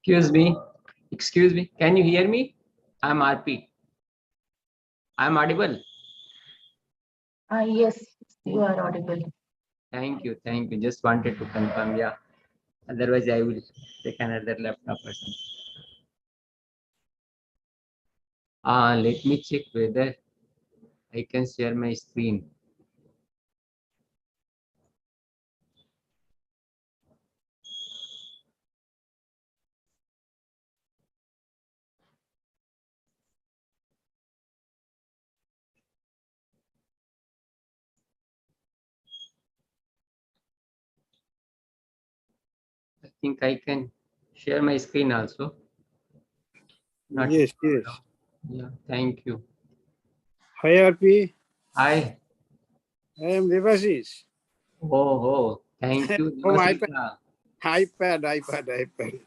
Excuse me. Can you hear me? I'm RP. I'm audible. Yes, you are audible. Thank you. Thank you. Just wanted to confirm. Yeah. Otherwise, I will take another laptop or something. Let me check whether I can share my screen. I think I can share my screen also. Not Yes, yes. Yeah, thank you. Hi, RP. Hi. I am Devashish. Oh, thank you. From Devasita. iPad.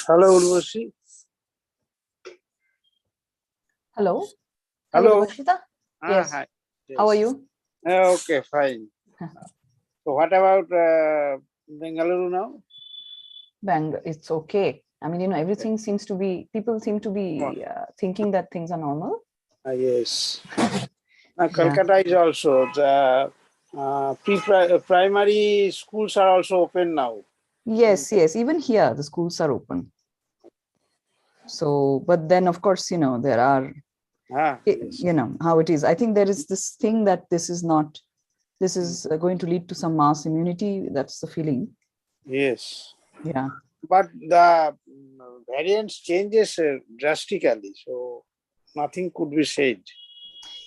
Hello, Urvashi. Hello. Hello. Devashita? Yes. Hi. Yes. How are you? Okay, fine. So what about Bengaluru now? It's okay. I mean, everything seems to be, people seem to be thinking that things are normal. Yes. Kolkata is also, the primary schools are also open now. Yes. Even here, the schools are open. So, but then of course, there are, Yes. how it is. I think there is this thing that this is going to lead to some mass immunity. That's the feeling. Yes. Yeah. But the variance changes drastically, so nothing could be said.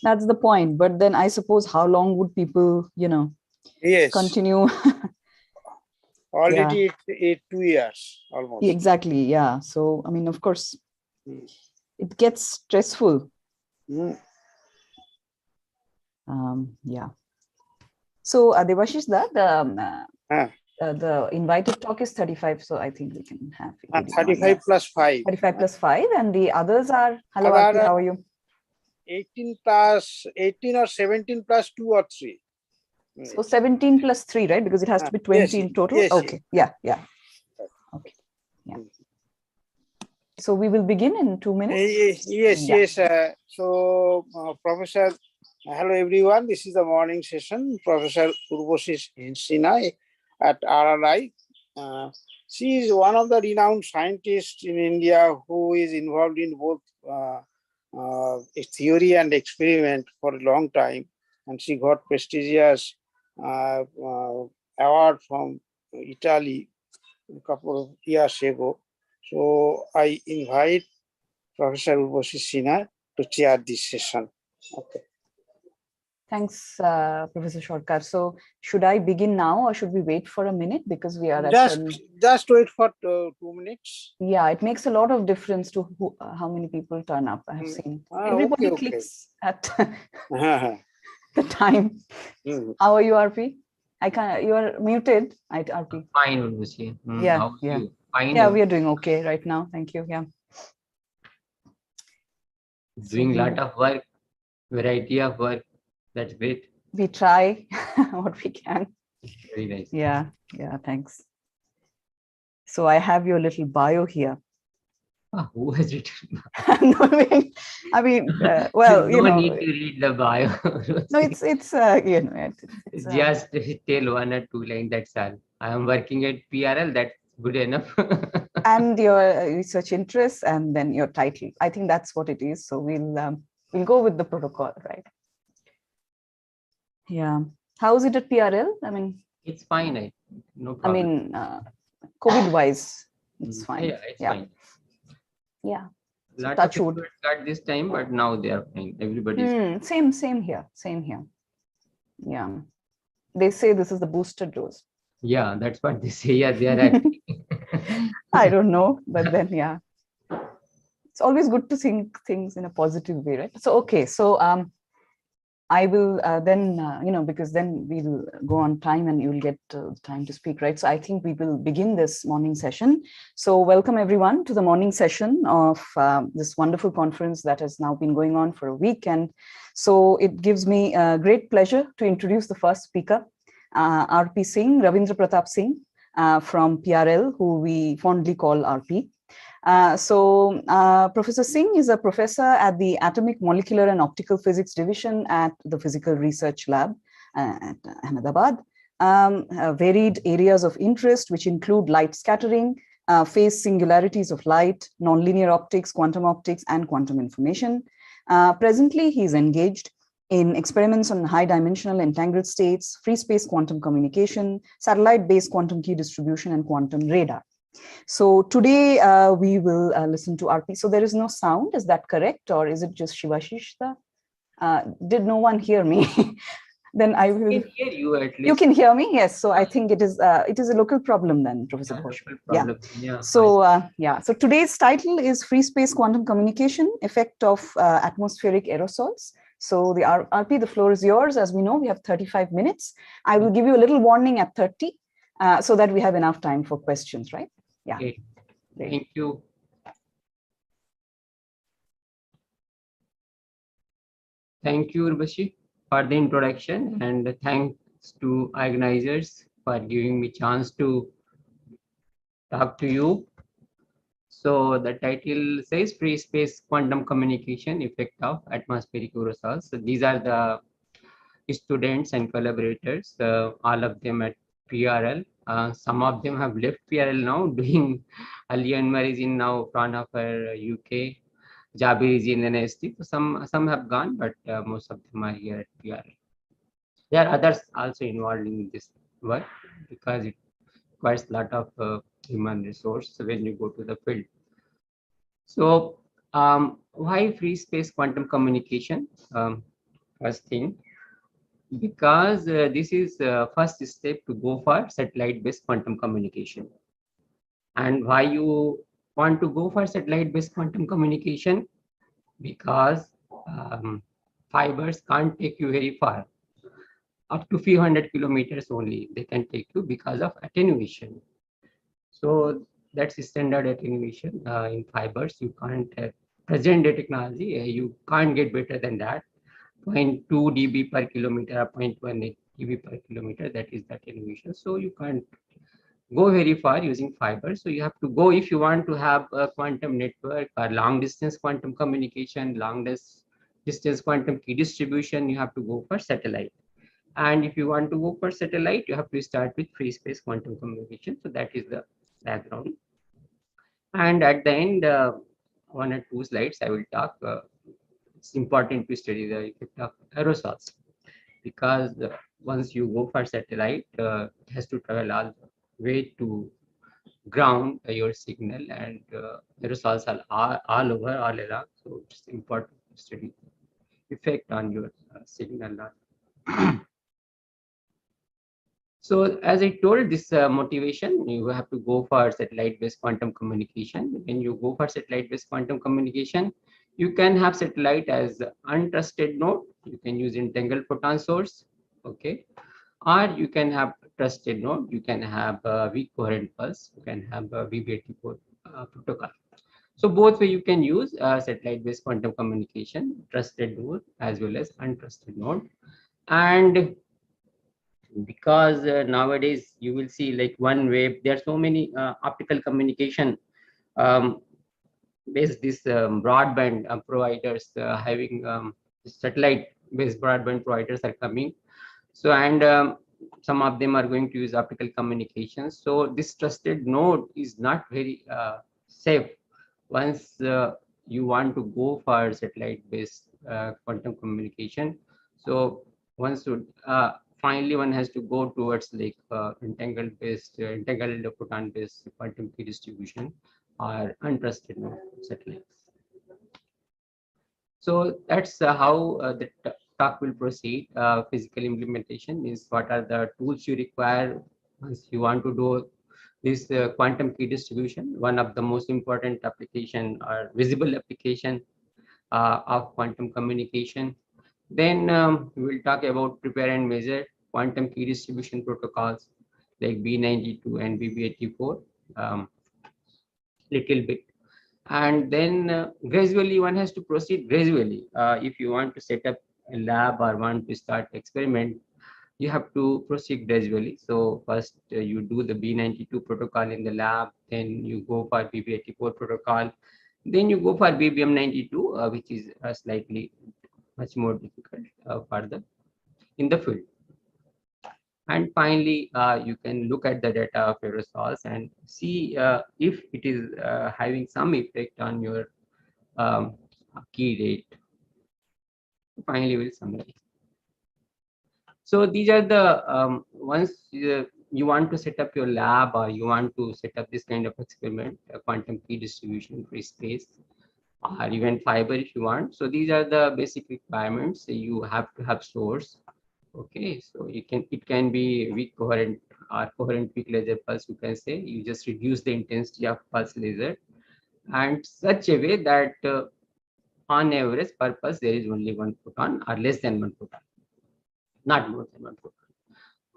That's the point. But then I suppose how long would people, Yes. continue? Already it 2 years almost. Exactly. Yeah. So, I mean, of course, it gets stressful. Mm. Yeah. So, Devashish, the invited talk is 35. So I think we can have 35 plus 5. 35 plus 5. And the others are, hello, Other Aarti, how are you? 18 or 17 plus 2 or 3. So 17 plus 3, right? Because it has to be 20 yes, in total. yes, Okay. Yeah. Okay. Yeah. So we will begin in 2 minutes. Yes. So, Professor, hello everyone. This is the morning session. Professor Urvashi Sinha at RRI. She is one of the renowned scientists in India who is involved in both theory and experiment for a long time, and she got prestigious award from Italy a couple of years ago. So I invite Professor Urvashi Sinha to chair this session. Okay. Thanks, Professor Shorkar. So should I begin now or should we wait for a minute because we are just wait for 2 minutes. Yeah, it makes a lot of difference to how many people turn up. I have seen everybody clicks at the time. How are you, RP? You are muted, right, RP? Fine, Urvashi. Yeah, How are you? Fine. Yeah, we are doing okay right now. Thank you. Yeah. Doing a lot of work, variety of work. That's great. We try what we can. Very nice. Yeah, thanks. So I have your little bio here. Who has written? I mean, well, no need to read the bio. No, it's it's just tell 1 or 2 lines. That's all. I am working at PRL. That's good enough. And your research interests, and then your title. I think that's what it is. So we'll go with the protocol, right? Yeah. How is it at PRL? I mean, it's fine. No problem. I mean, COVID-wise, it's fine. Yeah, it's fine. Yeah. So lot of people got this time, but now they are fine. Everybody's same here. Yeah. They say this is the booster dose. Yeah, that's what they say. Yeah, they are at. I don't know, but then yeah. It's always good to think things in a positive way, right? So okay, so I will then, because then we'll go on time and you'll get time to speak, right? So I think we will begin this morning session. So welcome everyone to the morning session of this wonderful conference that has now been going on for a week. And so it gives me great pleasure to introduce the first speaker, RP Singh, Ravindra Pratap Singh from PRL, who we fondly call RP. Professor Singh is a professor at the Atomic, Molecular and Optical Physics Division at the Physical Research Lab at Ahmedabad. Varied areas of interest, which include light scattering, phase singularities of light, nonlinear optics, and quantum information. Presently, he is engaged in experiments on high-dimensional entangled states, free space quantum communication, satellite-based quantum key distribution, and quantum radar. So today we will listen to RP. So there is no sound, is that correct? Or is it just Shivashishta? Did no one hear me? Then I will. I can hear you at least. You can hear me? Yes. So I think it is a local problem then, Professor Ghosh. Yeah. So So today's title is Free Space Quantum Communication, Effect of Atmospheric Aerosols. So the RP, the floor is yours. As we know, we have 35 minutes. I will give you a little warning at 30 so that we have enough time for questions, right? Yeah. Okay. Thank you. Thank you, Urvashi, for the introduction, and thanks to organizers for giving me chance to talk to you. So the title says Free Space Quantum Communication Effect of Atmospheric Aerosols. So these are the students and collaborators, all of them at PRL. Some of them have left PRL now, doing Ali Anwar is in now Fraunhofer, UK. Jabir is in NST. So some have gone, but most of them are here at PRL. There are others also involved in this work because it requires a lot of human resource when you go to the field. So why free space quantum communication? first thing, because this is first step to go for satellite-based quantum communication. And why you want to go for satellite-based quantum communication? Because fibers can't take you very far. Up to few hundred kilometers only they can take you because of attenuation. So that's standard attenuation in fibers. You can't present day technology. You can't get better than that. 0.2 dB per kilometer or 0.1 dB per kilometer. That is the attenuation. So you can't go very far using fiber. So you have to go, if you want to have a quantum network or long distance quantum communication, long distance quantum key distribution, you have to go for satellite. And if you want to go for satellite, you have to start with free space quantum communication. So that is the background. And at the end, one or two slides, I will talk. It's important to study the effect of aerosols, because once you go for satellite, it has to travel all the way to ground your signal, and aerosols are all over, all along. So it's important to study effect on your signal. So as I told, this motivation, you have to go for satellite-based quantum communication. When you go for satellite-based quantum communication, you can have satellite as untrusted node. You can use entangled photon source, okay? Or you can have trusted node. You can have a weak coherent pulse. You can have a BB84 protocol. So both way you can use satellite-based quantum communication, trusted node as well as untrusted node. And because nowadays you will see like one wave, there are so many optical communication based this broadband providers having satellite based broadband providers are coming. So and some of them are going to use optical communications. So this trusted node is not very safe once you want to go for satellite based quantum communication. So one should finally one has to go towards like entangled entangled photon based quantum key distribution or untrusted node satellites. So that's how the talk will proceed. Physical implementation is what are the tools you require once you want to do this quantum key distribution. One of the most important application or visible application of quantum communication. Then we will talk about prepare and measure quantum key distribution protocols like B92 and BB84 little bit. And then gradually one has to proceed gradually. If you want to set up a lab or want to start experiment, you have to proceed gradually. So first you do the B92 protocol in the lab, then you go for BB84 protocol, then you go for BBM92, which is slightly much more difficult further in the field. And finally, you can look at the data of aerosols and see if it is having some effect on your key rate. Finally, we'll summarize. So these are the once you want to set up your lab or you want to set up this kind of experiment, quantum key distribution, free space, or even fiber if you want. So these are the basic requirements. You have to have source. Okay, so it can be weak coherent or coherent weak laser pulse. You can say you just reduce the intensity of pulse laser, and such a way that on average per pulse there is only one photon or less than one photon, not more than one photon.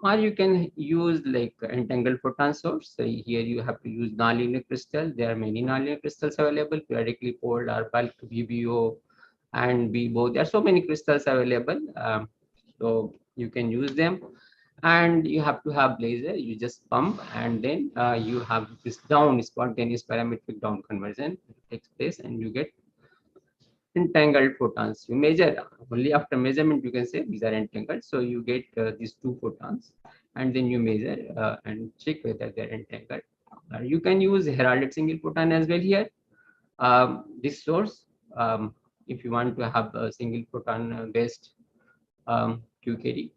Or you can use like entangled photon source. So here you have to use nonlinear crystal. There are many nonlinear crystals available, periodically poled or bulk BBO and BBO. There are so many crystals available. So you can use them, and you have to have laser. You just pump, and then you have this down spontaneous parametric down conversion takes place, and you get entangled photons. You measure only after measurement. You can say these are entangled. So you get these two photons, and then you measure and check whether they're entangled. You can use heralded single photon as well here. This source, if you want to have a single photon based QKD,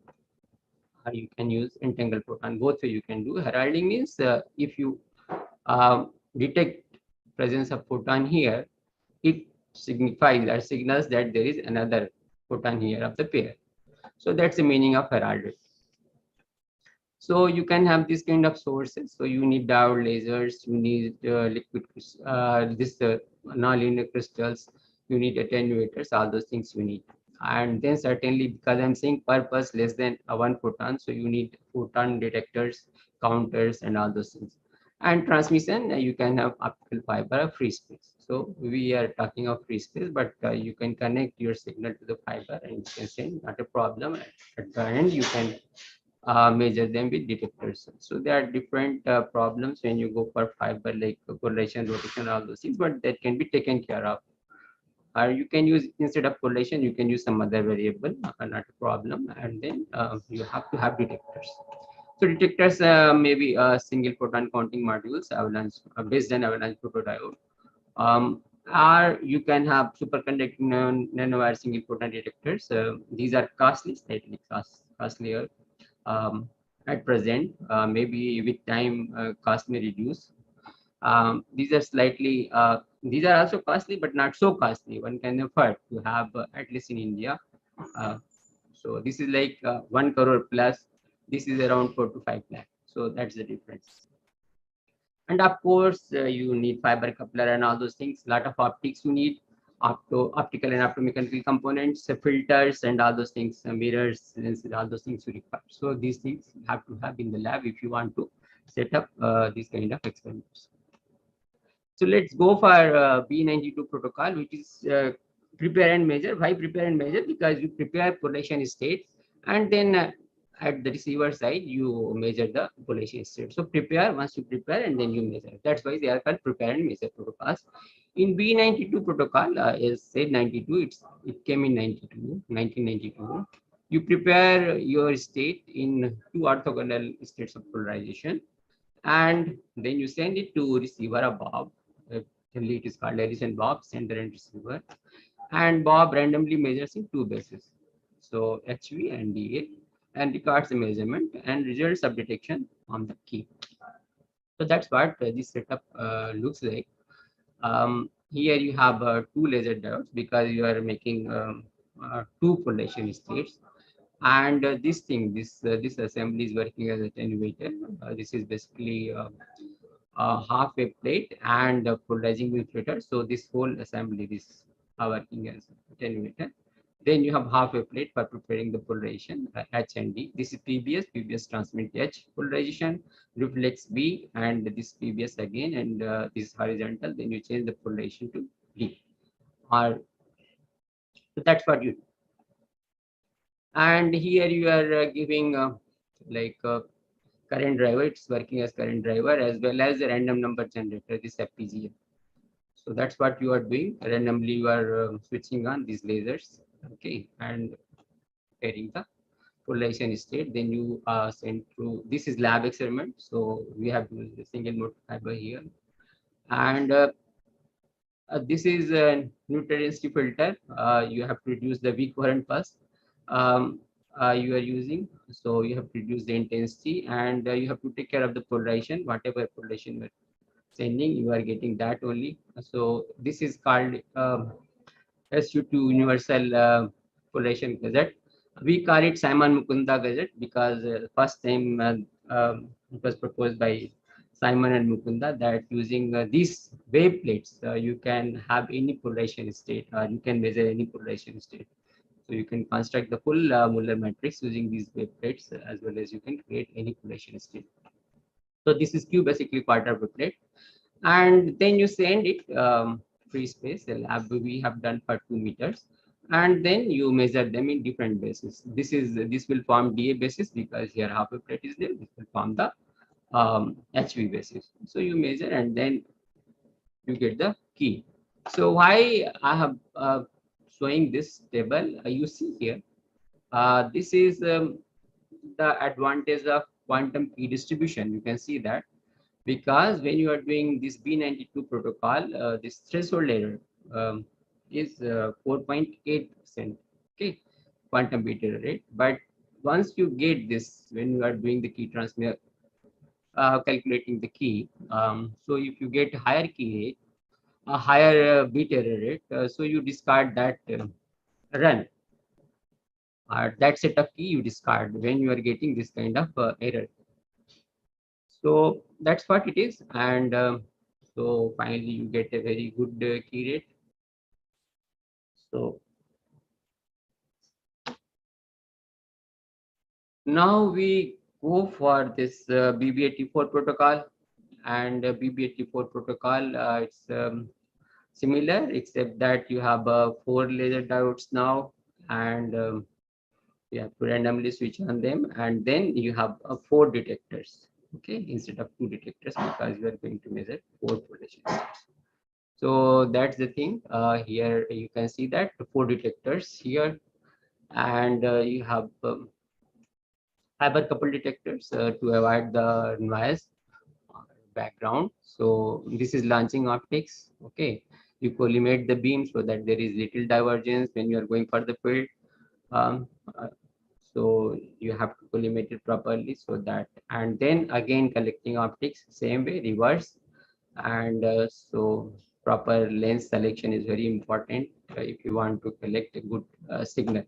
you can use entangled photon. Both way you can do. Heralding means if you detect presence of photon here, it signifies or signals that there is another photon here of the pair. So that's the meaning of heraldry. So you can have this kind of sources. So you need diode lasers, you need liquid, non-linear crystals, you need attenuators, all those things you need. And then certainly, because I'm saying purpose less than one photon, so you need photon detectors, counters, and all those things. And transmission, you can have optical fiber of free space. So we are talking of free space, but you can connect your signal to the fiber and you can send, not a problem. At the end, you can measure them with detectors. So there are different problems when you go for fiber, like correlation, rotation, all those things, but that can be taken care of. Or you can use, instead of correlation, you can use some other variable, not a problem. And then you have to have detectors. So detectors may be single photon counting modules, avalanche, based on avalanche photodiode. Or you can have superconducting nanowire single photon detectors. These are costly, slightly costlier at present. Maybe with time, cost may reduce. These are slightly, these are also costly, but not so costly. One can afford to have, at least in India. Uh, so this is like 1 crore plus. This is around 4 to 5 lakh. So that's the difference. And of course, you need fiber coupler and all those things. A lot of optics you need, optical and optomechanical components, filters, and all those things, mirrors, lenses, all those things you require. So these things you have to have in the lab if you want to set up these kind of experiments. So let's go for B92 protocol, which is prepare and measure. Why prepare and measure? Because you prepare polarization state, and then at the receiver side, you measure the polarization state. So prepare, once you prepare, and then you measure. That's why they are called prepare and measure protocols. In B92 protocol, is said 92, it came in 1992. You prepare your state in two orthogonal states of polarization, and then you send it to receiver of Bob. It is called Edison Bob, sender and receiver. And Bob randomly measures in two bases, so HV and DA, and records the measurement and results of detection on the key. So that's what this setup looks like. Here you have two laser diodes because you are making two polarization states. And this assembly is working as a attenuator. This is basically half a plate and a polarizing filter. So this whole assembly is working as attenuator. Then you have half a plate for preparing the polarization, H and D. This is PBS. PBS transmit H polarization, reflects B, and this PBS again, and this is horizontal. Then you change the polarization to D. Or so that's what you do. And here you are giving like current driver. It's working as current driver as well as a random number generator, this FPGA. So that's what you are doing. Randomly you are switching on these lasers, okay, and pairing the polarization state. Then you send through, this is lab experiment, so we have used the single mode fiber here. And this is a neutral density filter. You have to reduce the weak current first. You are using, so you have to reduce the intensity, and you have to take care of the polarization. Whatever polarization you are sending, you are getting that only. So this is called SU2 universal polarization gadget. We call it Simon Mukunda gadget because first time it was proposed by Simon and Mukunda that using these wave plates, you can have any polarization state, or you can measure any polarization state. So you can construct the full Muller matrix using these wave plates, as well as you can create any polarization state. So this is Q, basically quarter wave plate, and then you send it free space. The lab we have done for 2 meters, and then you measure them in different bases. This will form DA basis because here half a plate is there. This will form the HV basis. So you measure and then you get the key. So why I have showing this table, you see here, this is the advantage of quantum key distribution. You can see that because when you are doing this B92 protocol, this threshold error is 4.8%, okay, quantum bit error rate. But once you get this, when you are doing the key transmit, calculating the key, so if you get higher key rate, a higher bit error rate, so you discard that run. that set of key you discard when you are getting this kind of error. So that's what it is. And so finally you get a very good key rate. So now we go for this BB84 protocol, and BB84 protocol, it's similar, except that you have 4 laser diodes now, and you have to randomly switch on them, and then you have 4 detectors, okay, instead of 2 detectors, because you are going to measure 4 polarizations. So that's the thing. Here you can see that 4 detectors here, and you have hyper couple detectors to avoid the noise background. So this is launching optics. Okay, you collimate the beam so that there is little divergence when you are going for the field. Um, uh, so you have to collimate it properly, so that, and then again collecting optics same way, reverse. And so proper lens selection is very important if you want to collect a good signal.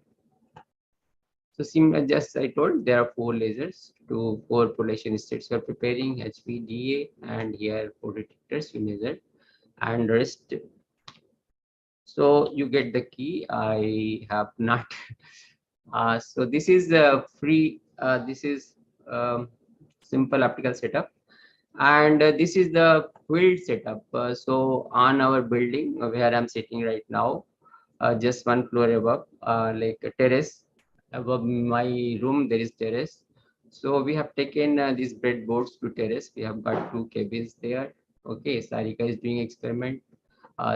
So just I told, there are 4 lasers to 4 polarization states we are preparing, HV, and here 4 detectors we measure, and rest. So you get the key. I have not. So this is free. This is simple optical setup, and this is the field setup. So on our building where I'm sitting right now, just 1 floor above, like a terrace above my room, there is terrace. So we have taken these breadboards to terrace. We have got 2 cabins there. Okay, Sarika is doing experiment.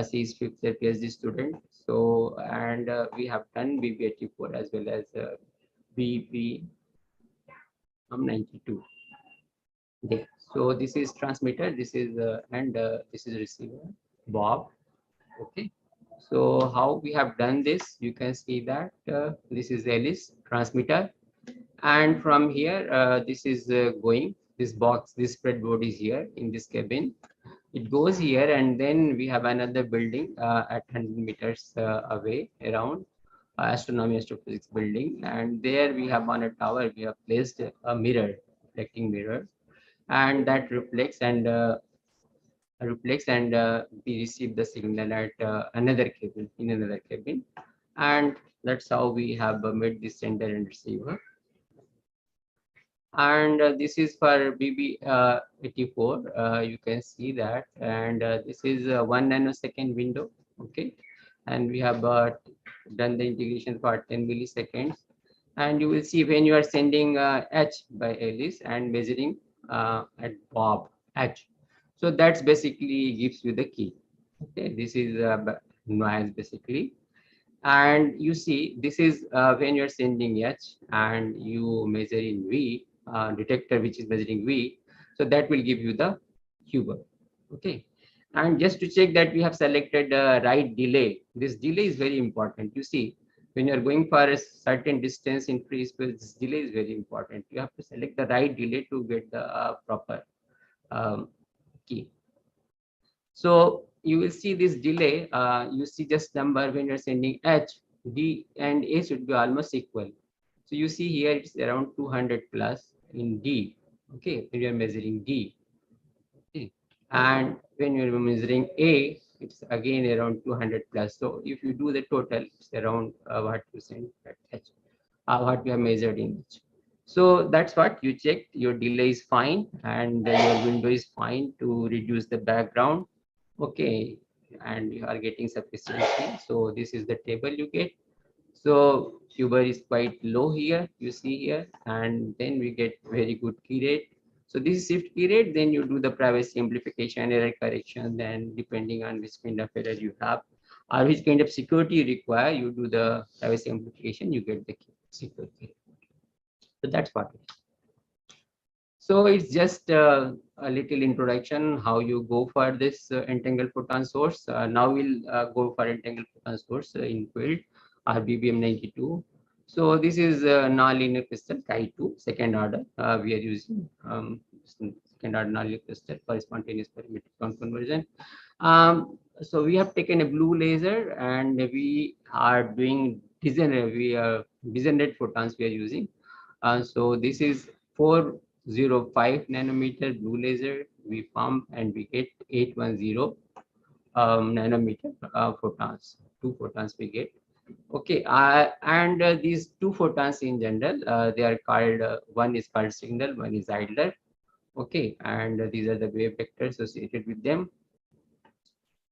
She is 5th year PhD student. So, and we have done BB84 as well as BP 92 there. So this is transmitter, this is and this is receiver, Bob. Okay, so how we have done this, you can see that this is Alice transmitter, and from here this is going, this box, this breadboard is here in this cabin. It goes here, and then we have another building at 100 meters away around, astronomy astrophysics building, and there we have, on a tower we have placed a mirror, reflecting mirror, and that reflects, and we receive the signal at another cabin, in another cabin, and that's how we have made this sender and receiver. And this is for BB84. You can see that, and this is 1 nanosecond window. Okay, and we have done the integration for 10 milliseconds, and you will see when you are sending H by Alice and measuring at Bob H. So that's basically gives you the key. Okay, this is noise basically. And you see, this is when you're sending H and you measure in V, detector which is measuring V, so that will give you the Huber. Okay, and just to check that we have selected the right delay, this delay is very important. You see, when you're going for a certain distance in free space, this delay is very important. You have to select the right delay to get the proper key. So you will see this delay, you see just number when you're sending H, D and A should be almost equal. So you see here it's around 200 plus in D, okay, when you're measuring D. Okay. And when you're measuring A, it's again around 200 plus. So if you do the total, it's around what you send at H, what we have measured in H. So that's what you checked. Your delay is fine, and your window is fine to reduce the background. Okay, and you are getting sufficiently. So this is the table you get. So Huber is quite low here, you see here, and then we get very good key rate. So this is shift key rate, then you do the privacy amplification, error correction, then depending on which kind of error you have or which kind of security you require, you do the privacy amplification, you get the security. So that's what it is. So it's just a little introduction how you go for this entangled photon source. Now we'll go for entangled photon source in field RBBM 92. So this is non-linear crystal Chi2 second order. We are using second order non-linear crystal for spontaneous parametric conversion. So we have taken a blue laser and we are doing degenerate photons we are using. So this is 405 nanometer blue laser we pump and we get 810 nanometer photons. 2 photons we get. Okay, and these 2 photons in general, they are called, one is called signal, one is idler. Okay, and these are the wave vectors associated with them.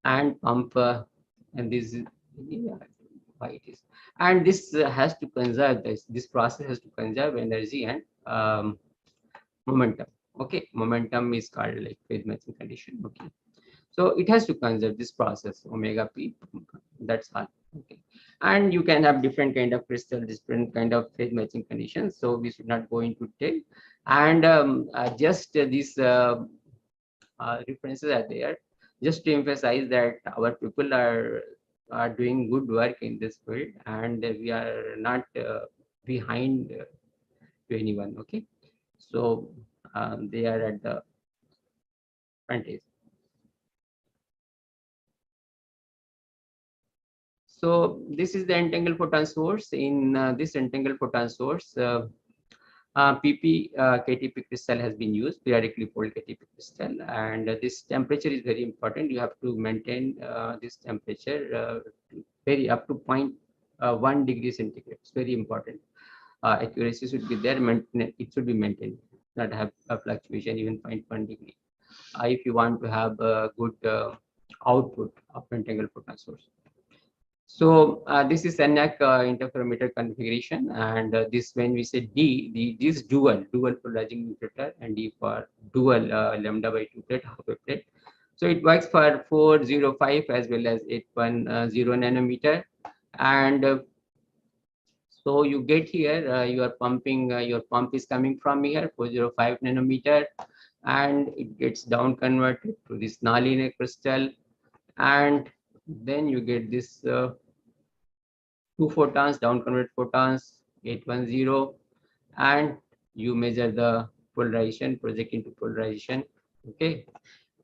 And pump, and this is, yeah, why it is. And this has to conserve, this process has to conserve energy and momentum. Okay, momentum is called like phase matching condition. Okay, so it has to conserve this process omega p, that's all. Okay, and you can have different kind of crystal, different kind of phase matching conditions, so we should not go into detail. And just these references are there just to emphasize that our people are doing good work in this field, and we are not behind to anyone. Okay, so they are at the front edge. So this is the entangled photon source. In this entangled photon source, PP KTP crystal has been used, periodically fold KTP crystal, and this temperature is very important. You have to maintain this temperature very up to 0.1 degree centigrade. It's very important. Accuracy should be there. It should be maintained, not have a fluctuation even 0.1 degree. If you want to have a good output of entangled photon source. So this is Enac interferometer configuration, and this, when we say D, this dual polarizing integrator, and D for dual lambda by 2 plate, half a plate. So it works for 405 as well as 810 nanometer, and so you get here you are pumping, your pump is coming from here 405 nanometer, and it gets down converted to this nonlinear crystal, and then you get this 2 photons, down convert photons, 810, and you measure the polarization, project into polarization. Okay,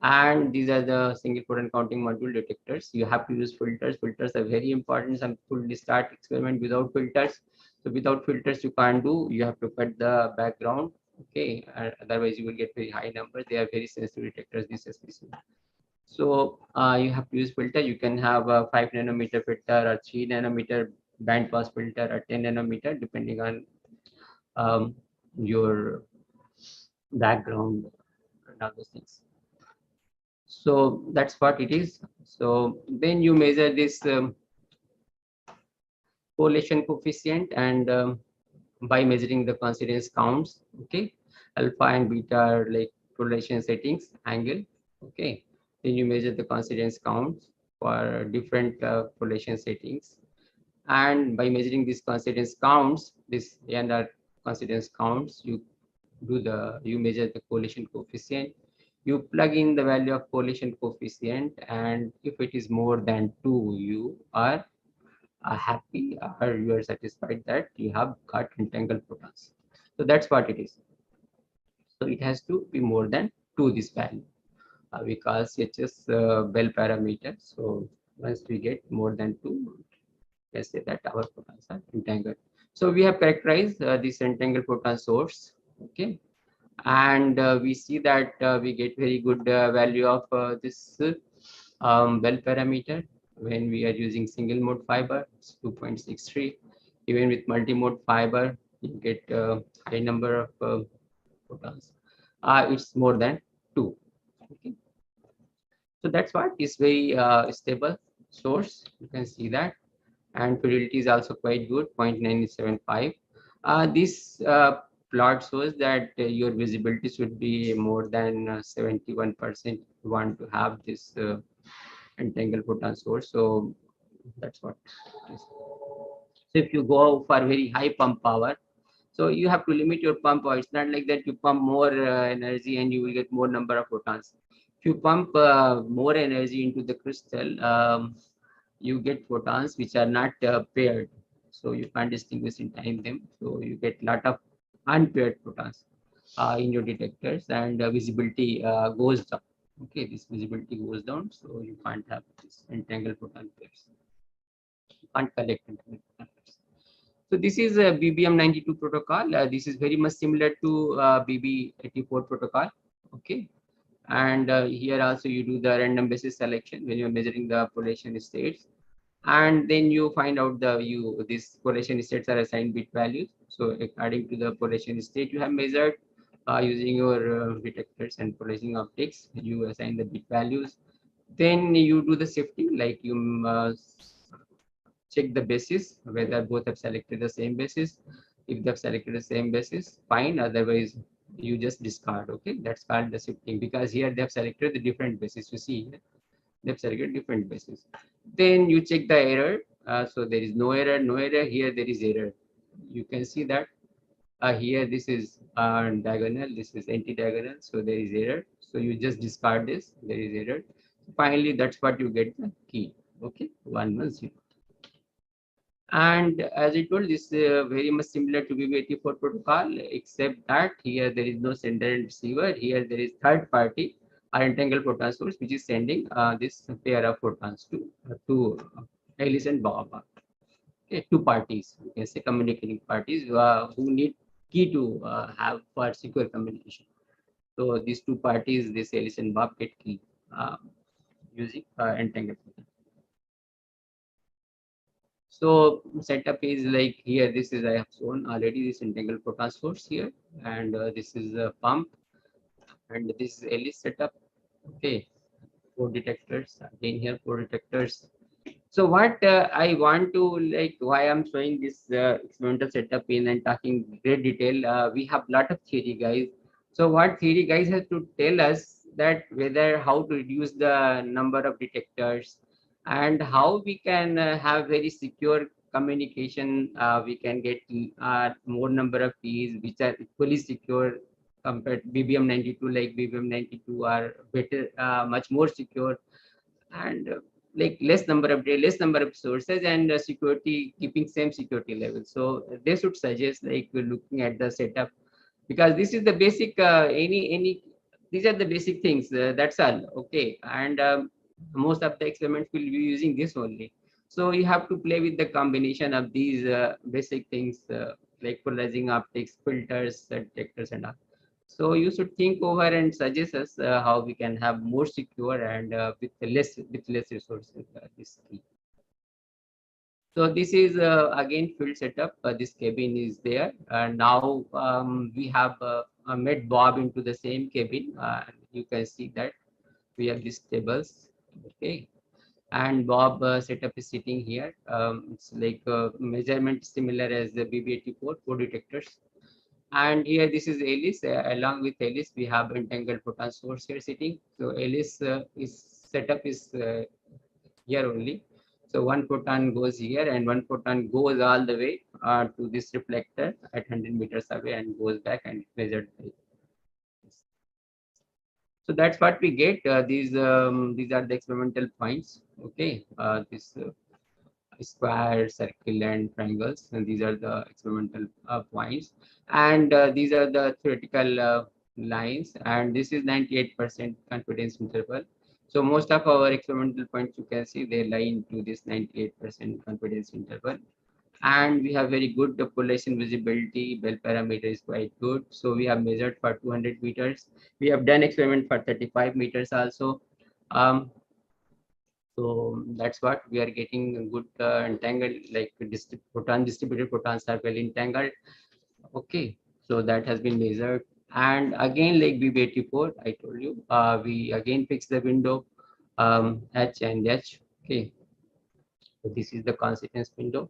and these are the single photon counting module detectors. You have to use filters. Filters are very important. Some people start experiment without filters. So without filters you can't do. You have to cut the background. Okay, otherwise you will get very high numbers. They are very sensitive detectors, this especially. So you have to use filter. You can have a 5 nanometer filter or 3 nanometer band pass filter or 10 nanometer, depending on your background and all those things. So that's what it is. So then you measure this correlation coefficient, and by measuring the coincidence counts. Okay, alpha and beta are like correlation settings, angle. Okay, then you measure the coincidence counts for different correlation settings, and by measuring these coincidence counts, this and coincidence counts, you measure the correlation coefficient. You plug in the value of correlation coefficient, and if it is more than 2, you are happy, or you are satisfied that you have got entangled photons. So that's what it is. So it has to be more than 2, this value. We call CHS Bell parameter. So once we get more than 2, let's say that our photons are entangled. So we have characterized this entangled photon source. Okay, and we see that we get very good value of this Bell parameter when we are using single mode fiber. It's 2.63. Even with multi-mode fiber, you get high number of photons. It's more than 2. Okay, so that's what is very stable source. You can see that, and fidelity is also quite good, 0.975. This plot shows that your visibility should be more than 71%. You want to have this entangled photon source. So that's what it is. So if you go for very high pump power, so you have to limit your pump power. It's not like that you pump more energy and you will get more number of photons. If you pump more energy into the crystal, you get photons which are not paired, so you can't distinguish in time them. So you get lot of unpaired photons in your detectors, and visibility goes down. Okay, this visibility goes down, so you can't have this entangled photon pairs. You can't collect entangled photon pairs. So this is a BBM92 protocol. This is very much similar to BB84 protocol. Okay. And here also you do the random basis selection when you're measuring the correlation states. And then you find out these correlation states are assigned bit values. So according to the correlation state you have measured using your detectors and polarizing optics, you assign the bit values. Then you do the shifting, like you check the basis whether both have selected the same basis. If they have selected the same basis, fine. Otherwise, you just discard. Okay, that's called the shifting, because here they have selected the different basis. You see here, they have selected different basis. Then you check the error. So there is no error, no error. Here there is error. You can see that here this is diagonal, this is anti-diagonal, so there is error. So you just discard this. There is error. Finally, that's what you get the key. Okay, 110. And as I told, this very much similar to BB84 protocol, except that here there is no sender and receiver. Here there is third party or entangled photon source, which is sending this pair of photons to Alice and Bob. Okay, two parties, you can say communicating parties who need key to have for secure communication. So these two parties, this Alice and Bob, get key using entangled photon. So setup is like here. This is, I have shown already, this entangled photon source here, and this is a pump, and this is Alice setup. Okay, four detectors again here, four detectors. So what I want to, like, why I'm showing this experimental setup in and talking great detail. We have lot of theory, guys. So what theory guys has to tell us that whether how to reduce the number of detectors and how we can have very secure communication. We can get more number of keys which are equally secure compared to BBM92. Like BBM92 are better, much more secure, and like less number of sources, and security keeping same security level. So they should suggest, like, looking at the setup, because this is the basic any these are the basic things, that's all. Okay, and most of the experiments will be using this only. So you have to play with the combination of these basic things, like polarizing optics, filters, detectors, and all. So you should think over and suggest us how we can have more secure and with less resources. This key. So this is again field setup. This cabin is there. Now we have made Bob into the same cabin. You can see that we have these tables. Okay, and Bob setup is sitting here. It's like measurement similar as the BB84, four detectors. And here this is Alice. Along with Alice, we have entangled photon source here sitting. So Alice is setup is here only. So one photon goes here and one photon goes all the way to this reflector at 100 meters away and goes back and measured. So that's what we get. These are the experimental points. Okay, this square, circle, and triangles, and these are the experimental points, and these are the theoretical lines, and this is 98% confidence interval. So most of our experimental points, you can see, they lie into this 98% confidence interval, and we have very good population visibility. Bell parameter is quite good. So we have measured for 200 meters. We have done experiment for 35 meters also. um, so that's what we are getting a good entangled, like distributed photons are well entangled. Okay, so that has been measured. And again, like BB84, I told you, we again fix the window H and H. Okay, so this is the consequence window.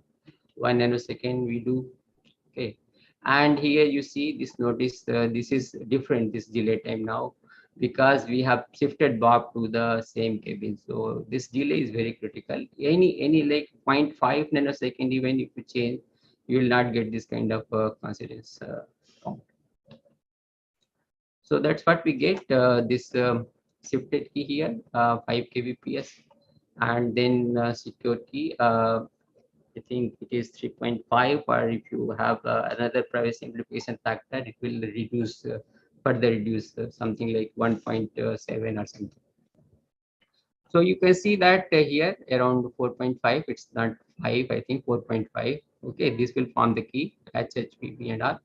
1 nanosecond we do. Okay, and here you see this, notice this is different, this delay time now, because we have shifted Bob to the same cabin. So this delay is very critical. Any like zero 0.5 nanosecond, even if you change, you will not get this kind of coincidence count. So that's what we get. This shifted key here, 5 kbps, and then secure key. I think it is 3.5, or if you have another privacy amplification factor, it will reduce, further reduce, something like 1.7 or something. So you can see that here around 4.5, it's not 5, I think 4.5. Okay, this will form the key H, H, P, P, and R.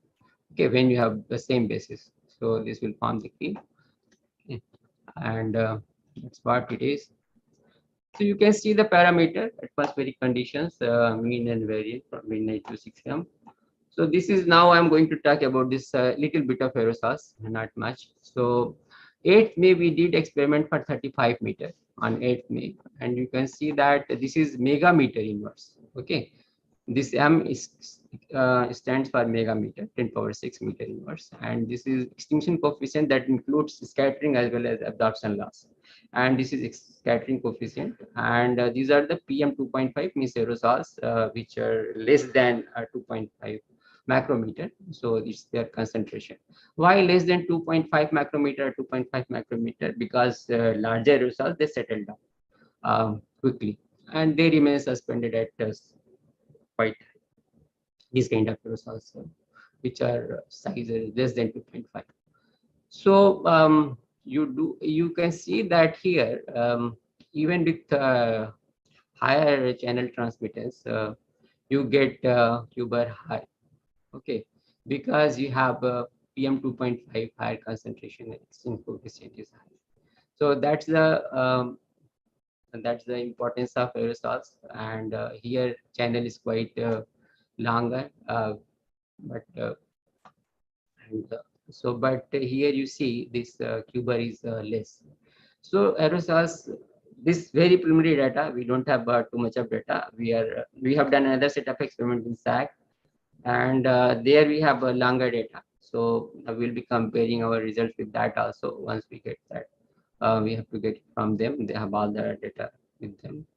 Okay, when you have the same basis, so this will form the key, okay. And that's what it is. So you can see the parameter atmospheric conditions, mean and variance from midnight to 6 a.m. So this is now I'm going to talk about this little bit of aerosols, not much. So 8th May we did experiment for 35 meter on 8th May, and you can see that this is megameter inverse. Okay, this M is stands for megameter, 10 power 6 meter inverse, and this is extinction coefficient that includes scattering as well as absorption loss. And this is scattering coefficient, and these are the PM 2.5 means aerosols, which are less than 2.5 macrometer. So it's their concentration. Why less than 2.5 macrometer, 2.5 macrometer? Because larger aerosols they settle down quickly, and they remain suspended at quite these kind of aerosols, which are size less than 2.5. So you can see that here, even with higher channel transmittance, you get Huber high. Okay, because you have PM 2.5 higher concentration and extinction coefficient is high. So that's the importance of aerosols, and here channel is quite longer, but and but here you see this Cuber is less. So aerosols, this very preliminary data, we don't have too much of data. We have done another set of experiment in SAC, and there we have a longer data. So we'll be comparing our results with that also. Once we get that, we have to get it from them. They have all the data with them.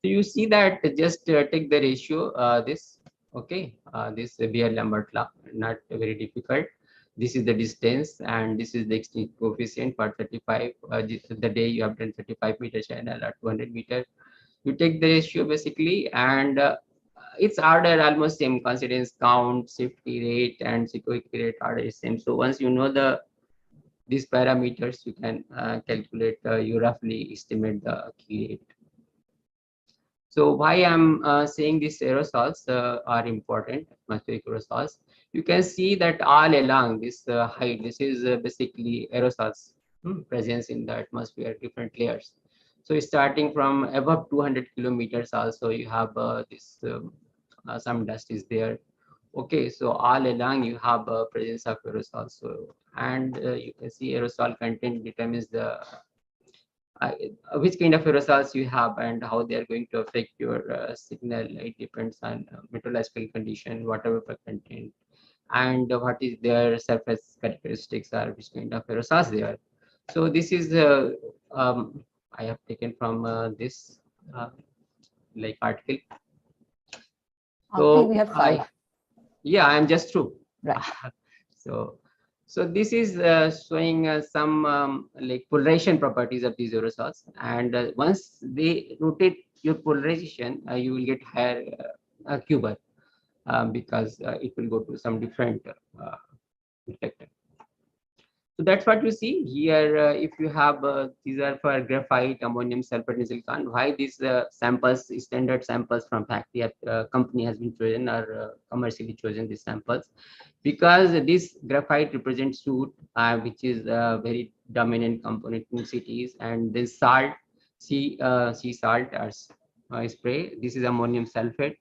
So you see that just take the ratio, this, okay, this Beer-Lambert law, not very difficult. This is the distance, and this is the extinction coefficient for 35. The day you have done 35 meter channel or 200 meter, you take the ratio basically, and its order almost same. Coincidence count, safety rate, and sequence rate order is same. So once you know these parameters, you can calculate. You roughly estimate the key rate. So why I'm saying these aerosols are important, atmospheric aerosols. You can see that all along this height, this is basically aerosols presence in the atmosphere, different layers. So starting from above 200 kilometers, also you have this some dust is there. Okay, so all along you have presence of aerosols. So and you can see aerosol content determines the which kind of aerosols you have and how they are going to affect your signal. It depends on meteorological condition, whatever the content, and what is their surface characteristics or which kind of aerosols they are. So this is I have taken from this like article. So we have 5. Yeah, I am just through. Right. So this is showing some like polarization properties of these aerosols, and once they rotate your polarization, you will get higher Cuber, because it will go to some different detector. So that's what you see here. If you have these are for graphite, ammonium sulfate, and silicon. Why these samples, standard samples from factory company has been chosen or commercially chosen these samples? Because this graphite represents soot, which is a very dominant component in cities, and then salt, sea salt or spray. This is ammonium sulfate,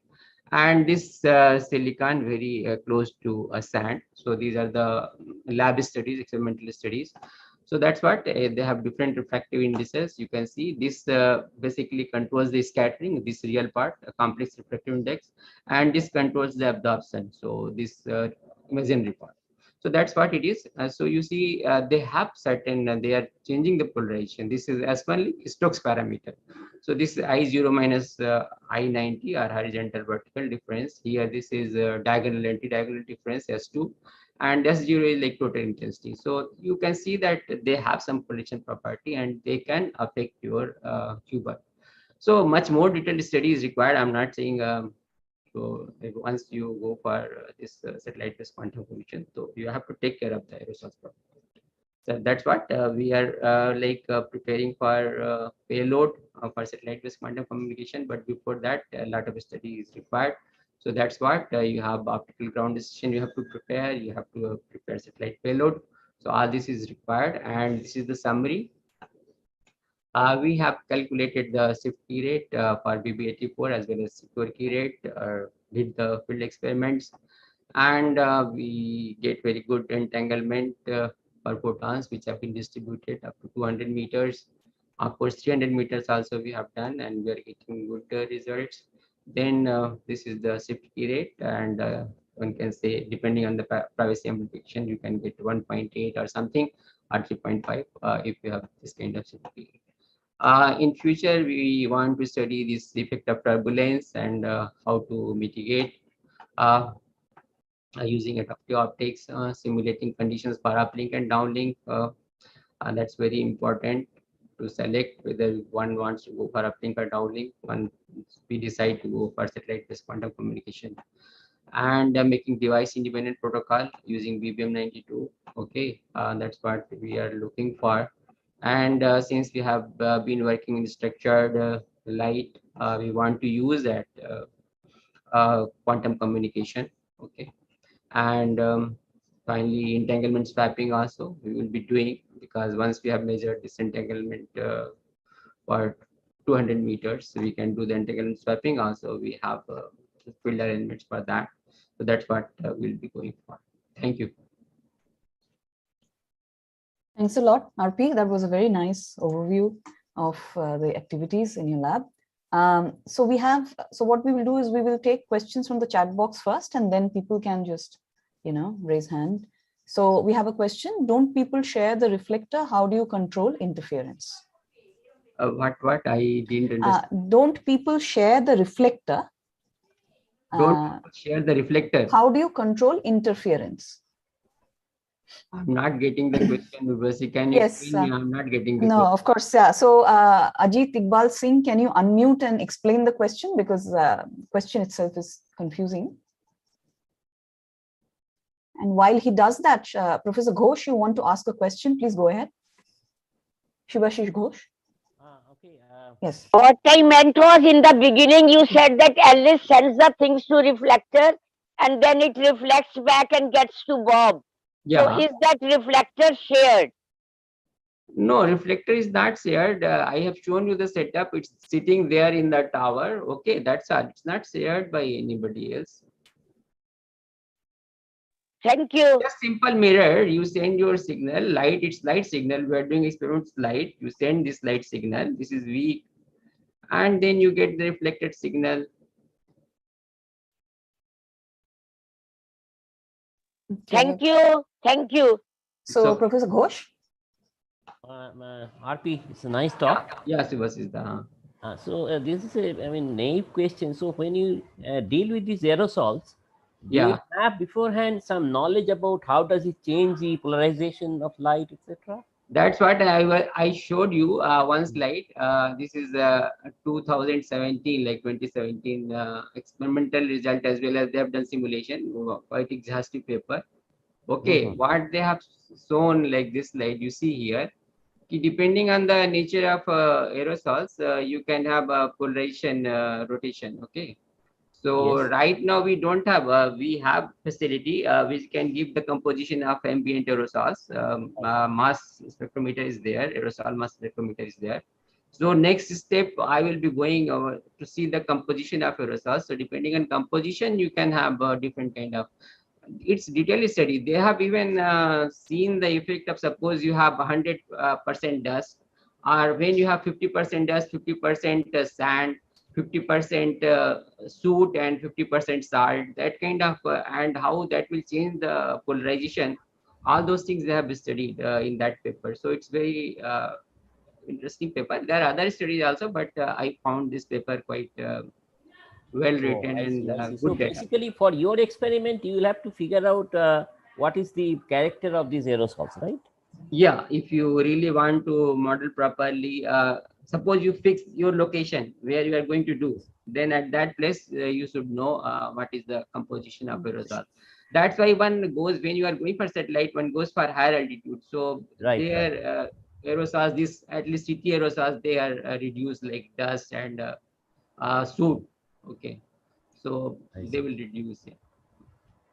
and this silicon very close to a sand. So these are the lab studies, experimental studies. So that's what they have different refractive indices. You can see this basically controls the scattering, this real part, a complex refractive index, and this controls the absorption. So this imaginary part. So that's what it is. So you see, they have certain, they are changing the polarization. This is as well Stokes parameter. So this I0 minus I90 or horizontal vertical difference. Here this is diagonal anti-diagonal difference S2, and S0 is like total intensity. So you can see that they have some polarization property and they can affect your Cuber. So much more detailed study is required. I'm not saying so once you go for this satellite based quantum computation, so you have to take care of the aerosols problem. So that's what we are preparing for payload for satellite-based quantum communication. But before that, a lot of study is required. So that's what you have optical ground station you have to prepare. You have to prepare satellite payload. So all this is required, and this is the summary. We have calculated the shift key rate for BB84 as well as secure key rate with the field experiments, and we get very good entanglement for photons which have been distributed up to 200 meters. Of course, 300 meters also we have done, and we are getting good results. Then this is the shift key rate, and one can say depending on the privacy amplification, you can get 1.8 or something, or 3.5 if you have this kind of shift key rate. In future, we want to study this effect of turbulence and how to mitigate using adaptive optics, simulating conditions for uplink and downlink. And that's very important to select whether one wants to go for uplink or downlink when we decide to go for satellite-based quantum communication. And making device independent protocol using BBM92. Okay, that's what we are looking for. And since we have been working in structured light, we want to use that quantum communication. Okay, and finally entanglement swapping also we will be doing, because once we have measured this entanglement for 200 meters, we can do the entanglement swapping also. We have field arrangements for that. So that's what we'll be going for. Thank you. Thanks a lot, RP. That was a very nice overview of the activities in your lab. So what we will do is we will take questions from the chat box first, and then people can just, raise hand. So we have a question. Don't people share the reflector? How do you control interference? What? I didn't understand. Don't people share the reflector? Don't share the reflector. How do you control interference? I'm not getting the question, Urvashi. Can you explain me? I'm not getting the question. Of course. Yeah. So Ajit Iqbal Singh, can you unmute and explain the question, because the question itself is confusing. And while he does that, Professor Ghosh, you want to ask a question? Please go ahead. Shubhashish Ghosh. Okay. Yes. What I meant was, in the beginning, you said that Alice sends the things to reflector and then it reflects back and gets to Bob. Yeah. So is that reflector shared? No, reflector is not shared. I have shown you the setup. It's sitting there in the tower. Okay, that's all. It's not shared by anybody else. Thank you. Just simple mirror. You send your signal, light. It's light signal. We are doing experiments light. You send this light signal. This is weak, and then you get the reflected signal. Thank you. Thank you. So Professor Ghosh. RP, it's a nice talk. Yeah, Subhas is the. So this is a, naive question. So when you deal with these aerosols, do Yeah. you have beforehand some knowledge about how does it change the polarization of light, etc.? That's what I showed you one slide. This is 2017, like 2017 experimental result, as well as they have done simulation, quite exhaustive paper. Okay, what they have shown, like this slide you see here, depending on the nature of aerosols, you can have a polarization rotation. Okay. So Yes. right now we don't have, we have facility which can give the composition of ambient aerosols. Mass spectrometer is there, aerosol mass spectrometer is there. So next step, I will be going over to see the composition of aerosols. So depending on composition, you can have a different kind of, it's detailed study. They have even seen the effect of, suppose you have 100% dust, or when you have 50% dust, 50% sand, 50% soot, and 50% salt, that kind of, and how that will change the polarization. All those things they have studied in that paper. So it's very interesting paper. There are other studies also, but I found this paper quite well written and I see. good So data. basically, for your experiment, you will have to figure out what is the character of these aerosols, right? Yeah, if you really want to model properly, suppose you fix your location where you are going to do, then at that place you should know what is the composition of aerosol. That's why one goes, when you are going for satellite, one goes for higher altitude. So Right, their aerosols, this at least city aerosols, they are reduced like dust and soot. Okay, so I they see. will reduce. Yeah.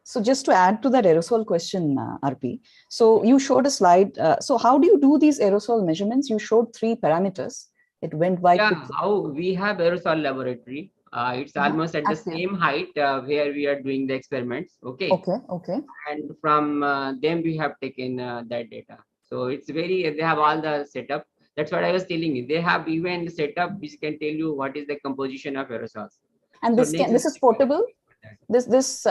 So just to add to that aerosol question, RP, so you showed a slide. So how do you do these aerosol measurements? You showed 3 parameters. It went by Yeah, quickly. how we have aerosol laboratory. It's almost at the Active. same height where we are doing the experiments. Okay. Okay, okay. And from them we have taken that data. So it's very, they have all the setup. That's what I was telling you. They have even the setup which can tell you what is the composition of aerosols. And So this is portable. This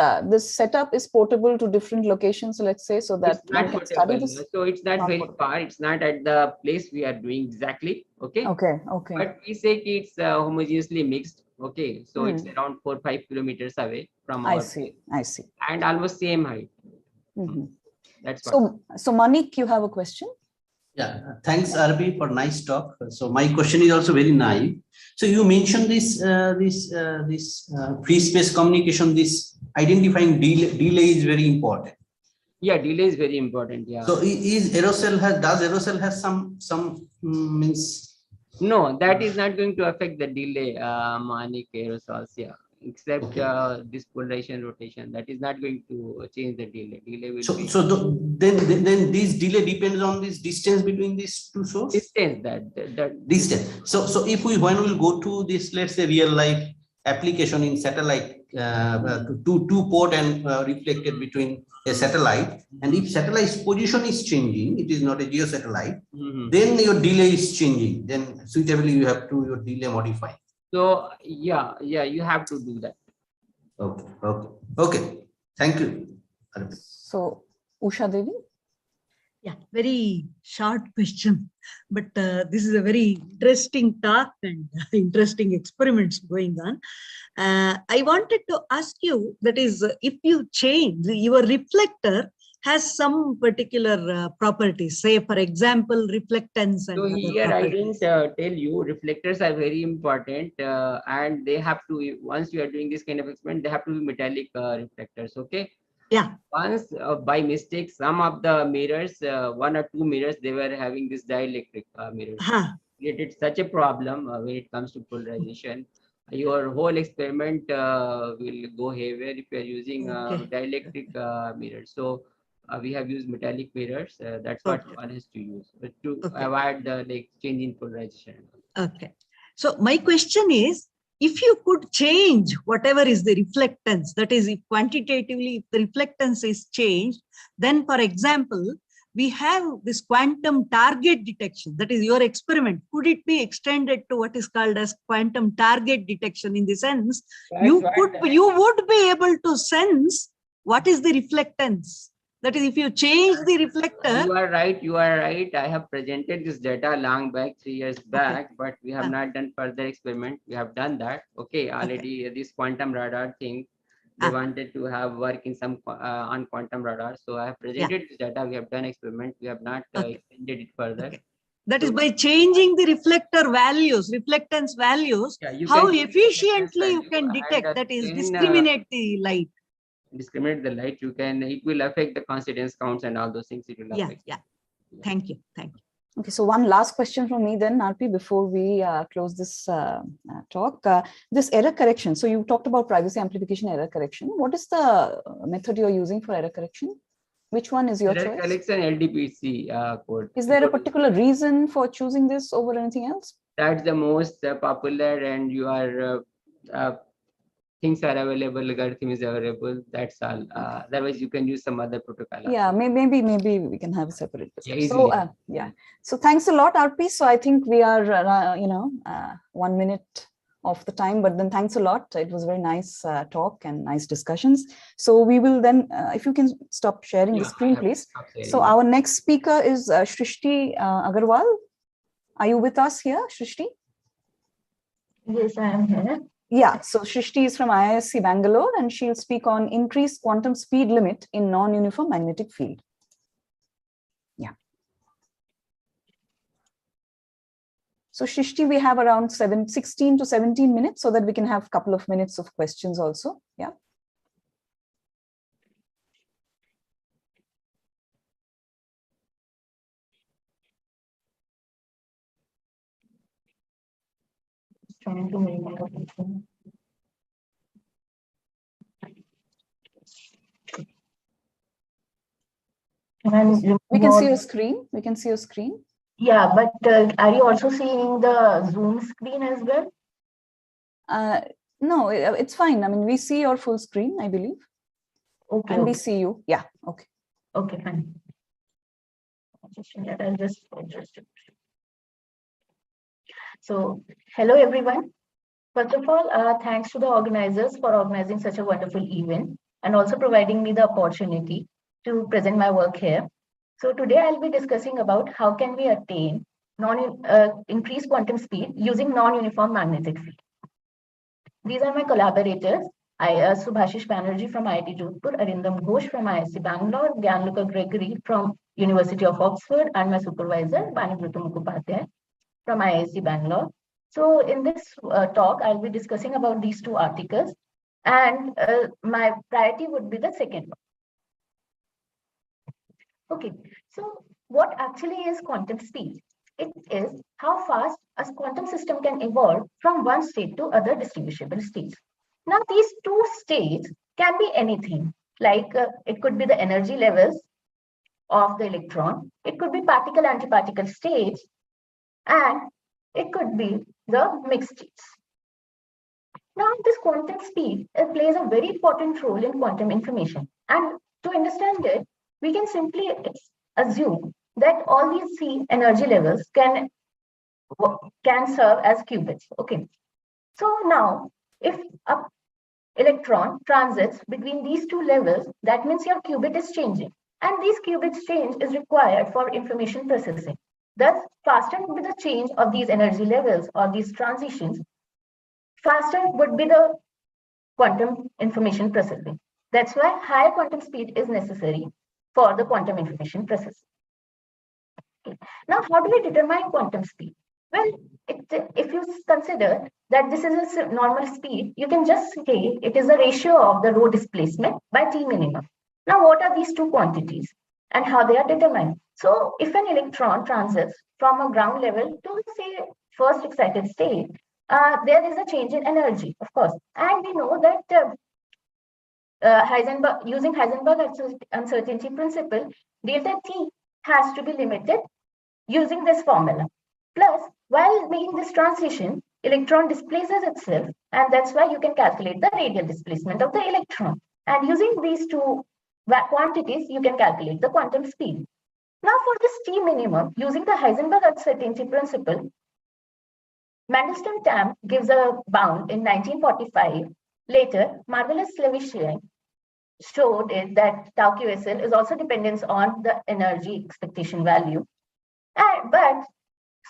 setup is portable to different locations, let's say, so that it's one not can study portable. this. So it's not Not very portable. far. It's not at the place we are doing exactly. Okay. Okay, okay. But we say it's homogeneously mixed. Okay. So it's around 4-5 kilometers away from our place. I see. And almost same height. That's what. So Manik, you have a question? Yeah, thanks RB for nice talk. So my question is also very naive. So you mentioned this free space communication, this identifying delay is very important. Yeah, delay is very important. Yeah. So does aerosol has some means? No, that is not going to affect the delay, Manik aerosols. Yeah, except this polarization rotation. That is not going to change the delay. Delay will be. So then this delay depends on this distance between these two sources. Distance that Distance. So if when we'll go to this, let's say real life application in satellite, two port and reflected between a satellite, and if satellite's position is changing, it is not a geo satellite, then your delay is changing, then suitably you have to your delay modify. So yeah, you have to do that. Okay, thank you. So Usha Devi. Yeah, very short question, but this is a very interesting talk and interesting experiments going on. I wanted to ask you, that is, if you change your reflector has some particular properties, say for example, reflectance and so other here properties. I didn't tell you, reflectors are very important and they have to, once you are doing this kind of experiment, they have to be metallic reflectors. Okay. Yeah. Once by mistake, some of the mirrors, 1 or 2 mirrors, they were having this dielectric mirrors. Created such a problem when it comes to polarization. Your whole experiment will go haywire if you are using dielectric mirrors. So we have used metallic mirrors. That's what one has to use to avoid the change in polarization. Okay. So my question is, if you could change whatever is the reflectance, that is, if quantitatively if the reflectance is changed, then for example, we have this quantum target detection, that is your experiment. Could it be extended to what is called as quantum target detection, in the sense you would be able to sense what is the reflectance? That is, if you change the reflector. You are right. I have presented this data long back, 3 years back, but we have not done further experiment. We have done that. Okay, already this quantum radar thing, they wanted to have work in some on quantum radar. So I have presented this data. We have done experiment. We have not extended it further. That is by changing the reflector values, reflectance values, how efficiently you can detect, that is, discriminate the light. Discriminate the light, it will affect the coincidence counts and all those things. It will affect. Thank you. Okay, so one last question from me then, RP, before we close this talk. This error correction. So you talked about privacy amplification error correction. What is the method you're using for error correction? Which one is your choice? Error correction LDPC code. Is there a particular reason for choosing this over anything else? That's the most popular, and you are things are available, algorithm is available. That's all. Otherwise, you can use some other protocol. Yeah, maybe we can have a separate discussion. So thanks a lot, RP. So I think we are 1 minute of the time, but then thanks a lot. It was very nice talk and nice discussions. So we will then, if you can stop sharing the screen, please. So our next speaker is Shrishti Agarwal. Are you with us here, Shrishti? Yes, I am here. Yeah, so Shrishti is from IISc Bangalore, and she'll speak on increased quantum speed limit in non-uniform magnetic field. Yeah. So Shrishti, we have around 16 to 17 minutes so that we can have a couple of minutes of questions also. Yeah. Trying to make my open. We can see your screen. We can see your screen. Yeah, but are you also seeing the Zoom screen as well? No, it's fine. I mean, we see your full screen, I believe. Okay. And okay. we see you. Yeah, okay. Okay, fine. I'll just adjust it. So, hello everyone. First of all, thanks to the organizers for organizing such a wonderful event and also providing me the opportunity to present my work here. So today I'll be discussing about how can we attain increased quantum speed using non-uniform magnetic field. These are my collaborators. Subhashish Banerjee from IIT Jodhpur, Arindam Ghosh from IISc Bangalore, Gyanluca Gregory from University of Oxford, and my supervisor, Banibrutu Mukhopadhyay from IISc Bangalore. So in this talk, I'll be discussing about these two articles, and my priority would be the second one. Okay, so what actually is quantum speed? It is how fast a quantum system can evolve from one state to other distributable states. Now, these two states can be anything, like it could be the energy levels of the electron, it could be particle-antiparticle states, and it could be the mixed states. Now, this quantum speed plays a very important role in quantum information. And to understand it, we can simply assume that all these three energy levels can serve as qubits. Okay. So now, if a electron transits between these two levels, that means your qubit is changing. And these qubits change is required for information processing. Thus, faster would be the change of these energy levels or these transitions, faster would be the quantum information processing. That's why higher quantum speed is necessary for the quantum information processing. Okay. Now, how do we determine quantum speed? Well, if you consider that this is a normal speed, you can just say it is a ratio of the rho displacement by T minimum. Now, what are these two quantities and how they are determined? So, if an electron transits from a ground level to, say, first excited state, there is a change in energy, of course. And we know that using Heisenberg uncertainty principle, delta T has to be limited using this formula. Plus, while making this transition, electron displaces itself, and that's why you can calculate the radial displacement of the electron. And using these two quantities, you can calculate the quantum speed. Now, for this T minimum, using the Heisenberg uncertainty principle, Mandelstam-Tamm gives a bound in 1945. Later, Marvelous Levishine showed it that tau QSL is also dependent on the energy expectation value.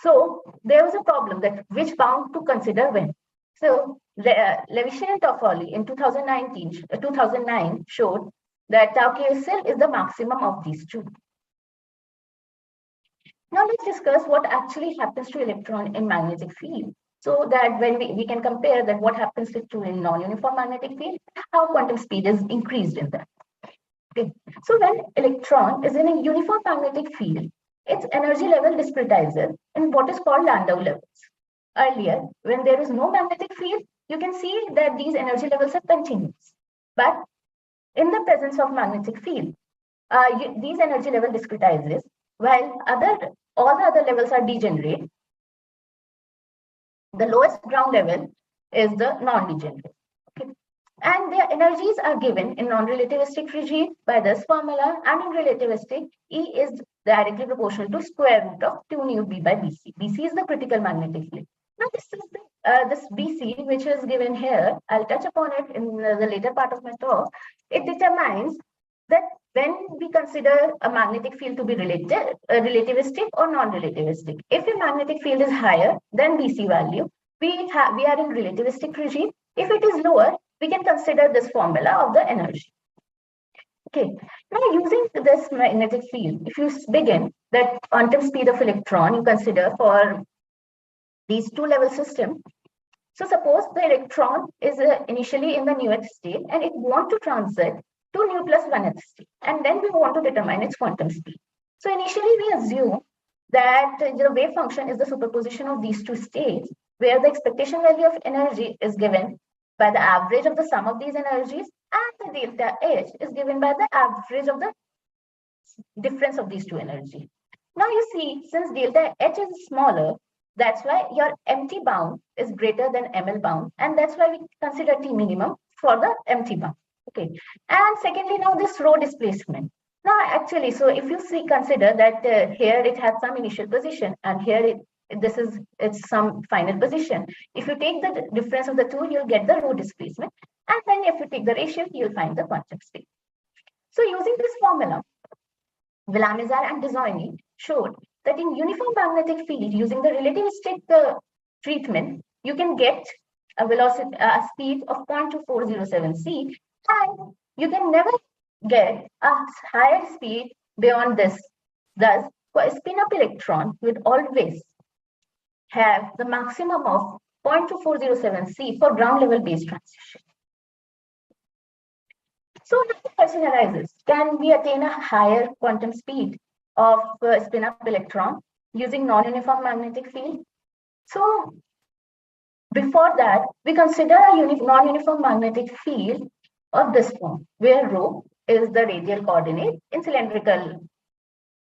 So there was a problem that which bound to consider when. So Levishine and Toffoli in 2009 showed that tau QSL is the maximum of these two. Now let's discuss what actually happens to electron in magnetic field, so that when we can compare that what happens to in non-uniform magnetic field, how quantum speed is increased in that. Okay. So when electron is in a uniform magnetic field, its energy level discretizes in what is called Landau levels. Earlier, when there is no magnetic field, you can see that these energy levels are continuous. But in the presence of magnetic field, these energy level discretizes, while all the other levels are degenerate. The lowest ground level is the non-degenerate. Okay. And their energies are given in non-relativistic regime by this formula, and in relativistic, E is directly proportional to square root of 2 nu B by BC. BC is the critical magnetic field. Now, this is this BC, which is given here. I'll touch upon it in the later part of my talk. It determines that when we consider a magnetic field to be relativistic or non-relativistic. If a magnetic field is higher than BC value, we are in relativistic regime. If it is lower, we can consider this formula of the energy. Okay, now using this magnetic field, if you begin that quantum speed of electron, you consider for these two-level system. So suppose the electron is initially in the nth state and it wants to transit to nu plus 1th state, and then we want to determine its quantum speed. So initially we assume that the wave function is the superposition of these two states, where the expectation value of energy is given by the average of the sum of these energies, and the delta H is given by the average of the difference of these two energies. Now you see, since delta H is smaller, that's why your empty bound is greater than ML bound, and that's why we consider T minimum for the empty bound. Okay. And secondly, now this rho displacement. Now actually, so if you see, consider that here it has some initial position, and here it's some final position. If you take the difference of the two, you'll get the rho displacement, and then if you take the ratio, you'll find the quantum speed. So using this formula, Villamizar and Dezoigny showed that in uniform magnetic field, using the relativistic treatment, you can get a velocity, a speed of 0.2407 c, and you can never get a higher speed beyond this. Thus, for a spin-up electron, you would always have the maximum of 0.2407 c for ground level base transition. So the question arises, can we attain a higher quantum speed of spin-up electron using non-uniform magnetic field? So before that, we consider a non-uniform magnetic field of this form, where rho is the radial coordinate in cylindrical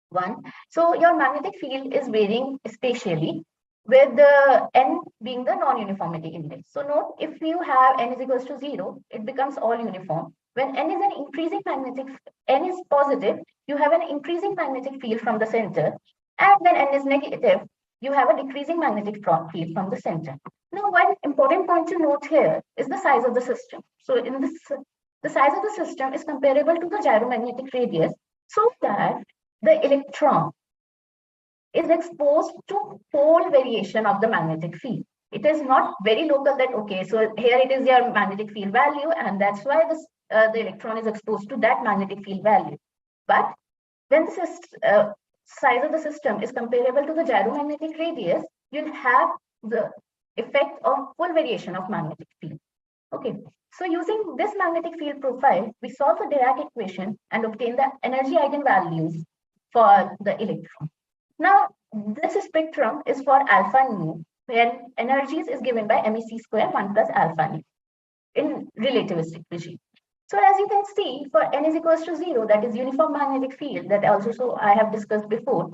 one. So your magnetic field is varying spatially, with the n being the non-uniformity index. So note, if you have n is equals to 0, it becomes all uniform. When n is an increasing magnetic, n is positive, you have an increasing magnetic field from the center, and when n is negative, you have a decreasing magnetic field from the center. Now, one important point to note here is the size of the system. So in this, the size of the system is comparable to the gyromagnetic radius, so that the electron is exposed to pole variation of the magnetic field. It is not very local that, okay, so here it is your magnetic field value, and that's why this, the electron is exposed to that magnetic field value. But when the size of the system is comparable to the gyromagnetic radius, you'll have the effect of full variation of magnetic field. Okay, so using this magnetic field profile, we solve the Dirac equation and obtain the energy eigenvalues for the electron. Now, this spectrum is for alpha nu, where energies is given by MEC square 1 plus alpha nu in relativistic regime. So as you can see, for n is equals to 0, that is uniform magnetic field, that also I have discussed before,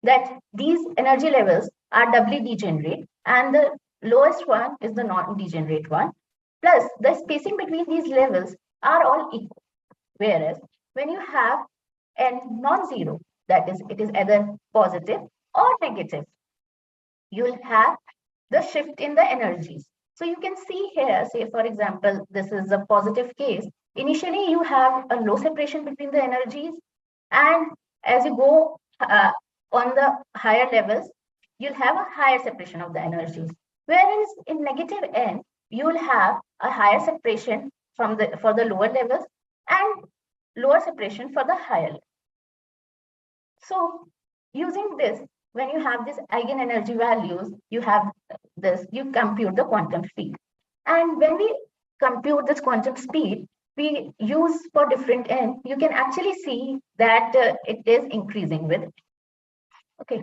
that these energy levels are doubly degenerate, and the lowest one is the non-degenerate one. Plus, the spacing between these levels are all equal. Whereas when you have n non-zero, that is, it is either positive or negative, you'll have the shift in the energies. So you can see here, say for example, this is a positive case. Initially, you have a low separation between the energies, and as you go on the higher levels, you'll have a higher separation of the energies. Whereas in negative n, you will have a higher separation for the lower levels and lower separation for the higher levels. So using this, when you have these eigenenergy values, you have this, you compute the quantum speed. And when we compute this quantum speed, we use for different n, you can actually see that it is increasing with it. Okay.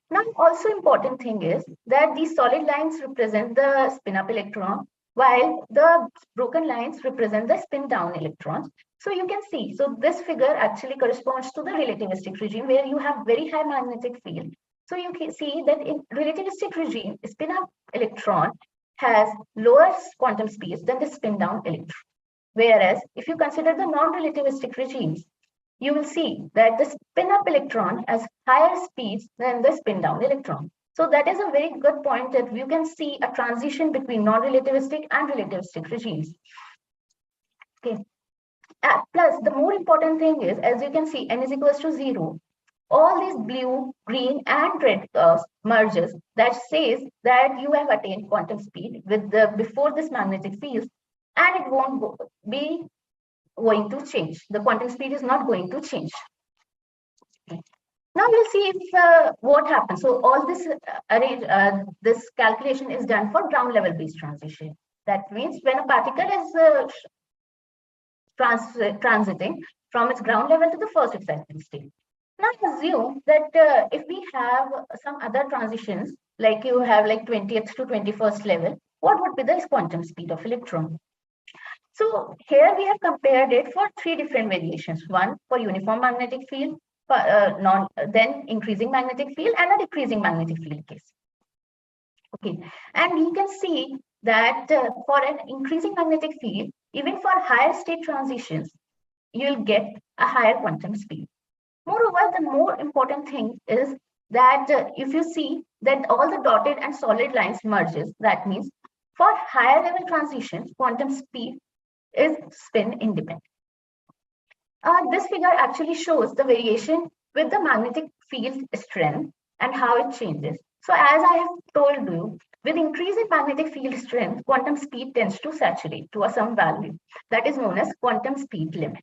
Now, also important thing is that these solid lines represent the spin-up electron, while the broken lines represent the spin-down electrons. So you can see, so this figure actually corresponds to the relativistic regime, where you have very high magnetic field. So you can see that in relativistic regime, spin-up electron has lower quantum speeds than the spin-down electron. Whereas if you consider the non-relativistic regimes, you will see that the spin-up electron has higher speeds than the spin-down electron. So that is a very good point, that you can see a transition between non-relativistic and relativistic regimes. Okay. Plus, the more important thing is, as you can see, n is equals to 0. All these blue, green, and red curves merges. That says that you have attained quantum speed with the before this magnetic field, and it won't be going to change. The quantum speed is not going to change. Okay. Now we'll see if what happens. So all this this calculation is done for ground level base transition. That means when a particle is transiting from its ground level to the first exciting state. Now assume that if we have some other transitions, like you have like 20th to 21st level, what would be the quantum speed of electron? So here we have compared it for 3 different variations. One for uniform magnetic field, then increasing magnetic field, and a decreasing magnetic field case. Okay, and you can see that for an increasing magnetic field, even for higher state transitions, you'll get a higher quantum speed. Moreover, the more important thing is that if you see that all the dotted and solid lines merges, that means for higher level transitions, quantum speed is spin independent. This figure actually shows the variation with the magnetic field strength and how it changes. So as I have told you, with increasing magnetic field strength, quantum speed tends to saturate to some value that is known as quantum speed limit.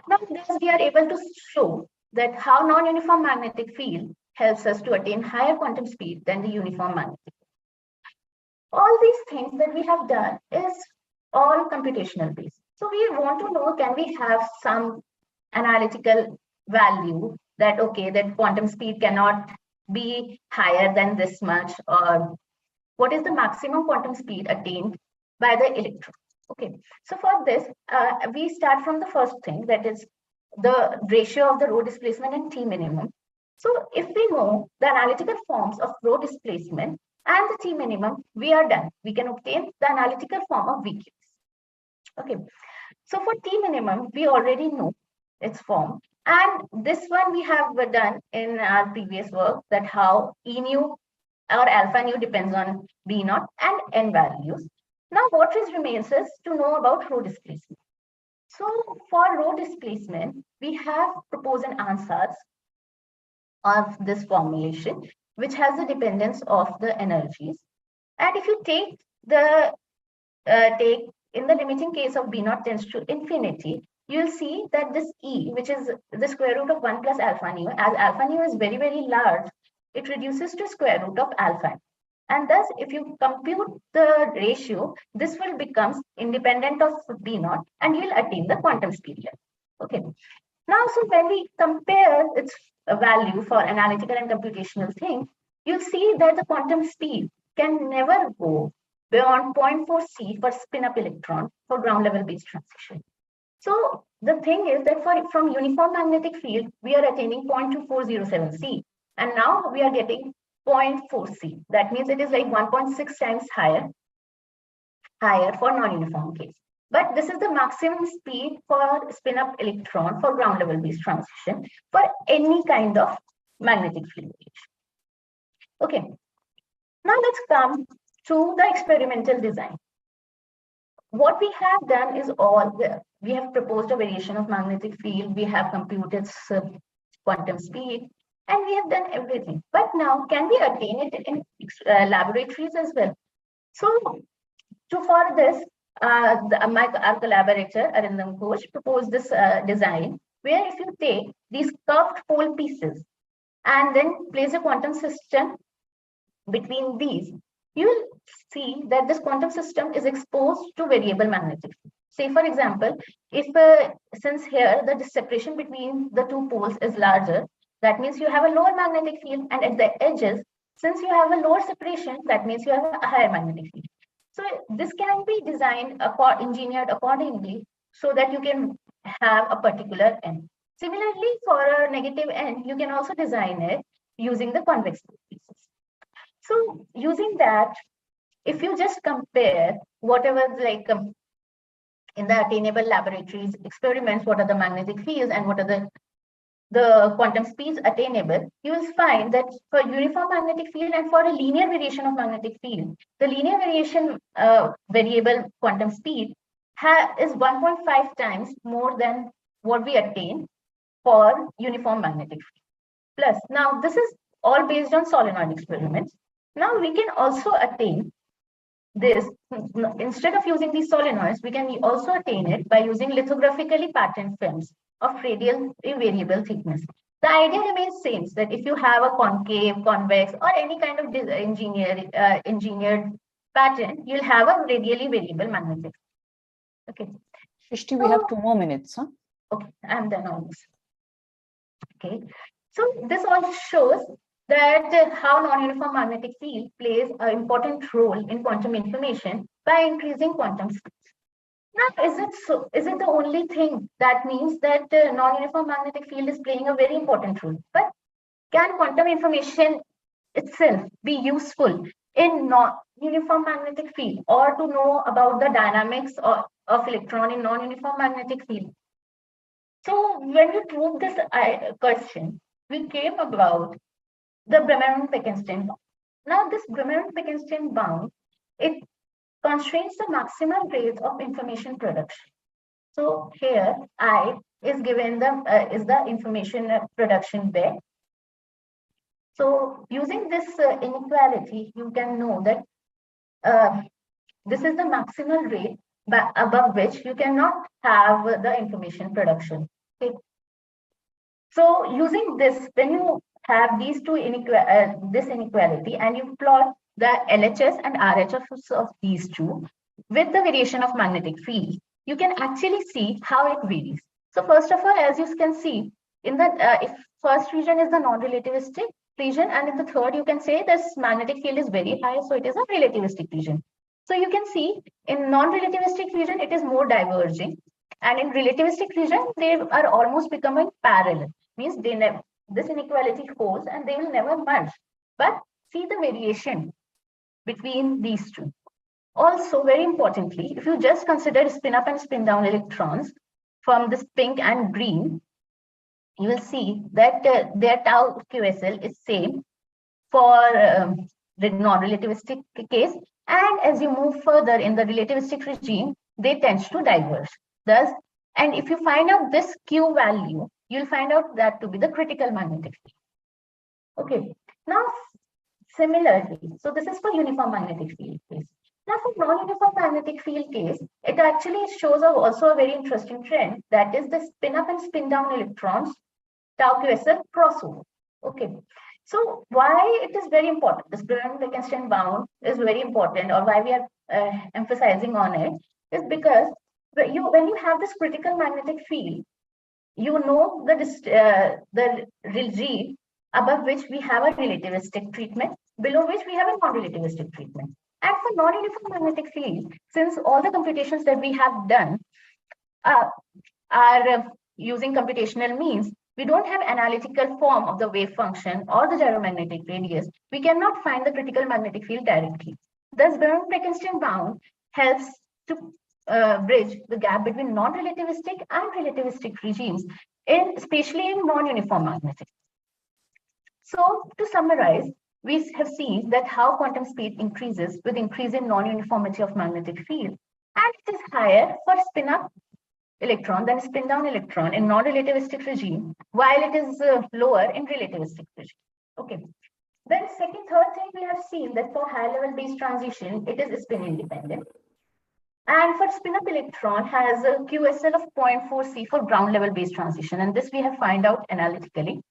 Now, thus we are able to show that how non-uniform magnetic field helps us to attain higher quantum speed than the uniform magnetic field. All these things that we have done is all computational based. So we want to know, can we have some analytical value that, okay, that quantum speed cannot be higher than this much, or what is the maximum quantum speed attained by the electron? Okay, so for this, we start from the first thing, that is the ratio of the rho displacement and T minimum. So if we know the analytical forms of rho displacement and the T minimum, we are done. We can obtain the analytical form of VQs. Okay, so for T minimum, we already know its form. And this one we have done in our previous work, that how E nu or alpha nu depends on B naught and N values. Now, what remains is to know about rho displacement. So for rho displacement, we have proposed an answers of this formulation, which has the dependence of the energies. And if you take the in the limiting case of B naught tends to infinity, you'll see that this E, which is the square root of 1 plus alpha nu, as alpha nu is very, very large, it reduces to square root of alpha. And thus, if you compute the ratio, this will become independent of B naught, and you'll attain the quantum speed level. Okay. Now, so when we compare its value for analytical and computational things, you'll see that the quantum speed can never go beyond 0.4 C for spin-up electron for ground level based transition. So the thing is that from uniform magnetic field, we are attaining 0.2407 C, and now we are getting 0.4 C. That means it is like 1.6 times higher for non-uniform case. But this is the maximum speed for spin-up electron for ground level based transition for any kind of magnetic field. Okay. Now let's come to the experimental design. What we have done is all there. We have proposed a variation of magnetic field. We have computed quantum speed, and we have done everything. But now, can we attain it in laboratories as well? So, for this, our collaborator, Arindam Ghosh, proposed this design, where if you take these curved pole pieces and then place a quantum system between these, you will see that this quantum system is exposed to variable magnetic field. Say, for example, if since here the separation between the two poles is larger, that means you have a lower magnetic field, and at the edges, since you have a lower separation, that means you have a higher magnetic field. So this can be designed, engineered accordingly, so that you can have a particular N. Similarly, for a negative N, you can also design it using the convex pieces. So using that, if you just compare whatever like in the attainable laboratories experiments, what are the magnetic fields and what are the quantum speeds attainable, you will find that for uniform magnetic field and for a linear variation of magnetic field, the linear variation variable quantum speed is 1.5 times more than what we attain for uniform magnetic field. Plus, now this is all based on solenoid experiments. Now we can also attain this, instead of using these solenoids, we can also attain it by using lithographically patterned films of radial variable thickness. The idea remains same, that if you have a concave, convex, or any kind of engineered pattern, you'll have a radially variable magnetic. Okay. Shrishti, we have 2 more minutes, huh? Okay, I'm done on this. Okay, so this also shows that how non-uniform magnetic field plays an important role in quantum information by increasing quantum speeds. Now, is it so? Is it the only thing that means that non-uniform magnetic field is playing a very important role? But can quantum information itself be useful in non-uniform magnetic field, or to know about the dynamics of electron in non-uniform magnetic field? So when we proved this question, we came about the Bremer-Bekenstein bound. Now this Bremer-Bekenstein bound, it constrains the maximal rate of information production. So here I is given the information production bed. So using this inequality, you can know that this is the maximal rate above which you cannot have the information production. Okay. So using this, when you have these two this inequality and you plot the LHS and RHS of these two with the variation of magnetic field, you can actually see how it varies. So first of all, as you can see, in the if first region is the non-relativistic region, and in the third you can say this magnetic field is very high, so it is a relativistic region. So you can see in non-relativistic region it is more diverging, and in relativistic region they are almost becoming parallel. Means they never, this inequality holds and they will never merge. But see the variation between these two. Also, very importantly, if you just consider spin up and spin down electrons from this pink and green, you will see that their tau QSL is same for the non-relativistic case. And as you move further in the relativistic regime, they tend to diverge. Thus, and if you find out this Q value, you'll find out that to be the critical magnetic field. Okay, now similarly, so this is for uniform magnetic field case. Now for non-uniform magnetic field case, it actually shows also a very interesting trend, that is the spin up and spin down electrons, tau QSL crossover. Okay, so why it is very important, this Bremer-Bekenstein bound is very important, or why we are emphasizing on it, is because when you have this critical magnetic field, you know the regime above which we have a relativistic treatment, below which we have a non-relativistic treatment. And for non-uniform magnetic field, since all the computations that we have done are using computational means, we don't have analytical form of the wave function or the gyromagnetic radius. We cannot find the critical magnetic field directly. Thus, Bremer-Bekenstein bound helps to bridge the gap between non-relativistic and relativistic regimes, especially in non-uniform magnetic. So to summarize, we have seen that how quantum speed increases with increase in non-uniformity of magnetic field, and it is higher for spin-up electron than spin-down electron in non-relativistic regime, while it is lower in relativistic regime. Okay. Then third thing, we have seen that for high-level base transition, it is spin-independent. And for spin-up electron has a QSL of 0.4 C for ground level base transition, and this we have found out analytically.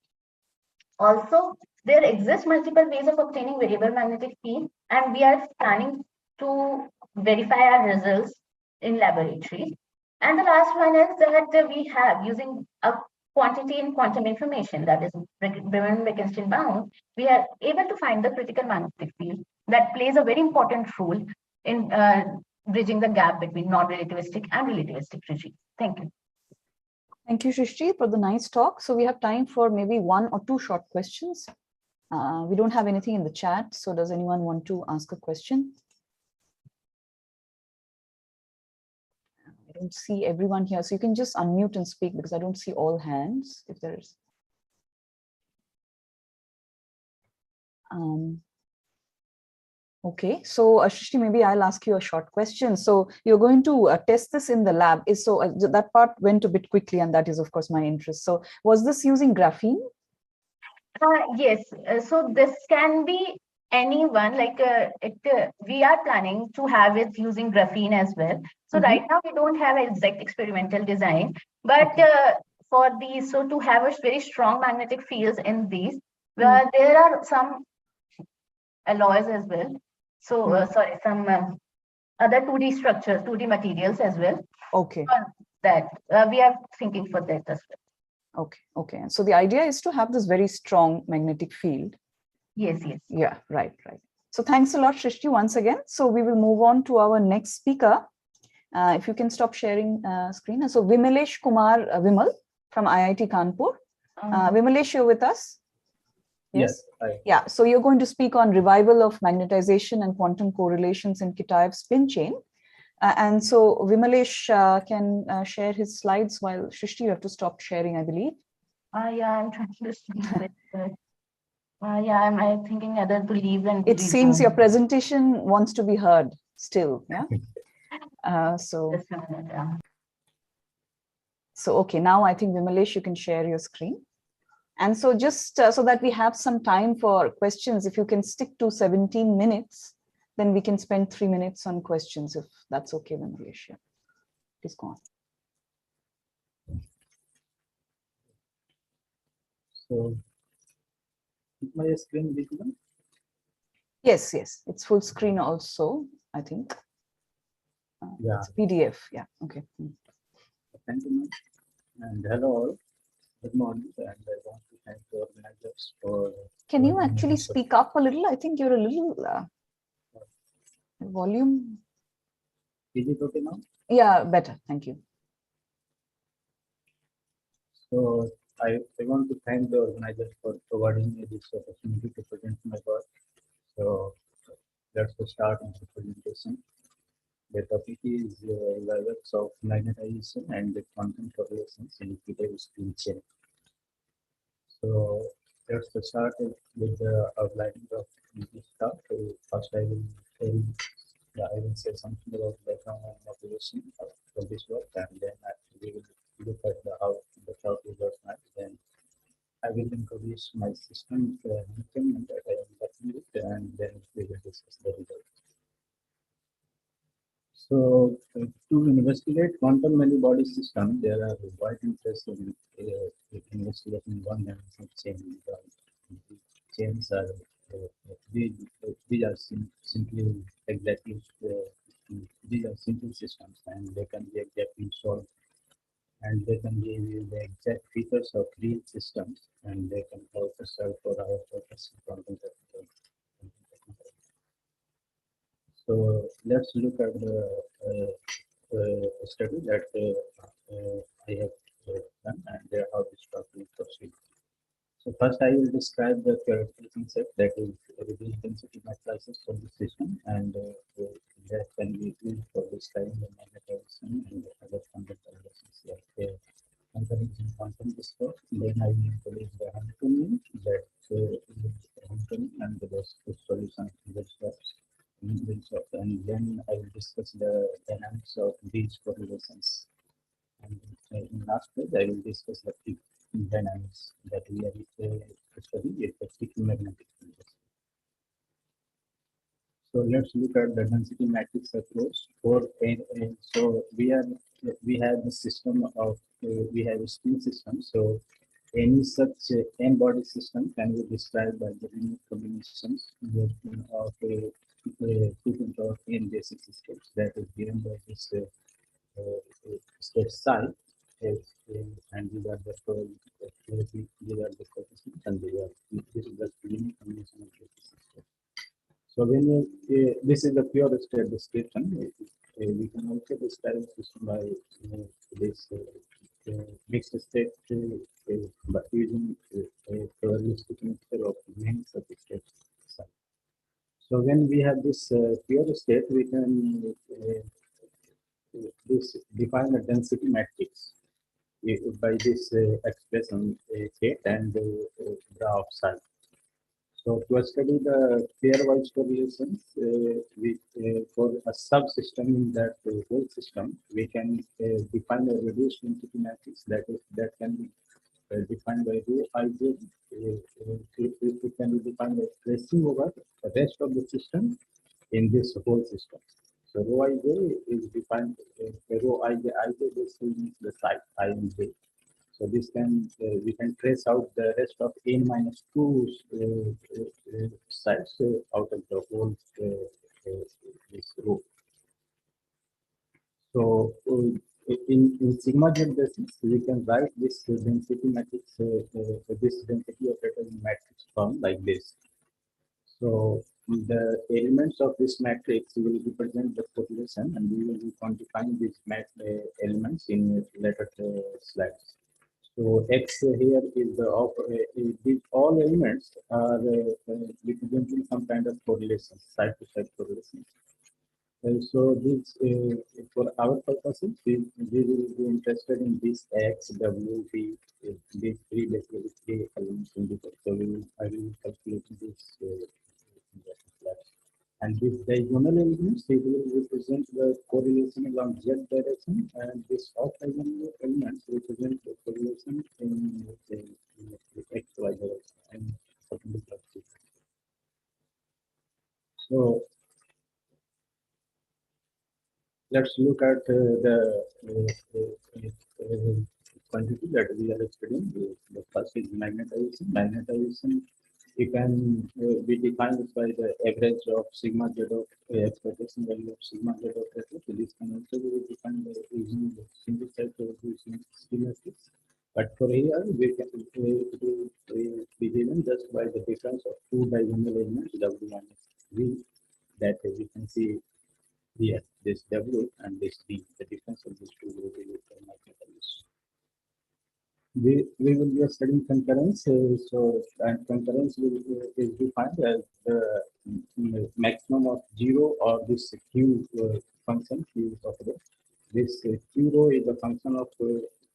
Also, there exist multiple ways of obtaining variable magnetic field, and we are planning to verify our results in laboratory. And the last one is that we have, using a quantity in quantum information, that is Bremer-Bekenstein bound, we are able to find the critical magnetic field that plays a very important role in bridging the gap between non-relativistic and relativistic regime. Thank you. Thank you, Shrishti, for the nice talk. So we have time for maybe 1 or 2 short questions. We don't have anything in the chat. So does anyone want to ask a question? I don't see everyone here. So you can just unmute and speak, because I don't see all hands if there's. Okay, so Shrishti, maybe I'll ask you a short question. So you're going to test this in the lab. That part went a bit quickly, and that is, of course, my interest. So was this using graphene? Yes, so this can be anyone, like we are planning to have it using graphene as well. So right now we don't have an exact experimental design, but for these, so to have a very strong magnetic fields in these, there are some alloys as well. So sorry, some other 2D structures, 2D materials as well. Okay. That we are thinking for that as well. Okay, okay. So the idea is to have this very strong magnetic field. Yes, yes. Yeah, right, right. So thanks a lot, Shrishti, once again. So we will move on to our next speaker. If you can stop sharing screen. So Vimalesh Kumar Vimal from IIT Kanpur. Vimalesh, you're with us? Yes. Hi. Yeah, so you're going to speak on revival of magnetization and quantum correlations in Kitaev spin chain. And so Vimalesh can share his slides while Shrishti, you have to stop sharing, I believe. Yeah, I'm trying to see. Yeah, I'm thinking either to leave and it seems your presentation wants to be heard still. Yeah. So okay, now I think Vimalesh, you can share your screen. And so just so that we have some time for questions, if you can stick to 17 minutes, then we can spend 3 minutes on questions, if that's okay, Vimalesh. Yeah. Please go on. So, is my screen visible? Yes, yes, it's full screen also, I think. Yeah. It's PDF. Yeah. Okay. Thank you, much. And hello all. Good morning. And I want to thank the organizers for. Can you actually speak up a little? I think you're a little volume. Is it okay now? Yeah, better. Thank you. So I want to thank the organizers for providing me this opportunity to present my work. So let's start with the presentation. The topic is levels of magnetization and the quantum correlations in Kitaev spin chain. So let's start with the outlining of this stuff. First, I will say something about background and motivation for this work, and then we will look at how the topic works. Then I will introduce my system Hamiltonian that I am working with, and then we will discuss the results. So, to investigate quantum many-body system, there are wide interest in investigating one-dimensional chain. Chains are these are simply exactly these are simple systems, and they can be exactly solved, and they can give you the exact features of real systems, and they can also serve for our purpose in quantum technology. So let's look at the study that I have done and how this topic proceeds. So first I will describe the theoretical concept, that is reduced density matrices for the system, and that can be used for describing the magnetization and the other quantum correlations like concerning quantum discourse. Then I will introduce the Hamiltonian, that Hamiltonian and the best solution to the steps. And then I will discuss the dynamics of these correlations. And in last page, I will discuss the peak dynamics that we are studying with the peak magnetic field. So let's look at the density matrix approach. So we have the system of we have a spin system. So any such n-body system can be described by the linear combinations of two power n basic systems that is given by this state psi, and these are the coefficients, and this is the linear combination of basic systems. So when this is the pure state description, we can also describe the system by this mixed state by using a probabilistic mixture of many substates. So when we have this pure state, we can define a density matrix by this expression state and graph psi. So to study the pairwise correlations for a subsystem in that whole system, we can define a reduced density matrix that can be defined by rho ij. It can be defined by tracing over the rest of the system in this whole system. So rho ij is defined rho ij. Basically means the site I and j. So this can we can trace out the rest of n-2 sites out of the whole this row. So in sigma z basis, we can write this density matrix, this density operator in matrix form like this. So the elements of this matrix will represent the population, and we will be quantifying these elements in later slides. So X here is the these all elements are representing some kind of correlation, side-to-side correlation. So this for our purposes, we will be interested in this X, W, V, these three basically three elements in the. So I will calculate this. And this diagonal elements, they will represent the correlation along z direction, and this off diagonal elements represent the correlation in the x, y direction and perpendicular. So let's look at the quantity that we are studying. The first is magnetization. Magnetization, you can be defined by the average of sigma z of expectation value of sigma z of theta. So this can also be defined by using the single side using symmetric. But for here, we can be given just by the difference of two diagonal elements W minus V, that we can see here, this W and this D. The difference of these two will be magnetization. We will be studying concurrence. So and concurrence is defined as the maximum of zero or this Q function Q of the. This Q rho is a function of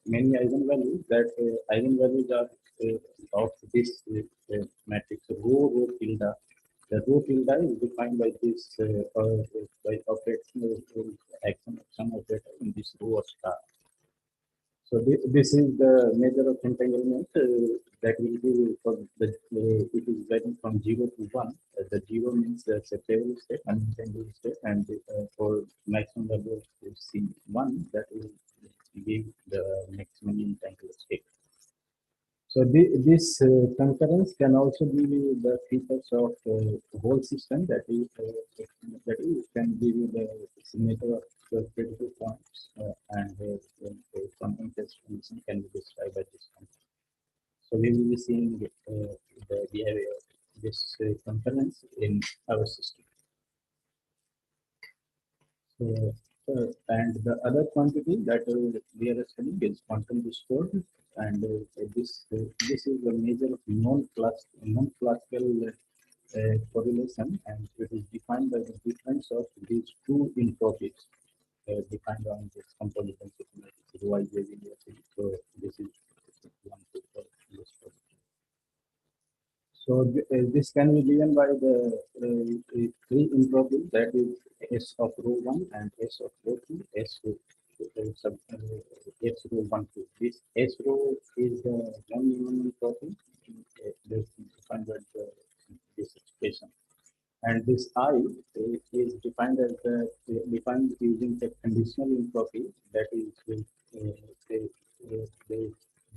many eigenvalues. That eigenvalues are of this matrix rho tilde. The rho tilde is defined by this by operational action of some operator in this rho of star. So this is the measure of entanglement that will be for the it is varying from 0 to 1. The 0 means a stable state, unentangled state, and for maximum value of C1, that will give the maximum entangled state. So this concurrence can also give you the features of whole system, that is can give you the signature of the critical points and quantum test solution can be described by this concept. So we will be seeing the behavior of this concurrence in our system. So, and the other quantity that we are studying is quantum discord, and this is the measure of non-classical correlation, and it is defined by the difference of these two entropies defined on this composition system. So this is one for this. So this can be given by the three entropy, that is S of rho 1 and S of rho 2, S rho 1 2. This S rho is the one minimum entropy defined by this expression. And this I is defined as defined using the conditional entropy, that is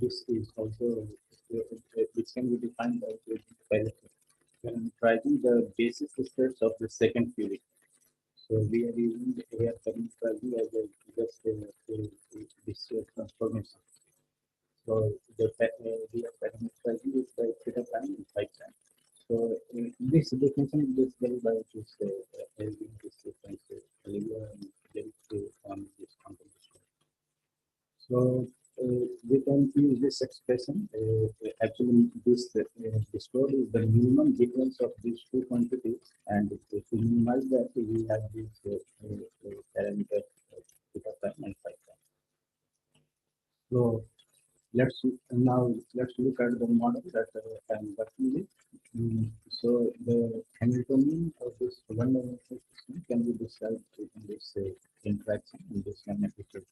this is also which can be defined by parameterizing the basis states of the second theory. So we are using here parameterizing as a just this transformation. So we are parameterizing it by theta prime and phi prime. So this definition is basically by this this difference on this composition. So we can use this expression. Actually, this code is the minimum difference of these two quantities, and to minimize that, we have this parameter theta prime and phi prime. So let's look at the model that I'm working with. So the Hamiltonian of this one-dimensional system can be described in this interaction in this magnetic field.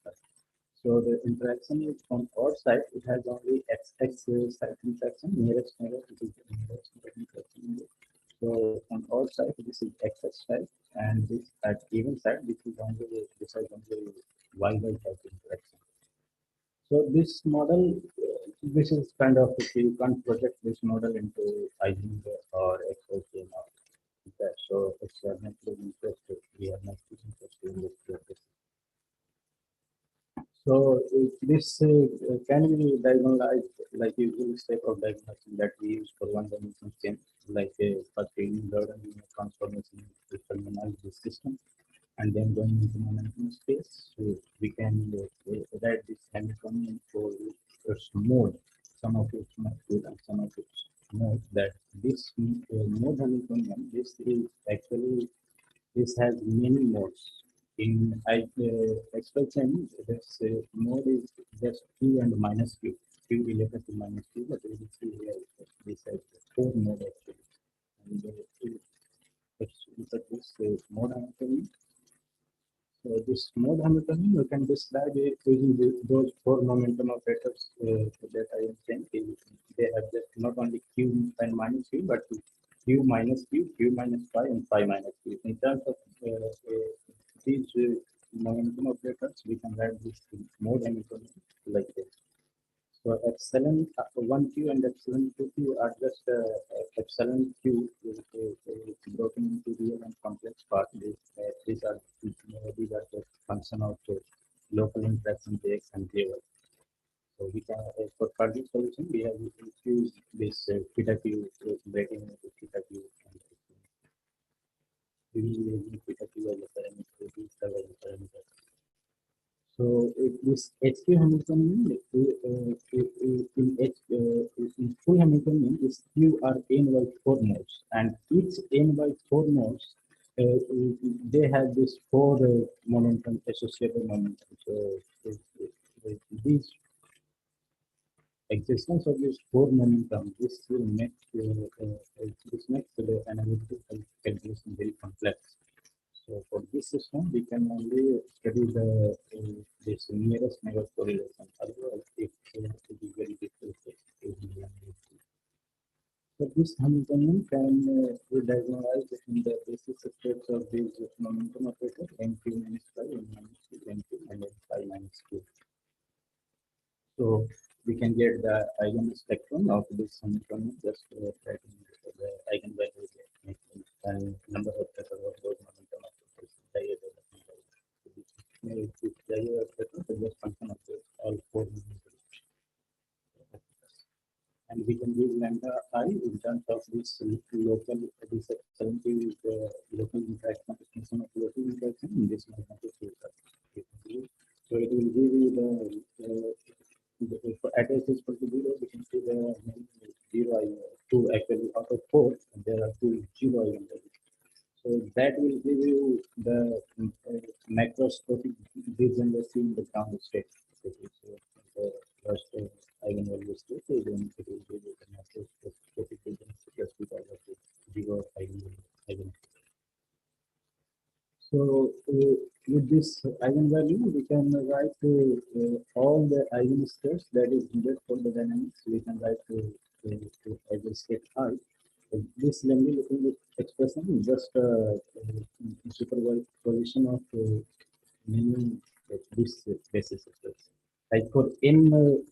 So the interaction is on our side. It has only x side interaction, nearest mirror. It is the nearest interaction. So on our side, this is x side, and this at even side, this is only y type interaction. So this model, this is kind of, you can't project this model into Eisenberg or XOK or that. So it's not really interested. We are not interested in this. So this can be diagonalized like usual step of diagonalizing that we use for one dimension change, like first taking the transformation to terminalize the system, and then going into momentum space. So we can write this Hamiltonian for its mode, some of its mode and some of its mode. That this mode Hamiltonian, this is actually this has many modes. In expression, this mode is just q and minus q, q related to minus q, but we will see here this has four mode actually. And let's look at this mode Hamiltonian. So this mode Hamiltonian, we can describe it using those four momentum operators that I am saying. They have just not only q and minus q, but q minus q, q minus phi, and phi minus q. In terms of these momentum operators, we can write this mode Hamiltonian like this. So epsilon 1q and epsilon 2q are just epsilon q is broken into real and complex part. These are the function of local interaction Jx and Jy. So we can for further solution we have used this theta q breaking into theta q, and we will use theta q as a parameter, these are as a parameter. So this HQ Hamiltonian in full Hamiltonian, this Q are n by 4 modes, and each n by 4 modes they have this 4 momentum associated momentum. So this existence of this 4 momentum, this will make the analytical calculation very complex. So for this system, we can only study the this nearest neighbor correlation. Otherwise, it will be very difficult to do. So this Hamiltonian can be diagonalized in the basis states of these momentum operators nq minus phi, n minus q, nq, and then phi minus q. So we can get the eigen spectrum of this Hamiltonian just writing the eigenvalue and number of those momentum operators. Just function of all four momentum. And we can use lambda I in terms of this local, this currently is the local interaction, function of local interaction in this magnetic field. So it will give you the at s is equal to 0, we can see the 0 2 actually out of 4, and there are 2 0 eigenvalues. So that will give you the macroscopic degeneracy in the ground state. So the first eigenvalue state, then it will give you the macroscopic degeneracy just because of the 0 eigenvalue. So with this eigenvalue, we can write all the eigenstates that is needed for the dynamics. We can write eigenstate I. This lambda expression is just superposition of meaning this basis space. Like for n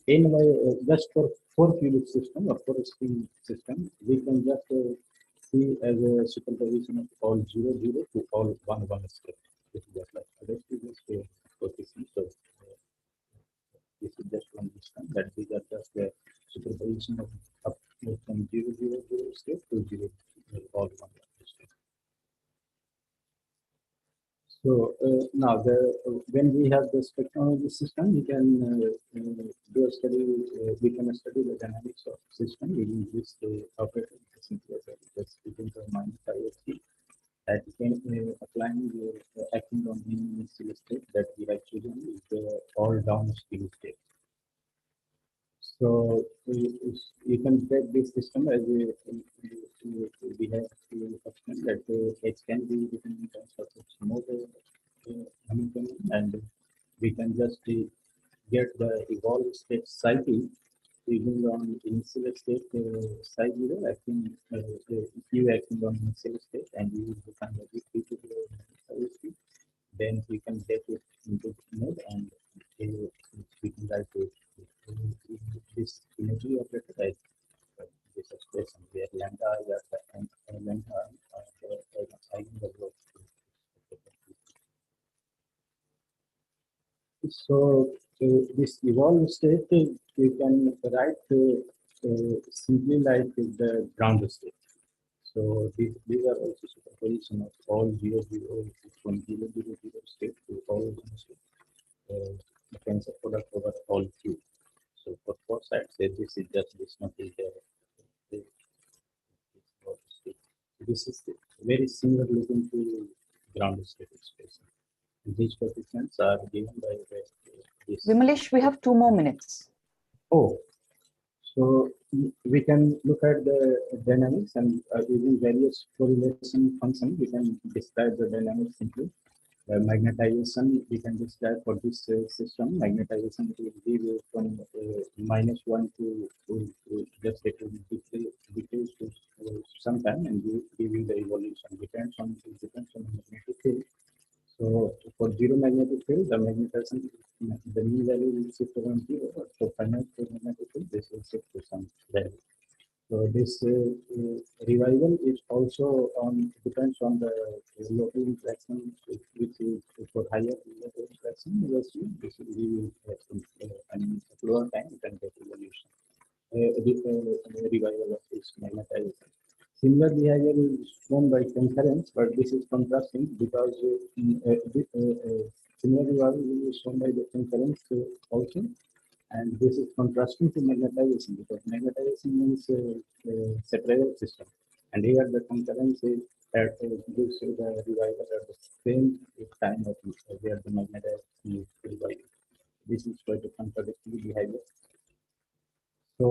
by just for 4 cubic system or 4 string system, we can just see as a superposition of all 0 0 to all 1 1 step. This is just like this is just a position. So this is just one system that these are just the superposition of up from 0 0 0 step to 0 all 1 1 step. So now when we have the spectrum of the system, we can do a study. We can study the dynamics of the system using this operator. Just within the minus ISP, that can applying acting on the initial state that we have chosen is the all down steel state. So you can take this system as we have option that H can be written in terms of its mode Hamiltonian, and we can just get the evolved state cycle using on initial state psi 0 acting Q acting on initial state, and we will define the P to the ISP. Then we can get it into mode, and we can write this symmetry operator as this expression where lambda is and lambda eigenvalue. So this evolved state, you can write simply like the ground state. So these are also superposition of all 0, 0 from 0, 0, 0 state to all 0 state. The tensor product over all Q. So for four sides, this is just this nothing there. This is very similar looking to ground state space. These coefficients are given by this. Vimalesh, we have 2 more minutes. Oh, so we can look at the dynamics and using various correlation functions, we can describe the dynamics simply. Magnetization, we can describe for this system. Magnetization will give you from -1 to just it will decay to some time and give you the evolution. Depends on the magnetic field. So for zero magnetic field, the magnetization, the mean value will shift around 0. But for finite magnetic field, this will shift to some value. So this revival is also depends on the local interaction, which is for higher local interaction. This will give you lower time you can get evolution. Revival of this magnetization. Similar behavior is shown by concurrence, but this is contrasting because similar revival is shown by the concurrence also. And this is contrasting to magnetization because magnetization means separated system. And here the concurrence is gives you the revival at the same time of where the magnetization is revival. This is quite a contradictory behavior. So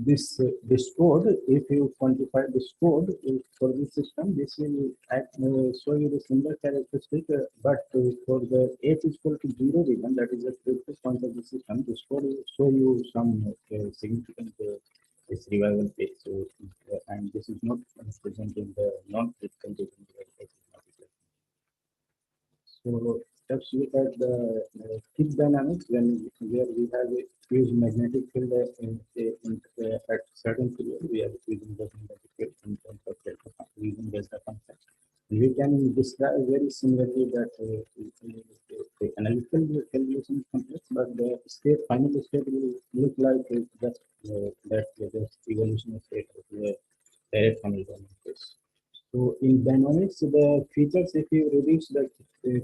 this code, if you quantify this code for this system, this will show you the similar characteristic, but for the h is equal to 0 region, that is the critical point of the system, this code will show you some significant this revival phase. So, and this is not present in the non-critical region. So let's look at the kick dynamics when where we have a huge magnetic field at certain period. We are using the magnetic field in terms of using delta function. We can describe very similarly that the analytical calculation is complex, but the final state will look like just that the evolution of state of the direct Hamiltonian case. So in dynamics, the features, if you reduce the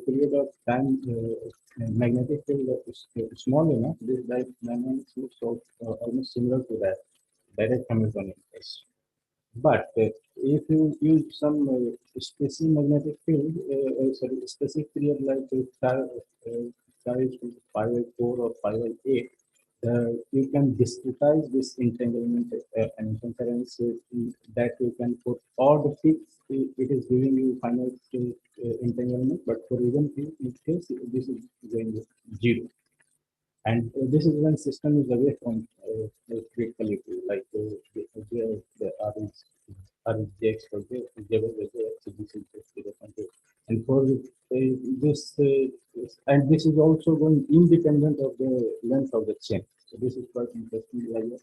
period of time magnetic field is small enough, this dynamics looks almost similar to that direct Hamiltonian case. But if you use some specific magnetic field, sorry, specific period like phi is 5/4 or 5/8, you can discretize this entanglement and concurrence that you can put all the peaks. It is giving you finite entanglement, but for even in case this is going to 0. And this is when system is away from criticality, like the RJX for so this is just 0.8. And for this, and this is also going independent of the length of the chain. So this is quite interesting behavior.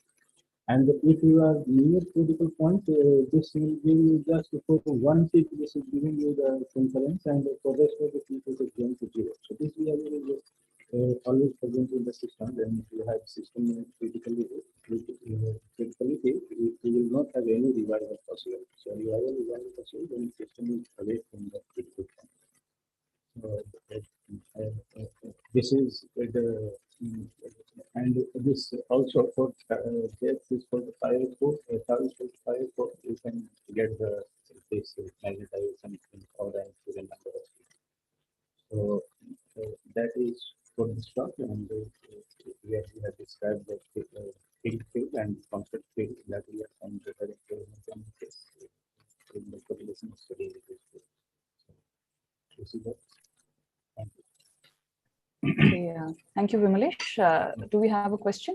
And if you are near critical point, this will give you just for one peak, this is giving you the concurrence, and for the rest of the peak is going to 0. So this behavior is always present in the system. When you have system criticality, you will not have any revival possible. So revival is only possible when the system is away from the critical point. This is the and this also for depth is for the 5/4, you can get the this magnetization in order and given number of people. So that is for the stock, and where we have described the field and concept field that we are from the in the correlation study with this field. So this is that. Thank you. Okay, thank you, Vimalesh. Do we have a question?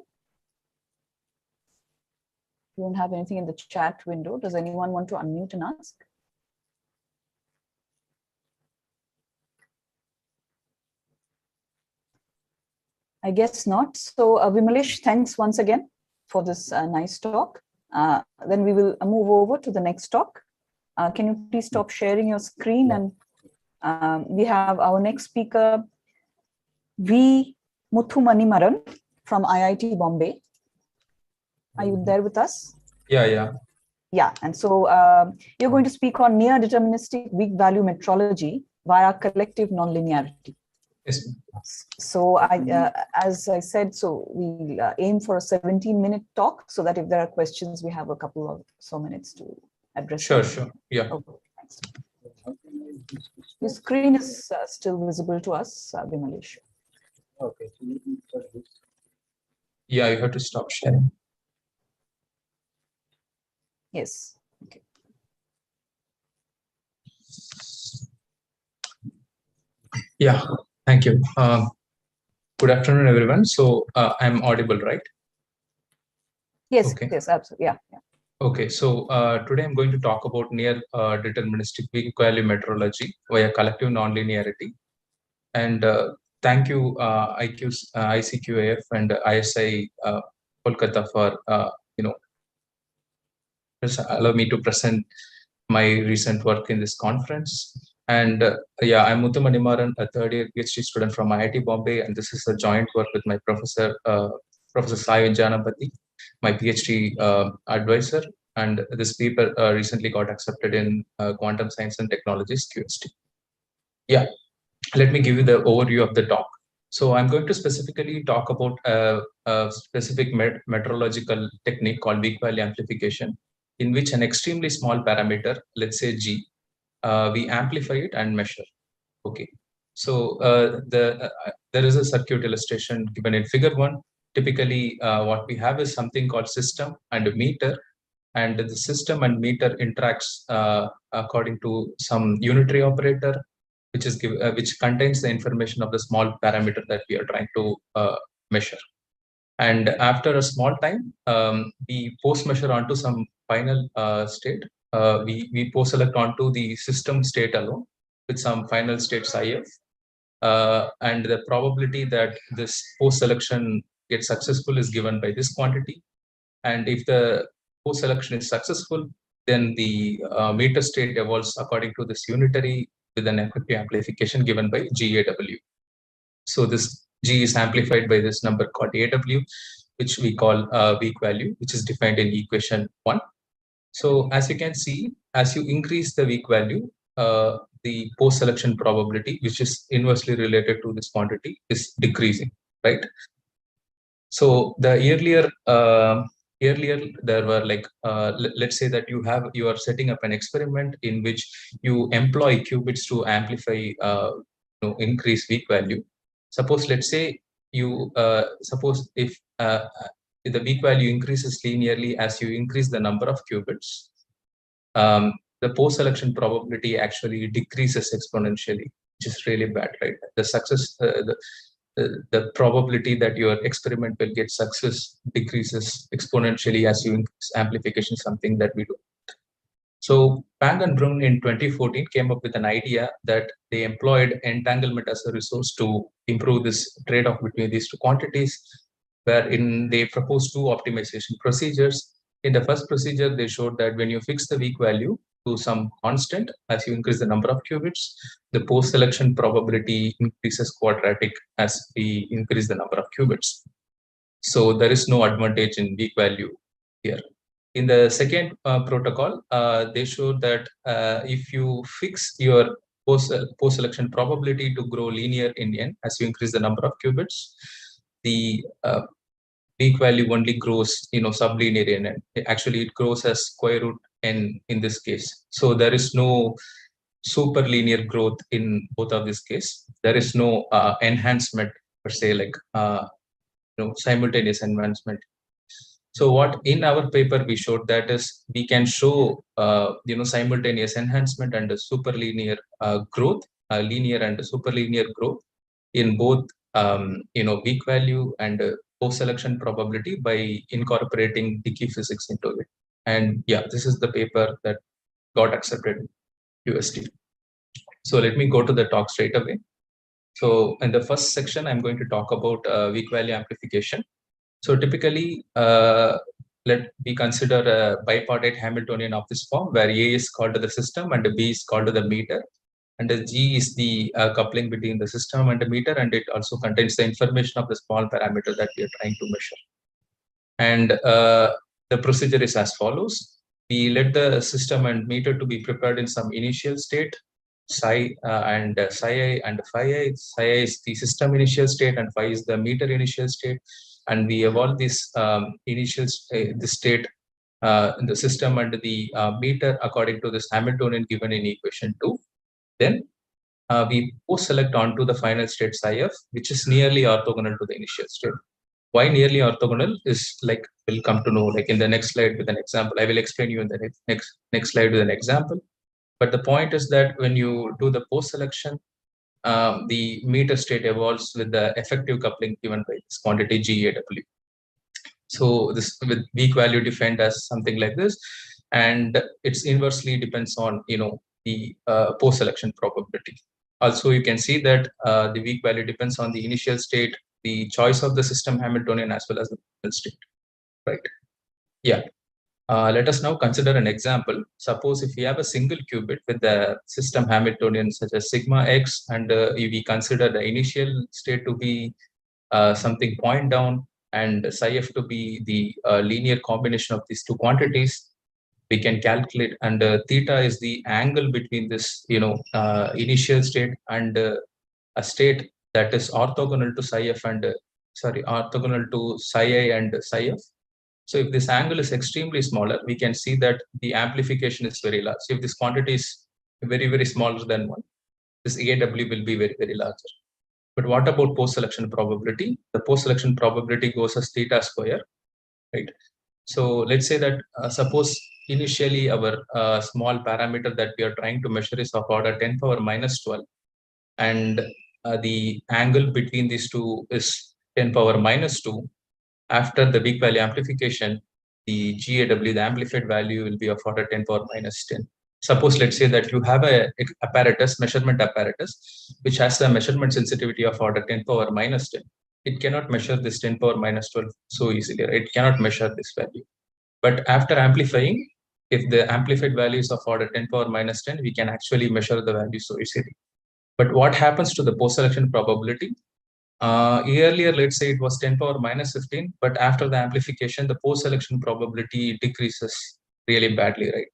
We don't have anything in the chat window. Does anyone want to unmute and ask? I guess not. So Vimalesh, thanks once again for this nice talk. Then we will move over to the next talk. Can you please stop sharing your screen? And we have our next speaker, V. Muthu Manimaran from IIT Bombay. Are you there with us? Yeah. Yeah, and so you're going to speak on near deterministic weak value metrology via collective nonlinearity. Yes. So as I said, so we'll aim for a 17-minute talk so that if there are questions, we have a couple of minutes to address. Sure, them. sure. Yeah. Okay, thanks. The screen is still visible to us, Bimalesh. Okay. Yeah, you have to stop sharing. Yes. Okay. Yeah, thank you. Good afternoon, everyone. So I'm audible, right? Yes, okay. Yes, absolutely. Yeah. Okay, so today I'm going to talk about near deterministic weak value metrology via collective nonlinearity. And thank you, ICQAF and ISI Kolkata for allow me to present my recent work in this conference. And yeah, I'm Muthu Manimaran, a third-year PhD student from IIT Bombay, and this is a joint work with my professor, Professor Sai Janapati, my PhD advisor. And this paper recently got accepted in Quantum Science and Technologies QST. Yeah, let me give you the overview of the talk. So I'm going to specifically talk about a specific metrological technique called weak value amplification, in which an extremely small parameter, let's say G, we amplify it and measure. Okay. So there is a circuit illustration given in figure 1. Typically, what we have is something called system and a meter, and the system and meter interacts according to some unitary operator, which contains the information of the small parameter that we are trying to measure. And after a small time, we post-measure onto some final state. We post-select onto the system state alone with some final state psi f. And the probability that this post-selection gets successful is given by this quantity. And if the post-selection is successful, then the meter state evolves according to this unitary with an effective amplification given by GAW. So this G is amplified by this number called AW, which we call weak value, which is defined in equation 1. So as you can see, as you increase the weak value, the post-selection probability, which is inversely related to this quantity, is decreasing, right? So the earlier there were like let's say that you are setting up an experiment in which you employ qubits to amplify increase weak value. Suppose let's say you suppose if the weak value increases linearly as you increase the number of qubits, the post-selection probability actually decreases exponentially, which is really bad, right? The success the probability that your experiment will get success decreases exponentially as you increase amplification, something that we do. So Pang and Brun in 2014 came up with an idea that they employed entanglement as a resource to improve this trade-off between these two quantities, wherein they proposed two optimization procedures. In the first procedure, they showed that when you fix the weak value to some constant, as you increase the number of qubits, the post-selection probability increases quadratic as we increase the number of qubits. So there is no advantage in weak value here. In the second protocol, they showed that if you fix your post-selection probability to grow linear in n as you increase the number of qubits, the weak value only grows, sublinear in n. Actually, it grows as square root n in this case. So there is no super linear growth in both of this case. There is no enhancement per se, like simultaneous enhancement. So what in our paper we showed that is we can show simultaneous enhancement and a superlinear growth, linear and superlinear growth in both weak value and post-selection probability by incorporating Icqif physics into it. And yeah, this is the paper that got accepted UST. So let me go to the talk straight away. So in the first section, I'm going to talk about weak value amplification. So typically, let we consider a bipartite Hamiltonian of this form, where A is called to the system and B is called to the meter. and the G is the coupling between the system and the meter, and it also contains the information of the small parameter that we are trying to measure. And the procedure is as follows. We let the system and meter to be prepared in some initial state, psi and psi I and phi I. Psi I is the system initial state and phi is the meter initial state. And we evolve this initial this state in the system and the meter according to this Hamiltonian given in equation 2. Then we post-select onto the final state psi f, which is nearly orthogonal to the initial state. Why nearly orthogonal is like we'll come to know like in the next slide with an example. I will explain you in the next slide with an example. But the point is that when you do the post-selection, the meter state evolves with the effective coupling given by this quantity GAW. So this with weak value defined as something like this, and it's inversely depends on the post-selection probability. Also, you can see that the weak value depends on the initial state, the choice of the system Hamiltonian as well as the final state, right? Yeah. Let us now consider an example. Suppose if we have a single qubit with the system Hamiltonian such as sigma x, and if we consider the initial state to be something point down and psi f to be the linear combination of these two quantities, we can calculate, and theta is the angle between this initial state and a state that is orthogonal to psi f and orthogonal to psi I and psi f. So if this angle is extremely smaller, we can see that the amplification is very large. If this quantity is very, very smaller than 1, this AW will be very, very large. But what about post-selection probability? The post-selection probability goes as theta square, right? So let's say that suppose initially our small parameter that we are trying to measure is of order 10 power minus 12, and the angle between these two is 10 power minus 2. After the weak value amplification, the GAW, the amplified value, will be of order 10 power minus 10. Suppose let's say that you have a measurement apparatus, which has a measurement sensitivity of order 10 power minus 10. It cannot measure this 10 power minus 12 so easily, right? It cannot measure this value. But after amplifying, if the amplified value is of order 10 power minus 10, we can actually measure the value so easily. But what happens to the post-selection probability? Earlier, let's say it was 10 power minus 15, but after the amplification, the post-selection probability decreases really badly, right?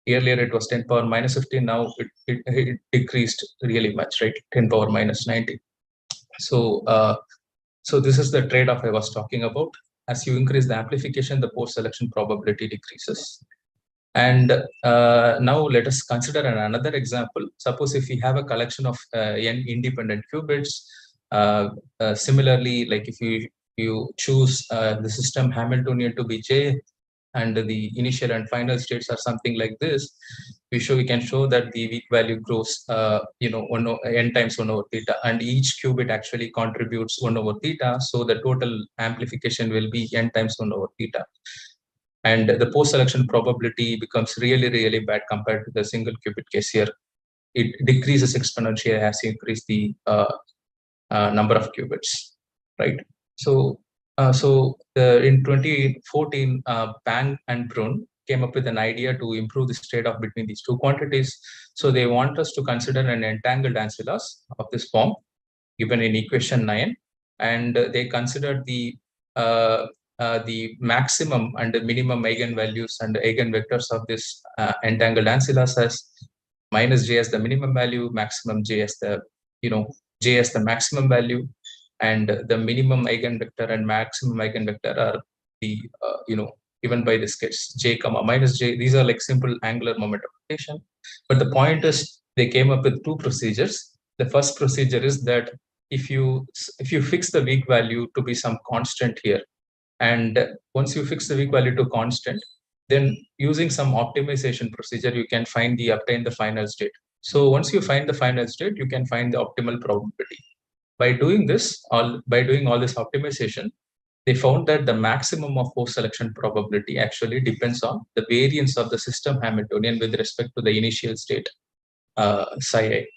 Earlier it was 10 power minus 15, now it decreased really much, right? 10 power minus 90. So, so this is the trade-off I was talking about. As you increase the amplification, the post-selection probability decreases. And now let us consider another example. Suppose if we have a collection of n independent qubits, similarly, like if you choose the system Hamiltonian to be J, and the initial and final states are something like this, we can show that the weak value grows n times 1 over theta, and each qubit actually contributes 1 over theta, so the total amplification will be n times 1 over theta. And the post-selection probability becomes really, really bad compared to the single qubit case here. It decreases exponentially as you increase the number of qubits, right? So, in 2014, Bang and Brun came up with an idea to improve the trade-off between these two quantities. So they want us to consider an entangled ancillas of this form, given in equation 9, and they considered the maximum and the minimum eigenvalues and eigenvectors of this entangled ancillas as minus j as the minimum value, maximum j as the j as the maximum value, and the minimum eigenvector and maximum eigenvector are the given by this case j comma minus j. These are like simple angular momentum rotation. But the point is they came up with two procedures. The first procedure is that if you fix the weak value to be some constant here, and once you fix the weak value to constant, then using some optimization procedure, you can obtain the final state. So once you find the final state, you can find the optimal probability. By doing all this optimization, they found that the maximum of post-selection probability actually depends on the variance of the system Hamiltonian with respect to the initial state psi I.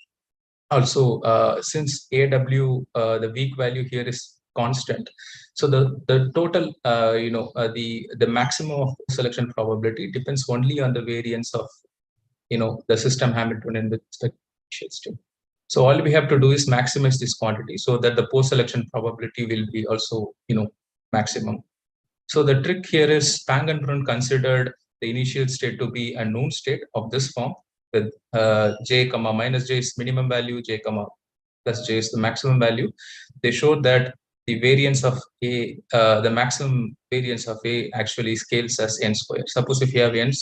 Also, since AW, the weak value here is constant, so the total the maximum of selection probability depends only on the variance of the system Hamiltonian with respect initial state. So all we have to do is maximize this quantity so that the post-selection probability will be also, maximum. So the trick here is Pang and Brun considered the initial state to be a known state of this form with j comma minus j is minimum value, j comma plus j is the maximum value. They showed that the variance of A, the maximum variance of A actually scales as n square. Suppose if you have n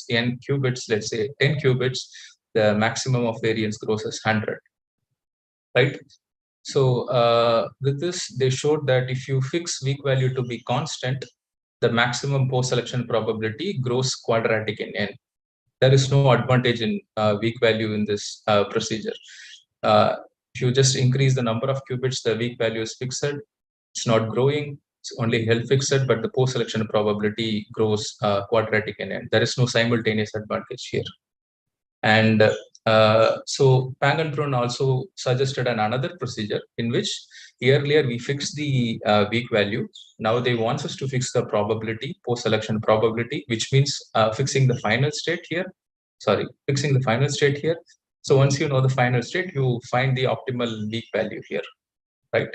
qubits, let's say 10 qubits, the maximum of variance grows as 100, right? So with this, they showed that if you fix weak value to be constant, the maximum post-selection probability grows quadratic in n. There is no advantage in weak value in this procedure. If you just increase the number of qubits, the weak value is fixed. It's not growing. It's only held fixed, but the post-selection probability grows quadratic in n. There is no simultaneous advantage here. And so Pang and Brun also suggested another procedure in which earlier we fixed the weak value. Now they want us to fix the probability, post-selection probability, which means fixing the final state here. Sorry, fixing the final state here. So once you know the final state, you find the optimal weak value here, right?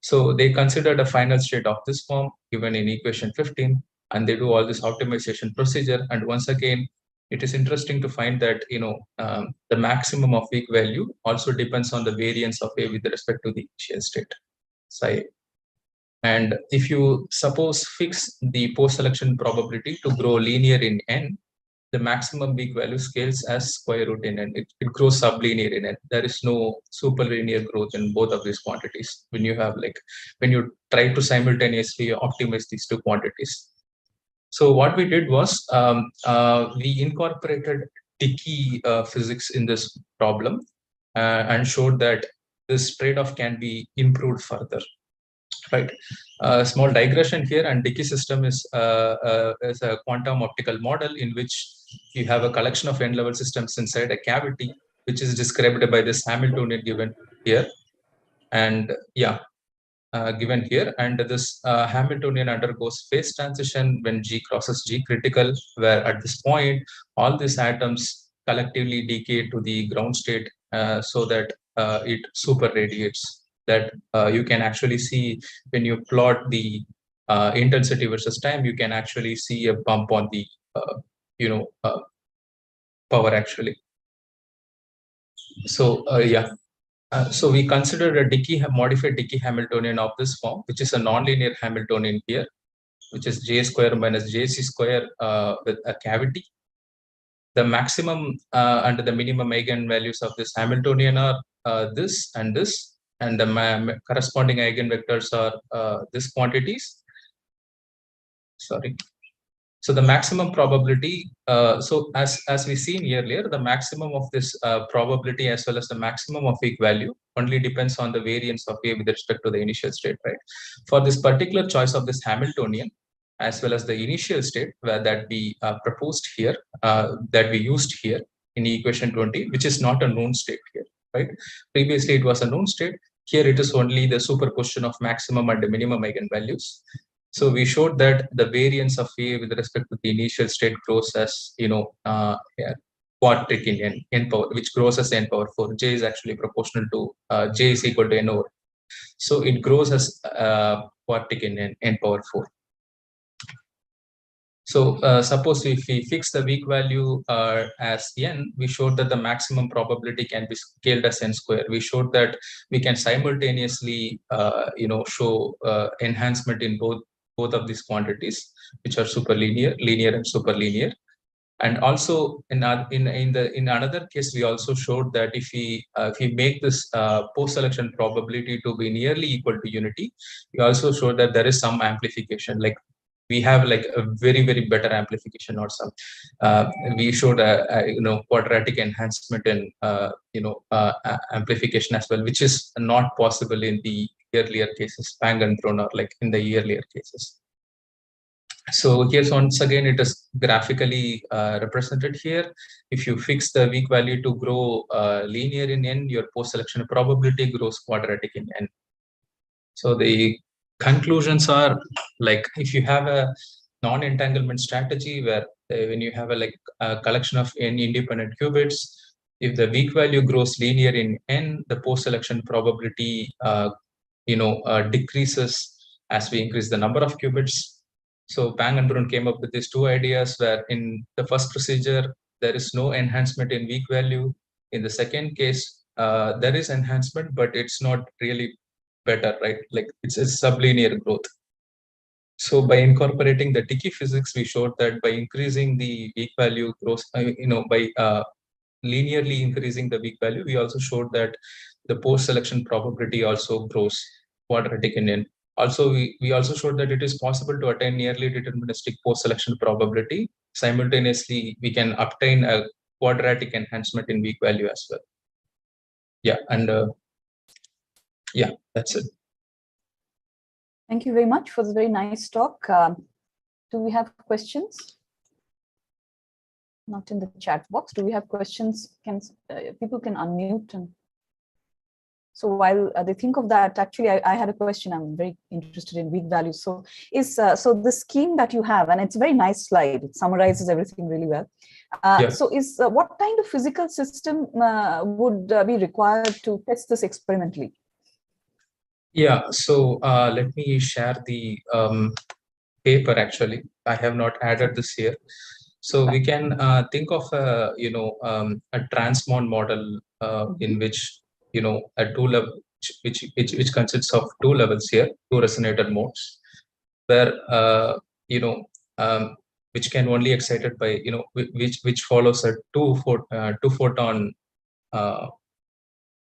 So they considered a final state of this form given in equation 15, and they do all this optimization procedure. And once again, it is interesting to find that the maximum of weak value also depends on the variance of A with respect to the initial state psi. And if you suppose fix the post-selection probability to grow linear in n, the maximum weak value scales as square root in n. It grows sublinear in n. There is no superlinear growth in both of these quantities when you have when you try to simultaneously optimize these two quantities. So what we did was we incorporated Dickey physics in this problem and showed that this trade-off can be improved further. Right. A small digression here, and Dickey system is a quantum optical model in which you have a collection of n-level systems inside a cavity, which is described by this Hamiltonian given here. And given here, and this Hamiltonian undergoes phase transition when G crosses G critical, where at this point all these atoms collectively decay to the ground state so that it super radiates. That you can actually see when you plot the intensity versus time, you can actually see a bump on the power actually. So so we considered a modified Dickey Hamiltonian of this form, which is a nonlinear Hamiltonian here, which is j square minus jc square with a cavity. The maximum and the minimum eigenvalues of this Hamiltonian are this, and the corresponding eigenvectors are this quantities. Sorry. So the maximum probability, so as we seen earlier, the maximum of this probability as well as the maximum of weak value only depends on the variance of A with respect to the initial state, right? For this particular choice of this Hamiltonian, as well as the initial state that we proposed here, that we used here in equation 20, which is not a known state here, right? Previously, it was a known state. Here, it is only the superposition of maximum and the minimum eigenvalues. So we showed that the variance of A with respect to the initial state grows as, quadric in n power, which grows as n power 4. J is actually proportional to J is equal to n over. So it grows as quadric in n power 4. So suppose if we fix the weak value as n, we showed that the maximum probability can be scaled as n square. We showed that we can simultaneously, show enhancement in both of these quantities, which are superlinear, linear, and superlinear. And also in another case, we also showed that if we make this post-selection probability to be nearly equal to unity, we also showed that there is some amplification. Like we have like a very, very better amplification or some. We showed a quadratic enhancement in amplification as well, which is not possible in the earlier cases, Pang and Brun, or like in the earlier cases. So here's once again, it is graphically represented here. If you fix the weak value to grow linear in n, your post-selection probability grows quadratic in n. So the conclusions are like, if you have a non-entanglement strategy where when you have a collection of n independent qubits, If the weak value grows linear in n, the post-selection probability decreases as we increase the number of qubits. So Pang and Brun came up with these two ideas where in the first procedure, there is no enhancement in weak value. In the second case, there is enhancement, but it's not really better, right? Like it's a sublinear growth. So by incorporating the Icqif physics, we showed that by increasing the weak value grows, by linearly increasing the weak value, we also showed that the post-selection probability also grows quadratic in n. Also, we also showed that it is possible to attain nearly deterministic post-selection probability. Simultaneously, we can obtain a quadratic enhancement in weak value as well. Yeah, and yeah, that's it. Thank you very much for the very nice talk. Do we have questions? Not in the chat box. Do we have questions? Can people can unmute? And so while they think of that, actually, I had a question. I'm very interested in weak values. So so the scheme that you have, and it's a very nice slide. It summarizes everything really well. So what kind of physical system would be required to test this experimentally? Yeah, so let me share the paper. Actually, I have not added this here. So we can think of a transmon model in which a two level which consists of two levels here, two resonator modes, where which can only excited by which follows a two photon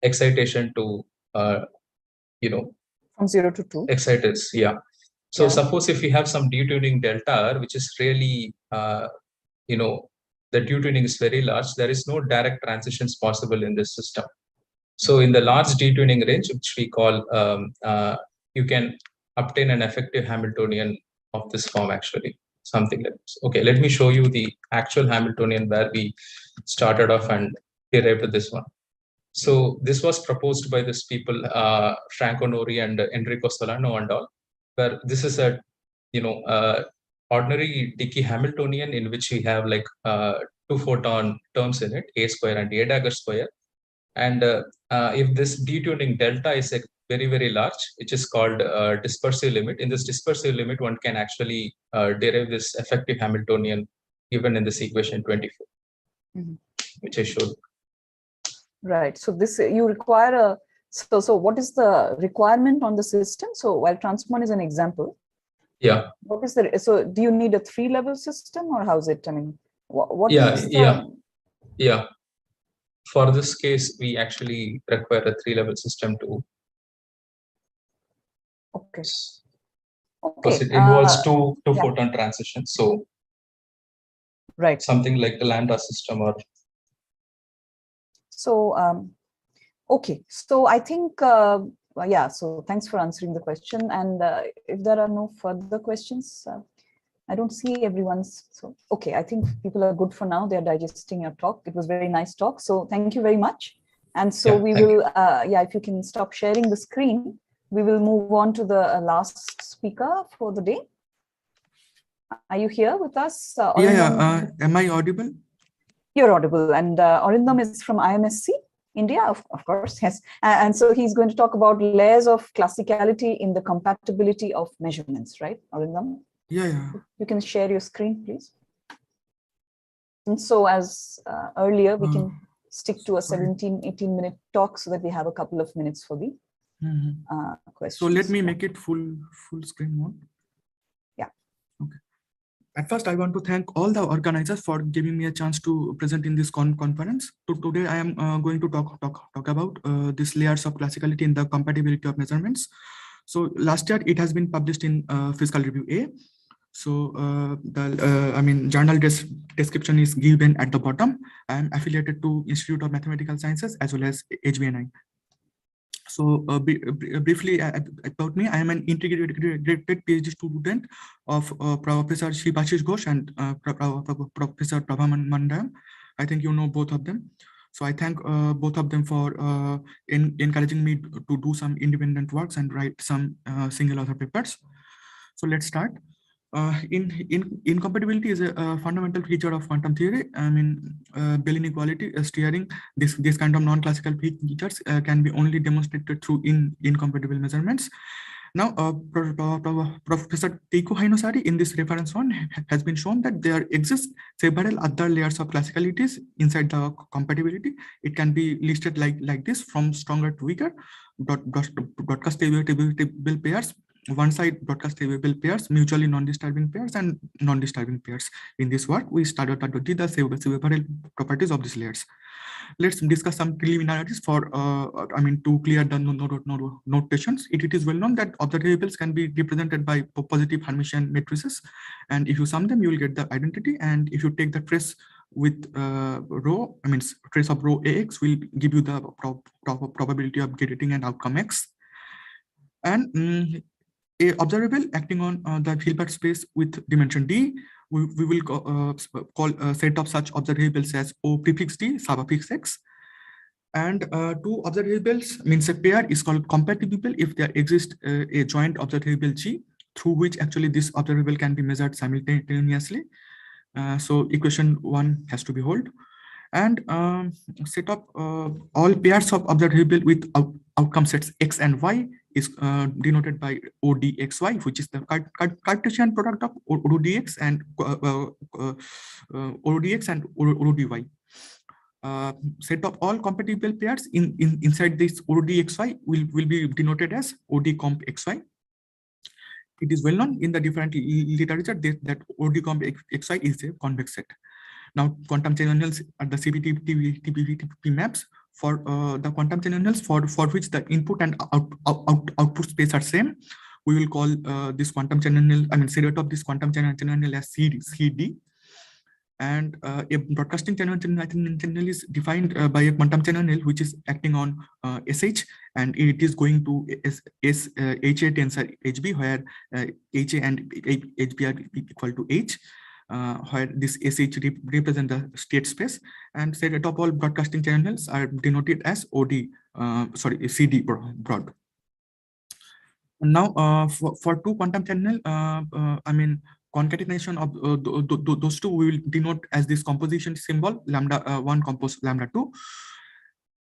excitation to from 0 to 2 exciters. Yeah. So suppose if we have some detuning delta R, which is really the detuning is very large, there is no direct transitions possible in this system. So in the large detuning range, which we call, you can obtain an effective Hamiltonian of this form, actually, something like this. Okay, let me show you the actual Hamiltonian where we started off and derived this one. So this was proposed by these people, Franco Nori and Enrico Solano and all, where this is a ordinary Dickey Hamiltonian in which we have like two photon terms in it, A square and A dagger square. And if this detuning delta is very, very large, which is called dispersive limit. In this dispersive limit, one can actually derive this effective Hamiltonian given in this equation 24, which I showed. Right. So this you require a so what is the requirement on the system? So while transmon is an example. Yeah. What is the so do you need a 3-level system or how's it? I mean, what is the, For this case, we actually require a 3-level system too. Okay. Because it involves two photon transitions. So right. Something like the lambda system or so okay. So I think yeah, so thanks for answering the question. And if there are no further questions, I don't see everyone's. So, okay, I think people are good for now. They're digesting your talk. It was very nice talk. So thank you very much. And so we will, if you can stop sharing the screen, we will move on to the last speaker for the day. Are you here with us? Am I audible? You're audible. And Arindam is from IMSC. India, of course, yes. And so he's going to talk about layers of classicality in the compatibility of measurements, right, Arindam? Yeah. You can share your screen, please. And so as earlier, we can stick to a 17-18-minute talk so that we have a couple of minutes for the questions. So let me make it full screen mode. Yeah. Okay. At first, I want to thank all the organizers for giving me a chance to present in this conference. Today, I am going to talk about these layers of classicality in the compatibility of measurements. So last year, it has been published in Physical Review A. So journal description is given at the bottom. I am affiliated to Institute of Mathematical Sciences as well as HBNI. So briefly about me, I am an integrated PhD student of Professor Shibashish Ghosh and Professor Prabha Mandayam. I think you know both of them. So I thank both of them for encouraging me to do some independent works and write some single author papers. So let's start. Incompatibility is a fundamental feature of quantum theory. I mean, Bell inequality steering this kind of non-classical features can be only demonstrated through incompatible measurements. Now, Professor Teiko Hainosari in this reference one has been shown that there exist several other layers of classicalities inside the compatibility. It can be listed like this, from stronger to weaker: broadcast stable pairs, one side broadcast stable pairs, mutually non-disturbing pairs, and non-disturbing pairs. In this work, we studied the several properties of these layers. Let's discuss some preliminaries for, to clear the notations. It is well known that observables can be represented by positive Hermitian matrices, and if you sum them, you will get the identity. And if you take the trace with rho, trace of rho AX will give you the probability of getting an outcome X. And a observable acting on the Hilbert space with dimension D, we will call a set of such observables as O prefix D suffix X. And two observables means a pair is called compatible if there exists a joint observable G through which actually this observable can be measured simultaneously. So equation 1 has to be held. And set up all pairs of observable with outcome sets X and Y is denoted by ODXY, which is the Cartesian product of ODX and ODX and ODY. Set of all compatible pairs inside this ODXY will be denoted as ODComp XY. It is well known in the different literature that ODComp XY is a convex set. Now, quantum channels are the CPT maps for the quantum channels for which the input and output space are same. We will call this quantum channel, set of this quantum channel as CD. And a broadcasting channel is defined by a quantum channel which is acting on SH, and it is going to HA tensor HB, where HA and HB are equal to H. Where this SH represent the state space, and set of all broadcasting channels are denoted as CD broad. And now for two quantum channel, concatenation of those two we will denote as this composition symbol lambda 1 compose lambda 2.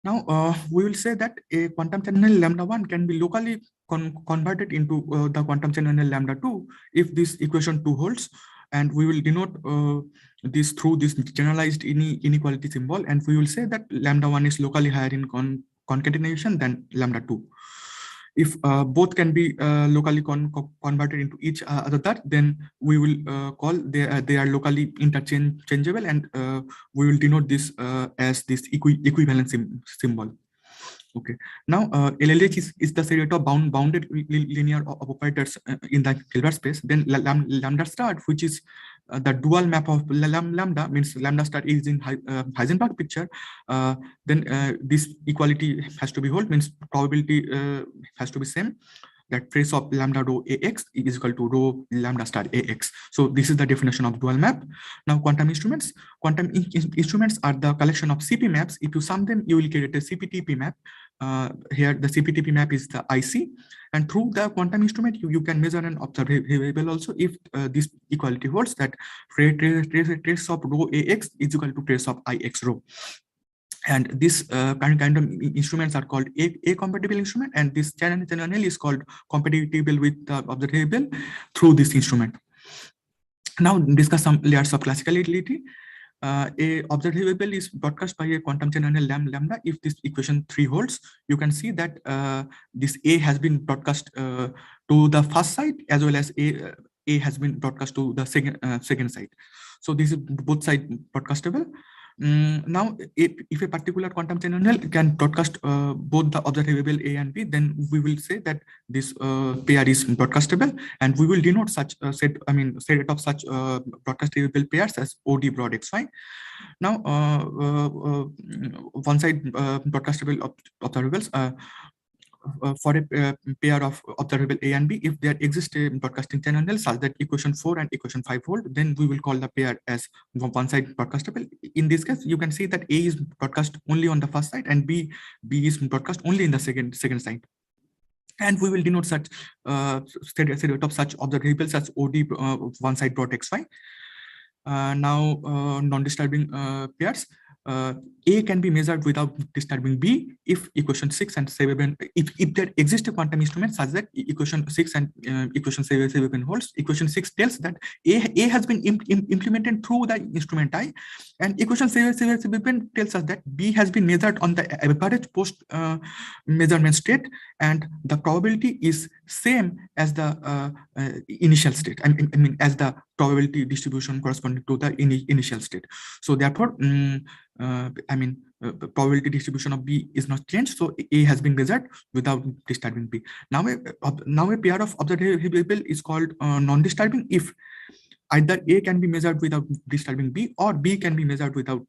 Now we will say that a quantum channel lambda 1 can be locally converted into the quantum channel lambda 2 if this equation 2 holds. And we will denote this through this generalized inequality symbol, and we will say that lambda 1 is locally higher in concatenation than lambda 2. If both can be locally converted into each other, then we will call they are locally interchangeable, and we will denote this as this equivalence symbol. Okay. Now, LLH is the set of bounded linear operators in the Hilbert space. Then lambda star, which is the dual map of lambda, means lambda star is in Heisenberg picture. Then this equality has to be held, means probability has to be same. That trace of lambda rho AX is equal to rho lambda star AX. So this is the definition of dual map. Now, quantum instruments. Quantum instruments are the collection of CP maps. If you sum them, you will get a CPTP map. Here, the CPTP map is the IC. And through the quantum instrument, you can measure an observable also if this equality holds, that trace of rho AX is equal to trace of IX rho. And this kind of instruments are called a compatible instrument, and this channel is called compatible with the observable through this instrument. Now discuss some layers of classicality. A observable is broadcast by a quantum channel lambda if this equation 3 holds. You can see that this A has been broadcast to the first side, as well as A has been broadcast to the second side. So this is both sides broadcastable. Now, if a particular quantum channel can broadcast both the observable A and B, then we will say that this pair is broadcastable, and we will denote such set of such broadcastable pairs as OD broad XY. Now, one side broadcastable observables. For a pair of observable A and B, if there exists a broadcasting channel such that equation 4 and equation 5 hold, then we will call the pair as one side broadcastable. In this case, you can see that A is broadcast only on the first side and B is broadcast only in the second side. And we will denote such set of such observables as OD one side dot xy. Now non-disturbing pairs. A can be measured without disturbing B if equation 6 and 7, if there exists a quantum instrument such that equation 6 and equation 7 holds. Equation 6 tells that A has been implemented through the instrument I, and equation 7 tells us that B has been measured on the average post measurement state, and the probability is same as the initial state. I mean as the probability distribution corresponding to the initial state. So therefore, probability distribution of B is not changed. So A has been measured without disturbing B. Now a pair of observable is called non-disturbing if either A can be measured without disturbing B or B can be measured without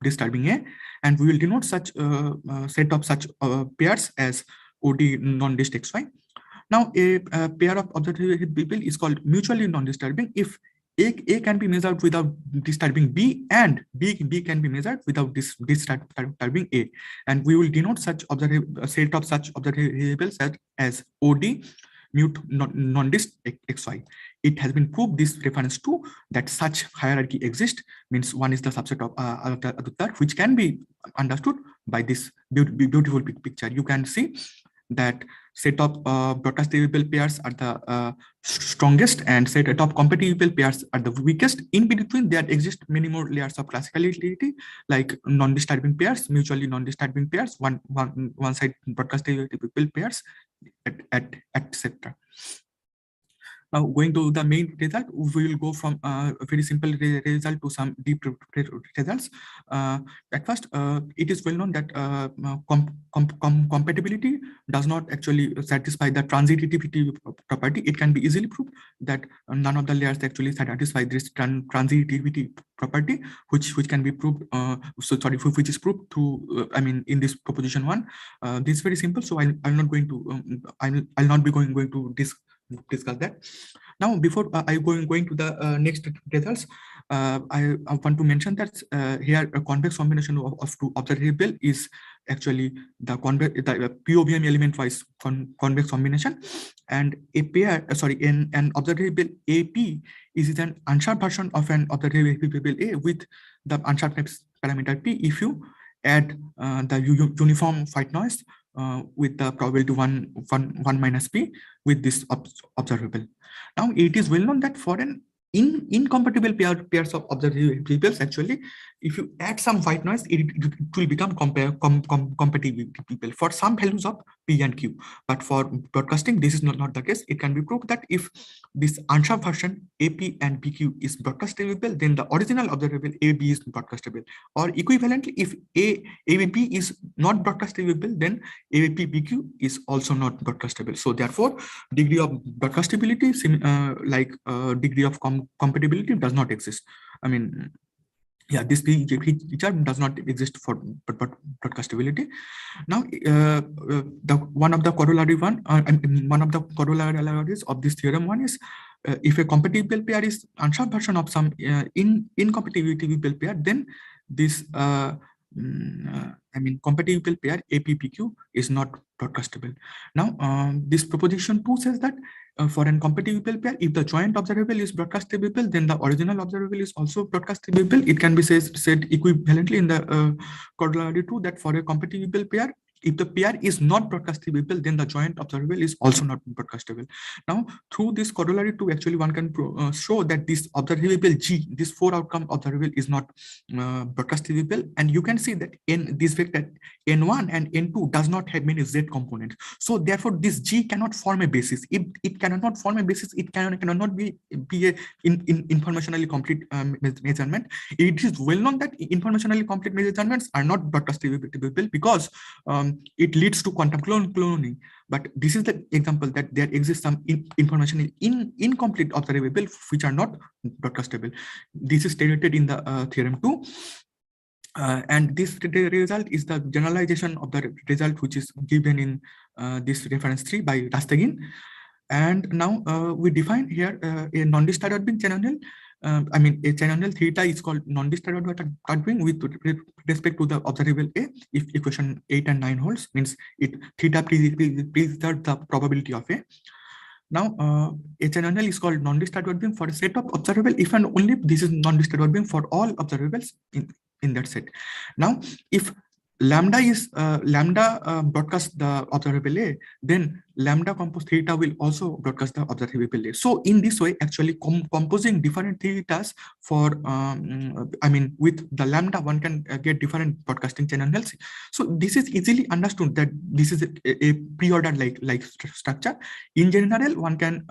disturbing A. And we will denote such set of such pairs as OD non-dist xy. Now a pair of observable is called mutually non-disturbing if A can be measured without disturbing B and B can be measured without disturbing A. And we will denote such set of such observables as OD mute non-dist xy. It has been proved, this reference to, that such hierarchy exists, means one is the subset of the third, which can be understood by this beautiful picture. You can see that set of broadcastable pairs are the strongest and set of compatible pairs are the weakest. In between, there exist many more layers of classicality, like non-disturbing pairs, mutually non-disturbing pairs, one side broadcastable pairs, etc. Now, going to the main result, we will go from a very simple result to some deep results. At first, it is well known that compatibility does not actually satisfy the transitivity property. It can be easily proved that none of the layers actually satisfy this transitivity property, which can be proved. Which is proved through. In this proposition 1. This is very simple. So I'll not going to. I'll not be going to discuss that. Now, before I going to the next results, I want to mention that here a convex combination of two observable is actually the POVM element wise convex combination, and a pair an observable AP is an unsharp version of an observable A with the unsharp parameter P if you add the uniform white noise with the probability 1 minus P with this observable. Now it is well known that for an incompatible pairs of observables, actually, if you add some white noise, it will become compatible for some values of P and Q. But for broadcasting, this is not the case. It can be proved that if this unsharp version AP and BQ is broadcastable, then the original observable AB is broadcastable. Or equivalently, if ABP is not broadcastable, then ABP BQ is also not broadcastable. So therefore, degree of broadcastability, degree of compatibility does not exist. This feature does not exist for broadcastability. Now, one of the corollaries of this theorem one is if a compatible pair is unsharp version of some incompatible pair, then this compatible pair APPQ is not broadcastable. Now, this proposition 2 says that for an compatible pair, if the joint observable is broadcastable, then the original observable is also broadcastable. It can be said equivalently in the corollary 2 that for a compatible pair, if the pair is not broadcastable, then the joint observable is also not broadcastable. Now, through this corollary 2, actually one can show that this observable G, this 4 outcome observable, is not broadcastable, and you can see that in this vector N1 and N2 does not have many Z components. So therefore, this G cannot form a basis. It cannot form a basis. It cannot be a informationally complete measurement. It is well known that informationally complete measurements are not broadcastable because it leads to quantum cloning. But this is the example that there exists some information incomplete observable which are not broadcastable. This is stated in the theorem 2. And this result is the generalization of the result which is given in this reference 3 by Rastagin. And now we define here a non-disturbing channel I mean, a channel theta is called non-disturbing with respect to the observable A. If equation 8 and 9 holds, means it theta preserves the probability of A. Now, a channel is called non-disturbing for a set of observable if and only if this is non-disturbing for all observables in that set. Now, if lambda is broadcast the observable A, then lambda compose theta will also broadcast the observable A. So in this way, actually composing different thetas for I mean, with the lambda, one can get different broadcasting channels. So this is easily understood that this is a pre-order like structure. In general, one can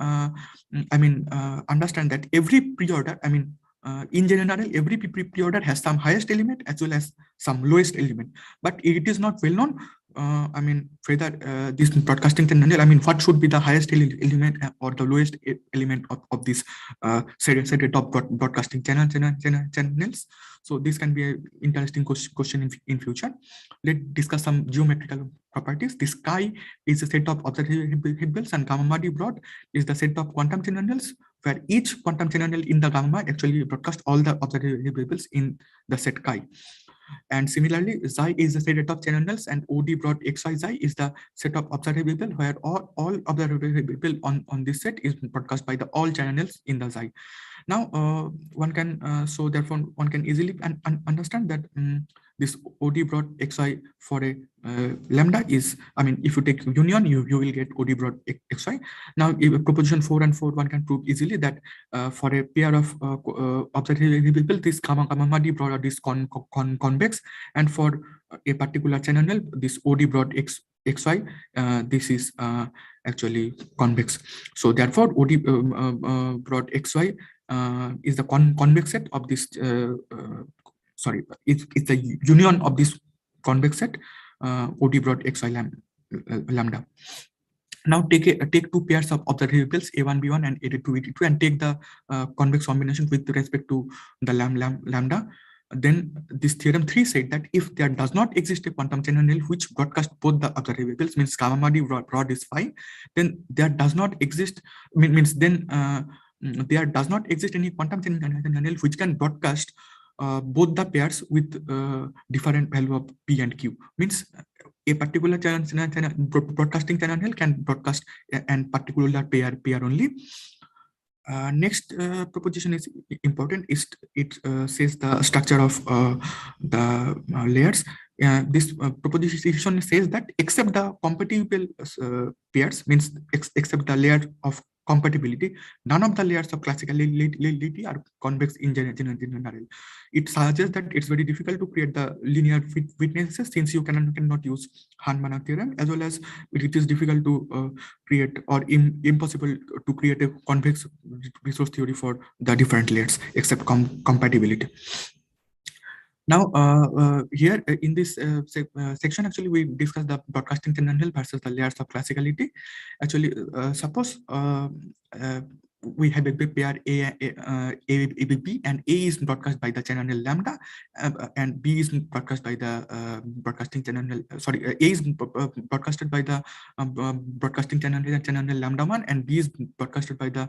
understand that every pre-order, in general, every pre-order has some highest element as well as some lowest element, but it is not well known. Whether this broadcasting channel, what should be the highest element or the lowest element of this set of broadcasting channels. So this can be an interesting question in future. Let's discuss some geometrical properties. The sky is a set of observables, and gamma broad is the set of quantum channels, where each quantum channel in the gamma actually broadcast all the observables in the set chi. And similarly, xi is the set of channels, and OD broad xy xi is the set of observable, where all observable on this set is broadcast by the all channels in the xi. Now, one can so therefore one can easily understand that this OD broad xy for a lambda is, if you take union, you will get OD broad xy. Now, if proposition 4 and 4, one can prove easily that for a pair of observable, this gamma d broad is convex, and for a particular channel, this OD broad xy, this is actually convex. So therefore, OD broad xy is the convex set of this. It's the union of this convex set, OD broad xy lambda. Now take two pairs of observables A1 B1 and A2 B2 and take the convex combination with respect to the lambda. Then this theorem 3 said that if there does not exist a quantum channel which broadcasts both the observables, means gamma d broad is phi, then there does not exist, there does not exist any quantum channel which can broadcast both the pairs with different value of P and Q. Means a particular broadcasting channel can broadcast and particular pair only. Next proposition is important. It says the structure of the layers. This proposition says that except the compatible pairs, means except the layer of compatibility, none of the layers of classicality are convex in general. It suggests that it's very difficult to create the linear witnesses, since you cannot use Hahn-Banach theorem, as well as it is difficult to create, or impossible to create a convex resource theory for the different layers except compatibility. Now, here in this section, actually, we discuss the broadcasting channel versus the layers of classicality. Actually, suppose we have a pair B, and A is broadcast by the channel lambda, and B is broadcast by the broadcasting channel. A is broadcasted by the broadcasting channel lambda 1, and B is broadcasted by the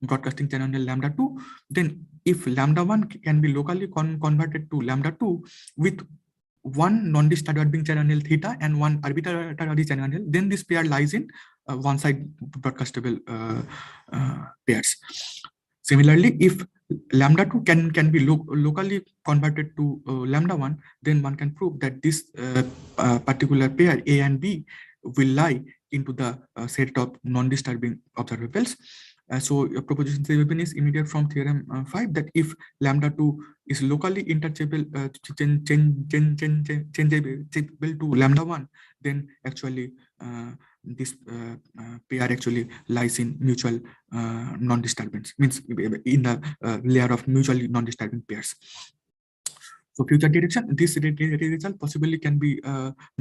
broadcasting channel lambda 2. Then if lambda 1 can be locally converted to lambda 2 with one non-disturbing channel theta and one arbitrary channel, then this pair lies in one side broadcastable pairs. Similarly, if lambda 2 can be locally converted to lambda 1, then one can prove that this particular pair A and B will lie into the set of non-disturbing observables. So proposition 7 is immediate from theorem 5, that if lambda 2 is locally interchangeable to lambda 1, then actually this pair actually lies in mutual non-disturbance, means in the layer of mutually non-disturbing pairs. So future direction, this result possibly can be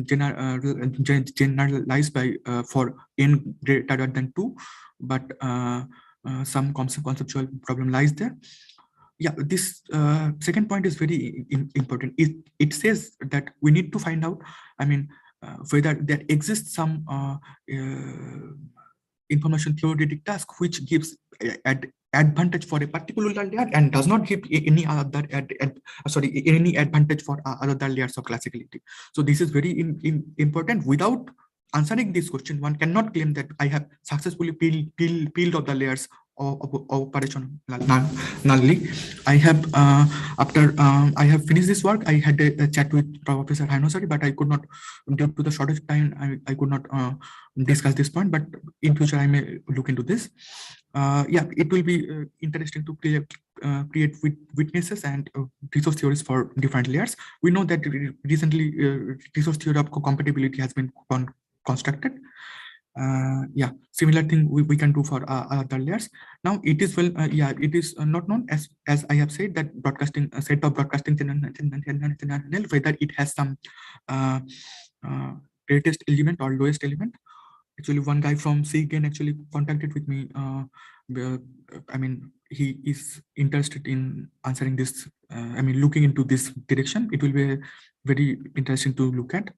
generalized by for n greater than 2, but some conceptual problem lies there. Yeah, this second point is very important. It says that we need to find out, whether there exists some information theoretic task which gives advantage for a particular layer and does not give any other any advantage for other layers of classicality. So this is very important. Without answering this question, one cannot claim that I have successfully peeled off the layers of operation nullly. I have after I have finished this work, I had a chat with Professor Hanosari, but I could not, due to the shortage of time, I could not discuss this point, but in future I may look into this. Yeah, it will be interesting to create witnesses and resource theories for different layers. We know that recently resource theory of compatibility has been constructed. Yeah, similar thing we can do for other layers. Now it is yeah, it is not known as I have said that broadcasting set of broadcasting channel, whether it has some greatest element or lowest element. Actually, one guy from CGAN actually contacted with me. I mean, he is interested in answering this. I mean, looking into this direction. It will be very interesting to look at.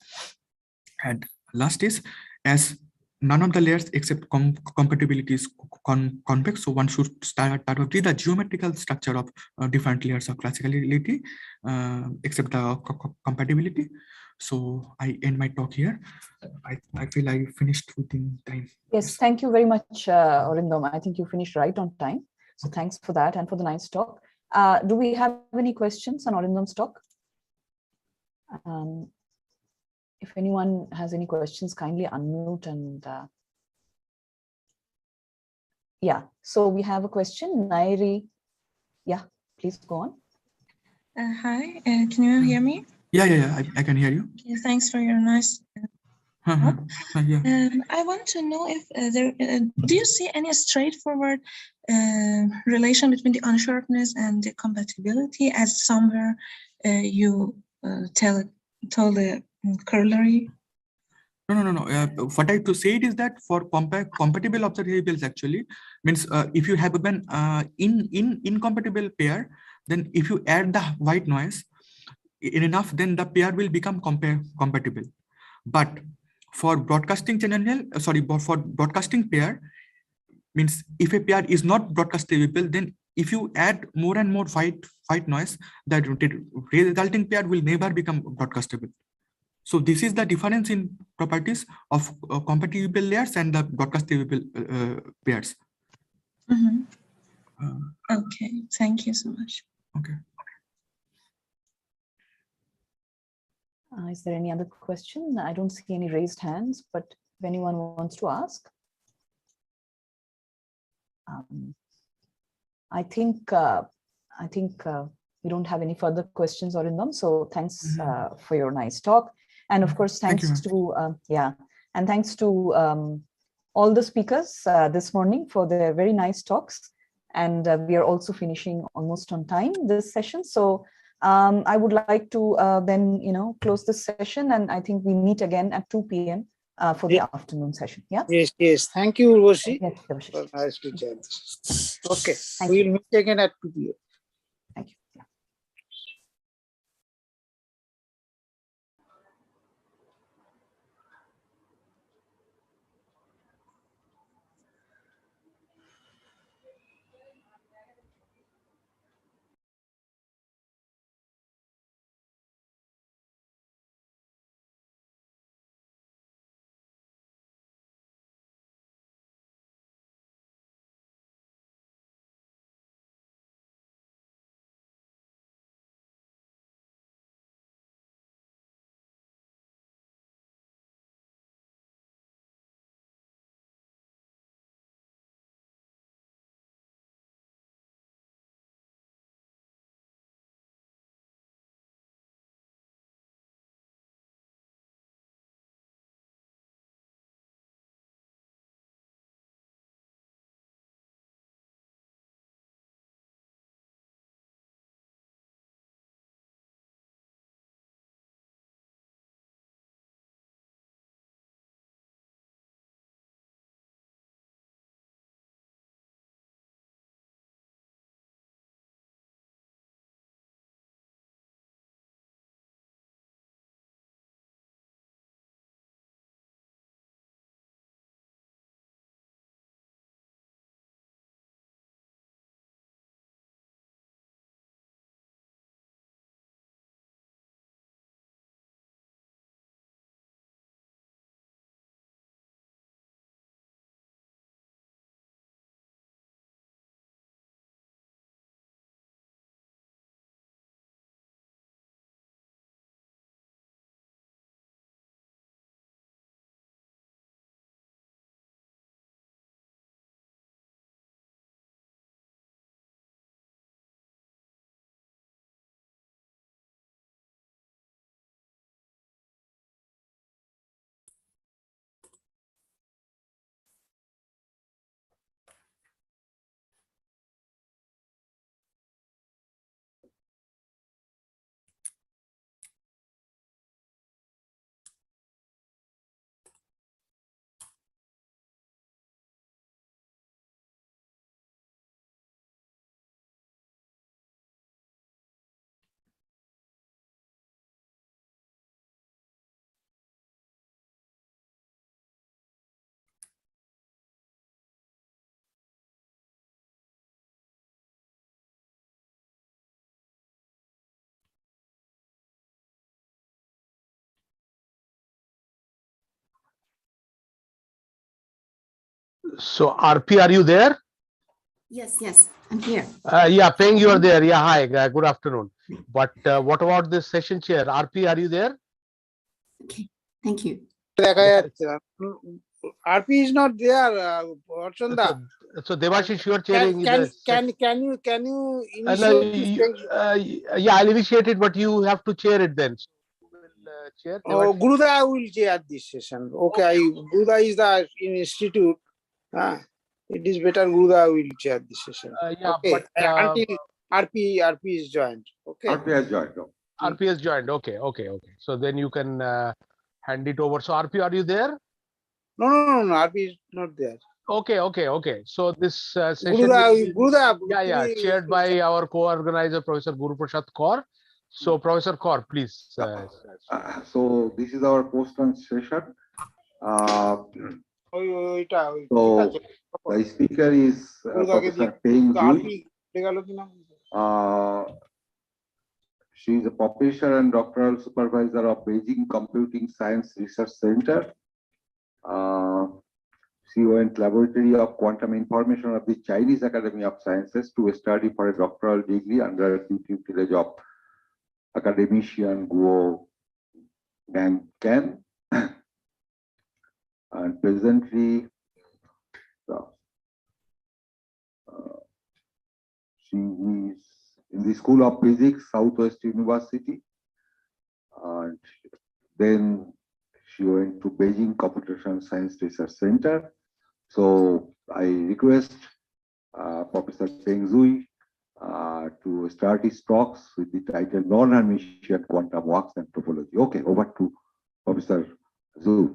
And last is, as none of the layers except compatibility is convex, so one should start with the geometrical structure of different layers of classicality, except the compatibility. So I end my talk here. I feel I finished within time. Yes, thank you very much, Arindam. I think you finished right on time. So thanks for that and for the nice talk. Do we have any questions on Arindam's talk? If anyone has any questions, kindly unmute and yeah. So we have a question, Nairi. Yeah, please go on. Hi, can you hear me? Yeah, I can hear you. Okay, thanks for your nice talk. I want to know if do you see any straightforward relation between the unsharpness and the compatibility, as somewhere you told the corollary? No. What I to say it is that for compatible observables actually means if you have an incompatible pair, then if you add the white noise enough, then the pair will become compatible. But for broadcasting channel, for broadcasting pair, means if a pair is not broadcastable, then if you add more and more white noise, that resulting pair will never become broadcastable. So this is the difference in properties of compatible layers and the broadcastable pairs. Okay, thank you so much. Okay. Is there any other question? I don't see any raised hands, but if anyone wants to ask. I think we don't have any further questions, Arindam. So thanks for your nice talk. And of course, thanks to and thanks to all the speakers this morning for their very nice talks. And we are also finishing almost on time this session. So I would like to then close this session, and I think we meet again at 2 p.m. For the afternoon session. Yeah. Yes. Thank you, Urvashi. Yes, nice to chat. Okay. We'll meet again at 2 p.m. Thank you. So RP, are you there? Yes, I'm here. Yeah, Peng, you are there. Yeah, hi, good afternoon. But what about this session chair? RP, are you there? Okay, thank you. RP is not there. So Devashish, you are chairing. Can you initiate yeah, I'll initiate it, but you have to chair it then. So you will chair. Oh, Guruda will chair this session. Okay, Guruda is the institute. It is better Guruda will chair this session. Yeah, okay. But Until RP is joined. Okay. RP has joined. RP has joined. Okay. So then you can hand it over. So RP, are you there? No, RP is not there. Okay. So this session Guruda, chaired by our co-organizer, Professor Guru Prasad Kaur. So Professor Kaur, please. So this is our post-lunch session. So the speaker is Professor Peng Zui. She is a professor and doctoral supervisor of Beijing Computing Science Research Center. She went Laboratory of Quantum Information of the Chinese Academy of Sciences to study for a doctoral degree under the tutelage of academician Guo Gang. And presently, she is in the School of Physics, Southwest University. And then she went to Beijing Computational Science Research Center. So I request Professor Peng Zui to start his talks with the title Non-Hermitian Quantum Works and Topology. Okay, over to Professor Zui.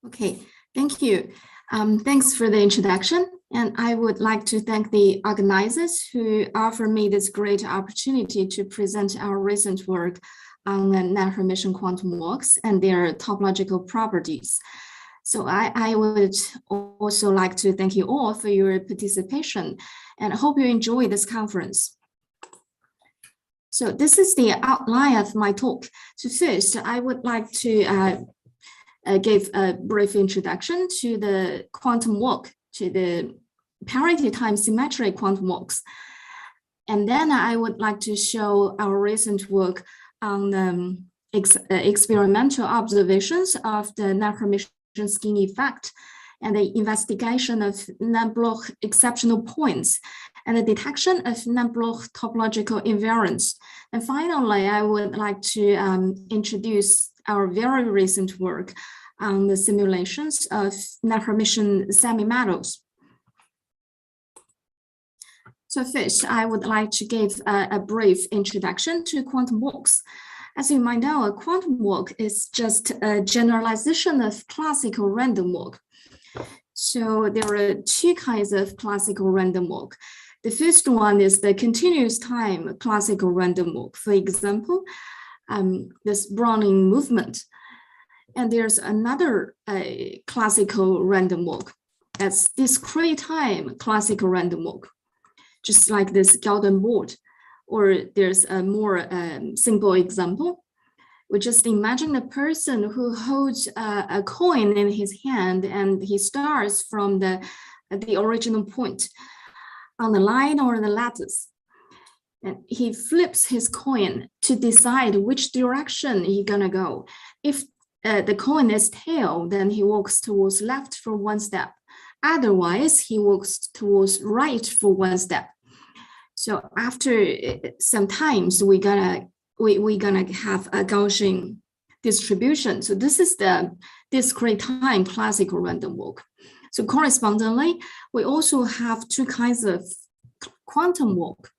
Okay, thank you. Thanks for the introduction. And I would like to thank the organizers who offer me this great opportunity to present our recent work on the non-Hermitian quantum works and their topological properties. So I would also like to thank you all for your participation and I hope you enjoy this conference. So this is the outline of my talk. So first, I would like to give a brief introduction to the quantum walk, to the parity time symmetric quantum walks. And then I would like to show our recent work on the experimental observations of the Necromancer skin effect and the investigation of non-Bloch exceptional points and the detection of non-Bloch topological invariance. And finally, I would like to introduce our very recent work on the simulations of non-Hermitian semi-metals. So first, I would like to give a brief introduction to quantum walks. As you might know, a quantum walk is just a generalization of classical random walk. So there are two kinds of classical random walk. The first one is the continuous time classical random walk. For example, this Brownian movement. And there's another classical random walk. That's discrete time classical random walk, just like this Gaussian board. Or there's a more simple example. We just imagine a person who holds a coin in his hand and he starts from the original point on the line or the lattice. And he flips his coin to decide which direction he's gonna go. If the coin is tail, then he walks towards left for one step. Otherwise, he walks towards right for one step. So after some times, we're gonna have a Gaussian distribution. So this is the discrete time classical random walk. So correspondingly, we also have two kinds of quantum walk.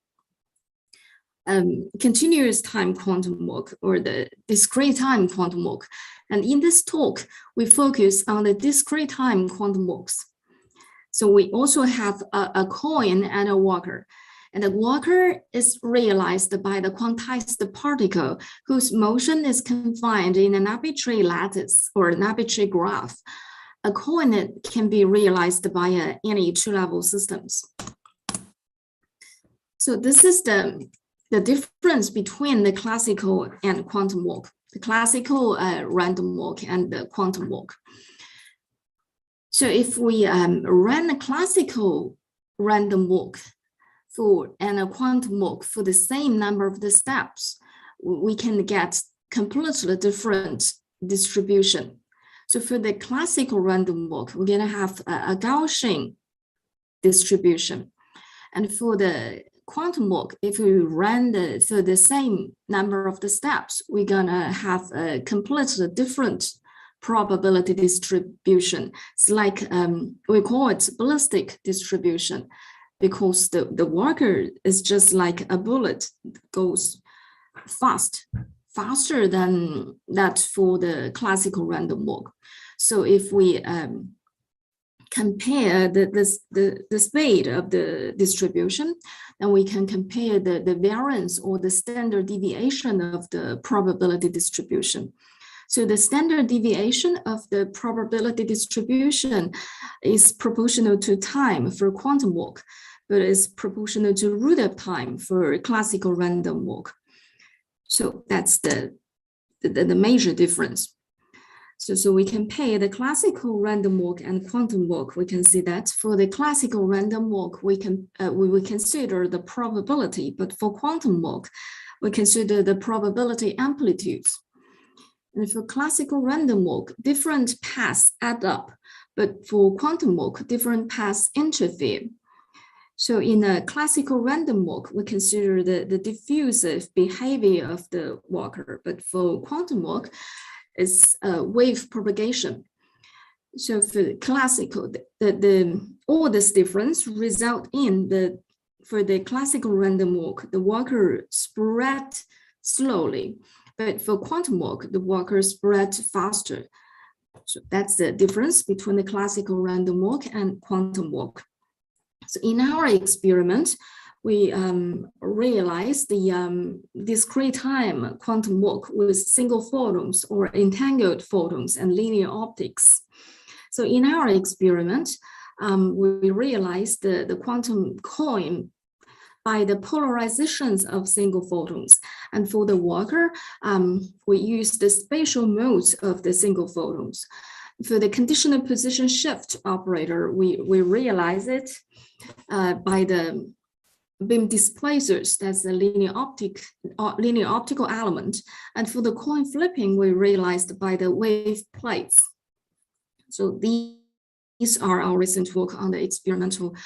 Continuous time quantum walk or the discrete time quantum walk. And in this talk, we focus on the discrete time quantum walks. So we also have a coin and a walker. And the walker is realized by the quantized particle whose motion is confined in an arbitrary lattice or an arbitrary graph. A coin can be realized by any two-level systems. So this is the difference between the classical and quantum walk, the classical random walk and the quantum walk. So if we run a classical random walk and a quantum walk for the same number of the steps, we can get completely different distribution. So for the classical random walk, we're gonna have a Gaussian distribution. And for the quantum walk, if we run for the same number of the steps, we're gonna have a completely different probability distribution. It's like, we call it ballistic distribution, because the walker is just like a bullet, goes faster than that for the classical random walk. So if we compare the speed of the distribution, then we can compare the variance or the standard deviation of the probability distribution. So the standard deviation of the probability distribution is proportional to time for quantum walk, but is proportional to root of time for classical random walk. So that's the major difference. So we compare the classical random walk and quantum walk. We can see that for the classical random walk, we will consider the probability, but for quantum walk, we consider the probability amplitudes. And for classical random walk, different paths add up, but for quantum walk, different paths interfere. So in a classical random walk, we consider the diffusive behavior of the walker, but for quantum walk, it's wave propagation. So for the classical, all this difference result in for the classical random walk, the walker spread slowly, but for quantum walk, the walker spread faster. So that's the difference between the classical random walk and quantum walk. So in our experiment, we realized the discrete time quantum walk with single photons or entangled photons and linear optics. So in our experiment, we realized the quantum coin by the polarizations of single photons. And for the walker, we use the spatial modes of the single photons. For the conditional position shift operator, we realize it by the beam displacers, that's the linear optical element. And for the coin flipping, we realized by the wave plates. So these are our recent work on the experimental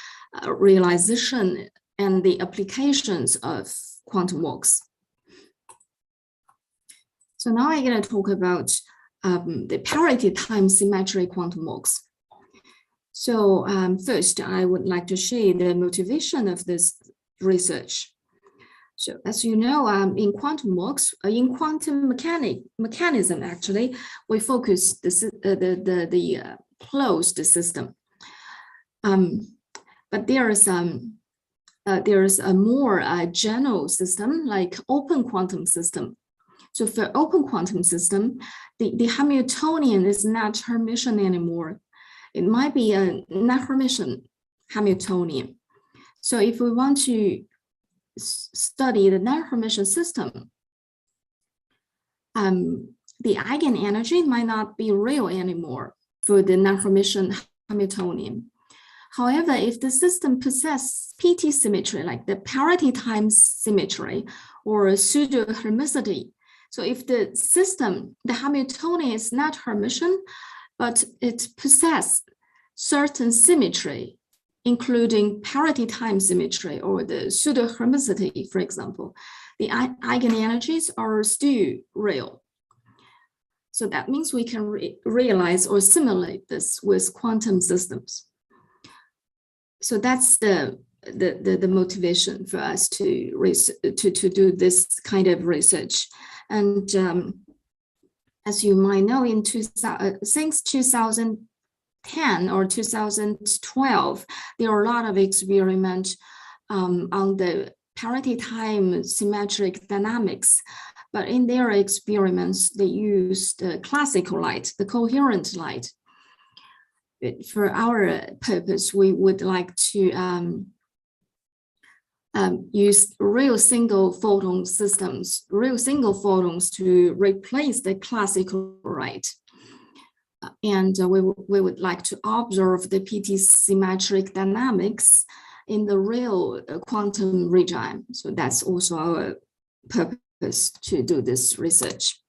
realization and the applications of quantum walks. So now I'm going to talk about the parity time symmetric quantum walks. So first, I would like to share the motivation of this research. So as you know, in quantum walks, in quantum mechanism, actually, we focus the closed system. But there is a more general system like open quantum system. So for open quantum system, the Hamiltonian is not Hermitian anymore. It might be a non-Hermitian Hamiltonian. So if we want to study the non-Hermitian system, the eigenenergy might not be real anymore for the non-Hermitian Hamiltonian. However, if the system possesses PT symmetry, like the parity times symmetry or pseudo-hermicity, so if the system, the Hamiltonian is not Hermitian, but it possesses certain symmetry, including parity time symmetry or the pseudo-hermicity, for example, the eigenenergies are still real. So that means we can realize or simulate this with quantum systems. So that's the motivation for us to do this kind of research. And as you might know, since 2010 or 2012, there are a lot of experiments on the parity time symmetric dynamics. But in their experiments, they used the classical light, the coherent light. But for our purpose, we would like to use real single photon systems, real single photons to replace the classical light. And we would like to observe the PT symmetric dynamics in the real quantum regime. So that's also our purpose to do this research.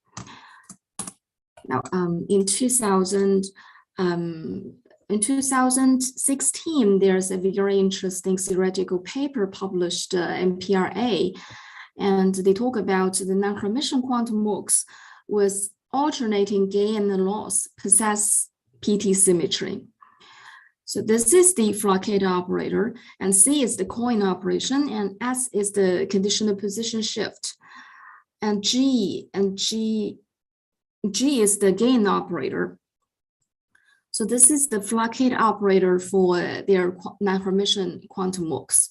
Now, in 2016, there's a very interesting theoretical paper published in PRA, and they talk about the non-Hermitian quantum Moocs with alternating gain and loss possess PT symmetry. So this is the Foucault operator, and C is the coin operation, and S is the conditional position shift, and G is the gain operator. So this is the Foucault operator for their non-Hermitian quantum Moocs.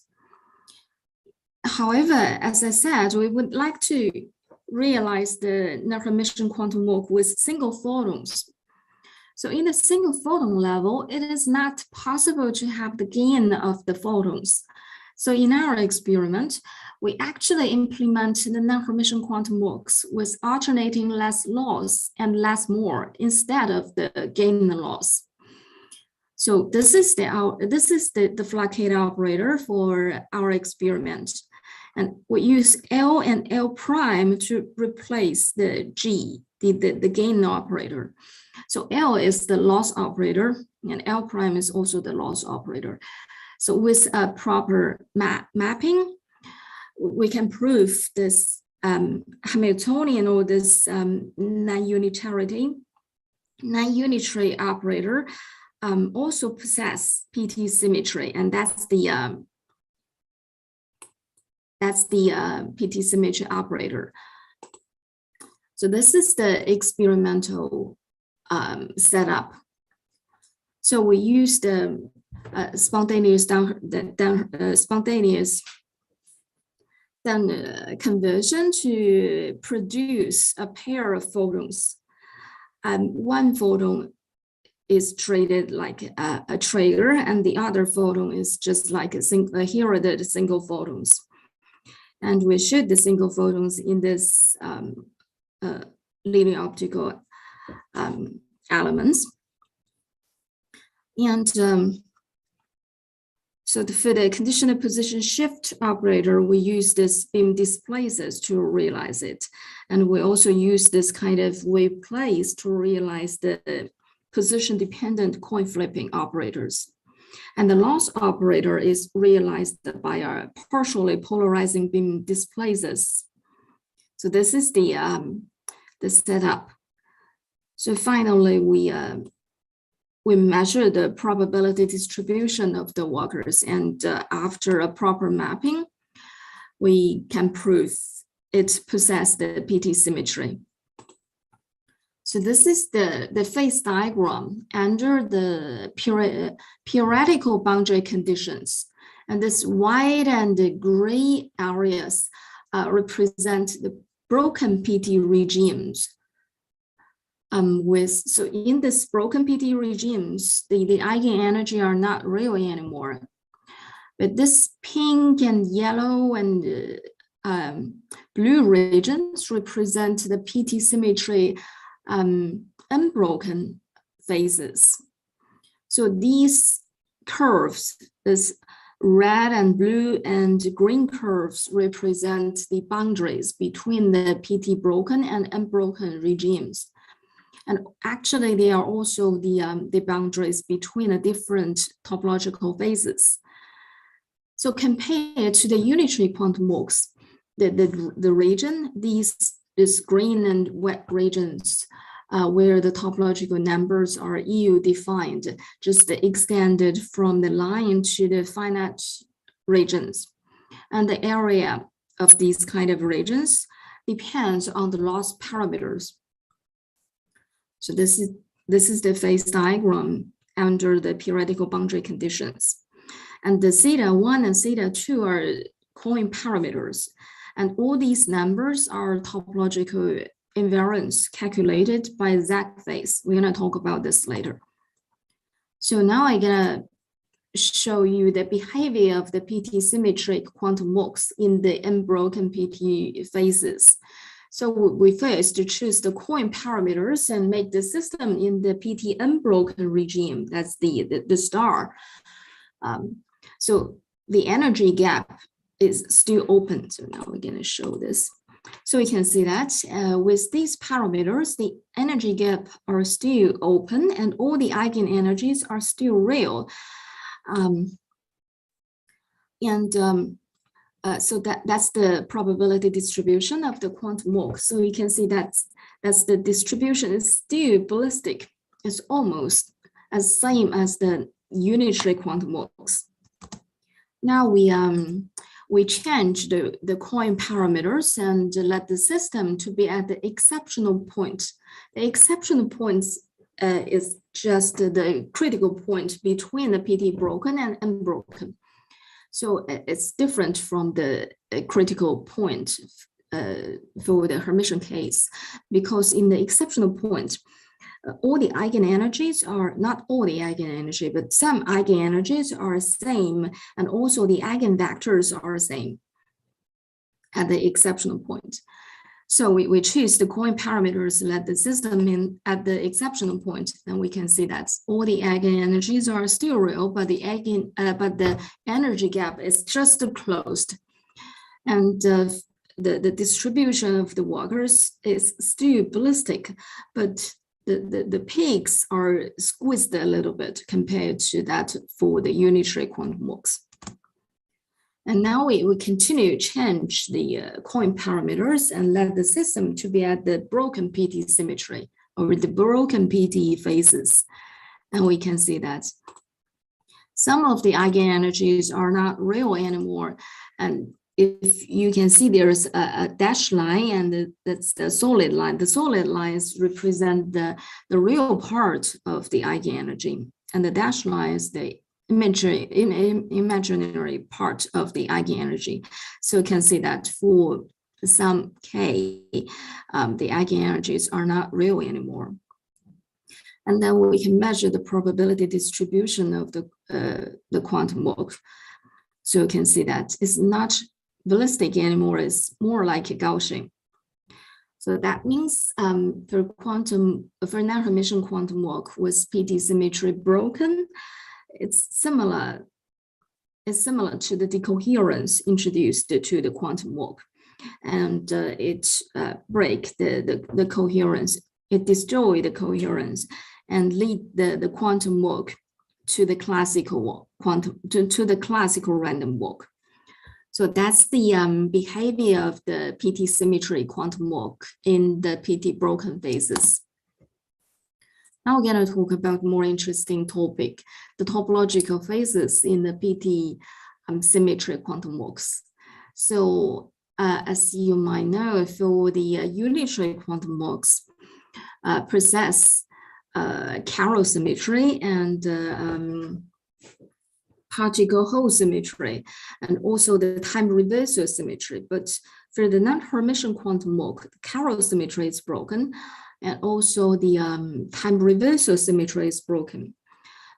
However, as I said, we would like to realize the non-Hermitian quantum Mooc with single photons. So in the single photon level, it is not possible to have the gain of the photons. So in our experiment, we actually implement the non-Hermitian quantum Moocs with alternating less loss and less more instead of the gain and loss. So this is the Foucault operator for our experiment. And we use L and L prime to replace the G, the gain operator. So L is the loss operator and L prime is also the loss operator. So with a proper mapping, we can prove this Hamiltonian or this non-unitary operator also possess PT symmetry, and that's the PT symmetry operator. So this is the experimental setup. So we use the spontaneous conversion to produce a pair of photons. One photon is treated like a trigger, and the other photon is just like here are the single photons. And we shoot the single photons in this linear optical elements. And so for the conditional position shift operator, we use this beam displacers to realize it. And we also use this kind of wave place to realize the position dependent coin flipping operators. And the loss operator is realized by our partially polarizing beam displacers. So this is the setup. So finally, we measure the probability distribution of the walkers, and after a proper mapping, we can prove it possesses the PT symmetry. So this is the phase diagram under the theoretical boundary conditions. And this white and the gray areas represent the broken PT regimes. So in this broken PT regimes, the eigenenergy are not real anymore. But this pink and yellow and blue regions represent the PT symmetry unbroken phases. So these curves, this red and blue and green curves represent the boundaries between the PT broken and unbroken regimes. And actually, they are also the boundaries between the different topological phases. So compared to the unitary quantum Moocs, the region, this green and wet regions where the topological numbers are EU defined, just extended from the line to the finite regions. And the area of these kind of regions depends on the loss parameters. So this is the phase diagram under the theoretical boundary conditions. And the theta 1 and theta 2 are coin parameters. And all these numbers are topological invariance calculated by Z phase. We're gonna talk about this later. So now I'm gonna show you the behavior of the PT symmetric quantum Moocs in the unbroken PT phases. So we first choose the coin parameters and make the system in the PT unbroken regime. That's the star. So the energy gap is still open. So now we're going to show this. So we can see that with these parameters, the energy gap are still open and all the eigenenergies are still real. So that's the probability distribution of the quantum walk. So you can see that's the distribution is still ballistic. It's almost as same as the unitary quantum walks. Now we change the coin parameters and let the system to be at the exceptional point. The exceptional point is just the critical point between the PT broken and unbroken. So it's different from the critical point for the Hermitian case, because in the exceptional point, all the eigenenergies are not all the eigenenergy, but some eigenenergies are same, and also the eigenvectors are same at the exceptional point. So we choose the coin parameters, let the system in at the exceptional point, then we can see that all the eigenenergies are still real, but the energy gap is just closed, and the distribution of the walkers is still ballistic, but the peaks are squeezed a little bit compared to that for the unitary quantum walks. And now we continue to change the coin parameters and let the system to be at the broken PT symmetry or the broken PT phases. And we can see that some of the eigenenergies are not real anymore. And if you can see, there's a dashed line, and that's the solid line. The solid lines represent the real part of the eigenenergy, and the dashed line is the imaginary part of the eigenenergy. So you can see that for some K, the eigenenergies are not real anymore. And then we can measure the probability distribution of the quantum walk. So you can see that it's not ballistic anymore, it's more like a Gaussian. So that means for non-Hermitian quantum walk with PT symmetry broken, it's similar to the decoherence introduced to the quantum walk, and it break the coherence, it destroy the coherence and lead the quantum walk to the classical walk, to the classical random walk. So that's the behavior of the PT symmetry quantum walk in the PT broken phases. Now we're going to talk about more interesting topic, the topological phases in the PT symmetry quantum walks. So as you might know, for the unitary quantum walks, possess chiral symmetry and particle hole symmetry, and also the time reversal symmetry. But for the non-Hermitian quantum walk, the chiral symmetry is broken, and also the time reversal symmetry is broken.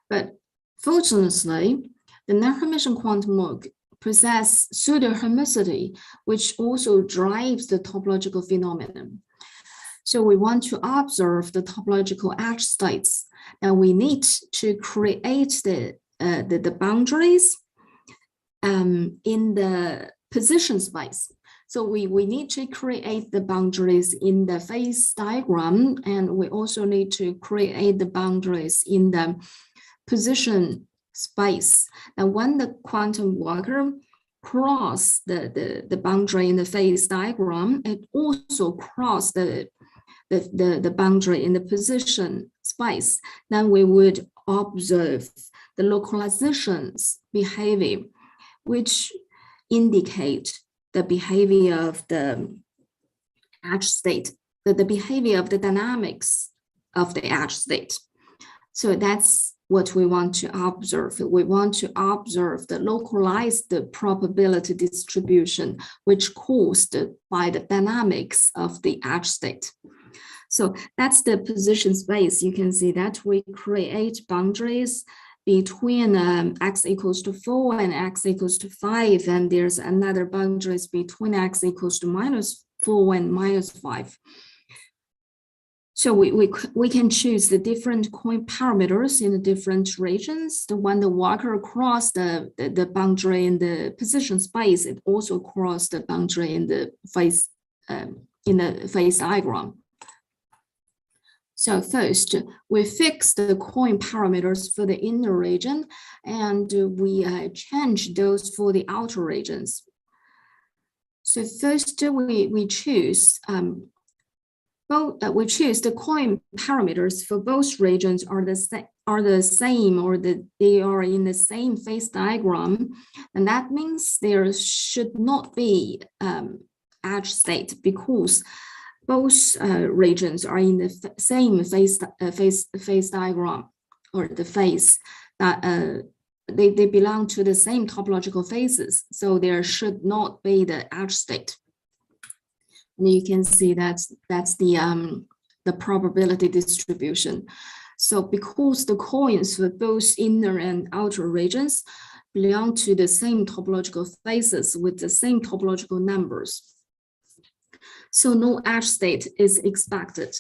But fortunately, the non-Hermitian quantum walk possess pseudo-hermicity, which also drives the topological phenomenon. So we want to observe the topological edge states, and we need to create the boundaries in the position space. So we need to create the boundaries in the phase diagram, and we also need to create the boundaries in the position space. And when the quantum walker cross the boundary in the phase diagram, it also cross the boundary in the position space, then we would observe the localizations behavior, which indicate the behavior of the edge state, the behavior of the dynamics of the edge state. So that's what we want to observe. We want to observe the localized probability distribution, which caused by the dynamics of the edge state. So that's the position space. You can see that we create boundaries between x equals to 4 and x equals to 5, and there's another boundaries between x equals to 4 and -5. So we can choose the different coin parameters in the different regions. The when the walker across the boundary in the position space, it also cross the boundary in the phase diagram. So first, we fix the coin parameters for the inner region, and we change those for the outer regions. So first, we choose the coin parameters for both regions are the same, or they are in the same phase diagram, and that means there should not be edge state, because both regions are in the same phase diagram, or the phase that they belong to the same topological phases, so there should not be the edge state. And you can see that's the probability distribution. So because the coins for both inner and outer regions belong to the same topological phases with the same topological numbers, so no edge state is expected.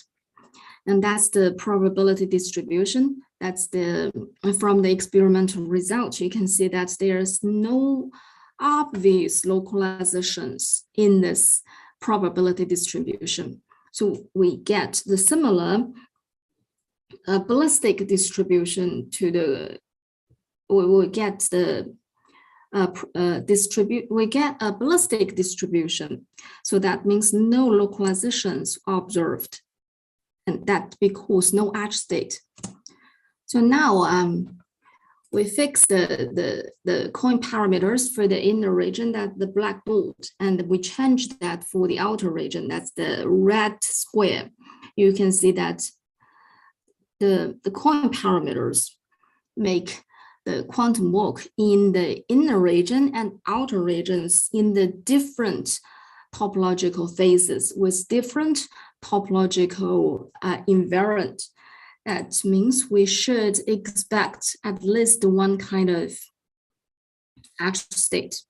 And that's the probability distribution. That's from the experimental results, you can see that there's no obvious localizations in this probability distribution. So we get the similar ballistic distribution to the, we get the we get a ballistic distribution. So that means no localizations observed, and that because no edge state. So now we fix the coin parameters for the inner region, that the black dot, and we change that for the outer region, that's the red square. You can see that the coin parameters make the quantum walk in the inner region and outer regions in the different topological phases with different topological invariant. That means we should expect at least one kind of edge state.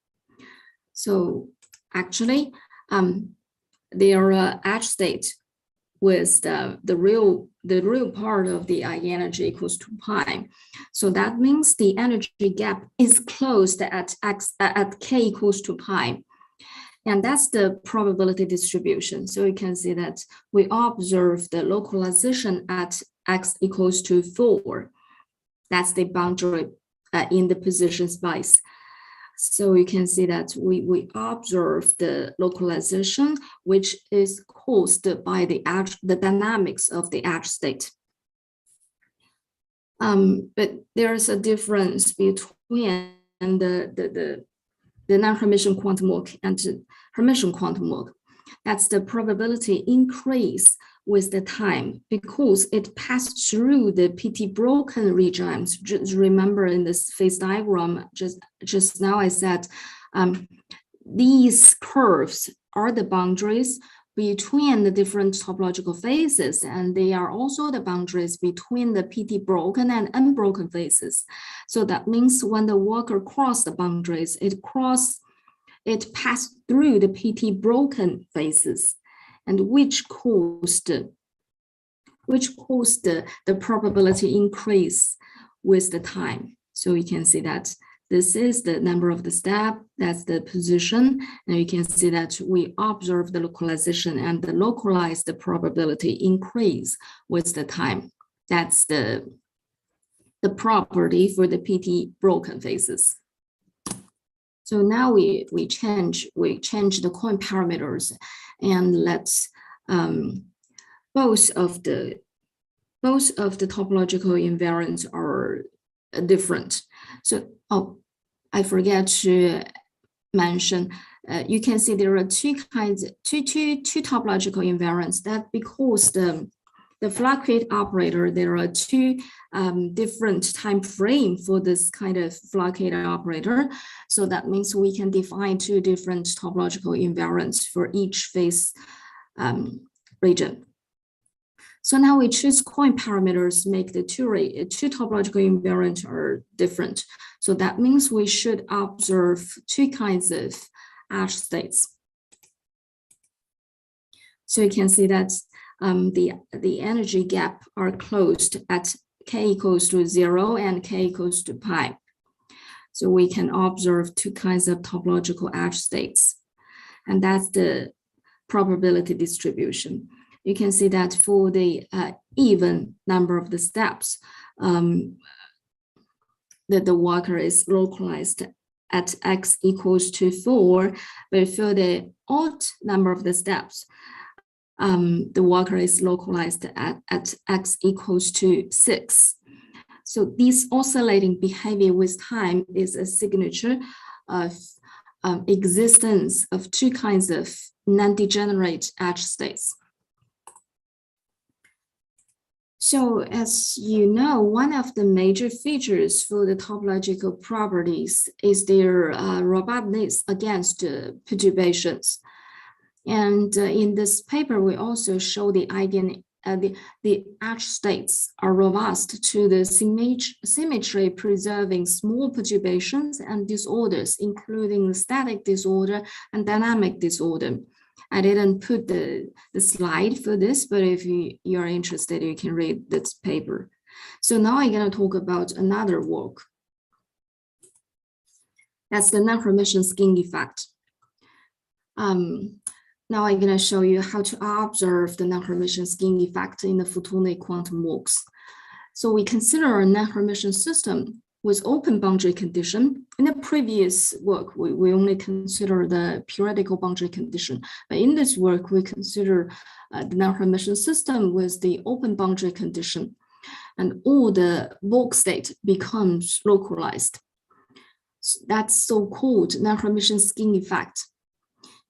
So actually, there are edge state with the real part of the I energy equals to pi. So that means the energy gap is closed at k equals to pi. And that's the probability distribution. So you can see that we observe the localization at x equals to 4. That's the boundary in the position space. So you can see that we observe the localization, which is caused by the dynamics of the edge state. But there's a difference between the non-Hermitian quantum walk and Hermitian quantum walk. That's the probability increase with the time because it passed through the PT broken regions. Just remember in this phase diagram, just now I said these curves are the boundaries between the different topological phases, and they are also the boundaries between the PT broken and unbroken phases. So that means when the walker crossed the boundaries, it passed through the PT broken phases, and which caused the probability increase with the time. So you can see that this is the number of the step, that's the position, and you can see that we observe the localization and the localized probability increase with the time. That's the property for the PT broken phases. So now we change the coin parameters, and let's both of the topological invariants are different. So I forget to mention. You can see there are two topological invariants. That because the Flaquet operator, there are two different time frame for this kind of Flaquet operator. So that means we can define two different topological invariants for each phase region. So now we choose coin parameters, make the two topological invariants are different. So that means we should observe two kinds of edge states. So you can see that the energy gap are closed at k equals to 0 and k equals to pi. So we can observe two kinds of topological edge states. And that's the probability distribution. You can see that for the even number of the steps, that the walker is localized at x equals to 4, but for the odd number of the steps, the walker is localized at x equals to 6. So this oscillating behavior with time is a signature of existence of two kinds of non-degenerate edge states. So as you know, one of the major features for the topological properties is their robustness against perturbations. And in this paper, we also show the edge states are robust to the symmetry preserving small perturbations and disorders, including static disorder and dynamic disorder. I didn't put the slide for this, but if you're interested, you can read this paper. So now I'm going to talk about another work. That's the non-Hermitian skin effect. Now I'm going to show you how to observe the non-Hermitian skin effect in the photonic quantum Moocs. So we consider a non-Hermitian system with open boundary condition. In the previous work, we only consider the periodical boundary condition. But in this work, we consider the non-Hermitian system with the open boundary condition. And all the bulk state becomes localized. So that's so-called non-Hermitian skin effect.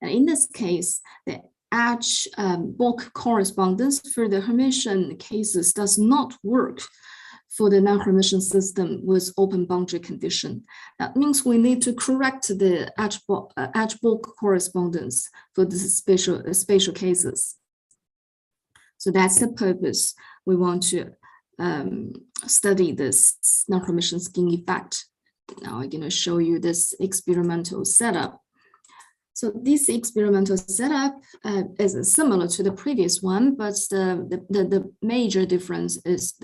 And in this case, the edge bulk correspondence for the Hermitian cases does not work for the non-Hermitian system with open boundary condition. That means we need to correct the edge bulk correspondence for the spatial cases. So that's the purpose. We want to study this non-Hermitian skin effect. Now I'm going to show you this experimental setup. So this experimental setup is similar to the previous one, but the major difference is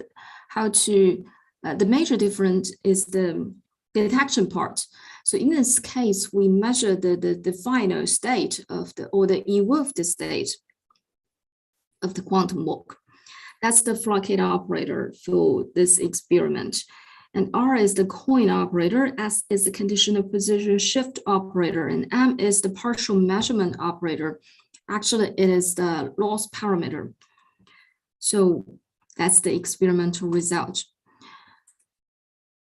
the major difference is the detection part. So in this case, we measure the final state of or the evolved state of the quantum walk. That's the Flockade operator for this experiment. And R is the coin operator, S is the conditional position shift operator, and M is the partial measurement operator. Actually, it is the loss parameter. So that's the experimental result.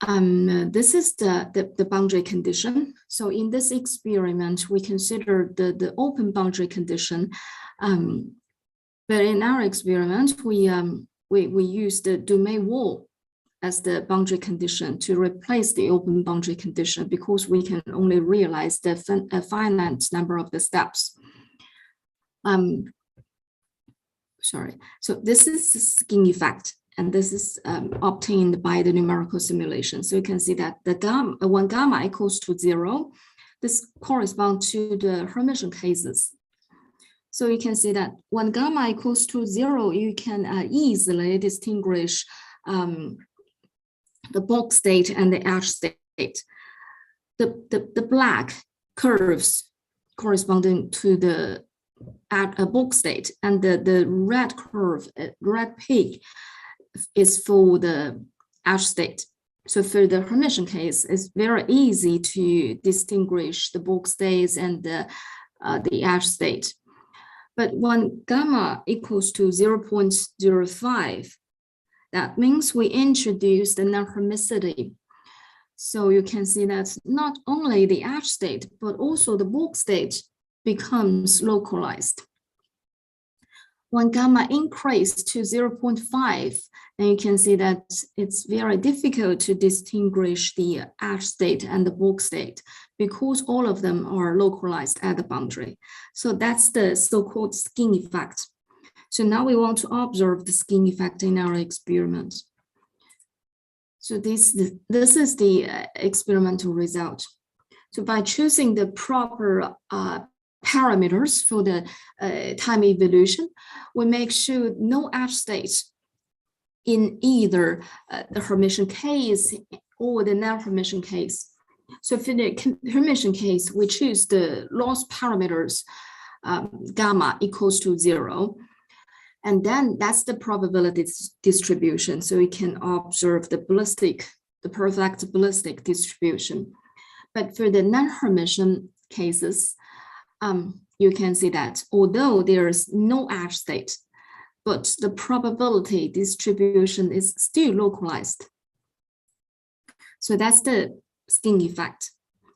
This is the boundary condition. So in this experiment, we consider the open boundary condition. But in our experiment, we use the domain wall as the boundary condition to replace the open boundary condition because we can only realize the finite number of the steps. Sorry, so this is the skin effect, and this is obtained by the numerical simulation. So you can see that when gamma equals to 0, this corresponds to the Hermitian cases. So you can see that when gamma equals to 0, you can easily distinguish the bulk state and the edge state. The black curves corresponding to the bulk state, and the red curve, red peak, is for the edge state. So for the Hermitian case, it's very easy to distinguish the bulk states and the edge state. But when gamma equals to 0.05, that means we introduce the non-hermicity. So you can see that not only the edge state, but also the bulk state becomes localized. When gamma increases to 0.5, then you can see that it's very difficult to distinguish the edge state and the bulk state because all of them are localized at the boundary. So that's the so-called skin effect. So now we want to observe the skin effect in our experiment. So this is the experimental result. So by choosing the proper parameters for the time evolution, we make sure no edge state in either the Hermitian case or the non-Hermitian case. So for the Hermitian case, we choose the loss parameters gamma equals to 0. And then that's the probability distribution. So we can observe the perfect ballistic distribution. But for the non-Hermitian cases, you can see that although there is no edge state, but the probability distribution is still localized. So that's the skin effect.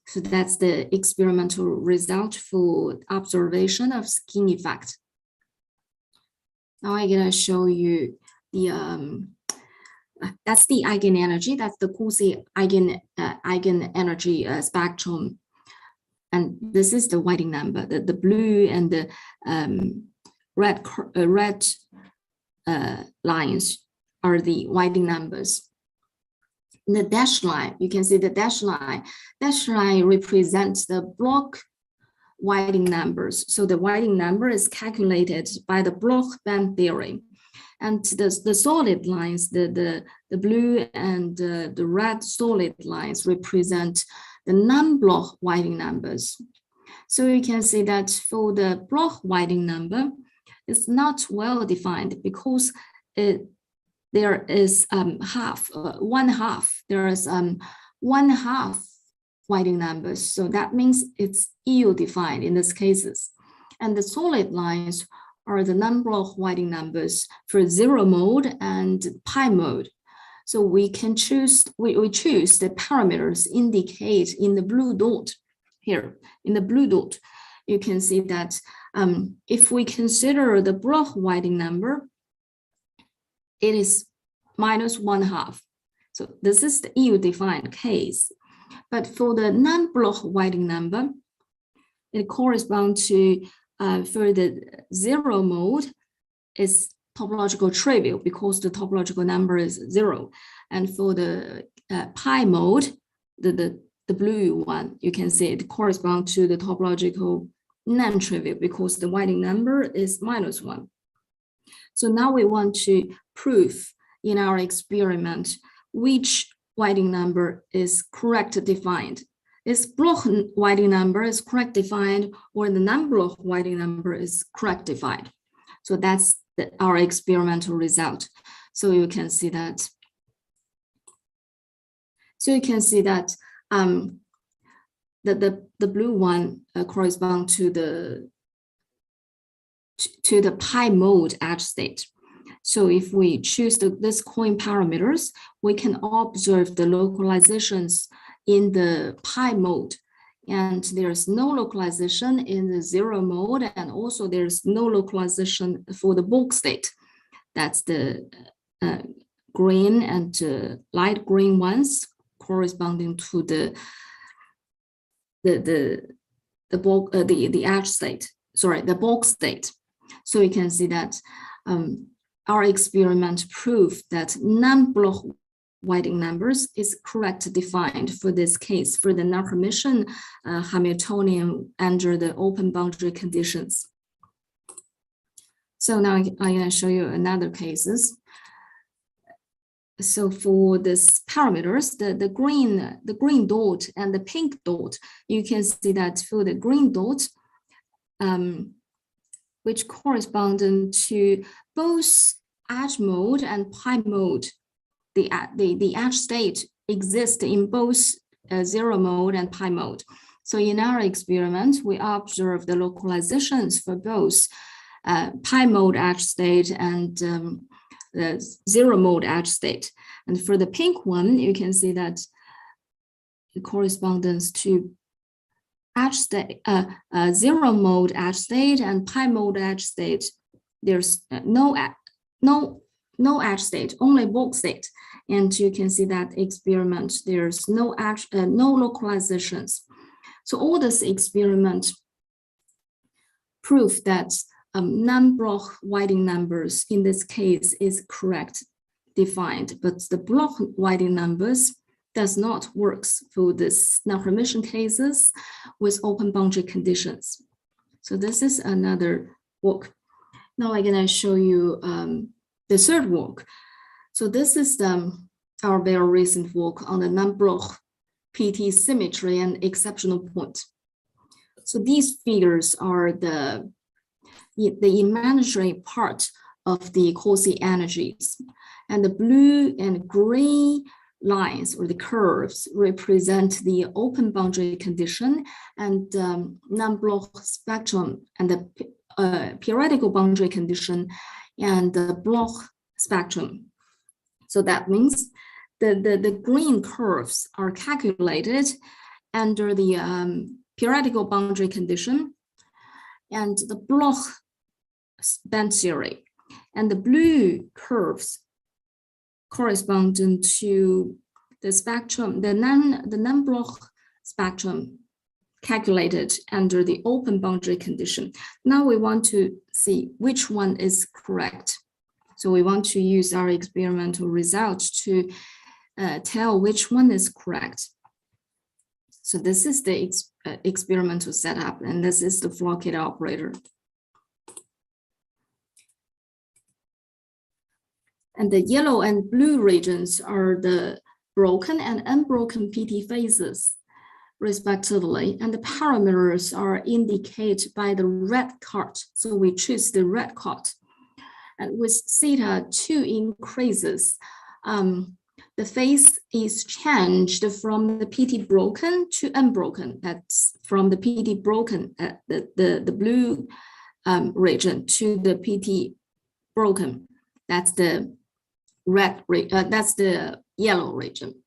So that's the experimental result for observation of skin effect. Now I'm gonna show you the that's the eigenenergy. That's the Coulson eigenenergy spectrum, and this is the Whiting number. The blue and the red lines are the Whiting numbers. The dashed line, you can see the dashed line. Dashed line represents the Bloch Whiting numbers. So the Whiting number is calculated by the Bloch band theory. And the solid lines, the blue and the red solid lines represent the non-Bloch Whiting numbers. So you can see that for the Bloch Whiting number, it's not well defined because there is one half. There is 1/2 Whiting numbers. So that means it's ill-defined in these cases. And the solid lines are the non-Bloch Whiting numbers for 0 mode and pi mode. So we can choose, we choose the parameters indicate in the blue dot here. In the blue dot, you can see that if we consider the Bloch Whiting number, it is -1/2. So this is the ill-defined case. But for the non-Bloch Whiting number, it corresponds to, for the 0 mode, is topological trivial because the topological number is 0. And for the pi mode, the blue one, you can see it corresponds to the topological non-trivial because the Whiting number is -1. So now we want to prove in our experiment which Whiting number is correct defined. Is Bloch Whiting number is correct defined or the non-Bloch Whiting number is correct defined. So that's our experimental result. So you can see that. So you can see that the blue one corresponds to the pi mode edge state. So if we choose this coin parameters, we can observe the localizations in the pi mode. And there's no localization in the 0 mode, and also there's no localization for the bulk state. That's the green and light green ones corresponding to the edge state. Sorry, the bulk state. So you can see that our experiment proved that non-Bloch Whiting numbers is correct defined for this case for the non-Hermitian Hamiltonian under the open boundary conditions. So now I'm going to show you another cases. So for this parameters, the green dot and the pink dot, you can see that for the green dot, which correspond to both edge mode and pi mode, the edge state exists in both 0 mode and pi mode. So in our experiment, we observe the localizations for both pi mode edge state and the 0 mode edge state. And for the pink one, you can see that it corresponds to edge state, 0 mode edge state and pi mode edge state. There's no edge state, only bulk state. And you can see that experiment, there's no localizations. So all this experiment prove that non-Bloch Whiting numbers in this case is correct defined, but the Bloch Whiting numbers does not work for this non-Hermitian cases with open boundary conditions. So this is another work. Now I'm gonna show you the third work. So this is our very recent work on the non-Bloch PT symmetry and exceptional point. So these figures are the imaginary part of the quasi energies, and the blue and gray lines or the curves represent the open boundary condition and non-Bloch spectrum, and the periodical boundary condition and the Bloch spectrum. So that means the green curves are calculated under the periodical boundary condition and the Bloch band theory, and the blue curves correspond to the spectrum, the non-Bloch spectrum calculated under the open boundary condition. Now we want to see which one is correct. So we want to use our experimental results to tell which one is correct. So this is the experimental setup, and this is the Flockade operator. And the yellow and blue regions are the broken and unbroken PT phases, respectively, and the parameters are indicated by the red card. So we choose the red card. And with theta 2 increases, the phase is changed from the PT broken to unbroken. That's from the PT broken, the blue region, to the PT broken. That's the red, that's the yellow region.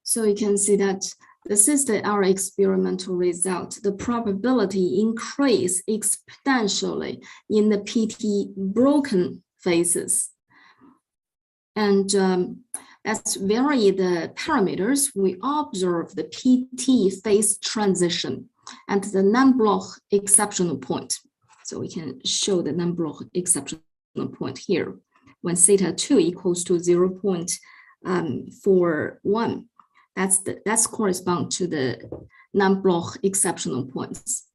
So you can see that this is our experimental result. The probability increase exponentially in the PT broken phases. And that's vary the parameters. We observe the PT phase transition and the non-Bloch exceptional point. So we can show the non-Bloch exceptional point here when theta 2 equals to 0.41. That's correspond to the non-Bloch exceptional points.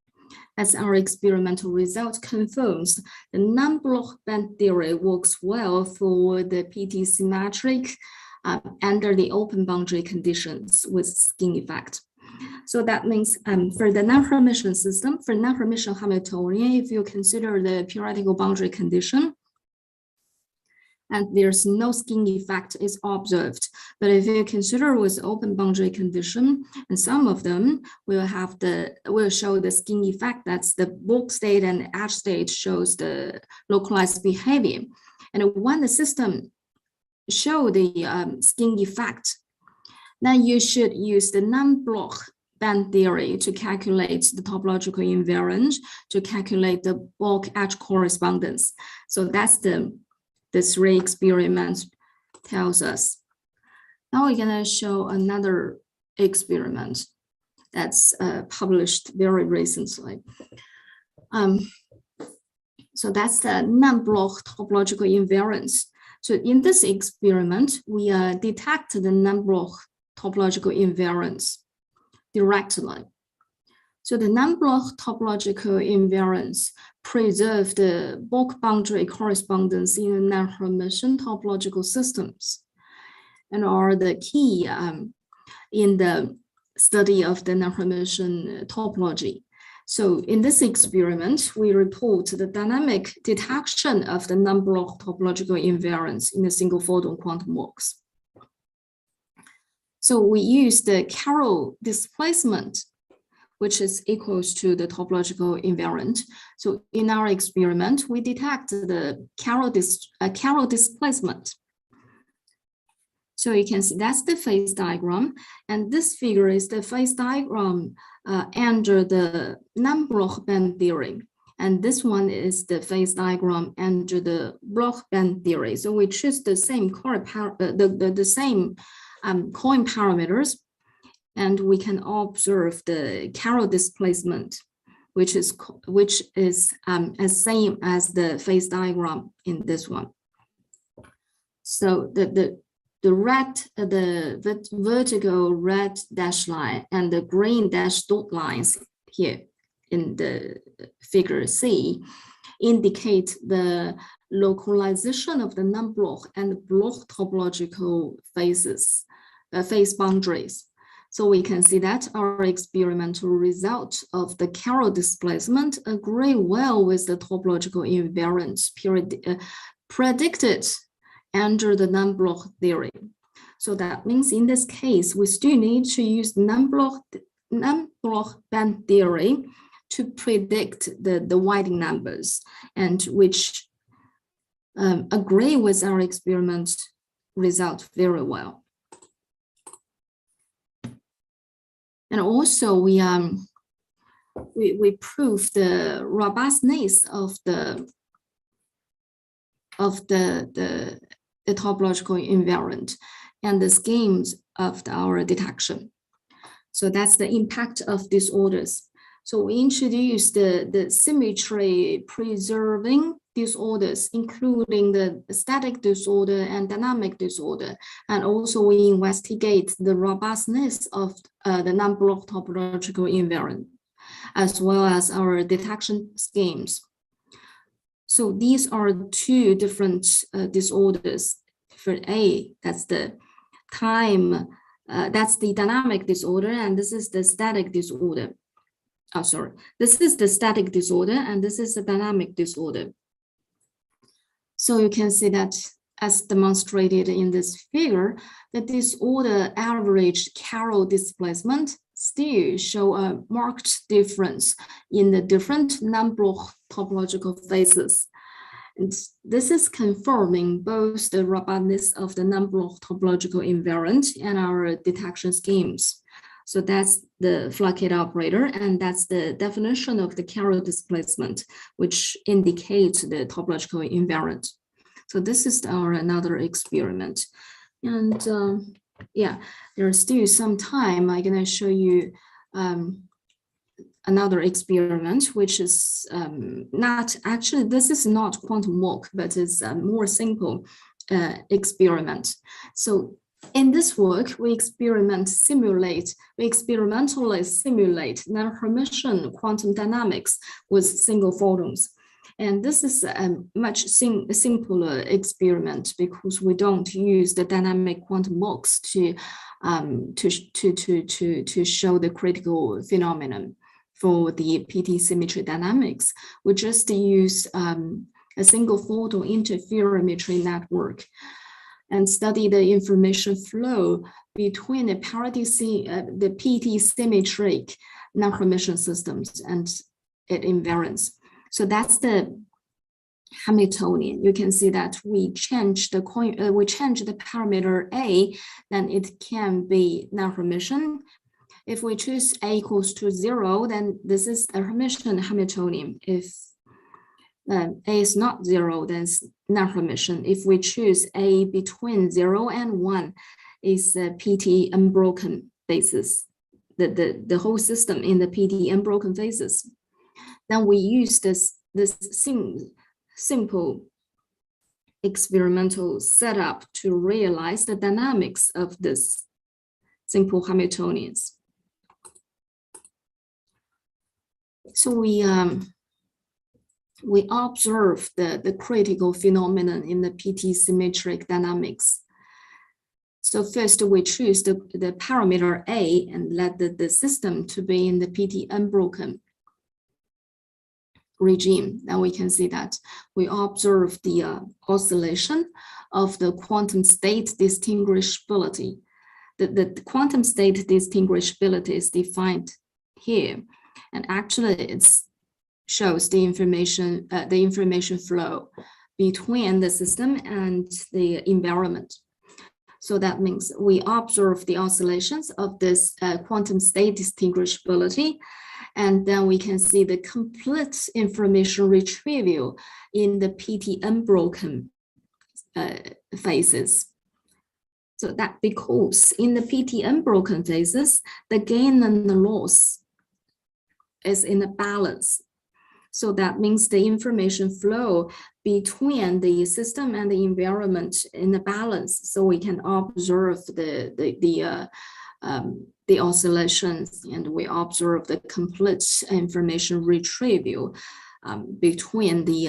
As our experimental result confirms, the non-Bloch band theory works well for the PT symmetric under the open boundary conditions with skin effect. So that means for the non-Hermitian system, for non-Hermitian Hamiltonian, if you consider the periodical boundary condition, and there's no skin effect is observed. But if you consider with open boundary condition, and some of them will show the skin effect. That's the bulk state and edge state shows the localized behavior. And when the system show the skin effect, then you should use the non-Bloch band theory to calculate the topological invariance, to calculate the bulk edge correspondence. So that's the three experiments tells us. Now we're gonna show another experiment that's published very recently. So that's the non-Bloch topological invariance. So in this experiment, we detect the non-Bloch topological invariance directly. So the non-Bloch topological invariance preserve the bulk boundary correspondence in non-Hermitian topological systems and are the key in the study of the non-Hermitian topology. So in this experiment, we report the dynamic detection of the non-Bloch topological invariance in a single photon quantum works. So we use the Carroll displacement, which is equals to the topological invariant. So in our experiment, we detect the Carroll displacement. So you can see that's the phase diagram. And this figure is the phase diagram under the non-Bloch band theory. And this one is the phase diagram under the Bloch band theory. So we choose the same coin parameters, and we can observe the Carroll displacement, which is as same as the phase diagram in this one. So the vertical red dash line and the green dash dot lines here in the figure C indicate the localization of the non-Bloch and Bloch topological phases, phase boundaries. So we can see that our experimental result of the Carroll displacement agree well with the topological invariance predicted under the non-Bloch theory. So that means in this case, we still need to use non-Bloch band theory to predict the Whiting numbers, and which agree with our experiment result very well. And also we prove the robustness of the topological invariant and the schemes of our detection. So that's the impact of disorders. So we introduced the symmetry preserving disorders, including the static disorder and dynamic disorder. And also we investigate the robustness of the non-Bloch topological invariant, as well as our detection schemes. So these are two different disorders. For A, that's the time, that's the dynamic disorder, and this is the static disorder. Oh, sorry, this is the static disorder, and this is the dynamic disorder. So you can see that, as demonstrated in this figure, the disorder average Carroll displacement still show a marked difference in the different non-Bloch topological phases. And this is confirming both the robustness of the non-Bloch topological invariant and our detection schemes. So that's the Flaket operator, and that's the definition of the Carroll displacement, which indicates the topological invariant. So this is our another experiment. And yeah, there's still some time. I'm gonna show you another experiment, which is not actually, this is not quantum walk, but it's a more simple experiment. So in this work, we experimentally simulate non-Hermitian quantum dynamics with single photons. And this is a much simpler experiment because we don't use the dynamic quantum box to show the critical phenomenon for the PT symmetry dynamics. We just use a single photon interferometry network and study the information flow between the the PT symmetric non-Hermitian systems and its invariance. So that's the Hamiltonian. You can see that we change the parameter A, then it can be non-Hermitian. If we choose A equals to 0, then this is a Hermitian Hamiltonian. If A is not 0, then it's non-Hermitian. If we choose A between 0 and 1, is a PT unbroken basis, the whole system in the PT unbroken phases. Then we use this simple experimental setup to realize the dynamics of this simple Hamiltonians. So we observe the critical phenomenon in the PT symmetric dynamics. So first we choose the parameter A and let the system to be in the PT unbroken regime. Now we can see that we observe the oscillation of the quantum state distinguishability. The quantum state distinguishability is defined here, and actually it shows the information flow between the system and the environment. So that means we observe the oscillations of this quantum state distinguishability, and then we can see the complete information retrieval in the PT unbroken phases. So that because in the PT unbroken phases, the gain and the loss is in a balance. So that means the information flow between the system and the environment in a balance. So we can observe the the oscillations, and we observe the complete information retrieval between the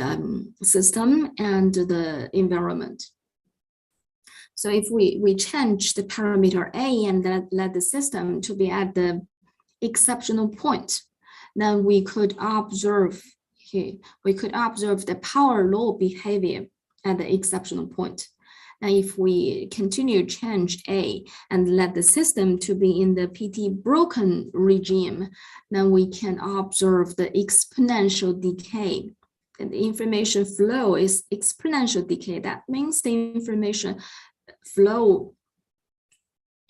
system and the environment. So if we change the parameter A and let the system to be at the exceptional point, then we could observe the power law behavior at the exceptional point. And if we continue change A and let the system to be in the PT broken regime, then we can observe the exponential decay. And the information flow is exponential decay. That means the information flow,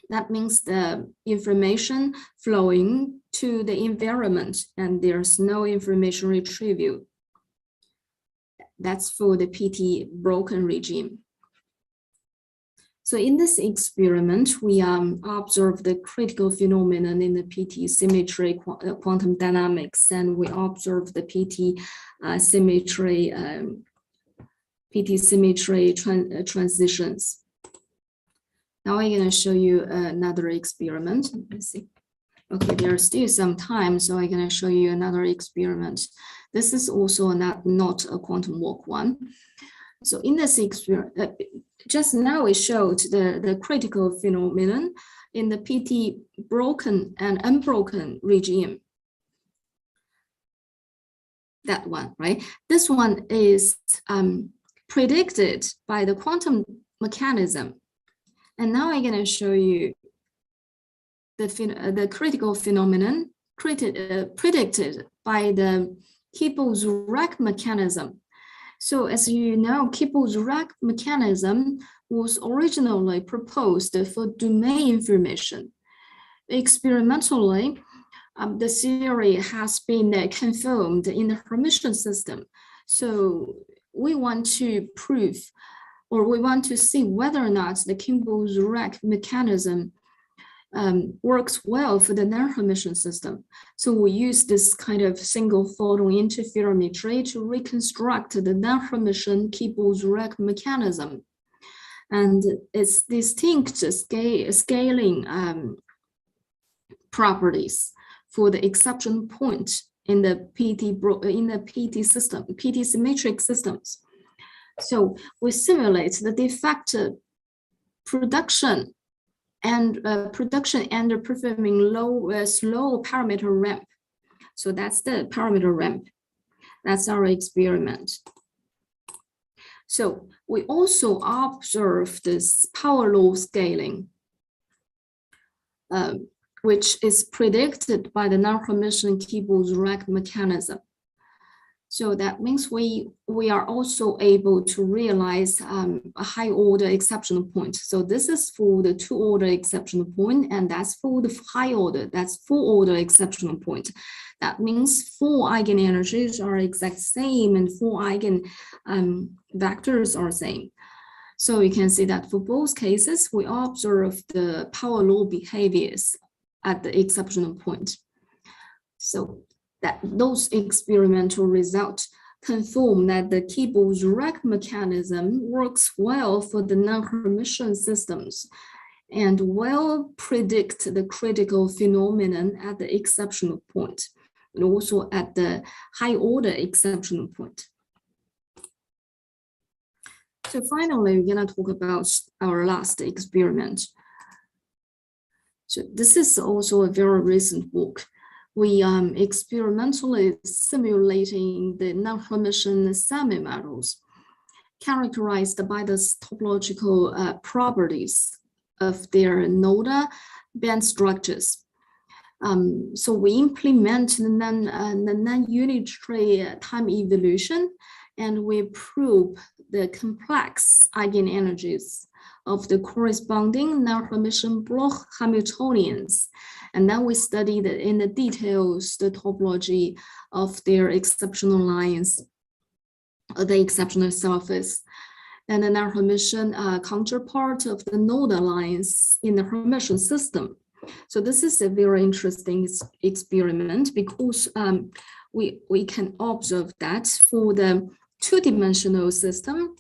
that means the information flowing to the environment and there's no information retrieval. That's for the PT broken regime. So in this experiment, we observe the critical phenomenon in the PT symmetry quantum dynamics, and we observe the PT symmetry transitions. Now I'm going to show you another experiment. Let's see. Okay, there's still some time, so I'm going to show you another experiment. This is also not a quantum walk one. So in this experiment, just now we showed the critical phenomenon in the PT broken and unbroken regime. That one, right? This one is predicted by the quantum mechanism. And now I'm going to show you the critical phenomenon predicted by the Kibble-Zurek mechanism. So as you know, Kibble-Zurek mechanism was originally proposed for domain information. Experimentally, the theory has been confirmed in the Hermitian system. So we want to prove, or we want to see whether or not the Kibble-Zurek mechanism works well for the non-Hermitian system. So we use this kind of single photon interferometry to reconstruct the non-Hermitian Kibble-Zurek mechanism. And its distinct scaling properties for the exception point in the PT system, PT symmetric systems. So we simulate the defect production and performing slow parameter ramp. So that's the parameter ramp. That's our experiment. So we also observe this power law scaling, which is predicted by the non-Hermitian Kibble-Zurek mechanism. So that means we are also able to realize a high order exceptional point. So this is for the 2-order exceptional point, and that's for the high order, that's 4-order exceptional point. That means 4 eigenenergies are exact same and 4 eigen vectors are same. So you can see that for both cases, we observe the power law behaviors at the exceptional point. So that those experimental results confirm that the Kibble-Zurek mechanism works well for the non-Hermitian systems and will predict the critical phenomenon at the exceptional point and also at the high order exceptional point. So finally, we're going to talk about our last experiment. So this is also a very recent work. We experimentally simulating the non-Hermitian semi-metals characterized by the topological properties of their nodal band structures. So we implement the non-unitary time evolution, and we probe the complex eigenenergies of the corresponding non-Hermitian Bloch Hamiltonians. And then we study in the details the topology of their exceptional lines, the exceptional surface, and the non-Hermitian counterpart of the nodal lines in the Hermitian system. So this is a very interesting experiment because we can observe that for the 2-dimensional system,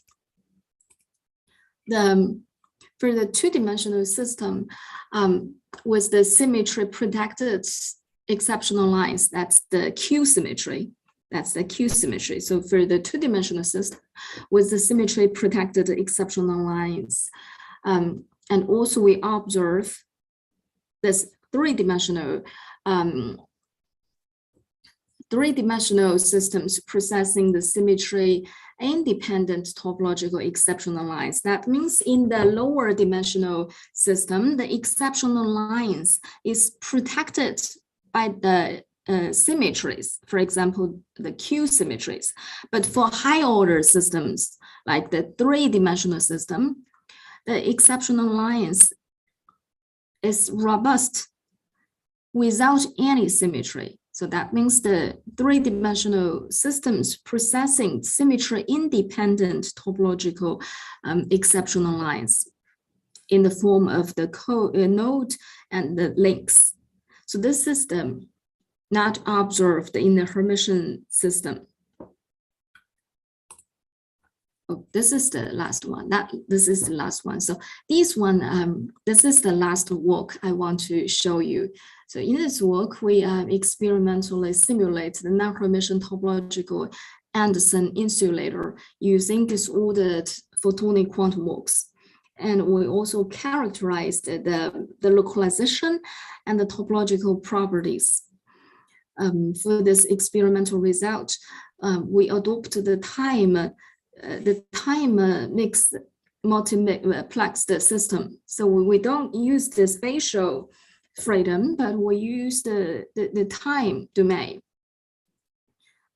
for the 2-dimensional system, with the symmetry protected exceptional lines. That's the Q symmetry. That's the Q symmetry. So for the two-dimensional system with the symmetry protected exceptional lines. And also we observe this three-dimensional systems processing the symmetry independent topological exceptional lines. That means in the lower dimensional system, the exceptional lines is protected by the symmetries, for example, the Q symmetries. But for high order systems, like the three-dimensional system, the exceptional lines is robust without any symmetry. So that means the three-dimensional systems processing symmetry-independent topological exceptional lines in the form of the node and the links. So this system not observed in the Hermitian system. Oh, this is the last one. This is the last one. So this one, this is the last work I want to show you. So in this work, we experimentally simulate the non-Hermitian topological Anderson insulator using disordered photonic quantum walks. And we also characterized the localization and the topological properties. For this experimental result, we adopt the time mixed multiplexed system. So we don't use the spatial freedom, but we use the time domain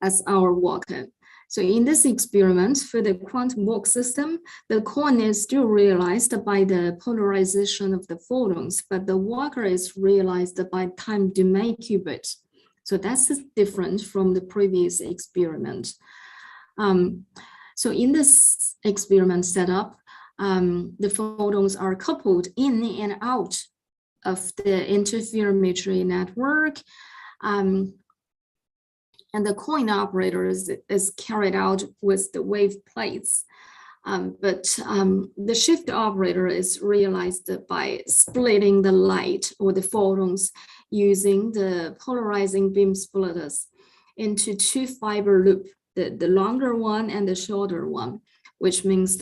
as our worker. So in this experiment for the quantum walk system, the coin is still realized by the polarization of the photons, but the worker is realized by time domain qubit. So that's different from the previous experiment. So in this experiment setup, the photons are coupled in and out of the interferometry network. And the coin operator is carried out with the wave plates. But the shift operator is realized by splitting the light or the photons using the polarizing beam splitters into two fiber loop, the longer one and the shorter one, which means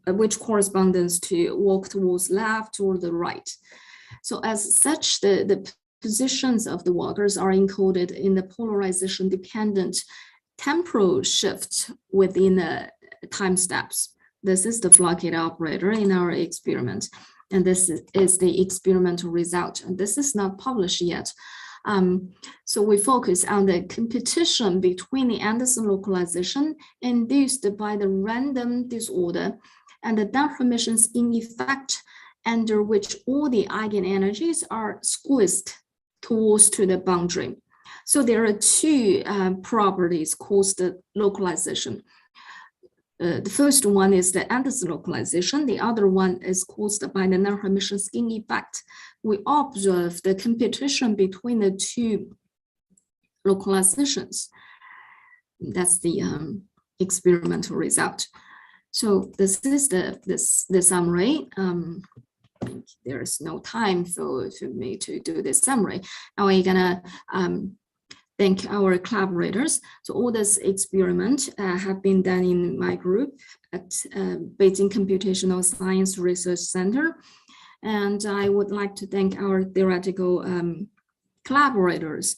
which corresponds to walk towards left or the right. So as such, the positions of the walkers are encoded in the polarization dependent temporal shift within the time steps. This is the flockade operator in our experiment. And this is the experimental result. And this is not published yet. So we focus on the competition between the Anderson localization induced by the random disorder and the non-Hermitian spin effect under which all the eigenenergies are squeezed towards to the boundary. So there are two properties caused the localization. The first one is the Anderson localization. The other one is caused by the non-Hermitian skin effect. We observe the competition between the two localizations. That's the experimental result. So this is the summary. There is no time for me to do this summary. Now we're gonna thank our collaborators. So all this experiment have been done in my group at Beijing Computational Science Research Center. And I would like to thank our theoretical collaborators,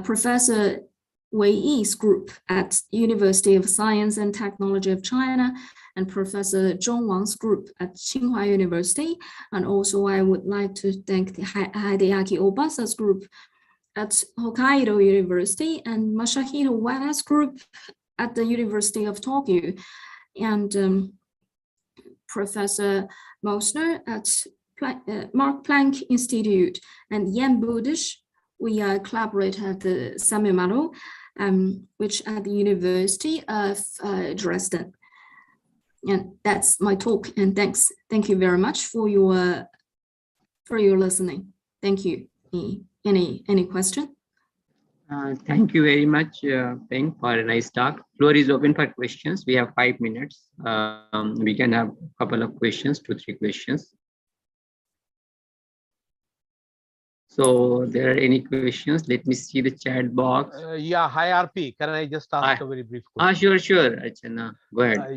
Professor Wei Yi's group at University of Science and Technology of China, and Professor Zhong Wang's group at Tsinghua University. And also I would like to thank the Hideaki Obasa's group at Hokkaido University and Masahiro Wada's group at the University of Tokyo, and Professor Mosner at Mark Planck Institute, and Jan Budish. We collaborate at the Samimaro, which at the University of Dresden. And that's my talk, and thanks. Thank you very much for your listening. Thank you. Any question? Thank you very much, Peng, for a nice talk. Floor is open for questions. We have 5 minutes. We can have a couple of questions, 2-3 questions. So there are any questions? Let me see the chat box. Yeah, hi RP. Can I just ask a very brief question? Sure, Archana. Go ahead.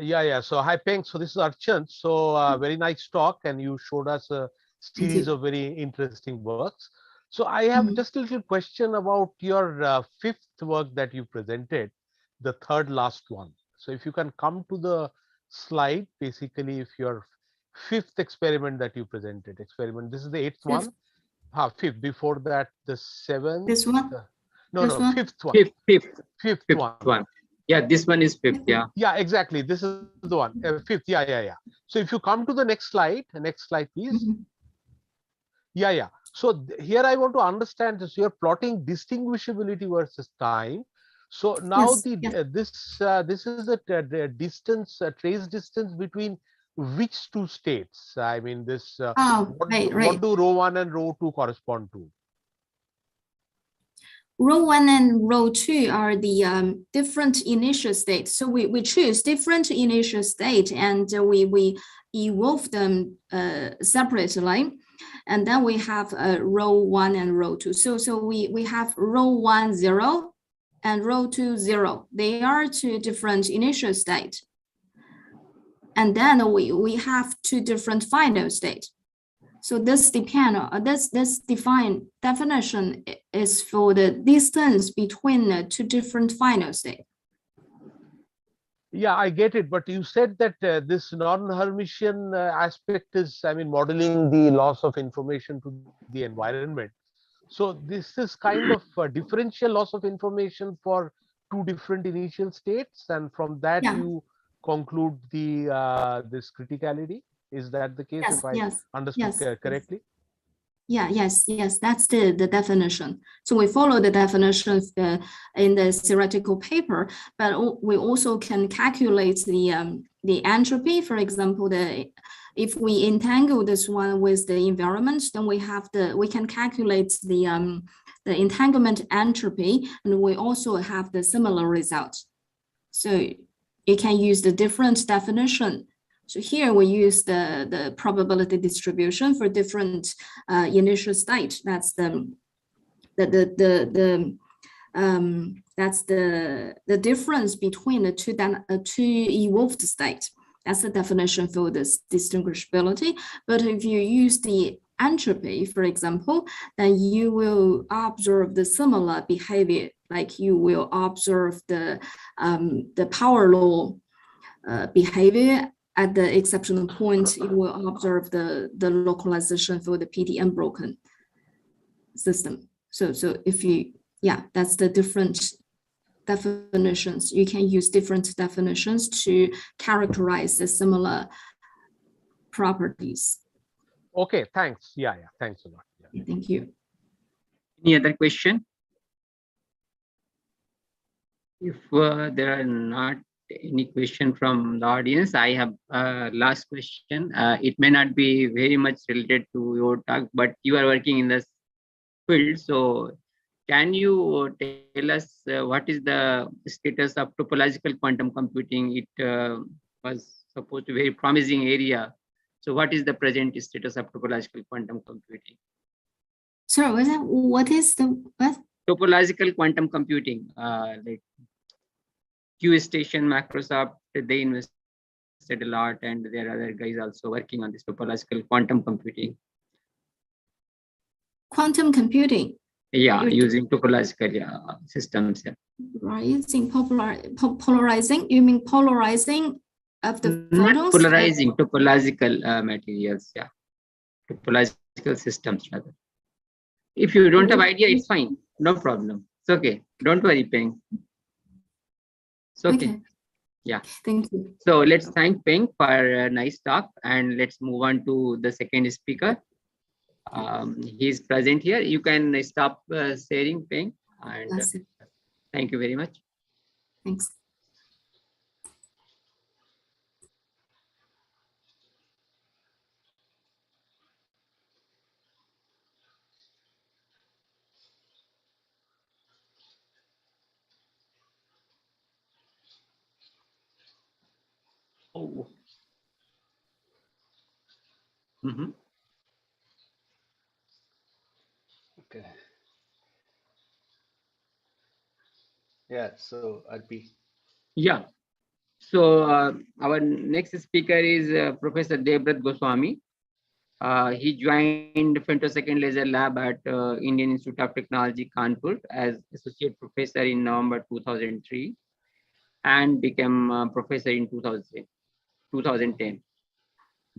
Yeah. So hi Peng. So this is Archan. So very nice talk, and you showed us a series of very interesting works. So I have just a little question about your fifth work that you presented, the third last one. So if you can come to the slide, basically, if your fifth experiment that you presented, this is the eighth one. Fifth. Before that, the seventh. This one? No, fifth one. Fifth one. Yeah, this one is fifth. Yeah. Yeah, exactly. This is the one. Fifth. Yeah. So if you come to the next slide, please. Yeah. So here I want to understand this. You're plotting distinguishability versus time. So now this is the distance, trace distance between which two states? I mean, this. What do row 1 and row 2 correspond to? Row 1 and row 2 are the different initial states. So we choose different initial state and we evolve them separately. And then we have row 1 and row 2. So we have row 1, 0 and row 2, 0. They are two different initial state. And then we have two different final states. So this definition is for the distance between the two different final states. Yeah, I get it. But you said that this non-Hermitian aspect is, I mean, modeling the loss of information to the environment. So this is kind of a differential loss of information for two different initial states, and from that you conclude the this criticality. Is that the case? Yes, if I understood correctly? Yes, that's the definition. So we follow the definitions in the theoretical paper, but we also can calculate the entropy. For example, if we entangle this one with the environment, then we can calculate the entanglement entropy, and we also have the similar results. So you can use the different definition. So here we use the probability distribution for different initial state. That's the difference between the two evolved state. That's the definition for this distinguishability. But if you use the entropy, for example, then you will observe the similar behavior. Like you will observe the power law behavior. At the exceptional point, you will observe the localization for the PT unbroken system. So if you, that's the different definitions. You can use different definitions to characterize the similar properties. Okay, thanks. Yeah, thanks a lot. Yeah. Thank you. Any other question? If there are not any question from the audience, I have last question. It may not be very much related to your talk, but you are working in this field. So can you tell us what is the status of topological quantum computing? It was supposed to be a very promising area. So what is the present status of topological quantum computing? Sorry, what is the what? Topological quantum computing, like QStation, Microsoft, they invested a lot, and there are other guys also working on this topological quantum computing. Quantum computing? Yeah, using topological systems. Yeah. Rising, polarizing? You mean polarizing of the photons? Not polarizing, topological materials. Yeah, topological systems rather. If you don't have idea, it's fine. No problem. It's okay. Don't worry, Peng. It's okay. Yeah. Thank you. So let's thank Peng for a nice talk, and let's move on to the second speaker. He's present here. You can stop sharing, Peng, and thank you very much. Thanks. Oh. Okay. Yeah. So RP. Yeah. So our next speaker is Professor Devbrat Goswami. He joined femtosecond laser lab at Indian Institute of Technology, Kanpur, as associate professor in November 2003 and became professor in 2010.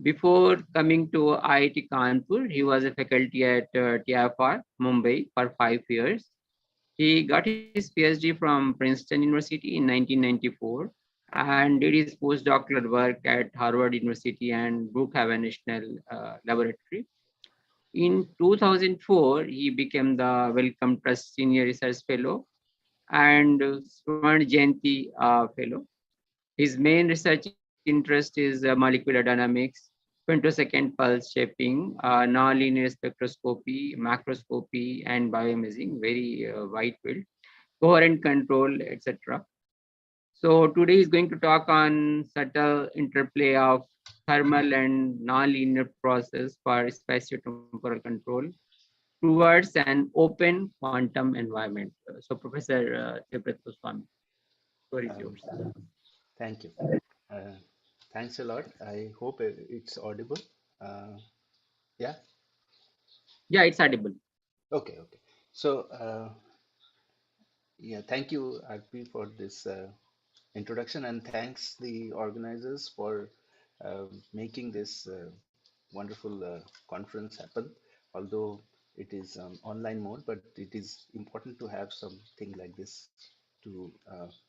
Before coming to IIT Kanpur, he was a faculty at TIFR, Mumbai for 5 years. He got his PhD from Princeton University in 1994 and did his postdoctoral work at Harvard University and Brookhaven National Laboratory. In 2004, he became the Wellcome Trust Senior Research Fellow and Swarn Jayanti Fellow. His main research interest is molecular dynamics, femtosecond pulse shaping, non-linear spectroscopy, macroscopy, and bioimaging, very wide field, coherent control, etc. So today is going to talk on subtle interplay of thermal and non-linear process for spatiotemporal control towards an open quantum environment. So Professor Devbrat Goswami, floor is yours. Thank you. Uh, Thanks a lot. I hope it's audible. Uh, yeah. Yeah, it's audible. Okay. Okay. So yeah, thank you, RP, for this introduction, and thanks the organizers for making this wonderful conference happen. Although it is online mode, but it is important to have something like this to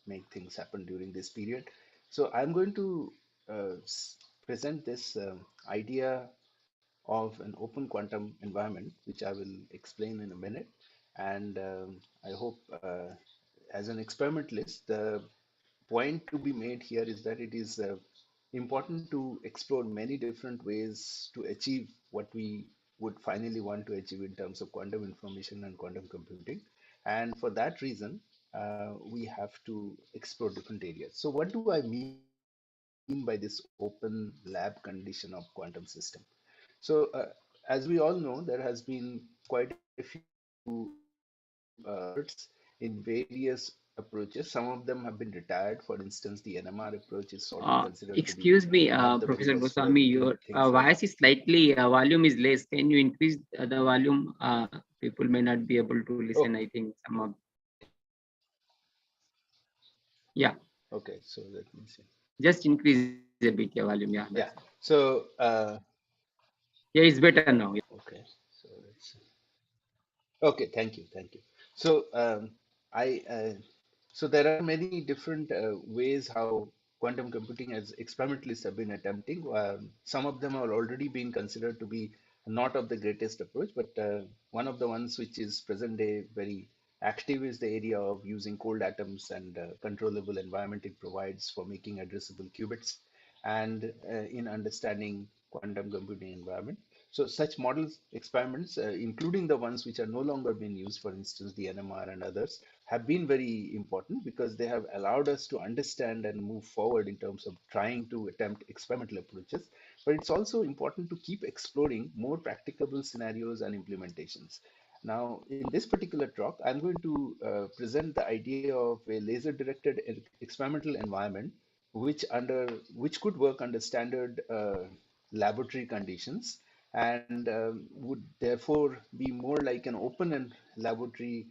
make things happen during this period. So I'm going to present this idea of an open quantum environment, which I will explain in a minute. And I hope, as an experimentalist, the point to be made here is that it is important to explore many different ways to achieve what we would finally want to achieve in terms of quantum information and quantum computing. And for that reason, we have to explore different areas. So what do I mean by this open lab condition of quantum system? So as we all know, there has been quite a few efforts in various approaches. Some of them have been retired. For instance, the NMR approach is sort of considered to be Excuse me, one of the Professor biggest, where Goswami, we your do things like voice is slightly, volume is less. Can you increase the volume? People may not be able to listen, I think, some of. Yeah. Okay, so let me see. Just increase a bit your volume. Yeah. Yeah. So yeah, it's better now. Yeah. Okay. So let's see. Okay, thank you. So I so there are many different ways how quantum computing as experimentalists have been attempting. Some of them are already being considered to be not of the greatest approach, but one of the ones which is present day very active is the area of using cold atoms and controllable environment it provides for making addressable qubits and in understanding quantum computing environment. So such models experiments, including the ones which are no longer being used, for instance, the NMR and others, have been very important because they have allowed us to understand and move forward in terms of trying to attempt experimental approaches. But it's also important to keep exploring more practicable scenarios and implementations. Now, in this particular talk, I'm going to present the idea of a laser-directed experimental environment which could work under standard laboratory conditions and would therefore be more like an open and laboratory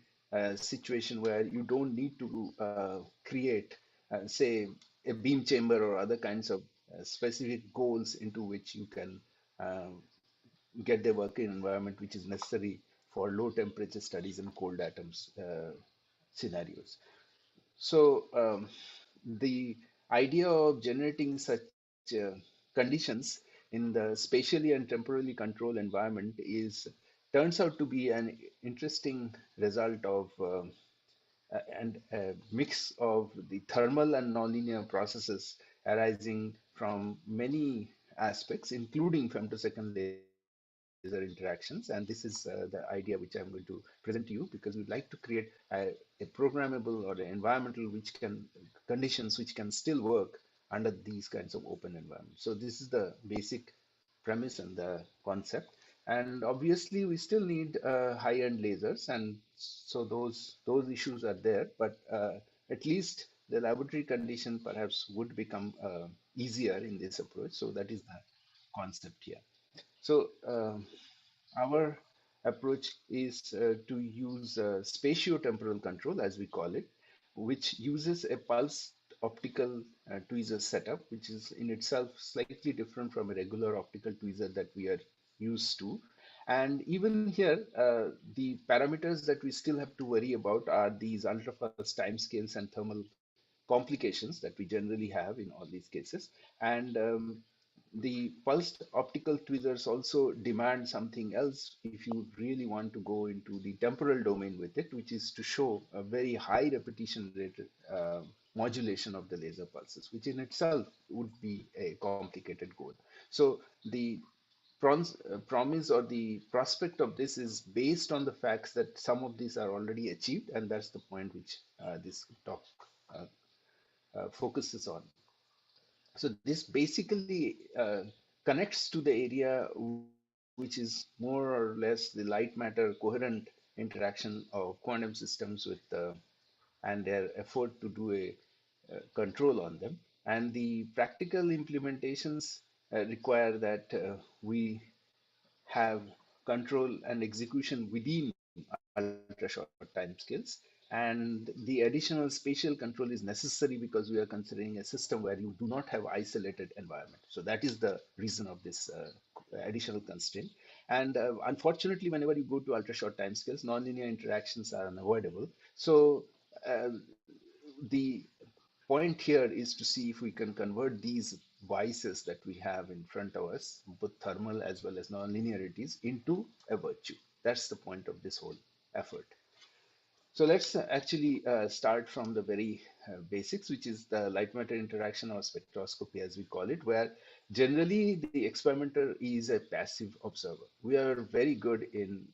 situation where you don't need to create, say, a beam chamber or other kinds of specific goals into which you can uh, get the working environment which is necessary for low temperature studies and cold atoms scenarios. So the idea of generating such conditions in the spatially and temporally controlled environment is turns out to be an interesting result of and a mix of the thermal and nonlinear processes arising from many aspects, including femtosecond laser interactions. And this is the idea which I'm going to present to you because we'd like to create a programmable or an environmental which can conditions which can still work under these kinds of open environments. So this is the basic premise and the concept. And obviously, we still need high-end lasers, and so those issues are there. But at least the laboratory condition perhaps would become easier in this approach. So that is the concept here. So our approach is to use spatio-temporal control, as we call it, which uses a pulsed optical tweezer setup, which is in itself slightly different from a regular optical tweezer that we are used to. And even here, the parameters that we still have to worry about are these ultra-fast timescales and thermal complications that we generally have in all these cases. And the pulsed optical tweezers also demand something else if you really want to go into the temporal domain with it, which is to show a very high repetition rate modulation of the laser pulses, which in itself would be a complicated goal. So the promise or the prospect of this is based on the facts that some of these are already achieved, and that's the point which this talk focuses on. So this basically connects to the area which is more or less the light matter coherent interaction of quantum systems with and their effort to do a control on them. And the practical implementations require that we have control and execution within ultra short timescales. And the additional spatial control is necessary because we are considering a system where you do not have isolated environment. So that is the reason of this additional constraint. And unfortunately, whenever you go to ultra short timescales, nonlinear interactions are unavoidable. So the point here is to see if we can convert these vices that we have in front of us, both thermal as well as nonlinearities, into a virtue. That's the point of this whole effort. So let's actually start from the very basics, which is the light matter interaction or spectroscopy, as we call it, where generally the experimenter is a passive observer. We are very good in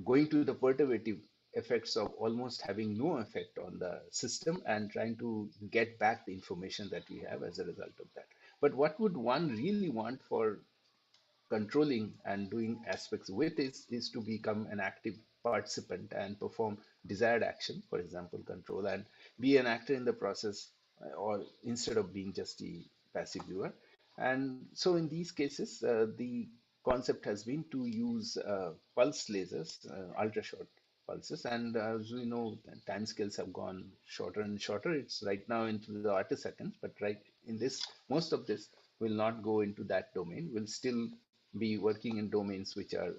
going to the perturbative effects of almost having no effect on the system and trying to get back the information that we have as a result of that. But what would one really want for controlling and doing aspects with is to become an active participant and perform desired action, for example, control, and be an actor in the process, or instead of being just the passive viewer. And so in these cases, the concept has been to use pulse lasers, ultra short pulses. And as we know, time scales have gone shorter and shorter. It's right now into the artiseconds, but right in this, most of this will not go into that domain. We'll still be working in domains which are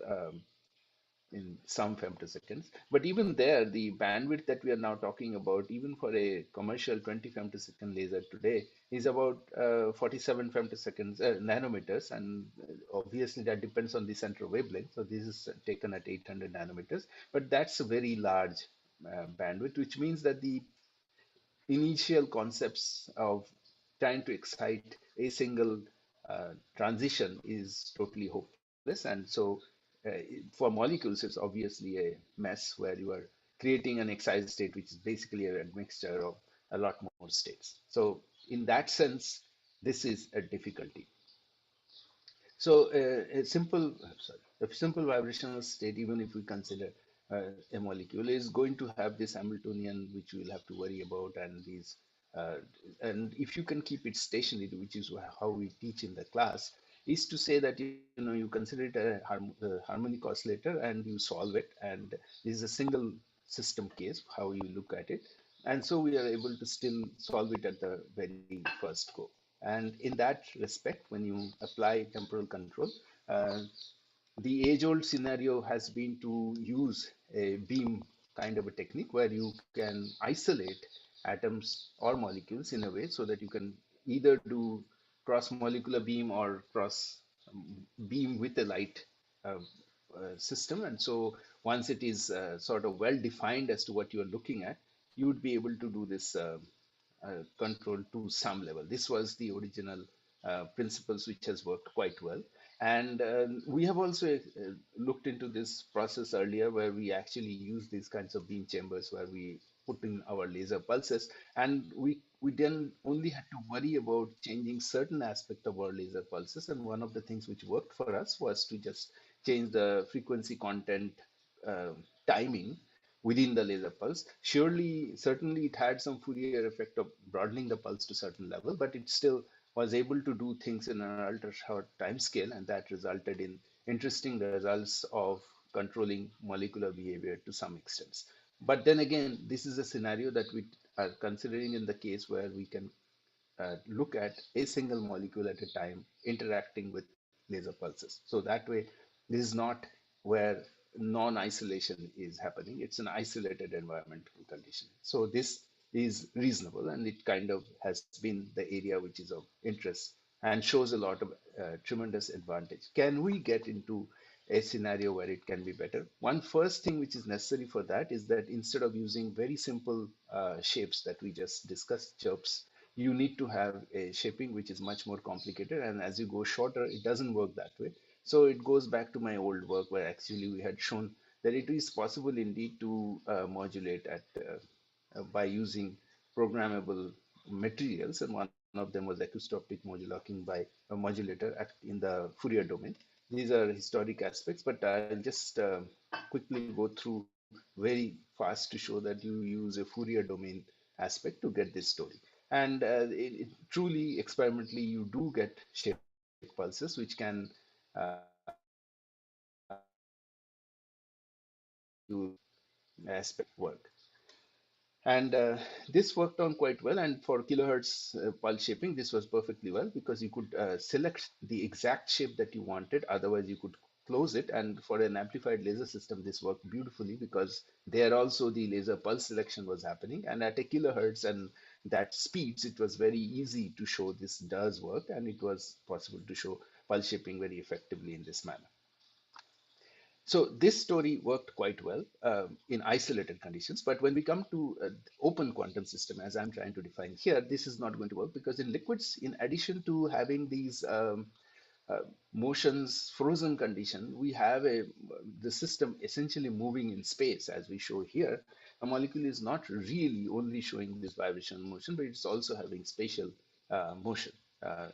in some femtoseconds. But even there, the bandwidth that we are now talking about, even for a commercial 20 femtosecond laser today, is about 47 femtoseconds nanometers. And obviously that depends on the central wavelength. So this is taken at 800 nanometers, but that's a very large bandwidth, which means that the initial concepts of trying to excite a single transition is totally hopeless. And so for molecules, it's obviously a mess where you are creating an excited state, which is basically a mixture of a lot more states. So in that sense, this is a difficulty. So a simple vibrational state, even if we consider a molecule, is going to have this Hamiltonian, which we'll have to worry about, and these. And if you can keep it stationary, which is how we teach in the class, is to say that you consider it a harmonic oscillator and you solve it, and this is a single system case how you look at it, and so we are able to still solve it at the very first go. And in that respect, when you apply temporal control, the age-old scenario has been to use a beam kind of a technique where you can isolate atoms or molecules in a way so that you can either do cross-molecular beam or cross beam with a light system. And so once it is sort of well defined as to what you are looking at, you would be able to do this control to some level. This was the original principles which has worked quite well. And we have also looked into this process earlier where we actually use these kinds of beam chambers where we put in our laser pulses. And we then only had to worry about changing certain aspect of our laser pulses. And one of the things which worked for us was to just change the frequency content uh, timing within the laser pulse. Certainly it had some Fourier effect of broadening the pulse to certain level, but it still was able to do things in an ultra short time scale, and that resulted in interesting results of controlling molecular behavior to some extent. But then again, this is a scenario that we are considering in the case where we can look at a single molecule at a time interacting with laser pulses. So that way, this is not where non-isolation is happening. It's an isolated environmental condition. So this is reasonable, and it kind of has been the area which is of interest and shows a lot of tremendous advantage. Can we get into a scenario where it can be better? One first thing which is necessary for that is that instead of using very simple shapes that we just discussed, chirps, you need to have a shaping which is much more complicated, and as you go shorter it doesn't work that way. So it goes back to my old work where actually we had shown that it is possible indeed to modulate by using programmable materials, and one of them was acoustic modulating by a modulator in the Fourier domain. These are historic aspects, but I'll just quickly go through very fast to show that you use a Fourier domain aspect to get this story. And truly experimentally, you do get shape pulses, which can do aspect work. And this worked on quite well. And for kilohertz pulse shaping, this was perfectly well because you could select the exact shape that you wanted. Otherwise, you could close it. And for an amplified laser system, this worked beautifully because there also the laser pulse selection was happening. And at a kilohertz and that speeds, it was very easy to show this does work. And it was possible to show pulse shaping very effectively in this manner. So this story worked quite well in isolated conditions, but when we come to open quantum system, as I'm trying to define here, this is not going to work because in liquids, in addition to having these motions frozen condition, we have the system essentially moving in space, as we show here. A molecule is not really only showing this vibrational motion, but it's also having spatial motion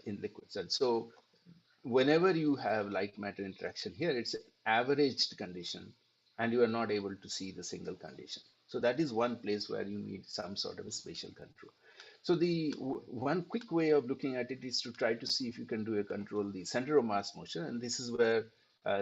in liquids. And so whenever you have light matter interaction here, it's averaged condition and you are not able to see the single condition. So that is one place where you need some sort of a spatial control. So the one quick way of looking at it is to try to see if you can do a control the center of mass motion. And this is where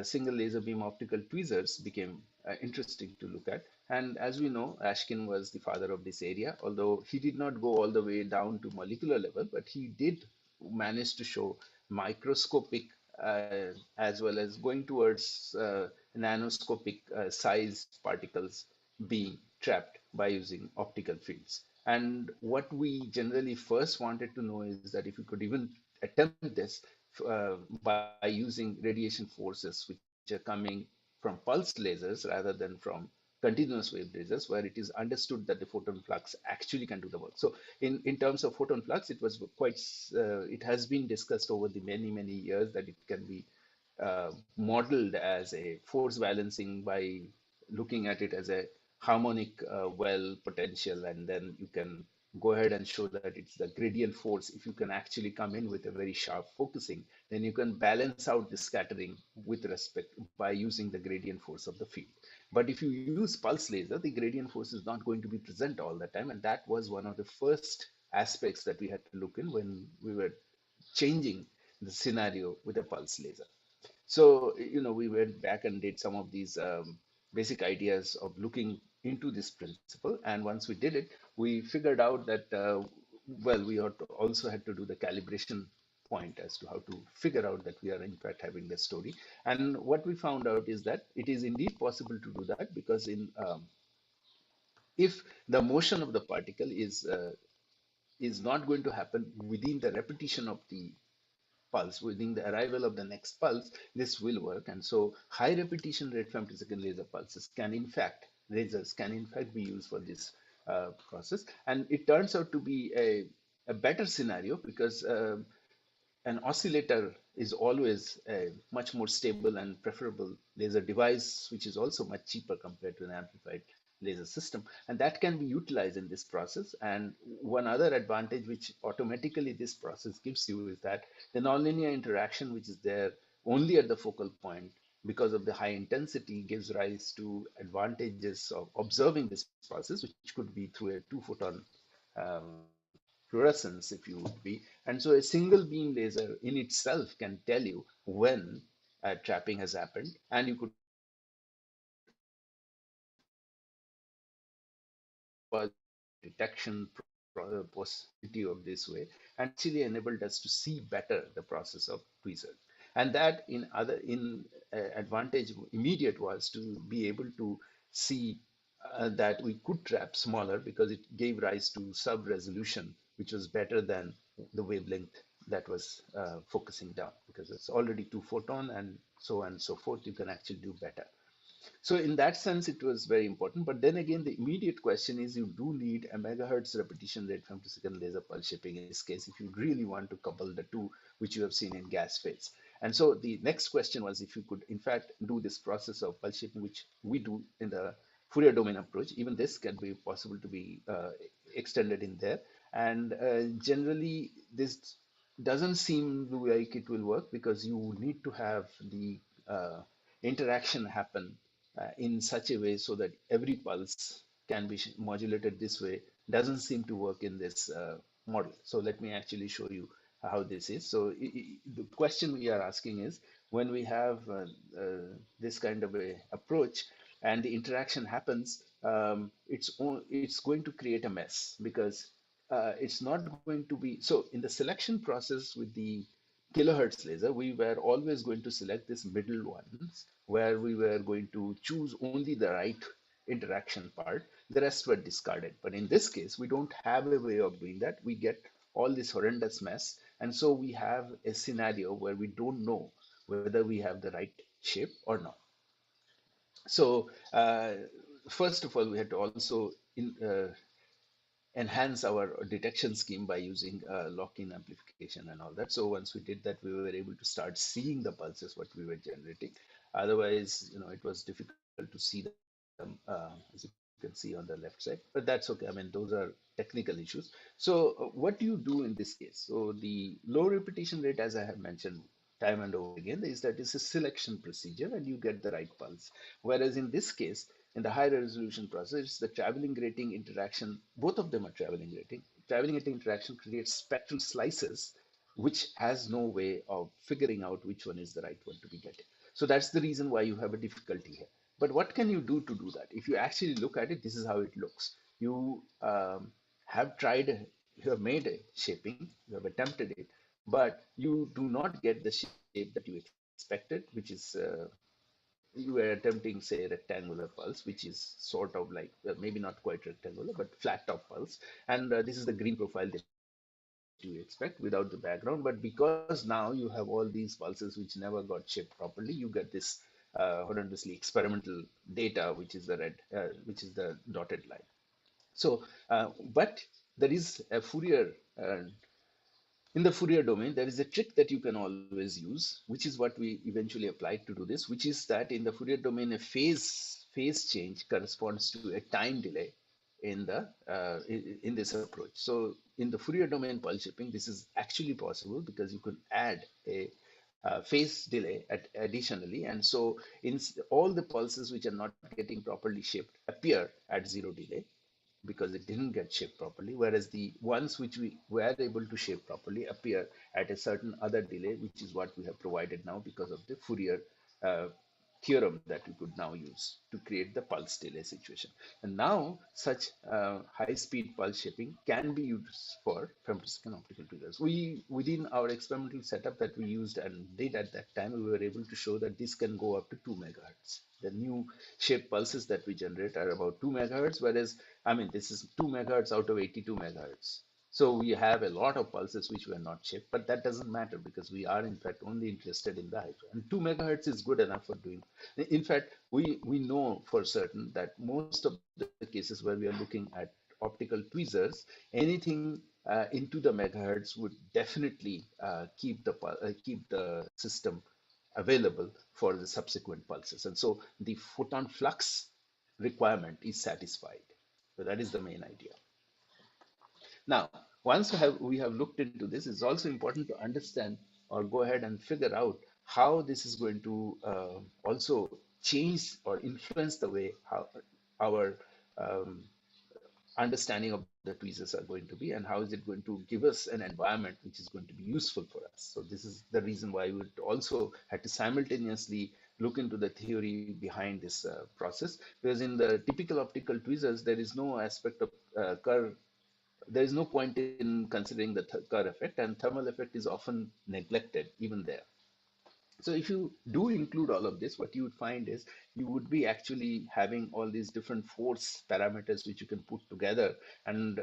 single laser beam optical tweezers became interesting to look at. And as we know, Ashkin was the father of this area, although he did not go all the way down to molecular level, but he did manage to show microscopic as well as going towards nanoscopic sized particles being trapped by using optical fields. And what we generally first wanted to know is that if you could even attempt this by using radiation forces which are coming from pulse lasers rather than from continuous wave lasers, where it is understood that the photon flux actually can do the work. So in terms of photon flux, it was quite, it has been discussed over the many years that it can be modeled as a force balancing by looking at it as a harmonic well potential, and then you can go ahead and show that it's the gradient force. If you can actually come in with a very sharp focusing, then you can balance out the scattering with respect by using the gradient force of the field. But if you use pulse laser, the gradient force is not going to be present all the time, and that was one of the first aspects that we had to look in when we were changing the scenario with a pulse laser. So, we went back and did some of these basic ideas of looking into this principle. And once we did it, we figured out that, well, we also had to do the calibration point as to how to figure out that we are in fact having the story. And what we found out is that it is indeed possible to do that because if the motion of the particle is not going to happen within the repetition of the pulse, within the arrival of the next pulse, this will work. And so high repetition rate femtosecond laser pulses lasers can in fact be used for this process. And it turns out to be a better scenario because an oscillator is always a much more stable and preferable laser device, which is also much cheaper compared to an amplified laser system, and that can be utilized in this process. And one other advantage which automatically this process gives you is that the nonlinear interaction which is there only at the focal point because of the high intensity gives rise to advantages of observing this process, which could be through a 2-photon fluorescence, if you would be. And so a single beam laser in itself can tell you when trapping has happened, and you could detection possibility of this way, and actually enabled us to see better the process of tweezers. And that in advantage immediate was to be able to see that we could trap smaller because it gave rise to sub resolution, which was better than the wavelength that was focusing down, because it's already 2-photon and so on and so forth. You can actually do better. So in that sense, it was very important. But then again, the immediate question is you do need a megahertz repetition rate femtosecond laser pulse shaping in this case, if you really want to couple the two, which you have seen in gas phase. And so the next question was if you could, in fact, do this process of pulse shaping, which we do in the Fourier domain approach. Even this can be possible to be extended in there. And generally, this doesn't seem like it will work because you need to have the interaction happen in such a way so that every pulse can be modulated this way. Doesn't seem to work in this model. So let me actually show you how this is. So the question we are asking is, when we have this kind of a approach and the interaction happens, it's going to create a mess because it's not going to be, so in the selection process with the kilohertz laser, we were always going to select this middle ones where we were going to choose only the right interaction part. The rest were discarded. But in this case, we don't have a way of doing that. We get all this horrendous mess. And so we have a scenario where we don't know whether we have the right shape or not. So first of all, we had to also enhance our detection scheme by using lock-in amplification and all that. So once we did that, we were able to start seeing the pulses what we were generating. Otherwise, it was difficult to see them, as you can see on the left side. But that's okay. I mean, those are technical issues. So what do you do in this case? So the low repetition rate, as I have mentioned time and over again, is that it's a selection procedure and you get the right pulse. Whereas in this case, in the high resolution process, the traveling grating interaction, both of them are traveling grating. Traveling grating interaction creates spectral slices, which has no way of figuring out which one is the right one to be getting. So that's the reason why you have a difficulty here. But what can you do to do that? If you actually look at it, this is how it looks. You have tried, you have made a shaping, you have attempted it, but you do not get the shape that you expected, which is you were attempting, say, rectangular pulse, which is sort of like, maybe not quite rectangular, but flat top pulse. And this is the green profile that you expect without the background. But because now you have all these pulses which never got shaped properly, you get this horrendously experimental data, which is the red, which is the dotted line. So, but there is a Fourier in the Fourier domain, there is a trick that you can always use, which is what we eventually applied to do this, which is that in the Fourier domain, a phase change corresponds to a time delay in the in this approach. So in the Fourier domain pulse shaping, this is actually possible because you can add a phase delay additionally, and so in all the pulses which are not getting properly shaped appear at 0 delay, because it didn't get shaped properly, whereas the ones which we were able to shape properly appear at a certain other delay, which is what we have provided now because of the Fourier theorem that we could now use to create the pulse delay situation. And now such high-speed pulse shaping can be used for femtosecond optical triggers. We, within our experimental setup that we used and did at that time, we were able to show that this can go up to 2 megahertz. The new shape pulses that we generate are about 2 megahertz, whereas, I mean, this is 2 megahertz out of 82 megahertz. So we have a lot of pulses which were not shaped, but that doesn't matter because we are in fact only interested in the high. And 2 megahertz is good enough for doing. In fact, we know for certain that most of the cases where we are looking at optical tweezers, anything into the megahertz would definitely keep the system available for the subsequent pulses. And so the photon flux requirement is satisfied. So that is the main idea. Now, once we have looked into this, it's also important to understand or go ahead and figure out how this is going to also change or influence the way how our understanding of the tweezers are going to be, and how is it going to give us an environment which is going to be useful for us. So this is the reason why we also had to simultaneously look into the theory behind this process, because in the typical optical tweezers, there is no aspect of curve. There is no point in considering the Kerr effect, and thermal effect is often neglected even there. So if you do include all of this, what you would find is you would be actually having all these different force parameters which you can put together. And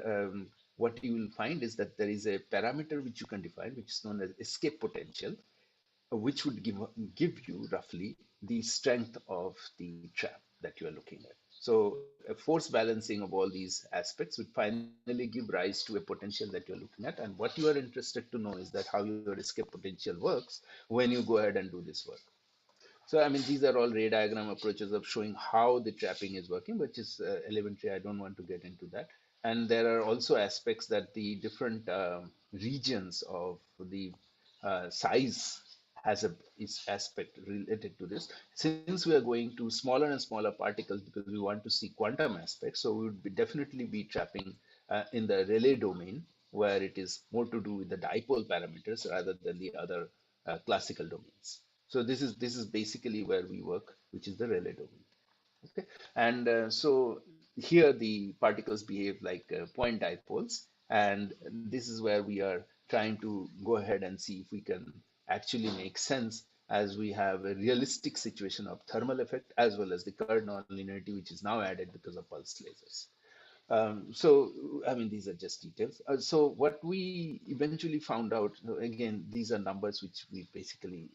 what you will find is that there is a parameter which you can define, which is known as escape potential, which would give you roughly the strength of the trap that you are looking at. So a force balancing of all these aspects would finally give rise to a potential that you're looking at. And what you are interested to know is that how your escape potential works when you go ahead and do this work. So, I mean, these are all ray diagram approaches of showing how the trapping is working, which is elementary. I don't want to get into that. And there are also aspects that the different regions of the size has a aspect related to this. Since we are going to smaller and smaller particles because we want to see quantum aspects, so we would definitely be trapping in the Rayleigh domain, where it is more to do with the dipole parameters rather than the other classical domains. So this is basically where we work, which is the Rayleigh domain. Okay, and so here the particles behave like point dipoles, and this is where we are trying to go ahead and see if we can actually make sense, as we have a realistic situation of thermal effect as well as the Kerr nonlinearity, which is now added because of pulse lasers. So, I mean, these are just details. So what we eventually found out, again, these are numbers which we basically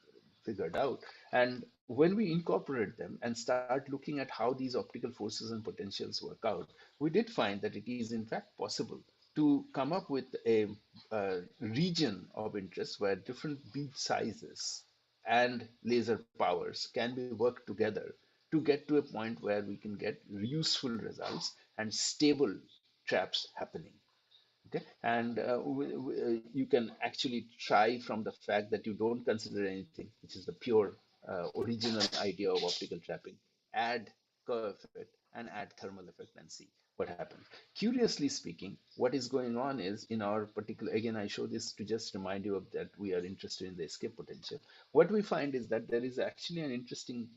figured out. And when we incorporate them and start looking at how these optical forces and potentials work out, we did find that it is in fact possible to come up with a region of interest where different bead sizes and laser powers can be worked together to get to a point where we can get useful results and stable traps happening. Okay, and you can actually try from the fact that you don't consider anything, which is the pure original idea of optical trapping, add Kerr effect and add thermal effect and see what happens. Curiously speaking, what is going on is in our particular, again, I show this to just remind you of that we are interested in the escape potential. What we find is that there is actually an interesting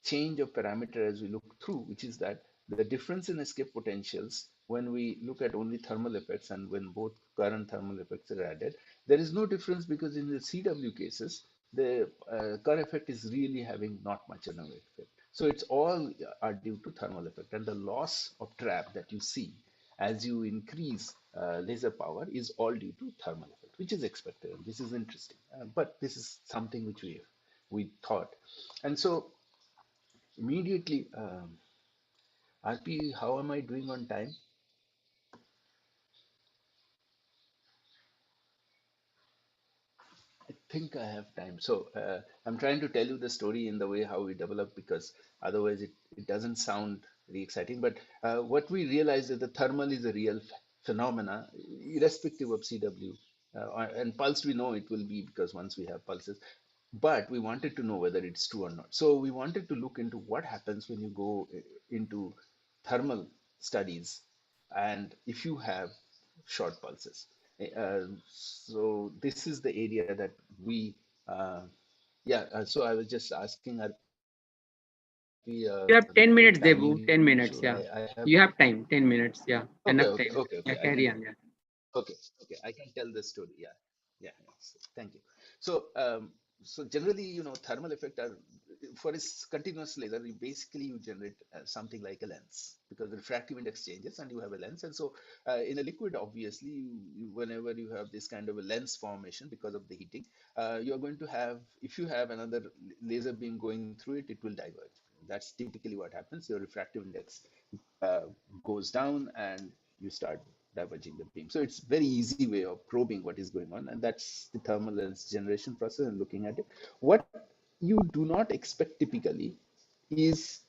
change of parameter as we look through, which is that the difference in escape potentials when we look at only thermal effects and when both current thermal effects are added, there is no difference, because in the CW cases, the Kerr effect is really having not much of an effect. So it's all are due to thermal effect, and the loss of trap that you see as you increase laser power is all due to thermal effect, which is expected. This is interesting, but this is something which we thought. And so immediately, RP, how am I doing on time? I think I have time. So I'm trying to tell you the story in the way how we develop, because otherwise it doesn't sound very exciting. But what we realized is the thermal is a real phenomena, irrespective of CW. And pulse, we know it will be, because once we have pulses. But we wanted to know whether it's true or not. So we wanted to look into what happens when you go into thermal studies and if you have short pulses. So this is the area that we, so I was just asking You have 10 minutes, timing Debu. 10 minutes. issue. Yeah. I have, You have time. 10 minutes. Yeah. Enough time. okay. Yeah, carry on. Yeah. Okay, I can tell the story. Yeah. Thank you. So, so generally, you know, thermal effect are, for this continuous laser, you generate something like a lens, because the refractive index changes and you have a lens. And so, in a liquid, obviously, whenever you have this kind of a lens formation because of the heating, you are going to have, if you have another laser beam going through it, it will diverge. That's typically what happens. Your refractive index goes down and you start diverging the beam. So it's very easy way of probing what is going on, and that's the thermal lens generation process and looking at it. What you do not expect typically is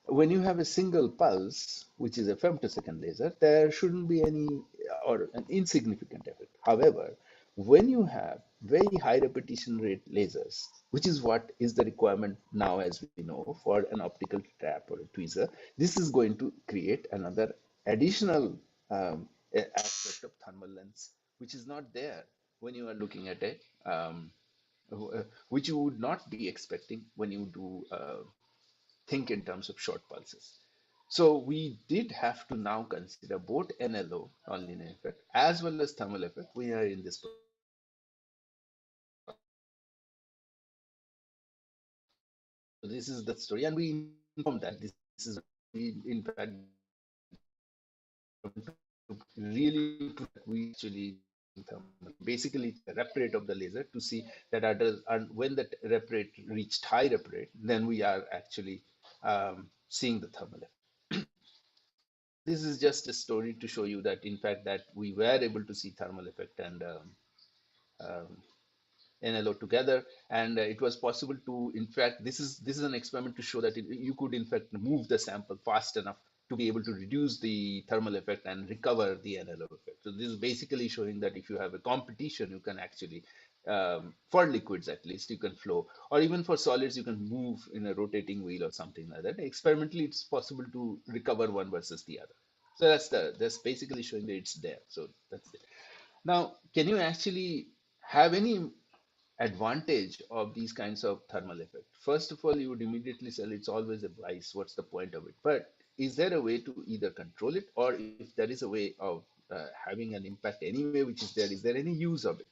when you have a single pulse, which is a femtosecond laser, there shouldn't be any or an insignificant effect. However, when you have very high repetition rate lasers, which is what is the requirement now, as we know, for an optical trap or a tweezer, this is going to create another additional aspect of thermal lens, which is not there when you are looking at a which you would not be expecting when you do think in terms of short pulses. So we did have to now consider both NLO, nonlinear effect, as well as thermal effect. We are in this process. So this is the story, and we informed that this is in fact really we actually basically the rep rate of the laser to see that and when that rep rate reached high rep rate, then we are actually seeing the thermal effect. This is just a story to show you that in fact that we were able to see thermal effect and NLO together, and it was possible to, in fact, this is an experiment to show that you could in fact move the sample fast enough to be able to reduce the thermal effect and recover the NLO effect. So this is basically showing that if you have a competition, you can actually, for liquids at least, you can flow, or even for solids, you can move in a rotating wheel or something like that. Experimentally, it's possible to recover one versus the other. So that's basically showing that it's there. So that's it. Now, can you actually have any advantage of these kinds of thermal effect? First of all, you would immediately say it's always a vice. What's the point of it? But is there a way to either control it, or if there is a way of having an impact anyway, which is there any use of it?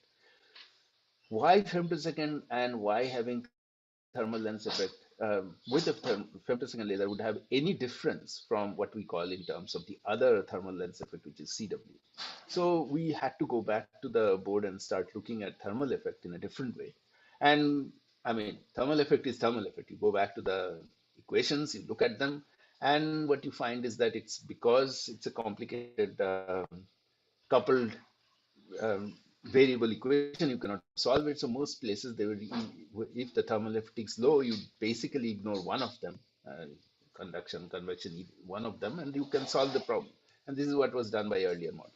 Why femtosecond and why having thermal lens effect with a femtosecond laser would have any difference from what we call in terms of the other thermal lens effect, which is CW? So we had to go back to the board and start looking at thermal effect in a different way. And I mean, thermal effect is thermal effect. You go back to the equations, you look at them, and what you find is that it's because it's a complicated coupled variable equation, you cannot solve it. So most places they would, if the thermal effect is low, you basically ignore one of them, conduction, convection, one of them, and you can solve the problem. And this is what was done by earlier models.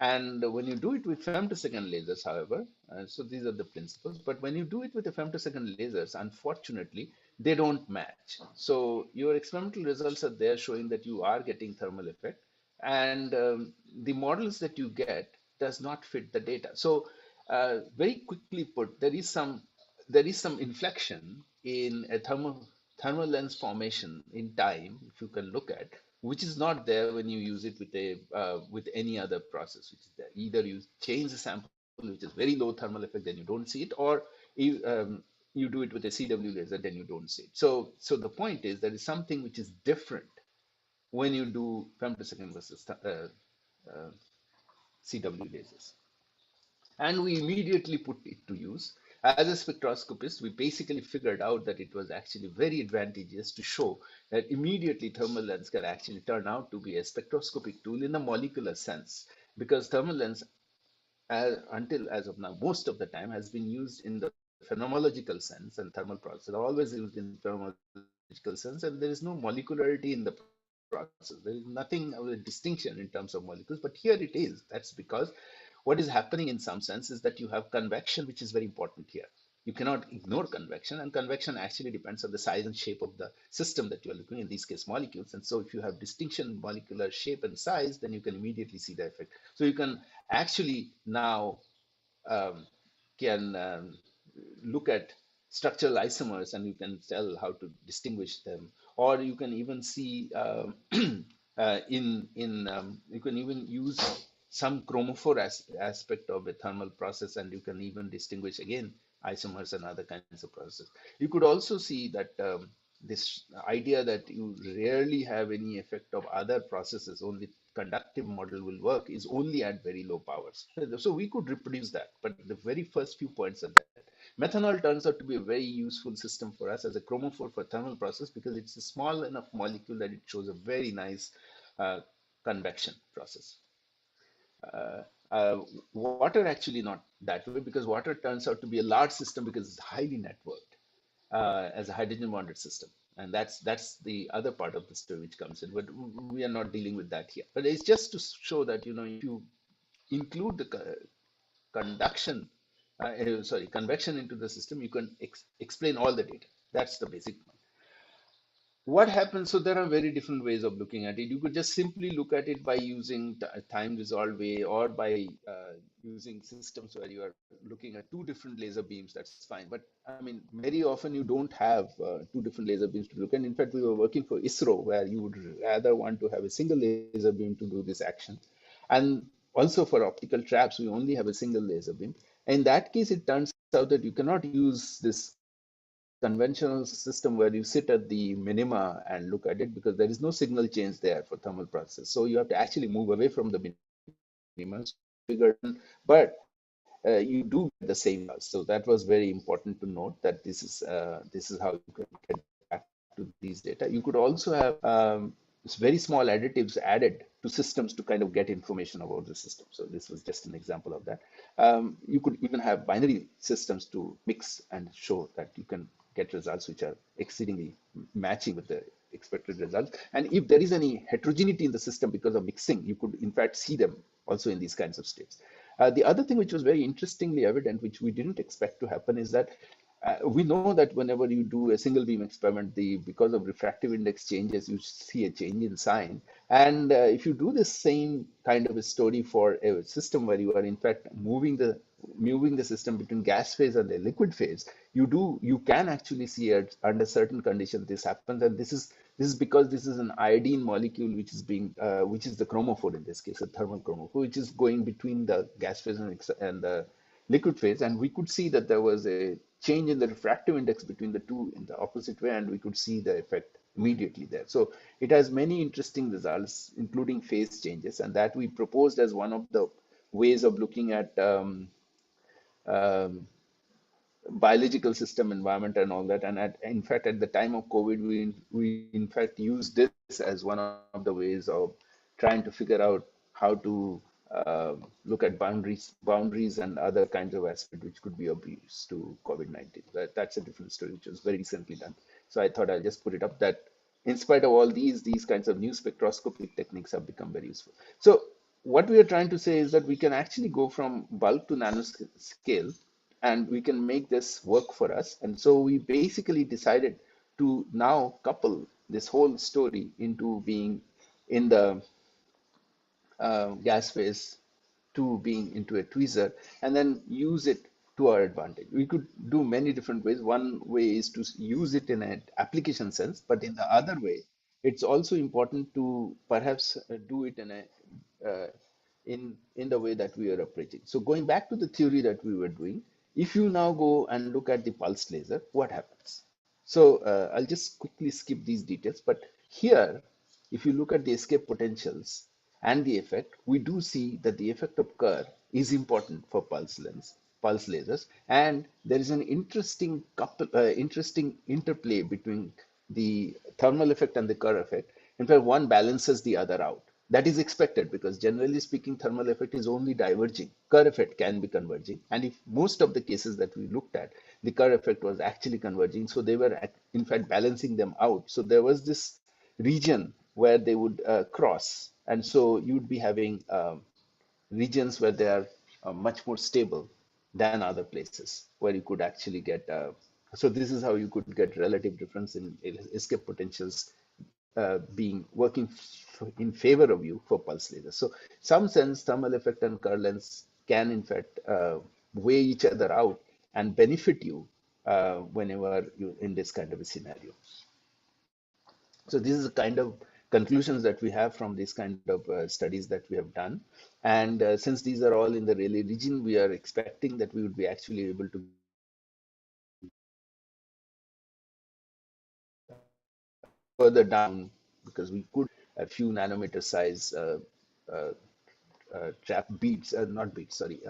And when you do it with femtosecond lasers, however, so these are the principles, but when you do it with the femtosecond lasers, unfortunately, they don't match. So your experimental results are there showing that you are getting thermal effect, and the models that you get does not fit the data. So very quickly put, there is some inflection in a thermal lens formation in time, if you can look at, which is not there when you use it with any other process, which is there. Either you change the sample, which is very low thermal effect, then you don't see it, or you do it with a CW laser, then you don't see it. So the point is there is something which is different when you do femtosecond versus CW lasers. And we immediately put it to use. As a spectroscopist, we basically figured out that it was actually very advantageous to show that immediately thermal lens can actually turn out to be a spectroscopic tool in a molecular sense, because thermal lens, until as of now, most of the time has been used in the phenomenological sense, and thermal processes are always used in phenomenological sense, and there is no molecularity in the process. There is nothing of a distinction in terms of molecules, but here it is. That's because what is happening in some sense is that you have convection, which is very important here. You cannot ignore convection, and convection actually depends on the size and shape of the system that you are looking at, in this case molecules. And so if you have distinction in molecular shape and size, then you can immediately see the effect. So you can actually now can look at structural isomers, and you can tell how to distinguish them, or you can even see you can even use some chromophore aspect of a thermal process, and you can even distinguish again isomers and other kinds of processes. You could also see that this idea that you rarely have any effect of other processes, only conductive model will work, is only at very low powers. So we could reproduce that, but the very first few points are that methanol turns out to be a very useful system for us as a chromophore for thermal process, because it's a small enough molecule that it shows a very nice convection process. Water actually not that way, because water turns out to be a large system because it's highly networked as a hydrogen bonded system. And that's the other part of the story which comes in, but we are not dealing with that here. But it's just to show that, you know, if you include the convection into the system, you can explain all the data. That's the basic point. What happens? So there are very different ways of looking at it. You could just simply look at it by using time resolved way, or by using systems where you are looking at two different laser beams. That's fine. But I mean, very often you don't have two different laser beams to look at. In fact, we were working for ISRO, where you would rather want to have a single laser beam to do this action. And also for optical traps, we only have a single laser beam. In that case, it turns out that you cannot use this conventional system where you sit at the minima and look at it, because there is no signal change there for thermal process. So you have to actually move away from the minima, but you do get the same results. So that was very important to note, that this is how you can get back to these data. You could also have very small additives added to systems to kind of get information about the system. So this was just an example of that. You could even have binary systems to mix and show that you can get results which are exceedingly matching with the expected results. And if there is any heterogeneity in the system because of mixing, you could in fact see them also in these kinds of states. The other thing which was very interestingly evident, which we didn't expect to happen, is that we know that whenever you do a single beam experiment, because of refractive index changes, you see a change in sign. And if you do the same kind of a story for a system where you are in fact moving the system between gas phase and the liquid phase, you can actually see it under certain conditions this happens. And this is because this is an iodine molecule which is the chromophore, in this case a thermal chromophore, which is going between the gas phase and the liquid phase. And we could see that there was a change in the refractive index between the two in the opposite way, and we could see the effect immediately there. So it has many interesting results, including phase changes, and that we proposed as one of the ways of looking at biological system environment and all that. And in fact, at the time of COVID, we in fact used this as one of the ways of trying to figure out how to look at boundaries and other kinds of aspects which could be of use to COVID-19. That's a different story, which was very recently done. So I thought I'll just put it up that in spite of all these kinds of new spectroscopic techniques have become very useful. So what we are trying to say is that we can actually go from bulk to nanoscale, and we can make this work for us. And so we basically decided to now couple this whole story into being in the gas phase to being into a tweezer, and then use it to our advantage. We could do many different ways. One way is to use it in an application sense, but in the other way, it's also important to perhaps do it in the way that we are approaching. So going back to the theory that we were doing, if you now go and look at the pulse laser, what happens? So I'll just quickly skip these details, but here, if you look at the escape potentials and the effect, we do see that the effect of Kerr is important for pulse lasers, and there is an interesting interplay between the thermal effect and the Kerr effect. In fact, one balances the other out. That is expected, because generally speaking, thermal effect is only diverging. Kerr effect can be converging. And if most of the cases that we looked at, the Kerr effect was actually converging. So they were in fact balancing them out. So there was this region where they would cross. And so you'd be having regions where they are much more stable than other places where you could actually get. So this is how you could get relative difference in escape potentials working in favor of you for pulse lasers. So some sense thermal effect and Kerr lengths can in fact weigh each other out and benefit you whenever you're in this kind of a scenario. So this is the kind of conclusions that we have from these kind of studies that we have done. And since these are all in the Rayleigh region, we are expecting that we would be actually able to further down, because we could a few nanometer size trap beads, not beads, sorry,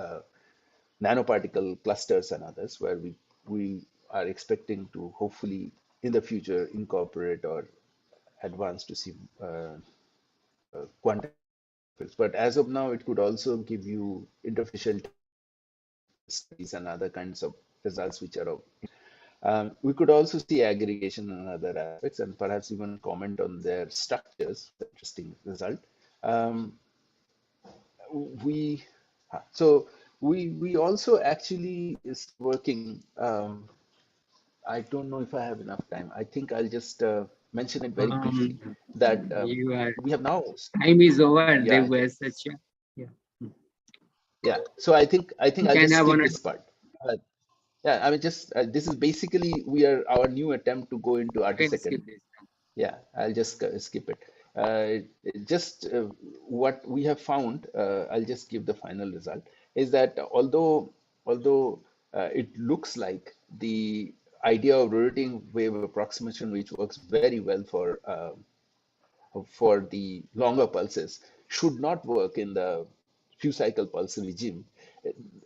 nanoparticle clusters and others, where we are expecting to hopefully in the future incorporate or advance to see quantum. But as of now, it could also give you interfacial studies and other kinds of results which are of. We could also see aggregation and other aspects, and perhaps even comment on their structures. Interesting result. Um, we so we also actually is working. I don't know if I have enough time. I think I'll just mention it very briefly that You are we have now. time is over. Yeah, There I think. was such a Yeah. So I think you I'll can just have skip one. this part. Yeah. I mean, just this is basically our new attempt to go into You can skip artisecond. this. Yeah, I'll just skip it. Just what we have found, I'll just give the final result, is that although it looks like the idea of rotating wave approximation, which works very well for the longer pulses, should not work in the few cycle pulse regime.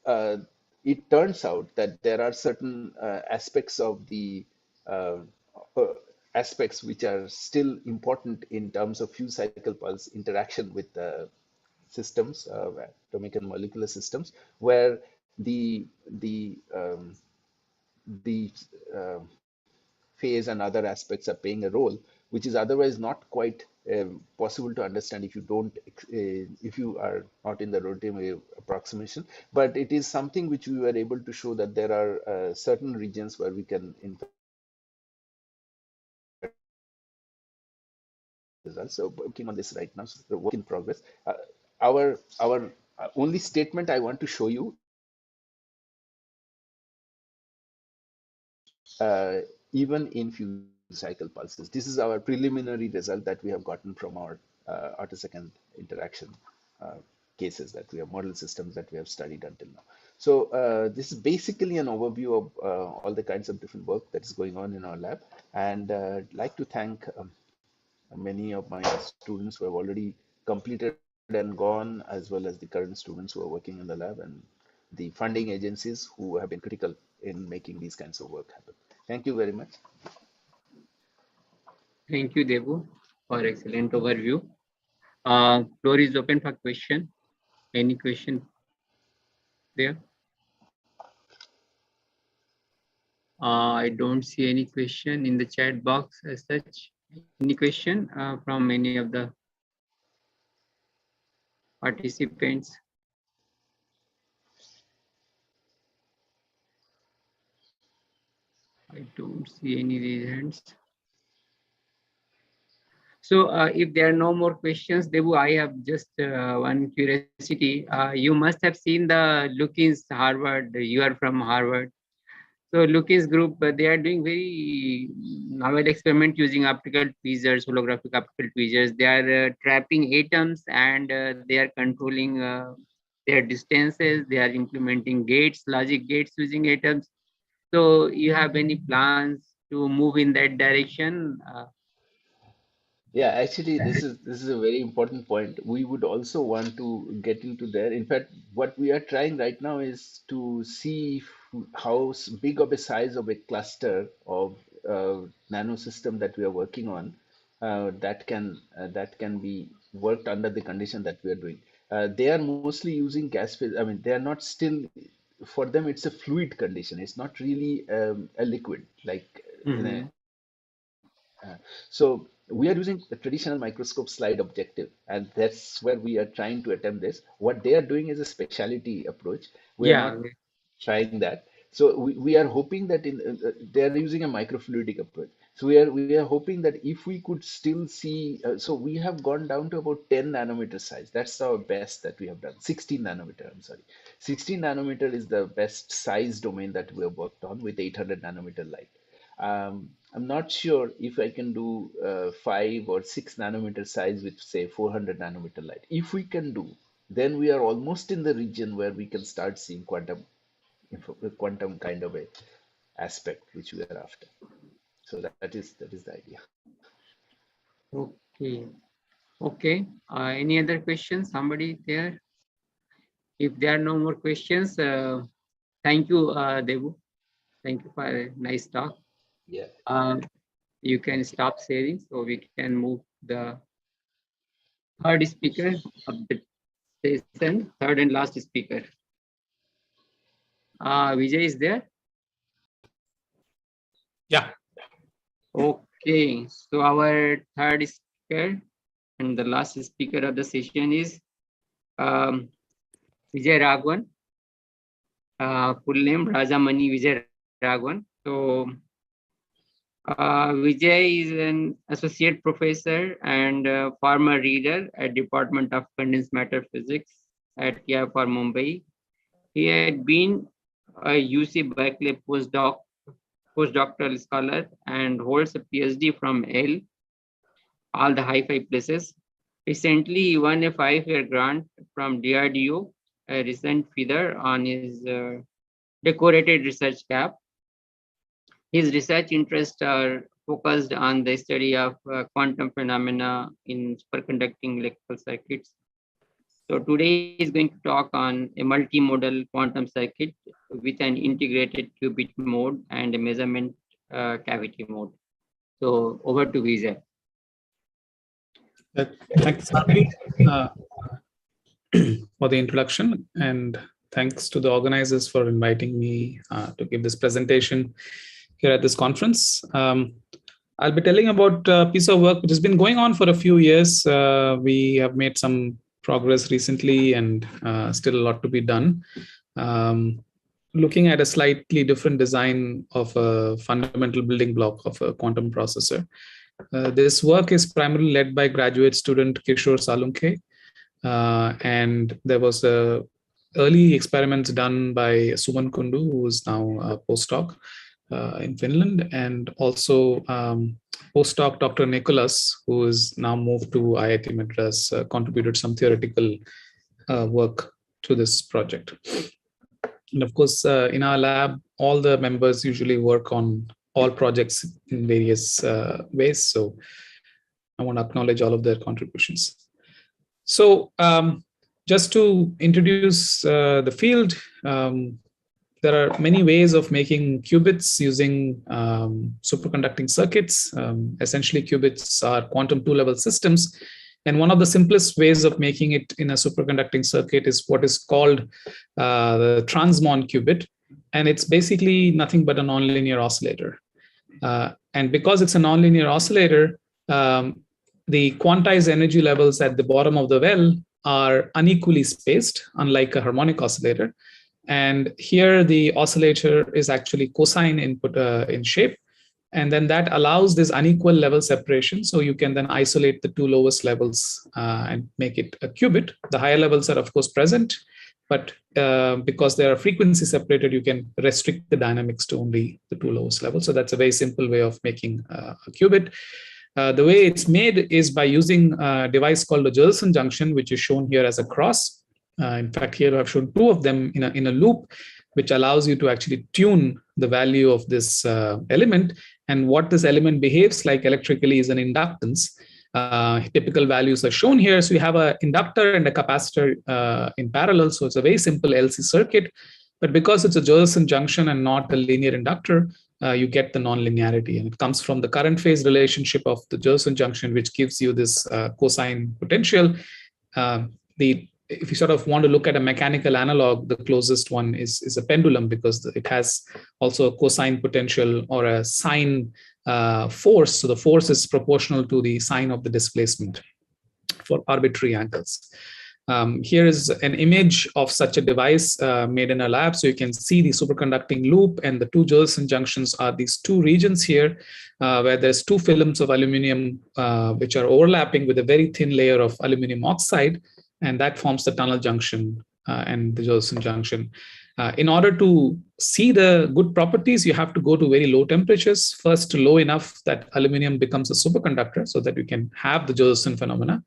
Uh, it turns out that there are certain aspects of the uh, uh, aspects which are still important in terms of few cycle pulse interaction with the systems, atomic and molecular systems, where the phase and other aspects are playing a role, which is otherwise not quite possible to understand if you don't, if you are not in the rotating wave approximation. But it is something which we were able to show that there are certain regions where we can in results. So working on this right now, so the work in progress. Our only statement I want to show you, even in few cycle pulses. This is our preliminary result that we have gotten from our artisecond interaction cases that we have, model systems that we have studied until now. So this is basically an overview of all the kinds of different work that is going on in our lab. And I'd like to thank many of my students who have already completed and gone, as well as the current students who are working in the lab, and the funding agencies who have been critical in making these kinds of work happen. Thank you very much. Thank you, Devu, for excellent overview. Floor is open for question. Any question there? I don't see any question in the chat box as such. Any question from any of the participants? I don't see any raised hands. So if there are no more questions, Devu, I have just one curiosity. You must have seen the Lukins Harvard. You are from Harvard. So Lukins group, they are doing very novel experiment using optical tweezers, holographic optical tweezers. They are trapping atoms and they are controlling their distances. They are implementing gates, logic gates using atoms. So you have any plans to move in that direction? Yeah, actually, this is a very important point. We would also want to get into there. In fact, what we are trying right now is to see how big of a size of a cluster of nano system that we are working on that can be worked under the condition that we are doing. They are mostly using gas phase. I mean, they are not still, for them it's a fluid condition. It's not really a liquid like in a so we are using the traditional microscope slide objective, and that's where we are trying to attempt this. What they are doing is a specialty approach. We are Yeah. not trying that. So we are hoping that they are using a microfluidic approach. So we are hoping that if we could still see, so we have gone down to about 10 nanometer size. That's our best that we have done. 16 nanometer, I'm sorry. 16 nanometer is the best size domain that we have worked on with 800 nanometer light. I'm not sure if I can do 5 or 6 nanometer size with say 400 nanometer light. If we can do, then we are almost in the region where we can start seeing quantum kind of a aspect which we are after. So that is the idea. Okay. Okay. Any other questions? Somebody there? If there are no more questions, thank you, Devu. Thank you for a nice talk. Yeah. You can stop sharing so we can move the third speaker of the session, third and last speaker. Vijay is there? Yeah. Okay, so our third speaker and the last speaker of the session is Vijay Raghavan. Full name Rajamani Vijay Raghavan. So Vijay is an associate professor and former reader at Department of Condensed Matter Physics at IIFR Mumbai. He had been a UC Berkeley postdoctoral scholar and holds a PhD from Yale, all the high-fi places. Recently, he won a 5-year grant from DRDO, a recent feather on his decorated research cap. His research interests are focused on the study of quantum phenomena in superconducting electrical circuits. So today he's going to talk on a multimodal quantum circuit with an integrated qubit mode and a measurement cavity mode. So over to Vijay. Thanks, Harvey, for the introduction, and thanks to the organizers for inviting me to give this presentation here at this conference. I'll be telling about a piece of work which has been going on for a few years. We have made some progress recently and still a lot to be done. Looking at a slightly different design of a fundamental building block of a quantum processor. This work is primarily led by graduate student Kishore Salunke, and there was early experiments done by Suman Kundu, who is now a postdoc in Finland, and also postdoc Dr. Nicholas, who is now moved to IIT Madras, contributed some theoretical work to this project. And of course, in our lab, all the members usually work on all projects in various ways. So I want to acknowledge all of their contributions. So just to introduce the field, there are many ways of making qubits using superconducting circuits. Essentially, qubits are quantum two-level systems. And one of the simplest ways of making it in a superconducting circuit is what is called the transmon qubit. And it's basically nothing but a nonlinear oscillator. And because it's a nonlinear oscillator, the quantized energy levels at the bottom of the well are unequally spaced, unlike a harmonic oscillator. And here the oscillator is actually cosine input in shape. And then that allows this unequal level separation. So you can then isolate the two lowest levels and make it a qubit. The higher levels are of course present, but because they are frequency separated, you can restrict the dynamics to only the two lowest levels. So that's a very simple way of making a qubit. The way it's made is by using a device called a Josephson junction, which is shown here as a cross. In fact, here I've shown two of them in a loop, which allows you to actually tune the value of this element. And what this element behaves like electrically is an inductance. Typical values are shown here. So you have an inductor and a capacitor in parallel. So it's a very simple LC circuit. But because it's a Josephson junction and not a linear inductor, you get the non-linearity. And it comes from the current phase relationship of the Josephson junction, which gives you this cosine potential. If you sort of want to look at a mechanical analog, the closest one is a pendulum, because it has also a cosine potential or a sine force. So the force is proportional to the sine of the displacement for arbitrary angles. Here is an image of such a device made in a lab. So you can see the superconducting loop, and the two Josephson junctions are these two regions here where there's two films of aluminum which are overlapping with a very thin layer of aluminum oxide. And that forms the tunnel junction and the Josephson junction. In order to see the good properties, you have to go to very low temperatures. First, low enough that aluminum becomes a superconductor so that you can have the Josephson phenomena.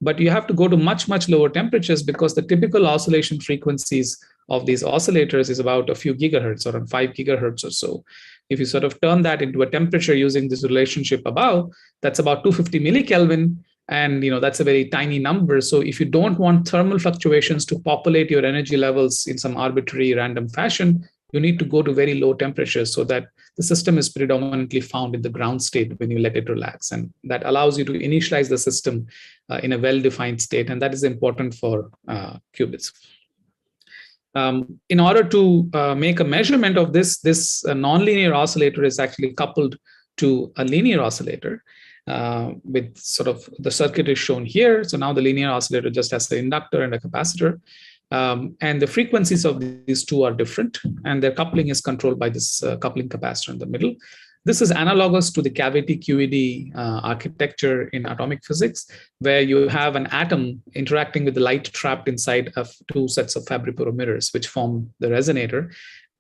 But you have to go to much, much lower temperatures, because the typical oscillation frequencies of these oscillators is about a few gigahertz, or 5 gigahertz or so. If you sort of turn that into a temperature using this relationship above, that's about 250 millikelvin. And that's a very tiny number. So if you don't want thermal fluctuations to populate your energy levels in some arbitrary random fashion, you need to go to very low temperatures so that the system is predominantly found in the ground state when you let it relax. And that allows you to initialize the system in a well-defined state. And that is important for qubits. In order to make a measurement of this, nonlinear oscillator is actually coupled to a linear oscillator with sort of the circuit is shown here. So now the linear oscillator just has the inductor and a capacitor. And the frequencies of these two are different, and their coupling is controlled by this coupling capacitor in the middle. This is analogous to the cavity QED architecture in atomic physics, where you have an atom interacting with the light trapped inside of two sets of Fabry-Pyrrho which form the resonator.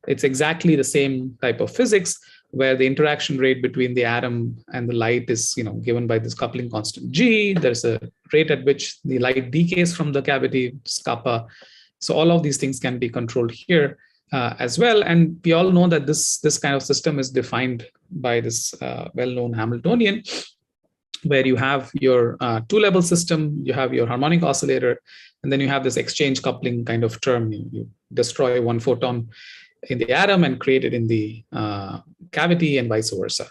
It's exactly the same type of physics, where the interaction rate between the atom and the light is given by this coupling constant G. There's a rate at which the light decays from the cavity, kappa. So all of these things can be controlled here as well. And we all know that this kind of system is defined by this well-known Hamiltonian, where you have your two-level system, you have your harmonic oscillator, and then you have this exchange coupling kind of term. You destroy one photon in the atom and create it in the cavity and vice versa.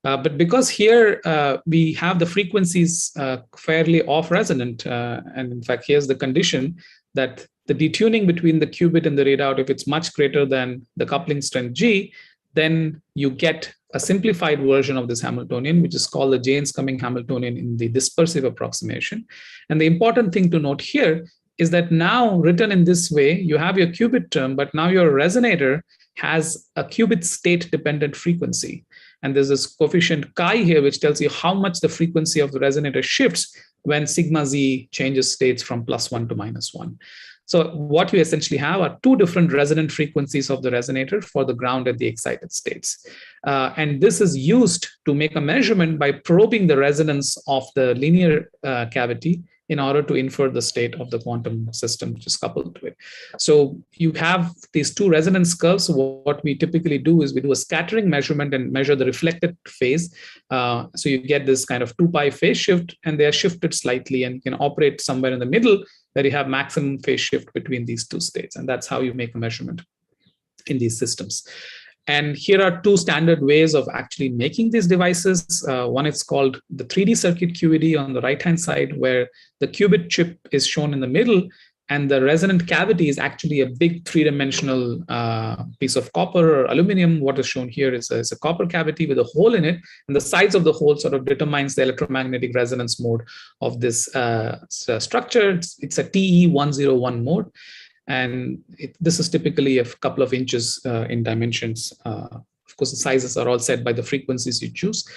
But because here we have the frequencies fairly off resonant, and in fact, here's the condition that the detuning between the qubit and the readout, if it's much greater than the coupling strength G, then you get a simplified version of this Hamiltonian, which is called the Jaynes-Cumming Hamiltonian in the dispersive approximation. And the important thing to note here is that now written in this way, you have your qubit term, but now your resonator has a qubit state dependent frequency. And there's this coefficient chi here, which tells you how much the frequency of the resonator shifts when sigma z changes states from +1 to -1. So what you essentially have are two different resonant frequencies of the resonator for the ground and the excited states. And this is used to make a measurement by probing the resonance of the linear cavity in order to infer the state of the quantum system which is coupled to it. So you have these two resonance curves. What we typically do is we do a scattering measurement and measure the reflected phase. So you get this kind of 2 pi phase shift, and they are shifted slightly, and you can operate somewhere in the middle where you have maximum phase shift between these two states. And that's how you make a measurement in these systems. And here are two standard ways of actually making these devices. One is called the 3D circuit QED on the right-hand side, where the qubit chip is shown in the middle, and the resonant cavity is actually a big three-dimensional piece of copper or aluminum. What is shown here is a copper cavity with a hole in it, and the size of the hole sort of determines the electromagnetic resonance mode of this structure. It's a TE101 mode. And this is typically a couple of inches in dimensions. Of course, the sizes are all set by the frequencies you choose.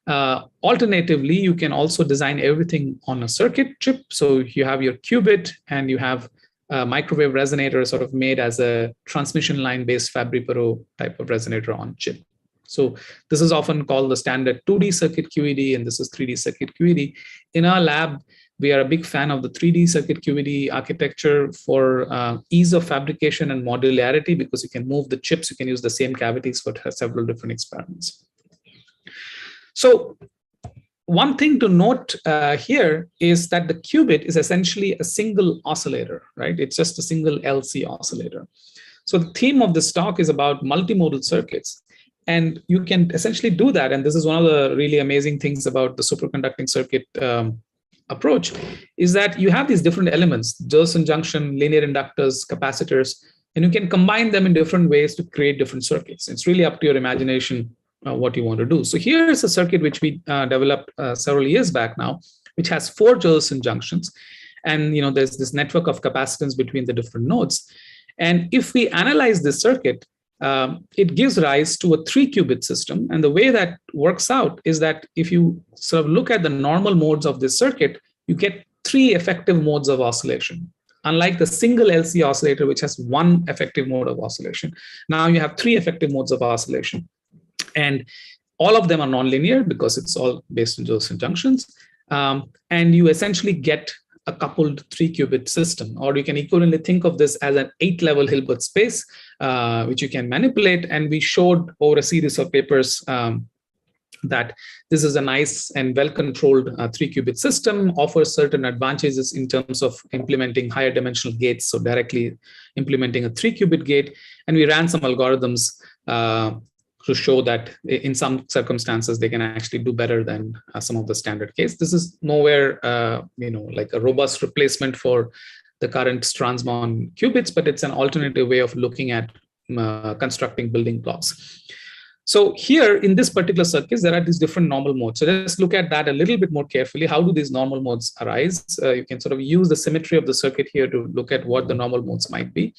Alternatively, you can also design everything on a circuit chip. So you have your qubit, and you have a microwave resonator sort of made as a transmission line-based Fabry-Pyrrho type of resonator on chip. So this is often called the standard 2D circuit QED, and this is 3D circuit QED. In our lab, we are a big fan of the 3D circuit QED architecture for ease of fabrication and modularity, because you can move the chips, you can use the same cavities for several different experiments. So one thing to note here is that the qubit is essentially a single oscillator, right? It's just a single LC oscillator. So the theme of this talk is about multimodal circuits. And you can essentially do that. And this is one of the really amazing things about the superconducting circuit approach, is that you have these different elements, Josephson junction, linear inductors, capacitors, and you can combine them in different ways to create different circuits. It's really up to your imagination what you want to do. So here is a circuit which we developed several years back now, which has 4 Josephson junctions. And there's this network of capacitance between the different nodes. And if we analyze this circuit, it gives rise to a 3-qubit system. And the way that works out is that if you sort of look at the normal modes of this circuit, you get 3 effective modes of oscillation. Unlike the single LC oscillator, which has 1 effective mode of oscillation, now you have 3 effective modes of oscillation. And all of them are nonlinear because it's all based on Josephson junctions. And you essentially get a coupled 3-qubit system, or you can equivalently think of this as an 8-level Hilbert space, which you can manipulate. And we showed over a series of papers that this is a nice and well-controlled 3-qubit system, offers certain advantages in terms of implementing higher dimensional gates, so directly implementing a 3-qubit gate. And we ran some algorithms to show that in some circumstances, they can actually do better than some of the standard case. This is nowhere, like a robust replacement for the current transmon qubits, but it's an alternative way of looking at constructing building blocks. So here in this particular circuit, there are these different normal modes. So let's look at that a little bit more carefully. How do these normal modes arise? You can sort of use the symmetry of the circuit here to look at what the normal modes might be.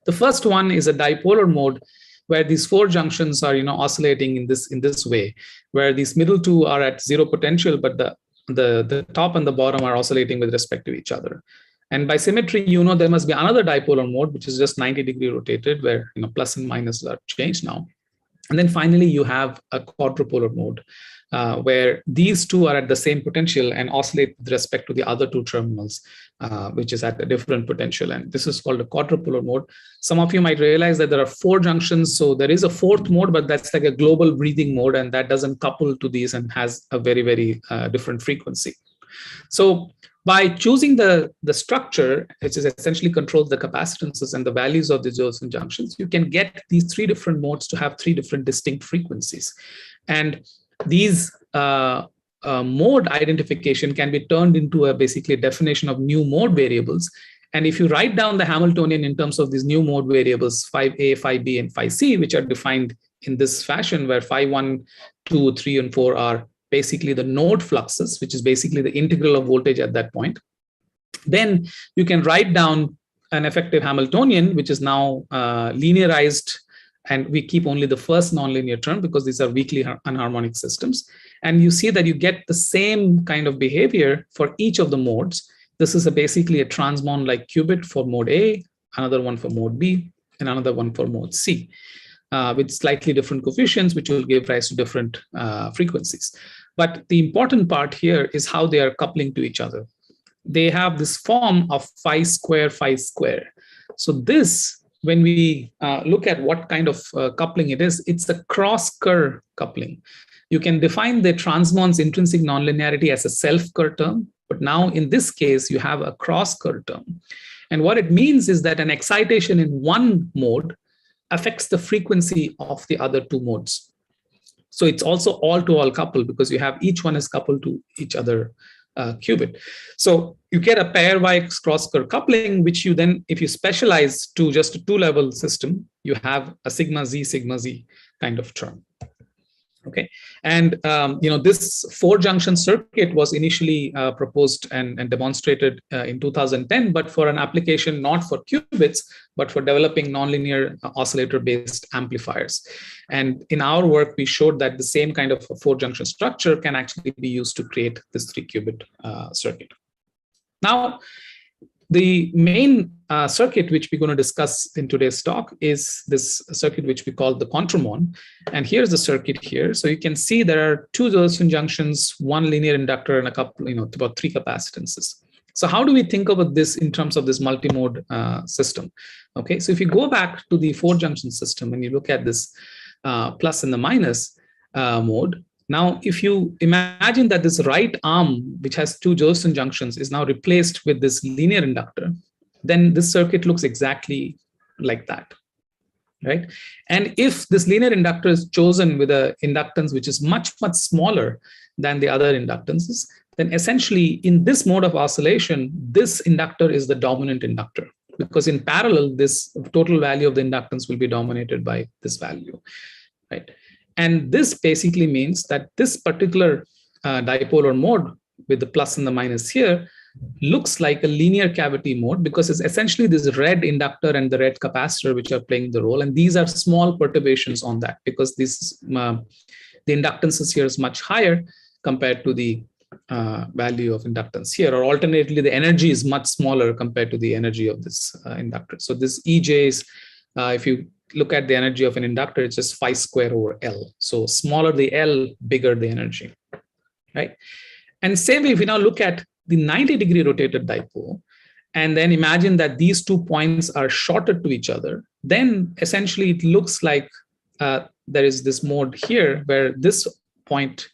The first one is a dipolar mode, where these 4 junctions are, oscillating in this way, where these middle 2 are at 0 potential, but the top and the bottom are oscillating with respect to each other. And by symmetry, there must be another dipolar mode, which is just 90-degree rotated, where plus and minus are changed now. And then finally, you have a quadrupolar mode, where these 2 are at the same potential and oscillate with respect to the other 2 terminals, which is at a different potential. And this is called a quadrupolar mode. Some of you might realize that there are 4 junctions. So there is a 4th mode, but that's like a global breathing mode, and that doesn't couple to these and has a very, very different frequency. So by choosing the structure, which is essentially controls the capacitances and the values of the Josephson junctions, you can get these 3 different modes to have 3 different distinct frequencies. And these mode identification can be turned into basically a definition of new mode variables. And if you write down the Hamiltonian in terms of these new mode variables, phi A, phi B, and phi C, which are defined in this fashion, where phi 1, 2, 3, and 4 are basically the node fluxes, which is basically the integral of voltage at that point, then you can write down an effective Hamiltonian, which is now linearized, and we keep only the first nonlinear term because these are weakly anharmonic systems. And you see that you get the same kind of behavior for each of the modes. This is basically a transmon-like qubit for mode A, another one for mode B, and another one for mode C, with slightly different coefficients, which will give rise to different frequencies. But the important part here is how they are coupling to each other. They have this form of phi square, phi square. So this, when we look at what kind of coupling it is, it's a cross-Kerr coupling. You can define the transmon's intrinsic nonlinearity as a self-Kerr term, but now in this case, you have a cross-Kerr term. And what it means is that an excitation in one mode affects the frequency of the other 2 modes. So it's also all-to-all coupled because you have each one is coupled to each other qubit. So you get a pairwise cross-Kerr coupling, which you then, if you specialize to just a 2-level system, you have a sigma z kind of term. Okay, and this 4-junction circuit was initially proposed and demonstrated in 2010, but for an application not for qubits, but for developing nonlinear oscillator-based amplifiers. And in our work, we showed that the same kind of 4-junction structure can actually be used to create this 3-qubit circuit. Now, the main circuit which we're going to discuss in today's talk is this circuit which we call the contromon. And here's the circuit here. So you can see there are 2 Josephson junctions, 1 linear inductor, and a couple, about 3 capacitances. So how do we think about this in terms of this multimode system? Okay, so if you go back to the 4-junction system and you look at this plus and the minus mode, now, if you imagine that this right arm, which has 2 Josephson junctions, is now replaced with this linear inductor, then this circuit looks exactly like that, right? And if this linear inductor is chosen with an inductance which is much, much smaller than the other inductances, then essentially in this mode of oscillation, this inductor is the dominant inductor, because in parallel, this total value of the inductance will be dominated by this value, right? And this basically means that this particular dipolar mode with the plus and the minus here looks like a linear cavity mode, because it's essentially this red inductor and the red capacitor which are playing the role. And these are small perturbations on that, because this the inductances here is much higher compared to the value of inductance here, or alternately, the energy is much smaller compared to the energy of this inductor. So this EJ is, if you look at the energy of an inductor, it's just phi square over L. So smaller the L, bigger the energy, right? And same way, if we now look at the 90-degree rotated dipole, and then imagine that these 2 points are shorter to each other, then essentially it looks like there is this mode here where this point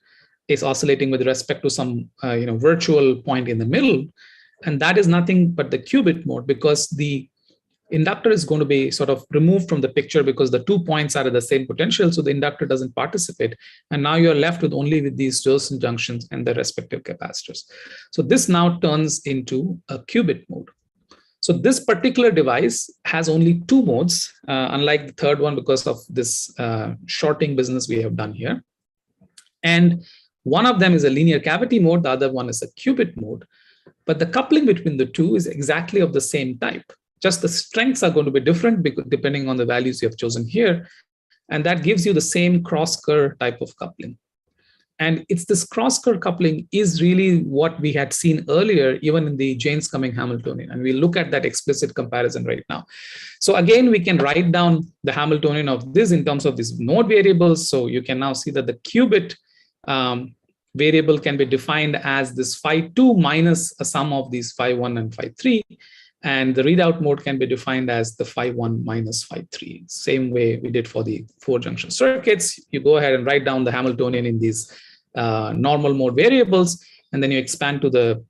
is oscillating with respect to some virtual point in the middle. And that is nothing but the qubit mode, because the inductor is going to be sort of removed from the picture because the 2 points are at the same potential, so the inductor doesn't participate. And now you're left with only with these Josephson junctions and their respective capacitors. So this now turns into a qubit mode. So this particular device has only two modes, unlike the third one because of this shorting business we have done here. And one of them is a linear cavity mode, the other one is a qubit mode. But the coupling between the two is exactly of the same type. Just the strengths are going to be different depending on the values you have chosen here. And that gives you the same cross-Kerr type of coupling. And it's this cross-Kerr coupling is really what we had seen earlier, even in the Jaynes-Cumming Hamiltonian. And we'll look at that explicit comparison right now. So again, we can write down the Hamiltonian of this in terms of these node variables. So you can now see that the qubit variable can be defined as this phi2 minus a sum of these phi1 and phi3. And the readout mode can be defined as the phi1 minus phi3. Same way we did for the 4-junction circuits. You go ahead and write down the Hamiltonian in these normal mode variables, and then you expand to the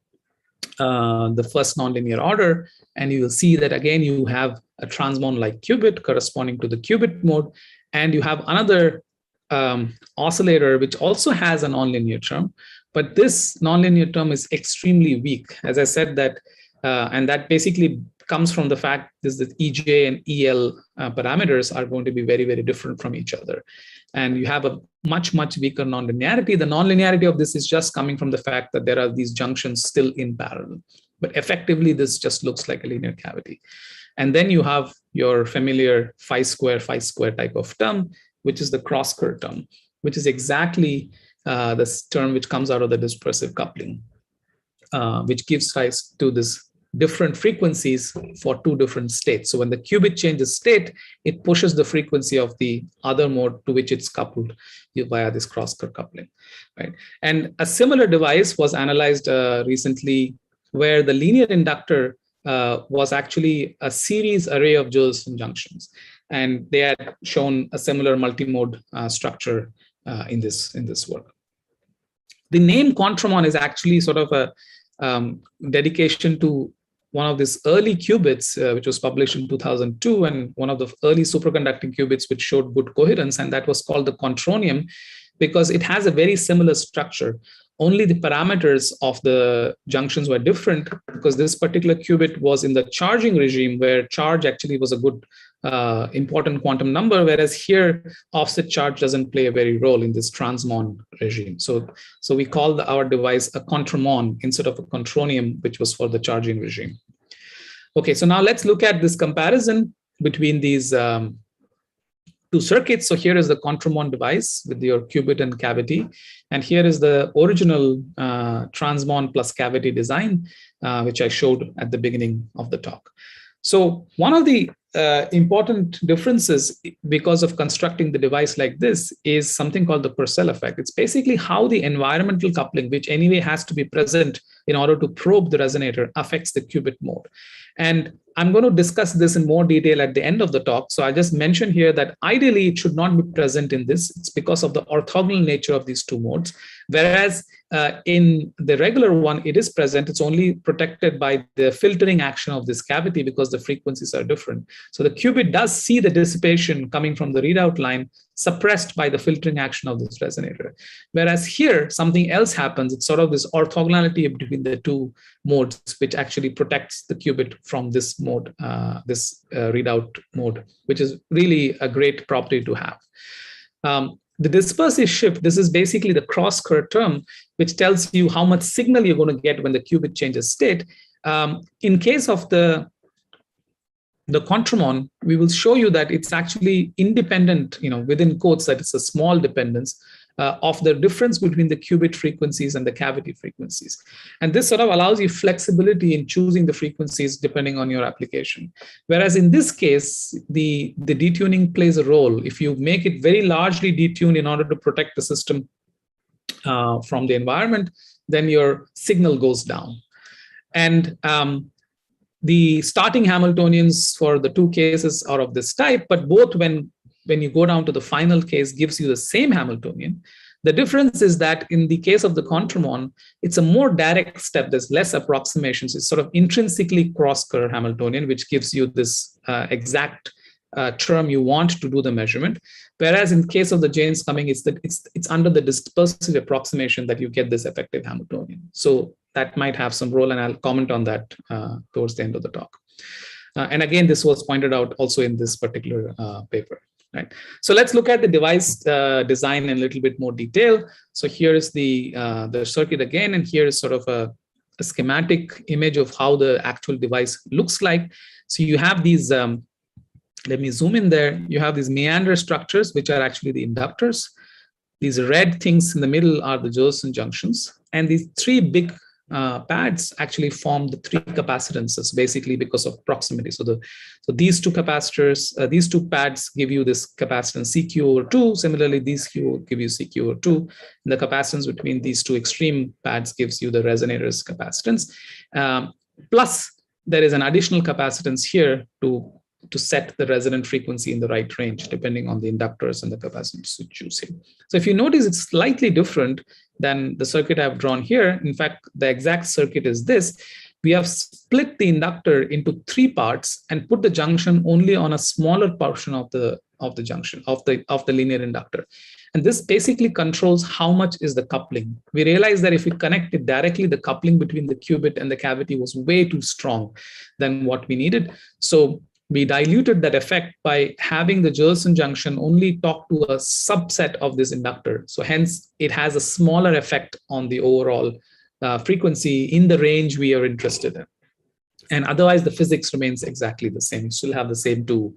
first nonlinear order, and you will see that again you have a transmon-like qubit corresponding to the qubit mode, and you have another oscillator which also has a nonlinear term, but this nonlinear term is extremely weak. As I said that. And that basically comes from the fact that EJ and EL parameters are going to be very, very different from each other. And you have a much, much weaker nonlinearity. The nonlinearity of this is just coming from the fact that there are these junctions still in parallel. But effectively, this just looks like a linear cavity. And then you have your familiar phi square type of term, which is the cross-Kerr term, which is exactly this term which comes out of the dispersive coupling, which gives rise to this different frequencies for two different states. So when the qubit changes state, it pushes the frequency of the other mode to which it's coupled via this cross-Kerr coupling, right? And a similar device was analyzed recently where the linear inductor was actually a series array of Josephson junctions. And they had shown a similar multimode structure in this work. The name Quantromon is actually sort of a dedication to one of these early qubits, which was published in 2002, and one of the early superconducting qubits which showed good coherence, and that was called the Quantronium, because it has a very similar structure. Only the parameters of the junctions were different, because this particular qubit was in the charging regime, where charge actually was a good important quantum number, whereas here offset charge doesn't play a very role in this transmon regime. So we call our device a Quantromon instead of a Quantronium, which was for the charging regime. Okay, so now let's look at this comparison between these two circuits. So here is the Quantromon device with your qubit and cavity, and here is the original transmon plus cavity design, which I showed at the beginning of the talk. So one of the important differences because of constructing the device like this is something called the Purcell effect. It's basically how the environmental coupling, which anyway has to be present in order to probe the resonator, affects the qubit mode. And I'm going to discuss this in more detail at the end of the talk. So I just mentioned here that ideally it should not be present in this. It's because of the orthogonal nature of these two modes. Whereas in the regular one, it is present. It's only protected by the filtering action of this cavity because the frequencies are different. So the qubit does see the dissipation coming from the readout line suppressed by the filtering action of this resonator. Whereas here, something else happens. It's sort of this orthogonality between the two modes, which actually protects the qubit from this mode, this readout mode, which is really a great property to have. The dispersive shift, this is basically the cross-Kerr term, which tells you how much signal you're going to get when the qubit changes state. In case of the Quantromon, we will show you that it's actually independent, within quotes, that it's a small dependence of the difference between the qubit frequencies and the cavity frequencies. And this sort of allows you flexibility in choosing the frequencies depending on your application. Whereas in this case, the detuning plays a role. If you make it very largely detuned in order to protect the system from the environment, then your signal goes down. And the starting Hamiltonians for the two cases are of this type, but both when you go down to the final case gives you the same Hamiltonian. The difference is that in the case of the Quantromon, it's a more direct step. There's less approximations. It's sort of intrinsically cross-Kerr Hamiltonian, which gives you this exact term you want to do the measurement. Whereas in case of the Jaynes-Cumming, it's under the dispersive approximation that you get this effective Hamiltonian. So that might have some role, and I'll comment on that towards the end of the talk. And again, this was pointed out also in this particular paper. Right. So let's look at the device design in a little bit more detail. So here is the circuit again, and here is sort of a schematic image of how the actual device looks like. So you have these, let me zoom in there. You have these meander structures, which are actually the inductors. These red things in the middle are the Josephson junctions. And these three big pads actually form the three capacitances, basically because of proximity. So these two capacitors, these two pads give you this capacitance CQ/2. Similarly, these Q give you CQ/2. And the capacitance between these two extreme pads gives you the resonator's capacitance. Plus, there is an additional capacitance here to set the resonant frequency in the right range, depending on the inductors and the capacitance you choose here. So if you notice, it's slightly different than the circuit I've drawn here. In fact, the exact circuit is this. We have split the inductor into three parts and put the junction only on a smaller portion of the junction of the linear inductor. And this basically controls how much is the coupling. We realized that if we connect it directly, the coupling between the qubit and the cavity was way too strong than what we needed. So we diluted that effect by having the Josephson junction only talk to a subset of this inductor. So hence, it has a smaller effect on the overall frequency in the range we are interested in. And otherwise, the physics remains exactly the same. You still have the same two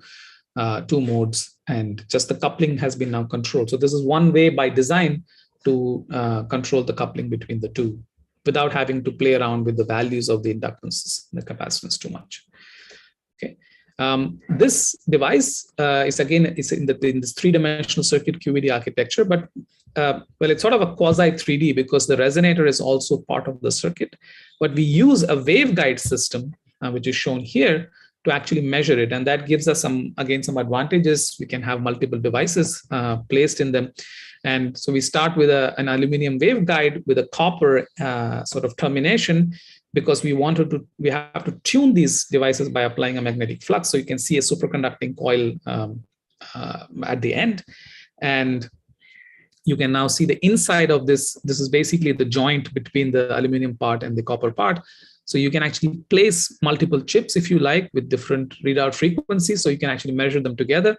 modes, and just the coupling has been now controlled. So this is one way by design to control the coupling between the two without having to play around with the values of the inductances and the capacitance too much. Okay. This device is in this three-dimensional circuit QED architecture, but well, it's sort of a quasi 3D because the resonator is also part of the circuit. But we use a waveguide system, which is shown here, to actually measure it, and that gives us some advantages. We can have multiple devices placed in them, and so we start with an aluminum waveguide with a copper sort of termination, because we have to tune these devices by applying a magnetic flux. So you can see a superconducting coil at the end. And you can now see the inside of this. This is basically the joint between the aluminum part and the copper part. So you can actually place multiple chips, if you like, with different readout frequencies. So you can actually measure them together.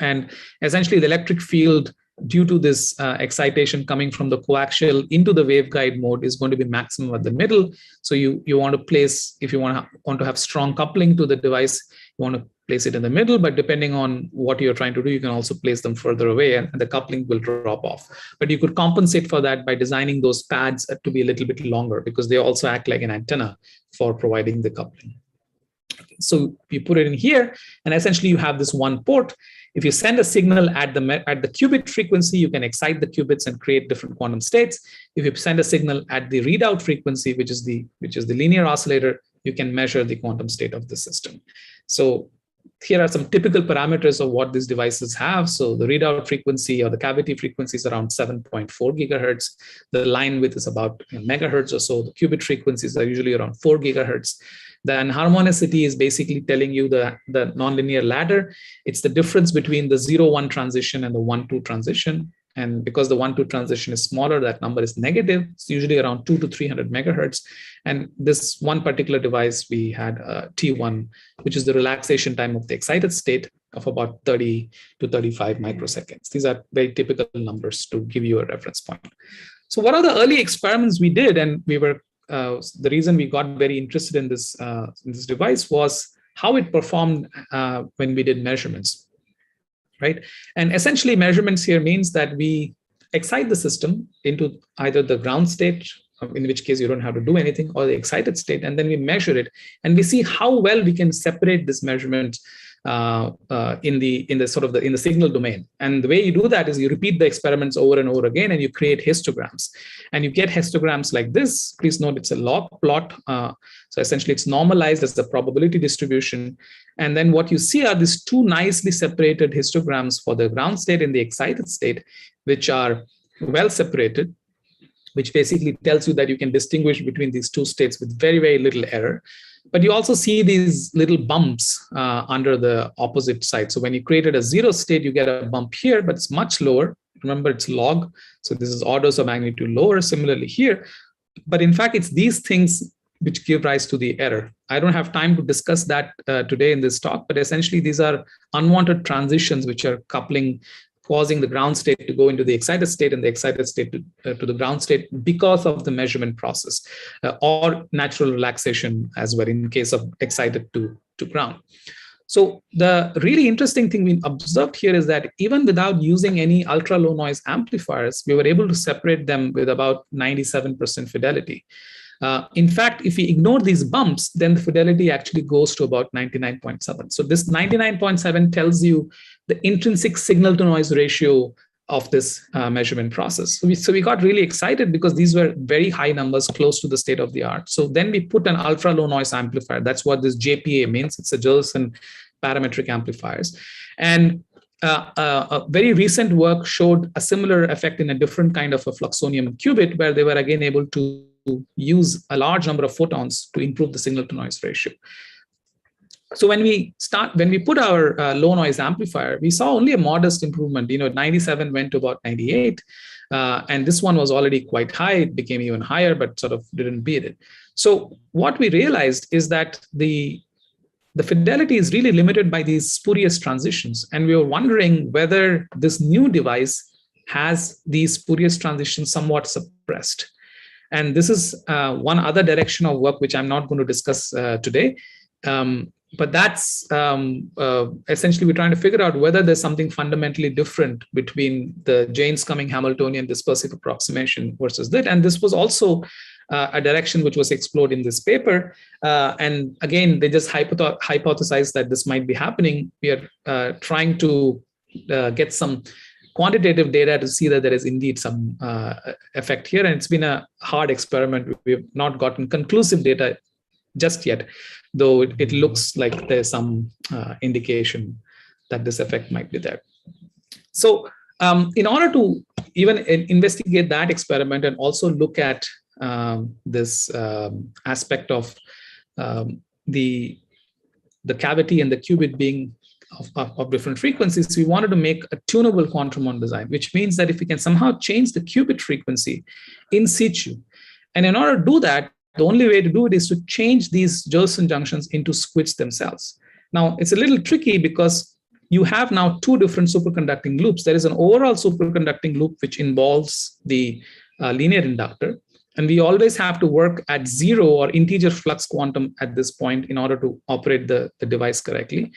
And essentially the electric field, due to this excitation coming from the coaxial into the waveguide mode, is going to be maximum at the middle. So you want to place, if you want to have strong coupling to the device, you want to place it in the middle, but depending on what you're trying to do, you can also place them further away and the coupling will drop off. But you could compensate for that by designing those pads to be a little bit longer, because they also act like an antenna for providing the coupling. So you put it in here, and essentially you have this one port. If you send a signal at the qubit frequency, you can excite the qubits and create different quantum states. If you send a signal at the readout frequency, which is the linear oscillator, you can measure the quantum state of the system. So here are some typical parameters of what these devices have. So the readout frequency or the cavity frequency is around 7.4 gigahertz. The line width is about megahertz or so. The qubit frequencies are usually around 4 gigahertz. The enharmonicity is basically telling you the nonlinear ladder. It's the difference between the 0-1 transition and the 1-2 transition. And because the 1-2 transition is smaller, that number is negative. It's usually around 200 to 300 megahertz. And this one particular device, we had T1, which is the relaxation time of the excited state of about 30 to 35 microseconds. These are very typical numbers to give you a reference point. So what are the early experiments we did? And we were the reason we got very interested in this device was how it performed when we did measurements, right? And essentially measurements here means that we excite the system into either the ground state, in which case you don't have to do anything, or the excited state, and then we measure it, and we see how well we can separate this measurement in the signal domain. And the way you do that is you repeat the experiments over and over again, and you create histograms, and you get histograms like this. Please note it's a log plot. So essentially it's normalized as the probability distribution. And then what you see are these two nicely separated histograms for the ground state and the excited state, which are well separated, which basically tells you that you can distinguish between these two states with very, very little error. But you also see these little bumps under the opposite side. So when you created a 0 state, you get a bump here, but it's much lower. Remember, it's log. So this is orders of magnitude lower, similarly here. But in fact, it's these things which give rise to the error. I don't have time to discuss that today in this talk, but essentially these are unwanted transitions which are coupling, causing the ground state to go into the excited state and the excited state to the ground state because of the measurement process or natural relaxation as well in case of excited to ground. So the really interesting thing we observed here is that even without using any ultra low noise amplifiers, we were able to separate them with about 97% fidelity. In fact, if we ignore these bumps, then the fidelity actually goes to about 99.7. So this 99.7 tells you the intrinsic signal to noise ratio of this measurement process. So we got really excited because these were very high numbers close to the state of the art. So then we put an ultra low noise amplifier. That's what this JPA means. It's a Jolson parametric amplifiers. And a very recent work showed a similar effect in a different kind of a fluxonium qubit, where they were again able to use a large number of photons to improve the signal to noise ratio. So when we put our low noise amplifier, we saw only a modest improvement. 97 went to about 98, and this one was already quite high. It became even higher, but sort of didn't beat it. So what we realized is that the fidelity is really limited by these spurious transitions, and we were wondering whether this new device has these spurious transitions somewhat suppressed. And this is one other direction of work which I'm not going to discuss today. But that's essentially we're trying to figure out whether there's something fundamentally different between the Jaynes-Cumming Hamiltonian dispersive approximation versus that. And this was also a direction which was explored in this paper. And again, they just hypothesized that this might be happening. We are trying to get some quantitative data to see that there is indeed some effect here. And it's been a hard experiment. We've not gotten conclusive data just yet, though it looks like there's some indication that this effect might be there. So in order to even investigate that experiment and also look at this aspect of the cavity and the qubit being of different frequencies, we wanted to make a tunable quantum on design, which means that if we can somehow change the qubit frequency in situ, and in order to do that, the only way to do it is to change these Jolson junctions into squidge themselves. Now, it's a little tricky because you have now two different superconducting loops. There is an overall superconducting loop which involves the linear inductor, and we always have to work at 0 or integer flux quantum at this point in order to operate the device correctly.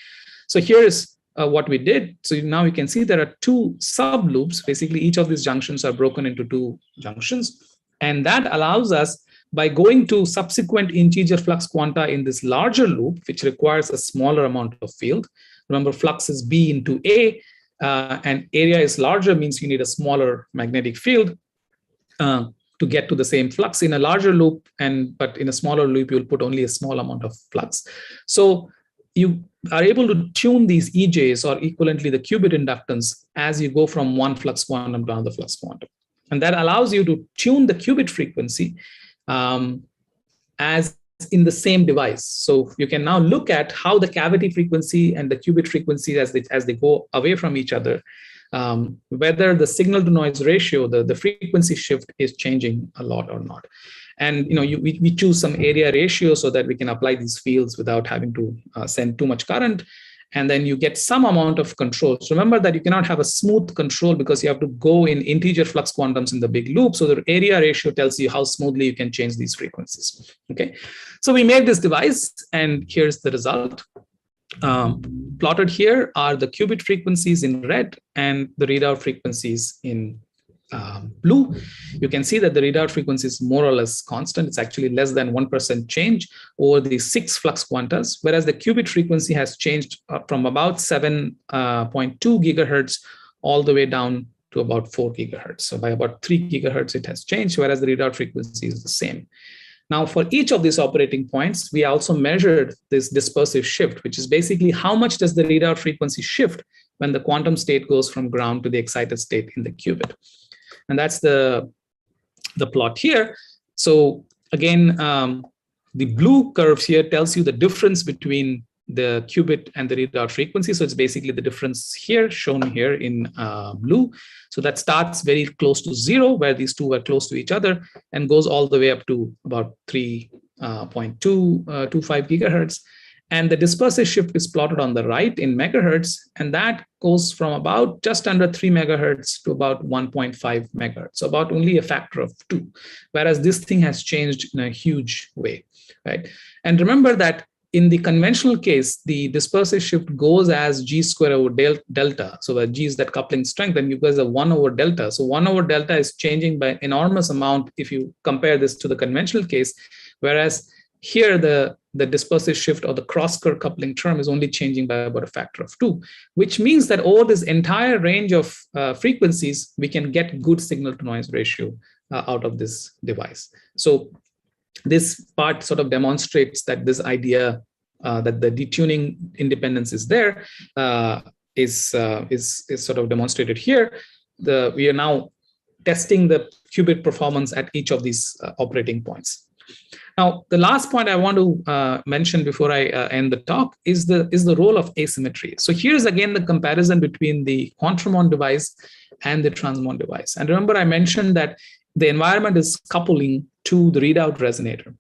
So here is what we did. So now you can see there are two sub loops. Basically, each of these junctions are broken into two junctions. And that allows us, by going to subsequent integer flux quanta in this larger loop, which requires a smaller amount of field. Remember, flux is B into A, and area is larger, means you need a smaller magnetic field to get to the same flux in a larger loop, but in a smaller loop, you'll put only a small amount of flux. So you are able to tune these EJs, or equivalently the qubit inductance, as you go from one flux quantum to another flux quantum. And that allows you to tune the qubit frequency as in the same device. So you can now look at how the cavity frequency and the qubit frequency as they go away from each other, whether the signal to noise ratio, the frequency shift is changing a lot or not. And we choose some area ratio so that we can apply these fields without having to send too much current. And then you get some amount of control. So remember that you cannot have a smooth control because you have to go in integer flux quantums in the big loop. So the area ratio tells you how smoothly you can change these frequencies. Okay, so we made this device, and here's the result. Plotted here are the qubit frequencies in red and the readout frequencies in blue. You can see that the readout frequency is more or less constant. It's actually less than 1% change over the 6 flux quantas, whereas the qubit frequency has changed from about 7.2 gigahertz all the way down to about 4 gigahertz. So by about 3 gigahertz, it has changed, whereas the readout frequency is the same. Now, for each of these operating points, we also measured this dispersive shift, which is basically how much does the readout frequency shift when the quantum state goes from ground to the excited state in the qubit. And that's the plot here. So again, the blue curves here tells you the difference between the qubit and the readout frequency. So it's basically the difference here, shown here in blue. So that starts very close to 0, where these two are close to each other, and goes all the way up to about 3 0.225 gigahertz. And the dispersive shift is plotted on the right in megahertz, and that goes from about just under 3 megahertz to about 1.5 megahertz, so about only a factor of 2, whereas this thing has changed in a huge way, right? And remember that in the conventional case, the dispersive shift goes as g square over delta. So the g is that coupling strength, and you guys have 1 over delta. So 1 over delta is changing by enormous amount if you compare this to the conventional case, whereas here the dispersive shift or the cross-Kerr coupling term is only changing by about a factor of 2, which means that over this entire range of frequencies, we can get good signal-to-noise ratio out of this device. So this part sort of demonstrates that this idea that the detuning independence is there is sort of demonstrated here. We are now testing the qubit performance at each of these operating points. Now, the last point I want to mention before I end the talk is the role of asymmetry. So here's again the comparison between the quantum device and the transmon device. And remember, I mentioned that the environment is coupling to the readout resonator.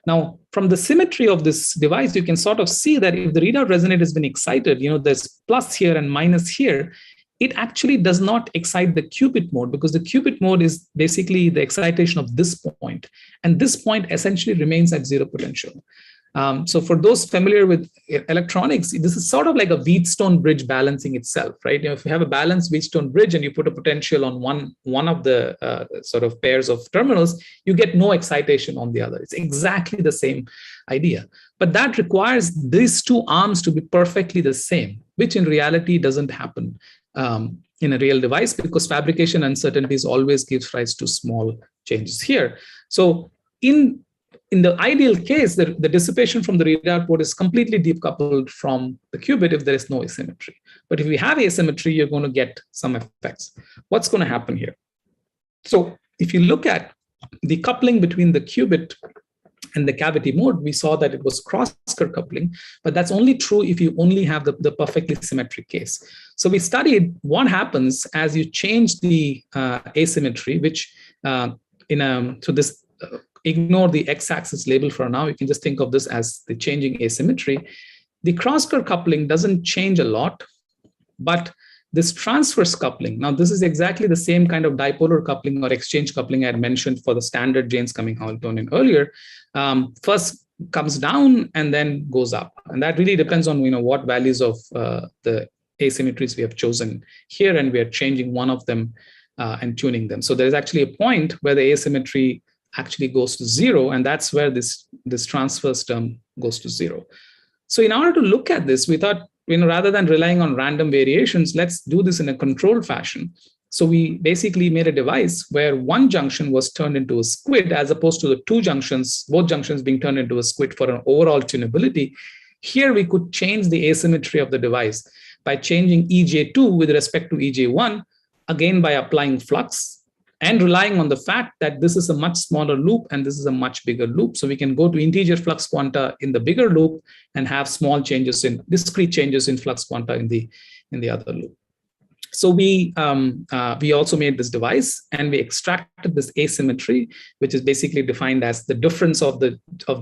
Now, from the symmetry of this device, you can sort of see that if the readout resonator has been excited, there's plus here and minus here, it actually does not excite the qubit mode, because the qubit mode is basically the excitation of this point. And this point essentially remains at zero potential. So for those familiar with electronics, this is sort of like a Wheatstone bridge balancing itself, right? If you have a balanced Wheatstone bridge and you put a potential on one of the sort of pairs of terminals, you get no excitation on the other. It's exactly the same idea. But that requires these two arms to be perfectly the same, which in reality doesn't happen in a real device, because fabrication uncertainties always gives rise to small changes here. So in the ideal case, the dissipation from the readout port is completely decoupled from the qubit if there is no asymmetry. But if we have asymmetry, you're going to get some effects. What's going to happen here? So if you look at the coupling between the qubit and the cavity mode, we saw that it was cross-Kerr coupling, but that's only true if you only have the perfectly symmetric case. So we studied what happens as you change the asymmetry, which ignore the x-axis label for now. You can just think of this as the changing asymmetry. The cross-Kerr coupling doesn't change a lot, but this transverse coupling, now this is exactly the same kind of dipolar coupling or exchange coupling I had mentioned for the standard Jaynes-Cumming Hamiltonian earlier, first comes down and then goes up. And that really depends on what values of the asymmetries we have chosen here, and we are changing one of them and tuning them. So there's actually a point where the asymmetry actually goes to 0, and that's where this transverse term goes to 0. So in order to look at this, we thought, rather than relying on random variations, let's do this in a controlled fashion. So we basically made a device where one junction was turned into a squid, as opposed to the two junctions, both junctions being turned into a squid for an overall tunability. Here we could change the asymmetry of the device by changing EJ2 with respect to EJ1, again by applying flux, and relying on the fact that this is a much smaller loop and this is a much bigger loop. So we can go to integer flux quanta in the bigger loop and have small changes in discrete changes in flux quanta in the other loop. So we also made this device, and we extracted this asymmetry, which is basically defined as the difference of the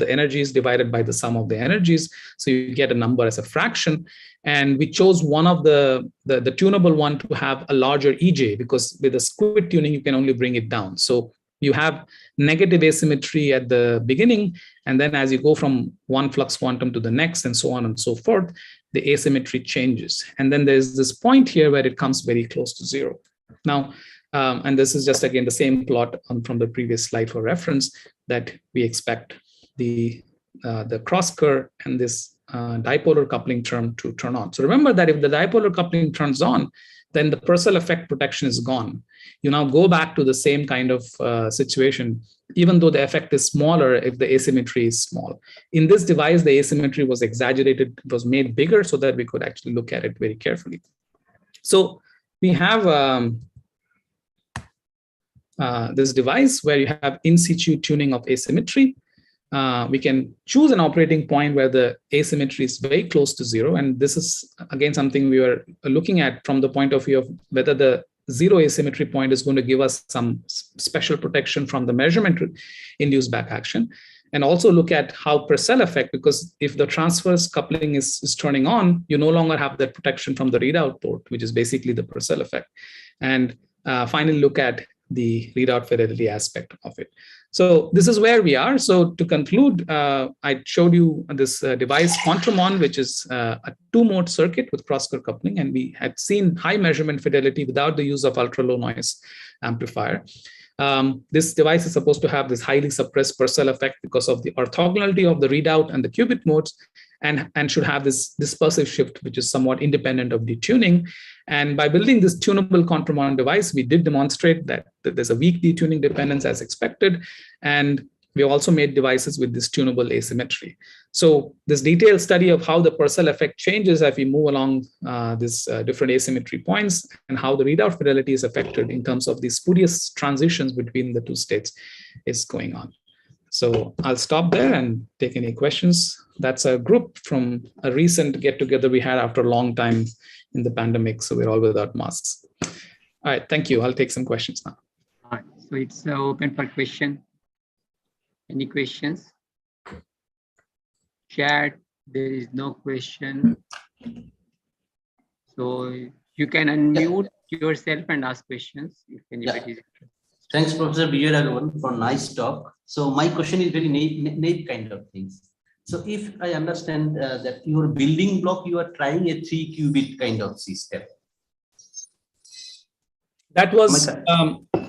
energies divided by the sum of the energies. So you get a number as a fraction. And we chose one of the tunable one to have a larger EJ, because with a squid tuning, you can only bring it down. So you have negative asymmetry at the beginning, and then as you go from one flux quantum to the next and so on and so forth, the asymmetry changes. And then there's this point here where it comes very close to 0. Now, and this is just again the same plot from the previous slide for reference, that we expect the cross-Kerr and this dipolar coupling term to turn on. So remember that if the dipolar coupling turns on, then the Purcell effect protection is gone. You now go back to the same kind of situation, even though the effect is smaller if the asymmetry is small. In this device, the asymmetry was exaggerated, it was made bigger so that we could actually look at it very carefully. So we have this device where you have in situ tuning of asymmetry. We can choose an operating point where the asymmetry is very close to 0. And this is, again, something we are looking at from the point of view of whether the 0 asymmetry point is going to give us some special protection from the measurement-induced back action. and also look at how Purcell effect, because if the transverse coupling is turning on, you no longer have that protection from the readout port, which is basically the Purcell effect. And finally look at the readout fidelity aspect of it. So this is where we are. So to conclude, I showed you this device Quantumon, which is a 2-mode circuit with cross-current coupling, and we had seen high measurement fidelity without the use of ultra-low noise amplifier. This device is supposed to have this highly suppressed Purcell effect because of the orthogonality of the readout and the qubit modes, and should have this dispersive shift, which is somewhat independent of detuning. And by building this tunable Quantumon device, we did demonstrate that there's a weak detuning dependence as expected. And we also made devices with this tunable asymmetry. So this detailed study of how the Purcell effect changes as we move along these different asymmetry points, and how the readout fidelity is affected in terms of these spurious transitions between the two states is going on. So I'll stop there and take any questions. That's a group from a recent get-together we had after a long time in the pandemic. So we're all without masks. All right, thank you. I'll take some questions now. All right, so it's open for question. Any questions? Chat, there is no question. So you can unmute yourself and ask questions if anybody is interested. Thanks, Professor Vijay Raghavan, for nice talk. So my question is very naive kind of things. So if I understand that your building block, you are trying a 3-qubit kind of system. That was,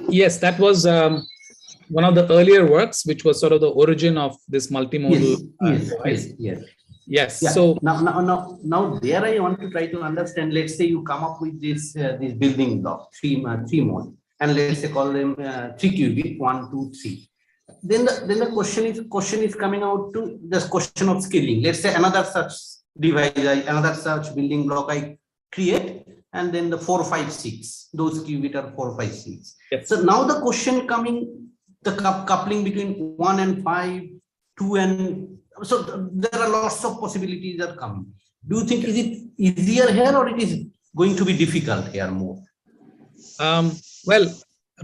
yes, that was one of the earlier works, which was sort of the origin of this multimodal device. Yes. Yeah. So now there I want to try to understand. Let's say you come up with this this building block, three mode, and let's say call them 3-qubit, 1, 2, 3. Then the question is coming out to this question of scaling. Let's say another such device, another such building block I create, and then the 4, 5, 6. Those qubit are 4, 5, 6. Yes. So now the question coming, the coupling between 1 and 5, 2 and so there are lots of possibilities that are coming. Do you think is it easier here, or it is going to be difficult here more? Well,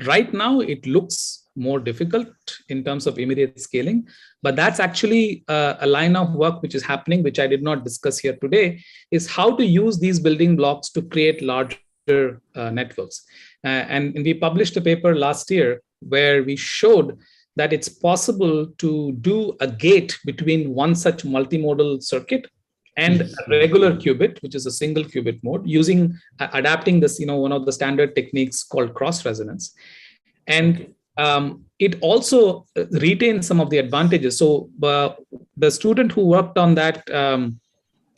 right now it looks more difficult in terms of immediate scaling, but that's actually a line of work which is happening, which I did not discuss here today, is how to use these building blocks to create larger networks. And we published a paper last year where we showed that it's possible to do a gate between one such multimodal circuit and a regular qubit, which is a single qubit mode, using adapting this, one of the standard techniques called cross resonance. And it also retains some of the advantages. So the student who worked on that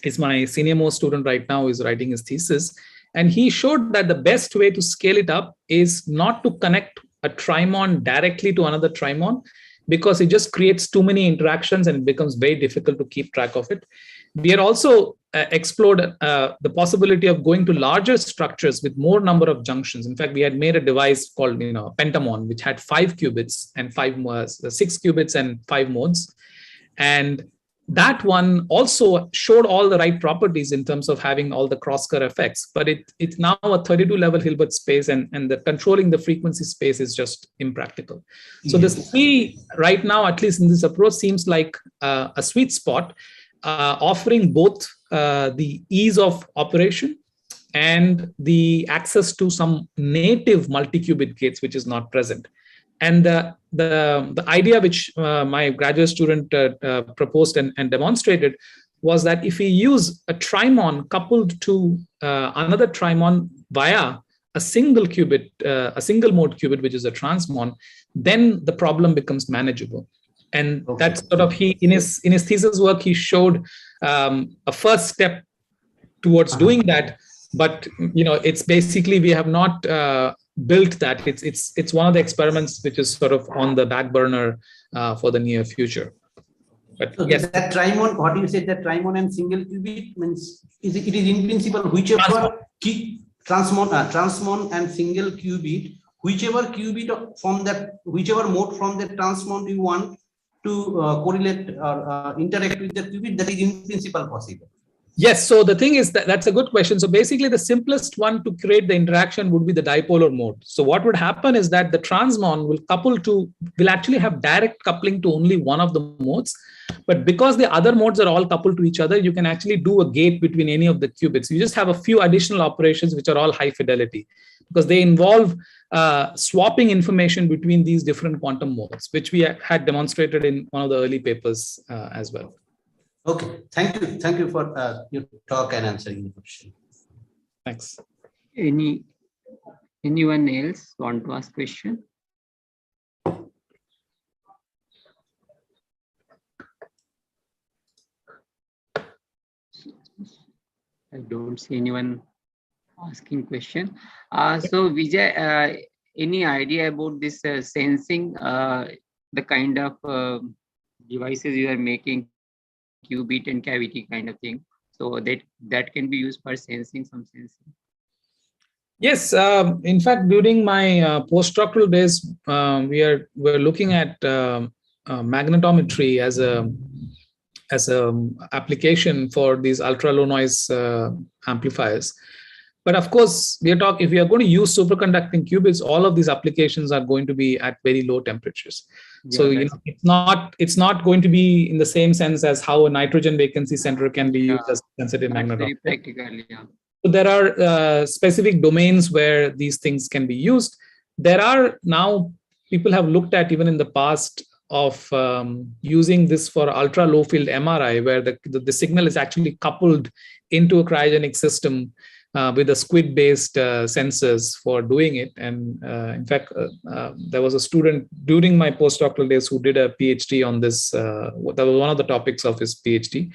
is my senior most student right now, is writing his thesis. And he showed that the best way to scale it up is not to connect a trimon directly to another trimon, because it just creates too many interactions and it becomes very difficult to keep track of it. We had also explored the possibility of going to larger structures with more number of junctions. In fact, we had made a device called Pentamon, which had 5 qubits and 6 qubits and 5 modes. And that one also showed all the right properties in terms of having all the cross-current effects, but it's now a 32-level Hilbert space, and the controlling the frequency space is just impractical. So this 3 right now, at least in this approach, seems like a sweet spot, offering both the ease of operation and the access to some native multi-qubit gates, which is not present. And the idea which my graduate student proposed and demonstrated was that if we use a trimon coupled to another trimon via a single qubit, a single mode qubit, which is a transmon, then the problem becomes manageable. And that's sort of in his thesis work, he showed a first step towards doing that. But it's basically, we have not built that. It's one of the experiments which is sort of on the back burner for the near future. But so yes, that trimon, what you said, that trimon and single qubit means it is in principle whichever transmon and single qubit, whichever qubit from that, whichever mode from the transmon you want to correlate or interact with the qubit, that is in principle possible. Yes. So the thing is that that's a good question. So basically, the simplest one to create the interaction would be the dipolar mode. So what would happen is that the transmon will actually have direct coupling to only one of the modes. But because the other modes are all coupled to each other, you can actually do a gate between any of the qubits. You just have a few additional operations which are all high fidelity because they involve swapping information between these different quantum modes, which we had demonstrated in one of the early papers as well. Okay, thank you for your talk and answering the question. Thanks. Anyone else want to ask question? I don't see anyone asking question. So Vijay, any idea about this sensing, the kind of devices you are making, qubit and cavity kind of thing, so that can be used for sensing some sensing? Yes, in fact, during my postdoctoral days, we're looking at magnetometry as a application for these ultra low noise amplifiers. But of course, if we are going to use superconducting qubits, all of these applications are going to be at very low temperatures. Yeah, so it's not going to be in the same sense as how a nitrogen vacancy center can be used as sensitive magnetometer. Very practical, yeah. So there are specific domains where these things can be used. There are now people have looked at even in the past of using this for ultra low field MRI, where the signal is actually coupled into a cryogenic system with a squid-based sensors for doing it. And in fact, there was a student during my postdoctoral days who did a PhD on this. That was one of the topics of his PhD.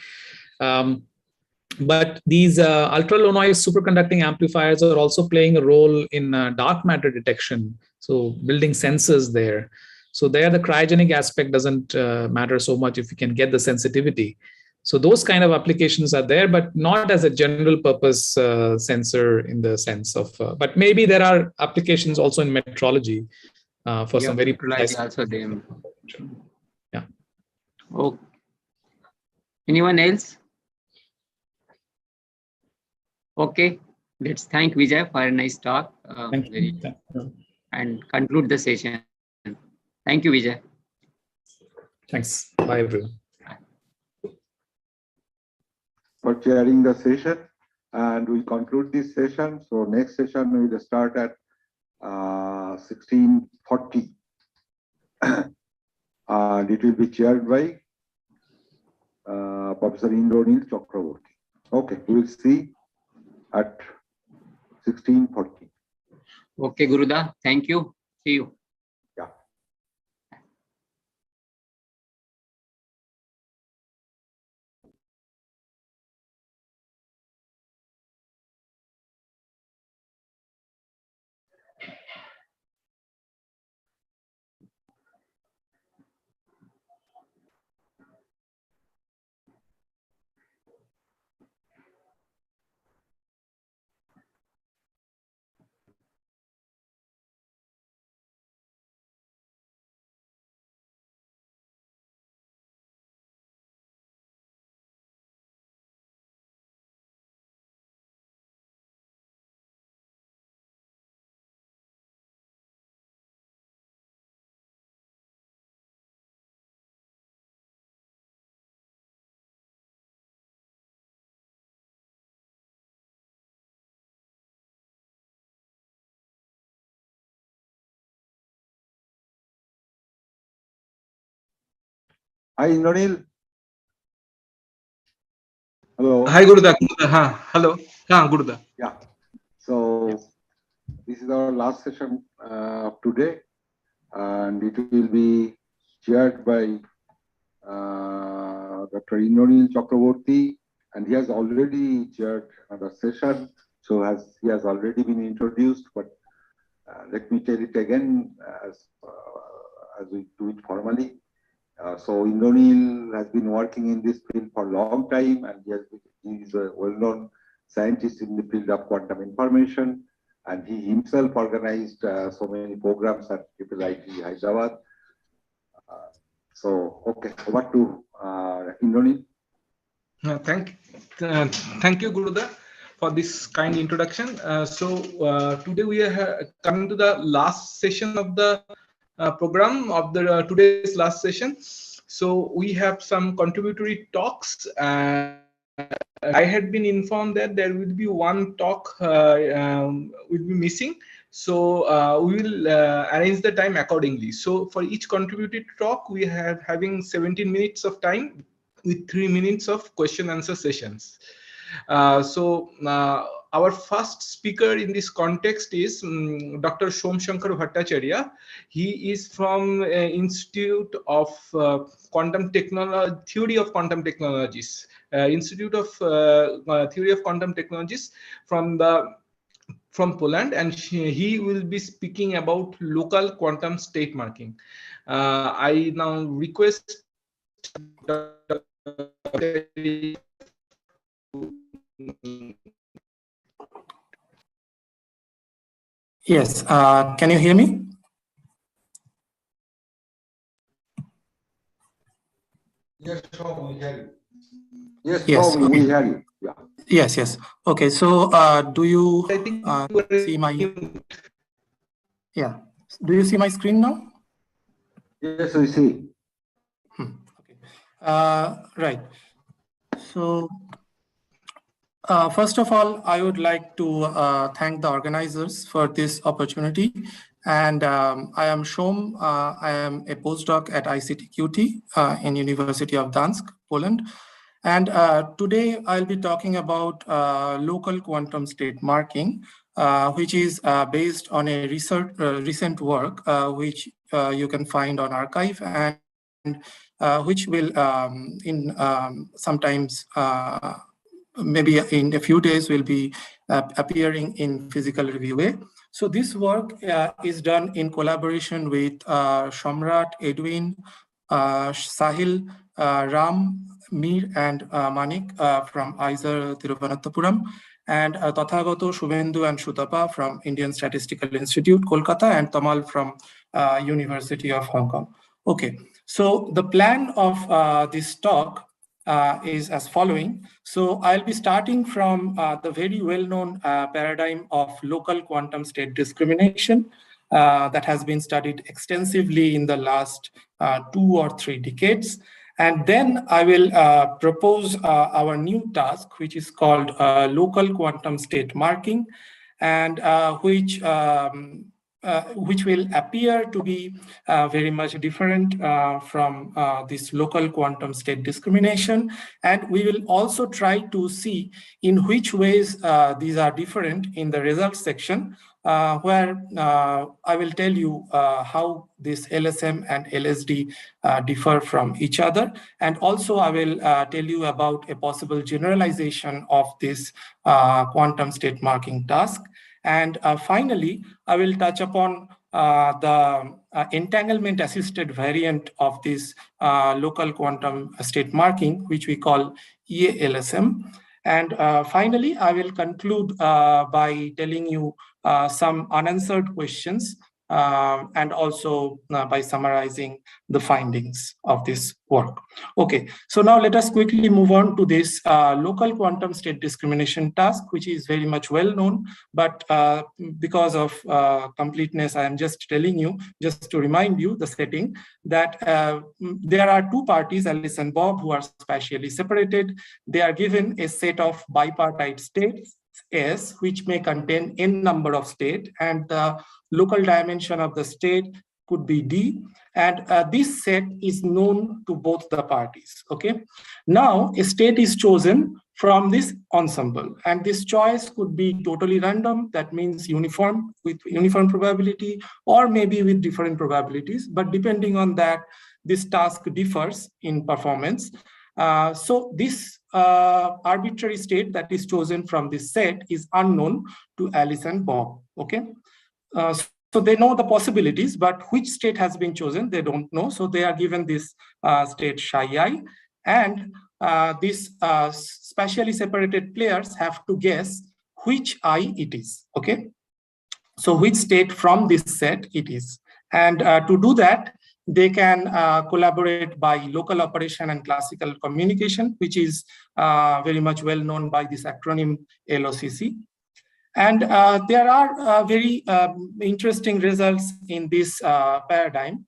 But these ultra low noise superconducting amplifiers are also playing a role in dark matter detection. So building sensors there. So there the cryogenic aspect doesn't matter so much if you can get the sensitivity. So those kind of applications are there, but not as a general purpose sensor in the sense of, but maybe there are applications also in metrology for some very precise. Also them. Yeah. Oh. Anyone else? Okay, let's thank Vijay for a nice talk. Thank you. And conclude the session. Thank you, Vijay. Thanks. Bye, everyone. For chairing the session, and we conclude this session. So next session we will start at 16:40, and it will be chaired by Professor Indranil Chakraborty. Okay, we will see at 16:40. Okay, Guruda. Thank you. See you. Yeah. Hi, Indranil. Hello. Hi, Guruda. Hello. Guruda. Yeah. So this is our last session of today, and it will be chaired by Dr. Indranil Chakraborty, and he has already chaired another session. So he has already been introduced, but let me tell it again as we do it formally. So Indranil has been working in this field for a long time, and he is a well-known scientist in the field of quantum information, and he himself organized so many programs at IIIT Hyderabad. So, okay, over to Indranil. Thank you, Guruda, for this kind introduction. Today we are coming to the last session of the program of the today's last session. So we have some contributory talks. I had been informed that there will be one talk will be missing. So we will arrange the time accordingly. So for each contributed talk, we have having 17 minutes of time with 3 minutes of question answer sessions. Our first speaker in this context is Dr. Somshankar Bhattacharya. He is from Institute of Quantum Technology, Theory of Quantum Technologies, Institute of Theory of Quantum Technologies from Poland, and he will be speaking about local quantum state marking. I now request Yes, can you hear me? Yes, Tom, we hear you. Yes, Tom, okay. we hear you. Yeah. Yes. Okay, so do you see my... Yeah. Do you see my screen now? Yes, we see. Okay. Right. So first of all, I would like to thank the organizers for this opportunity. And I am Shom. I am a postdoc at ICTQT in University of Gdansk, Poland. And today I'll be talking about local quantum state marking, which is based on a recent work, which you can find on Archive, and which will sometimes maybe in a few days will be appearing in Physical Review A. So this work is done in collaboration with Shamrat, Edwin, Sahil, Ram, Mir, and Manik from IISER Thiruvananthapuram, and Tathagato, Shubhendu, and Shutapa from Indian Statistical Institute, Kolkata, and Tamal from University of Hong Kong. Okay, so the plan of this talk is as following. So I'll be starting from the very well-known paradigm of local quantum state discrimination that has been studied extensively in the last 2 or 3 decades. And then I will propose our new task, which is called local quantum state marking, and which will appear to be very much different from this local quantum state discrimination. And we will also try to see in which ways these are different in the results section, where I will tell you how this LSM and LSD differ from each other. And also I will tell you about a possible generalization of this quantum state marking task. And finally, I will touch upon the entanglement assisted variant of this local quantum state marking, which we call EALSM. And finally, I will conclude by telling you some unanswered questions and also by summarizing the findings of this work. Okay, so now let us quickly move on to this local quantum state discrimination task, which is very much well known, but because of completeness, I am just telling you, just to remind you the setting, that there are 2 parties, Alice and Bob, who are spatially separated. They are given a set of bipartite states, S, which may contain n number of states, and the local dimension of the state could be D, and this set is known to both the parties. Okay, now a state is chosen from this ensemble, and this choice could be totally random, that means uniform, with uniform probability, or maybe with different probabilities, but depending on that, this task differs in performance. So this arbitrary state that is chosen from this set is unknown to Alice and Bob. Okay, so they know the possibilities, but which state has been chosen, they don't know. So they are given this state psi I, and these spatially separated players have to guess which I it is. Okay, so which state from this set it is. And to do that, they can collaborate by local operation and classical communication, which is very much well known by this acronym LOCC. And there are very interesting results in this paradigm.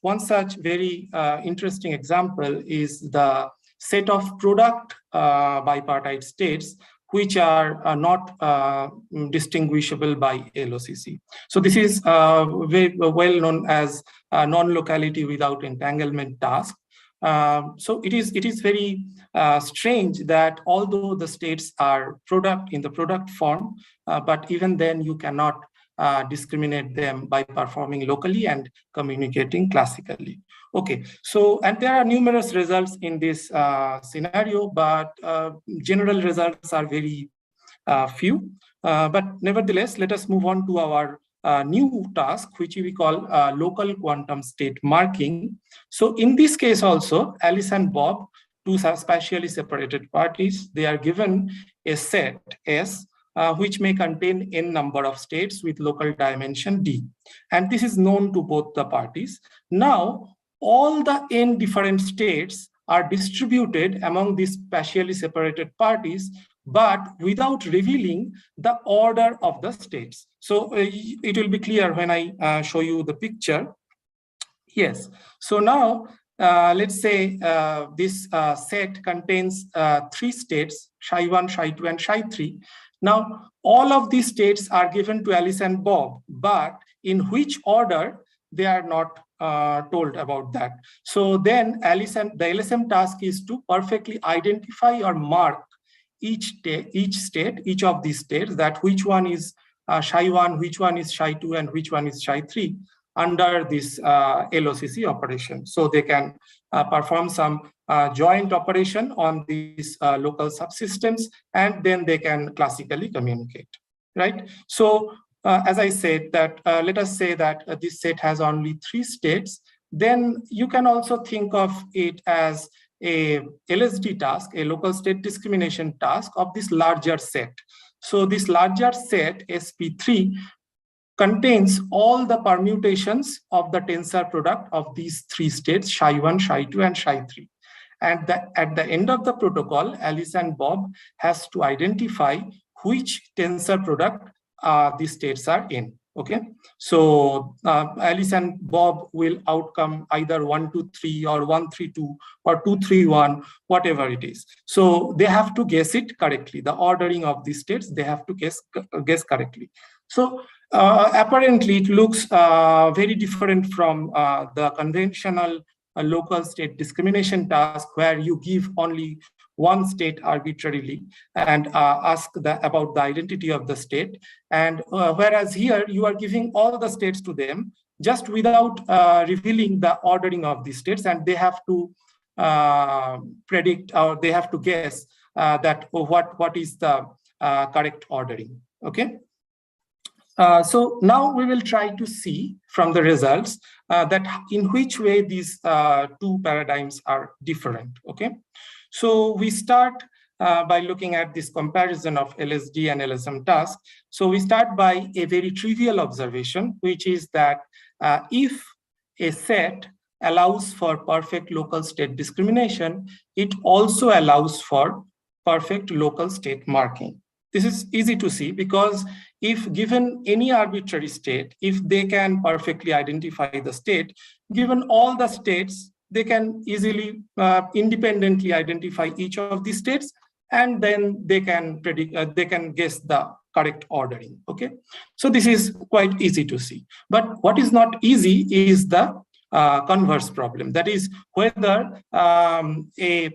One such very interesting example is the set of product bipartite states which are not distinguishable by LOCC. So this is very well known as non-locality without entanglement task. So it is very strange that although the states are product in the product form, but even then you cannot discriminate them by performing locally and communicating classically. Okay, so, and there are numerous results in this scenario, but general results are very few. But nevertheless, let us move on to our new task, which we call local quantum state marking. So in this case also, Alice and Bob, two spatially separated parties, they are given a set S, which may contain n number of states with local dimension d. And this is known to both the parties. Now, all the n different states are distributed among these spatially separated parties, but without revealing the order of the states. So it will be clear when I show you the picture. Yes, so now let's say this set contains 3 states, Psi1, Psi2, and Psi3. Now, all of these states are given to Alice and Bob, but in which order, they are not told about that. So then Alice and the LSM task is to perfectly identify or mark each state, each of these states, that which one is Psi1, which one is Psi2, and which one is Psi3 under this LOCC operation. So they can perform some joint operation on these local subsystems, and then they can classically communicate, right? So as I said that, let us say that this set has only 3 states, then you can also think of it as a LSD task, a local state discrimination task of this larger set. So this larger set, SP3, contains all the permutations of the tensor product of these 3 states, Psi1, Psi2, and Psi3. And at the end of the protocol, Alice and Bob has to identify which tensor product these states are in. Okay, so Alice and Bob will outcome either 1, 2, 3 or 1, 3, 2 or 2, 3, 1, whatever it is. So they have to guess it correctly. The ordering of these states, they have to guess correctly. So apparently it looks very different from the conventional local state discrimination task, where you give only one state arbitrarily and ask about the identity of the state. And whereas here you are giving all the states to them just without revealing the ordering of the states, and they have to predict, or they have to guess that what is the correct ordering. Okay. So now we will try to see from the results that in which way these 2 paradigms are different. Okay. So we start by looking at this comparison of LSD and LSM task. So we start by a very trivial observation, which is that if a set allows for perfect local state discrimination, it also allows for perfect local state marking. This is easy to see because if given any arbitrary state, if they can perfectly identify the state, given all the states, they can easily independently identify each of the states, and then they can predict, they can guess the correct ordering. Okay, so this is quite easy to see. But what is not easy is the converse problem. That is whether a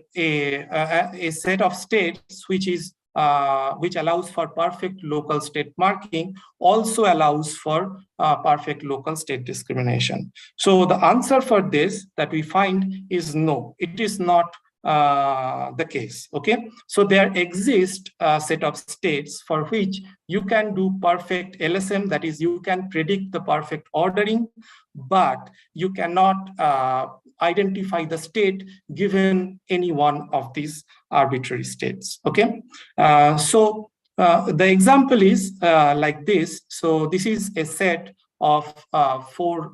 set of states which allows for perfect local state marking also allows for perfect local state discrimination. So the answer for this that we find is no, it is not the case. Okay, so there exists a set of states for which you can do perfect LSM, that is, you can predict the perfect ordering, but you cannot identify the state given any one of these arbitrary states. Okay, so the example is like this. So this is a set of 4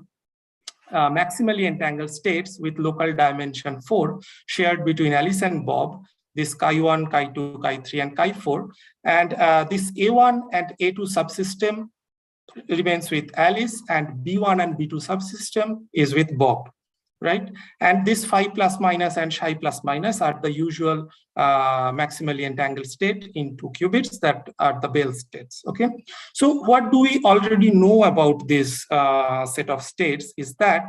maximally entangled states with local dimension 4 shared between Alice and Bob, this chi1, chi2, chi3, and chi4. And this A1 and A2 subsystem remains with Alice, and B1 and B2 subsystem is with Bob, right? And this phi plus minus and psi plus minus are the usual maximally entangled state in 2 qubits that are the Bell states, okay? So what do we already know about this set of states is that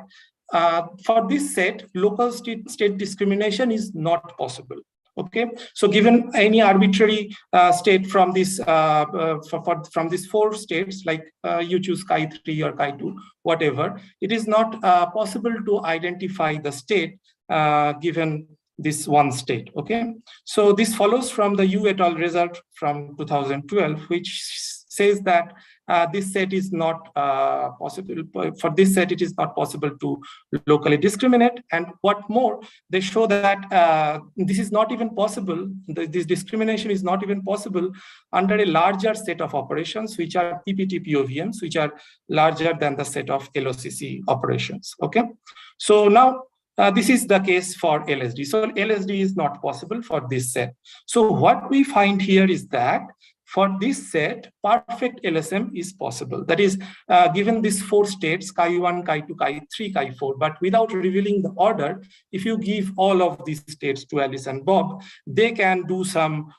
for this set, local state discrimination is not possible. Okay, so given any arbitrary state from this from these 4 states, like you choose chi3 or chi2, whatever, it is not possible to identify the state given this one state. Okay, so this follows from the Yu et al. Result from 2012, which says that this set is not possible. For this set, it is not possible to locally discriminate. And what more, they show that this is not even possible. This discrimination is not even possible under a larger set of operations, which are PPT-POVMs, which are larger than the set of LOCC operations. Okay, so now this is the case for LSD. So LSD is not possible for this set. So what we find here is that for this set, perfect LSM is possible. That is, given these 4 states, chi1, chi2, chi3, chi4, but without revealing the order, if you give all of these states to Alice and Bob, they can do some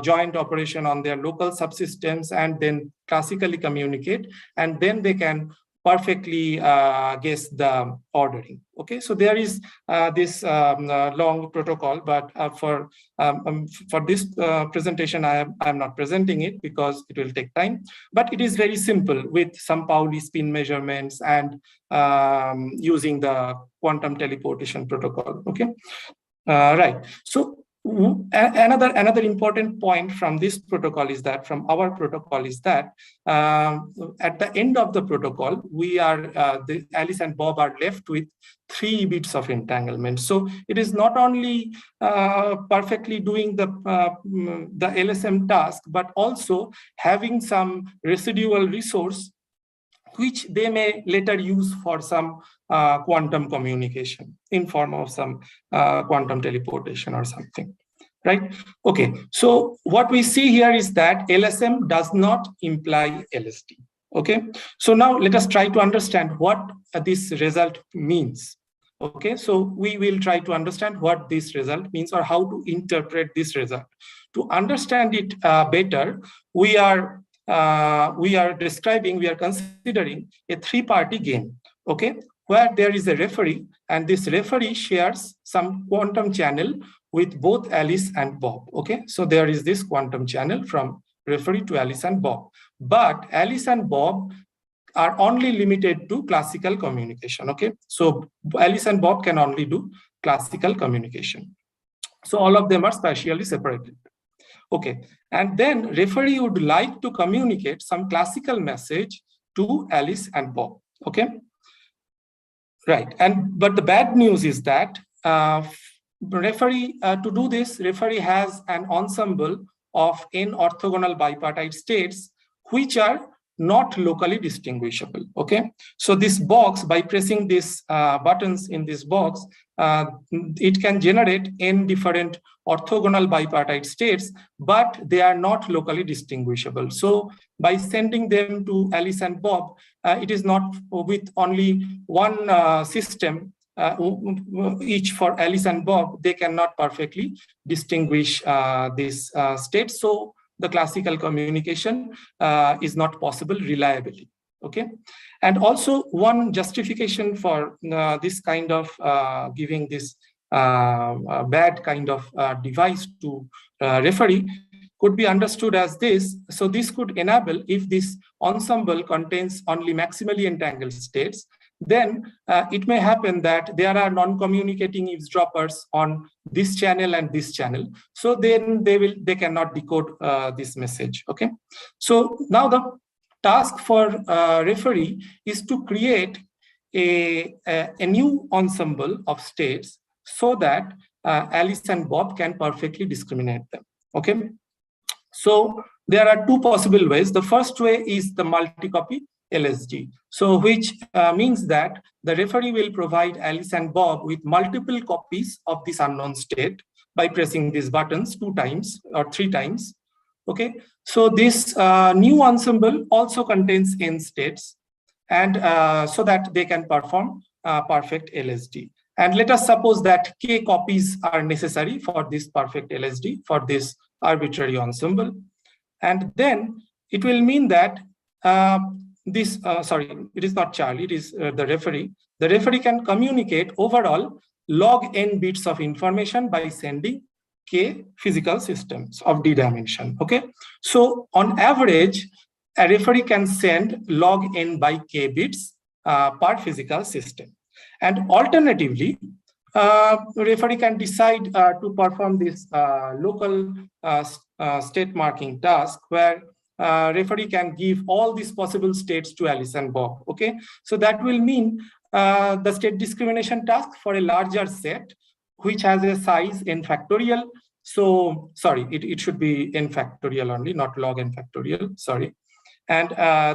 joint operation on their local subsystems and then classically communicate, and then they can perfectly guess the ordering. Okay, so there is this long protocol, but for this presentation, I am not presenting it because it will take time. But it is very simple with some Pauli spin measurements and using the quantum teleportation protocol. Okay, right. So another important point from this protocol is that, from our protocol, is that at the end of the protocol, we are Alice and Bob are left with 3 bits of entanglement. So it is not only perfectly doing the LSM task, but also having some residual resource which they may later use for some quantum communication in form of some quantum teleportation or something, right? Okay, so what we see here is that LSM does not imply LSD, okay? So now let us try to understand what this result means. Okay, so we will try to understand what this result means or how to interpret this result. To understand it better, we are considering a 3-party game, okay, where there is a referee, and this referee shares some quantum channel with both Alice and Bob. Okay, so there is this quantum channel from referee to Alice and Bob, but Alice and Bob are only limited to classical communication. Okay, so Alice and Bob can only do classical communication. So all of them are spatially separated. Okay, and then referee would like to communicate some classical message to Alice and Bob. Okay, right. But the bad news is that referee to do this, referee has an ensemble of n orthogonal bipartite states which are not locally distinguishable. Okay, so this box, by pressing these buttons in this box, it can generate n different orthogonal bipartite states, but they are not locally distinguishable. So by sending them to Alice and Bob, it is not with only one system, each for Alice and Bob, they cannot perfectly distinguish these states. So the classical communication is not possible reliably. Okay, and also one justification for this kind of giving this bad kind of device to referee could be understood as this. So this could enable, if this ensemble contains only maximally entangled states, then it may happen that there are non-communicating eavesdroppers on this channel and this channel. So then they cannot decode this message. Okay, so now the task for referee is to create a new ensemble of states so that Alice and Bob can perfectly discriminate them. Okay, so there are 2 possible ways. The first way is the multi-copy LSD. So which means that the referee will provide Alice and Bob with multiple copies of this unknown state by pressing these buttons 2 times or 3 times. Okay, so this new ensemble also contains n states, and so that they can perform perfect LSD. And let us suppose that k copies are necessary for this perfect LSD, for this arbitrary ensemble. And then it will mean that sorry, it is not Charlie, it is the referee. The referee can communicate overall log n bits of information by sending k physical systems of d dimension. Okay, so on average, a referee can send log n by k bits per physical system. And alternatively, referee can decide to perform this local state marking task, where referee can give all these possible states to Alice and Bob. Okay, so that will mean the state discrimination task for a larger set, which has a size n factorial. So sorry, it should be n factorial only, not log n factorial. Sorry. And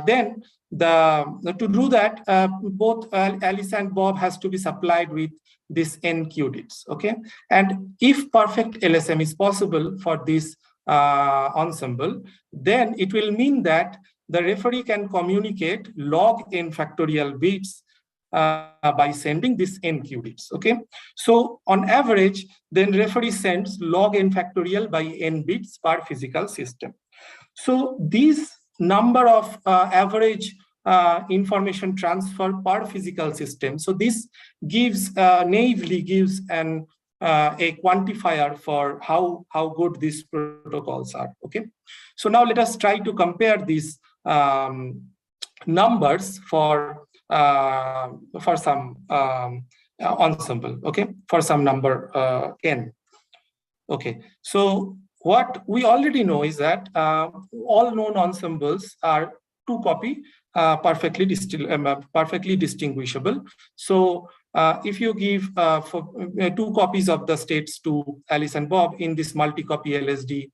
then to do that, both Alice and Bob has to be supplied with this n qubits. Okay, and if perfect LSM is possible for this ensemble, then it will mean that the referee can communicate log n factorial bits by sending this n qubits. Okay, so on average, then referee sends log n factorial by n bits per physical system. So these number of average information transfer per physical system. So this gives naively gives a quantifier for how good these protocols are. Okay, so now let us try to compare these numbers for some ensemble. Okay, for some number n. Okay, so what we already know is that all known ensembles are 2 copy perfectly distinguishable. So if you give 2 copies of the states to Alice and Bob in this multi-copy LSD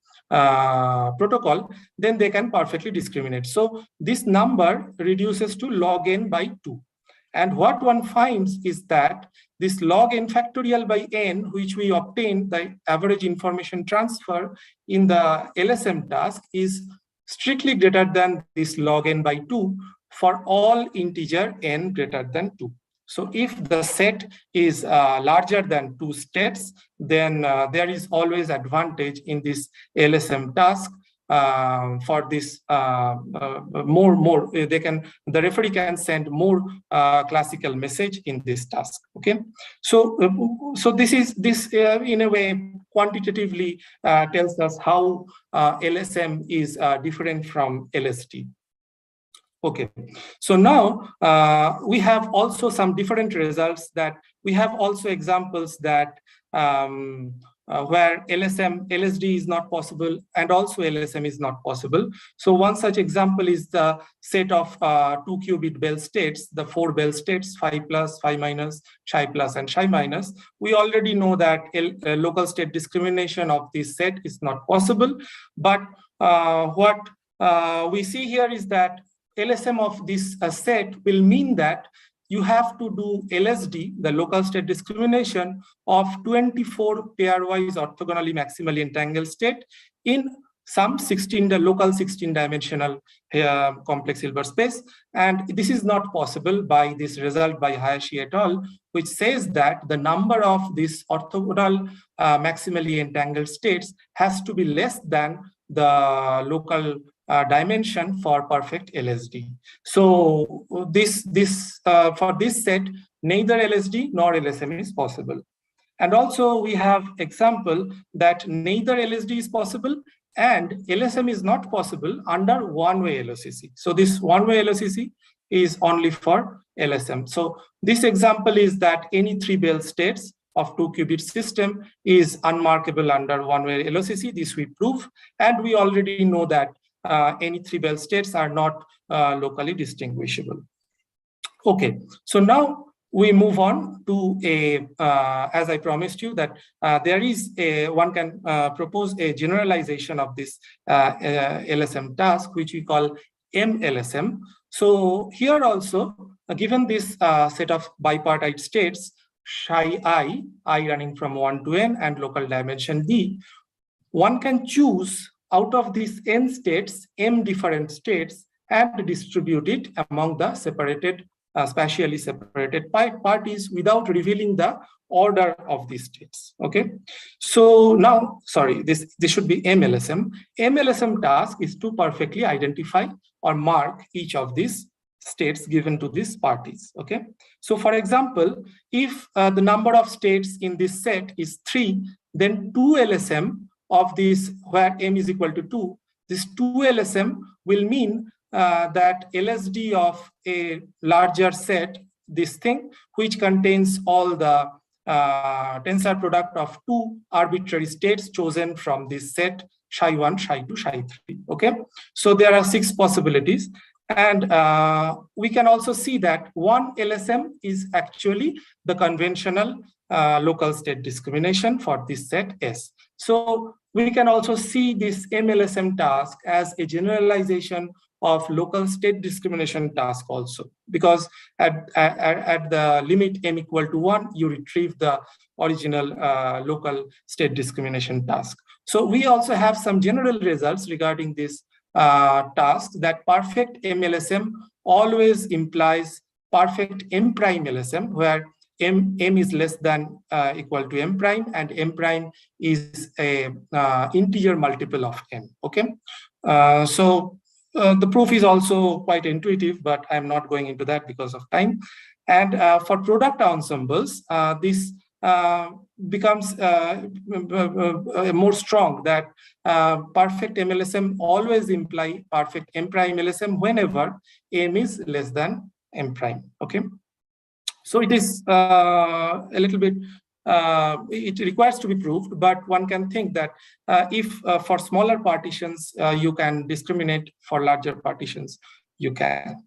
protocol, then they can perfectly discriminate. So this number reduces to log n by 2. And what one finds is that this log n factorial by n, which we obtain the average information transfer in the LSM task, is strictly greater than this log n by 2 for all integer n greater than 2. So if the set is larger than 2 states, then there is always advantage in this LSM task for this the referee can send more classical message in this task. Okay, so this in a way quantitatively tells us how LSM is different from LSD. Okay, so now we have also some different results, that we have also examples that where LSD is not possible and also LSM is not possible. So one such example is the set of 2 qubit Bell states, the 4 Bell states, phi plus, phi minus, chi plus, and chi minus. We already know that local state discrimination of this set is not possible. But what we see here is that LSM of this set will mean that you have to do LSD, the local state discrimination, of 24 pairwise orthogonally maximally entangled state in some local 16-dimensional complex Hilbert space. And this is not possible by this result by Hayashi et al., which says that the number of these orthogonal maximally entangled states has to be less than the local dimension for perfect LSD. So for this set, neither LSD nor LSM is possible. And also we have example that neither LSD is possible and LSM is not possible under one-way LOCC. So this one-way LOCC is only for LSM. So this example is that any 3 Bell states of 2 qubit system is unmarkable under one-way LOCC. This we prove, and we already know that any 3 Bell states are not locally distinguishable. Okay, so now we move on to as I promised you, that there is one can propose a generalization of this LSM task, which we call MLSM. So here also, given this set of bipartite states, psi I running from 1 to n and local dimension d, one can choose out of these n states, m different states, and distribute it among the separated, spatially separated parties without revealing the order of these states. Okay, so now, sorry, this should be MLSM. MLSM task is to perfectly identify or mark each of these states given to these parties. Okay, so for example, if the number of states in this set is 3, then 2 LSM of this, where m is equal to 2, this 2 LSM will mean that LSD of a larger set, this thing, which contains all the tensor product of 2 arbitrary states chosen from this set, psi 1, psi 2, psi 3. Okay, so there are 6 possibilities. And we can also see that 1 LSM is actually the conventional local state discrimination for this set S. So we can also see this MLSM task as a generalization of local state discrimination task also, because at the limit m equal to 1, you retrieve the original local state discrimination task. So we also have some general results regarding this task, that perfect MLSM always implies perfect M prime LSM, where m is less than equal to m prime, and m prime is a integer multiple of m. Okay, so the proof is also quite intuitive, but I'm not going into that because of time. And for product ensembles, this becomes more strong, that perfect MLSM always imply perfect M prime LSM whenever m is less than m prime. Okay, so it is a little bit, it requires to be proved, but one can think that if for smaller partitions you can discriminate, for larger partitions you can.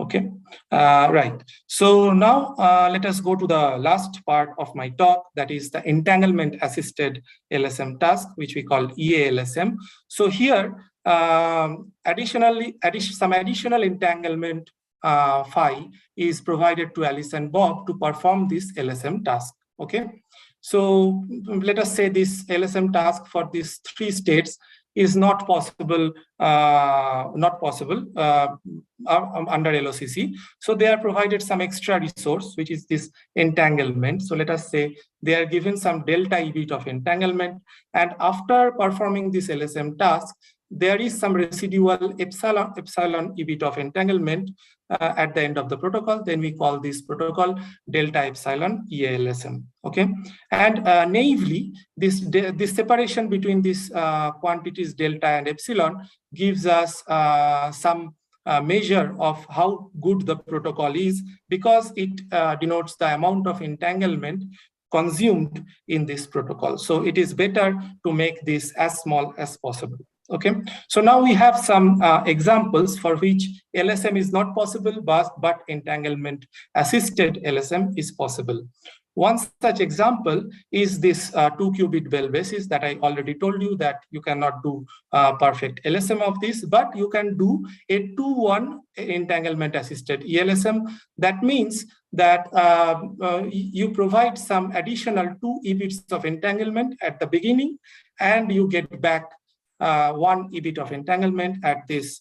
Okay, right. So now let us go to the last part of my talk, that is the entanglement assisted LSM task, which we call EALSM. So here, some additional entanglement phi is provided to Alice and Bob to perform this LSM task. Okay, so let us say this LSM task for these 3 states is not possible, under LOCC. So they are provided some extra resource, which is this entanglement. So let us say they are given some delta E bit of entanglement, and after performing this LSM task, there is some residual epsilon E bit of entanglement at the end of the protocol. Then we call this protocol delta epsilon EALSM. Okay, and naively, this separation between these quantities delta and epsilon gives us some measure of how good the protocol is, because it denotes the amount of entanglement consumed in this protocol. So it is better to make this as small as possible. Okay, so now we have some examples for which LSM is not possible, but entanglement assisted LSM is possible. One such example is this 2-qubit Bell basis that I already told you that you cannot do perfect LSM of this, but you can do a 2-1 entanglement assisted ELSM. That means that you provide some additional 2 EBITs of entanglement at the beginning, and you get back 1 EBIT of entanglement at this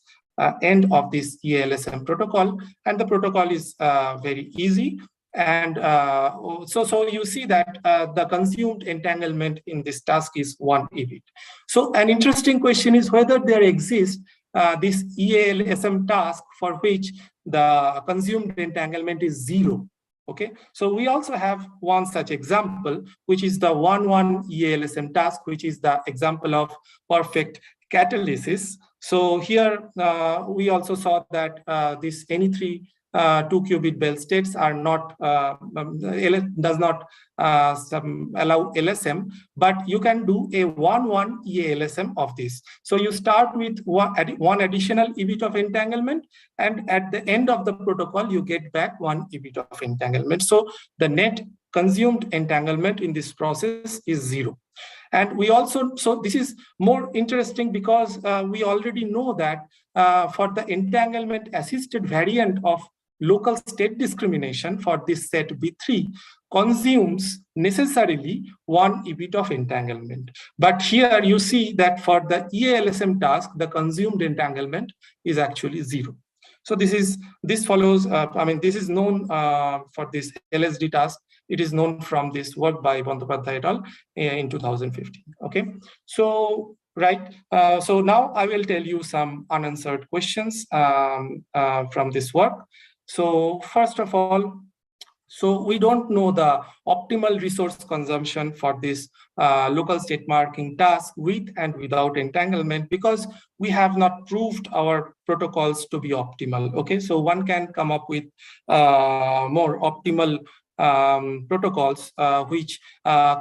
end of this ELSM protocol, and the protocol is very easy. And so you see that the consumed entanglement in this task is 1 EBIT. So an interesting question is whether there exists this ELSM task for which the consumed entanglement is 0. Okay, so we also have one such example, which is the 1-1 ELSM task, which is the example of perfect catalysis. So here we also saw that this any 3 2-qubit Bell states are not does not allow LSM, but you can do a 1-1 EALSM of this. So you start with one additional EBIT of entanglement, and at the end of the protocol you get back 1 EBIT of entanglement. So the net consumed entanglement in this process is 0. And we also, so this is more interesting because we already know that for the entanglement assisted variant of local state discrimination for this set B3 consumes necessarily 1 EBIT of entanglement. But here you see that for the EALSM task, the consumed entanglement is actually 0. So this follows, this is known for this LSD task. It is known from this work by Bandyopadhyay et al. In 2015. Okay, so right. So now I will tell you some unanswered questions from this work. So first of all, so we don't know the optimal resource consumption for this local state marking task with and without entanglement, because we have not proved our protocols to be optimal. Okay, so one can come up with more optimal protocols which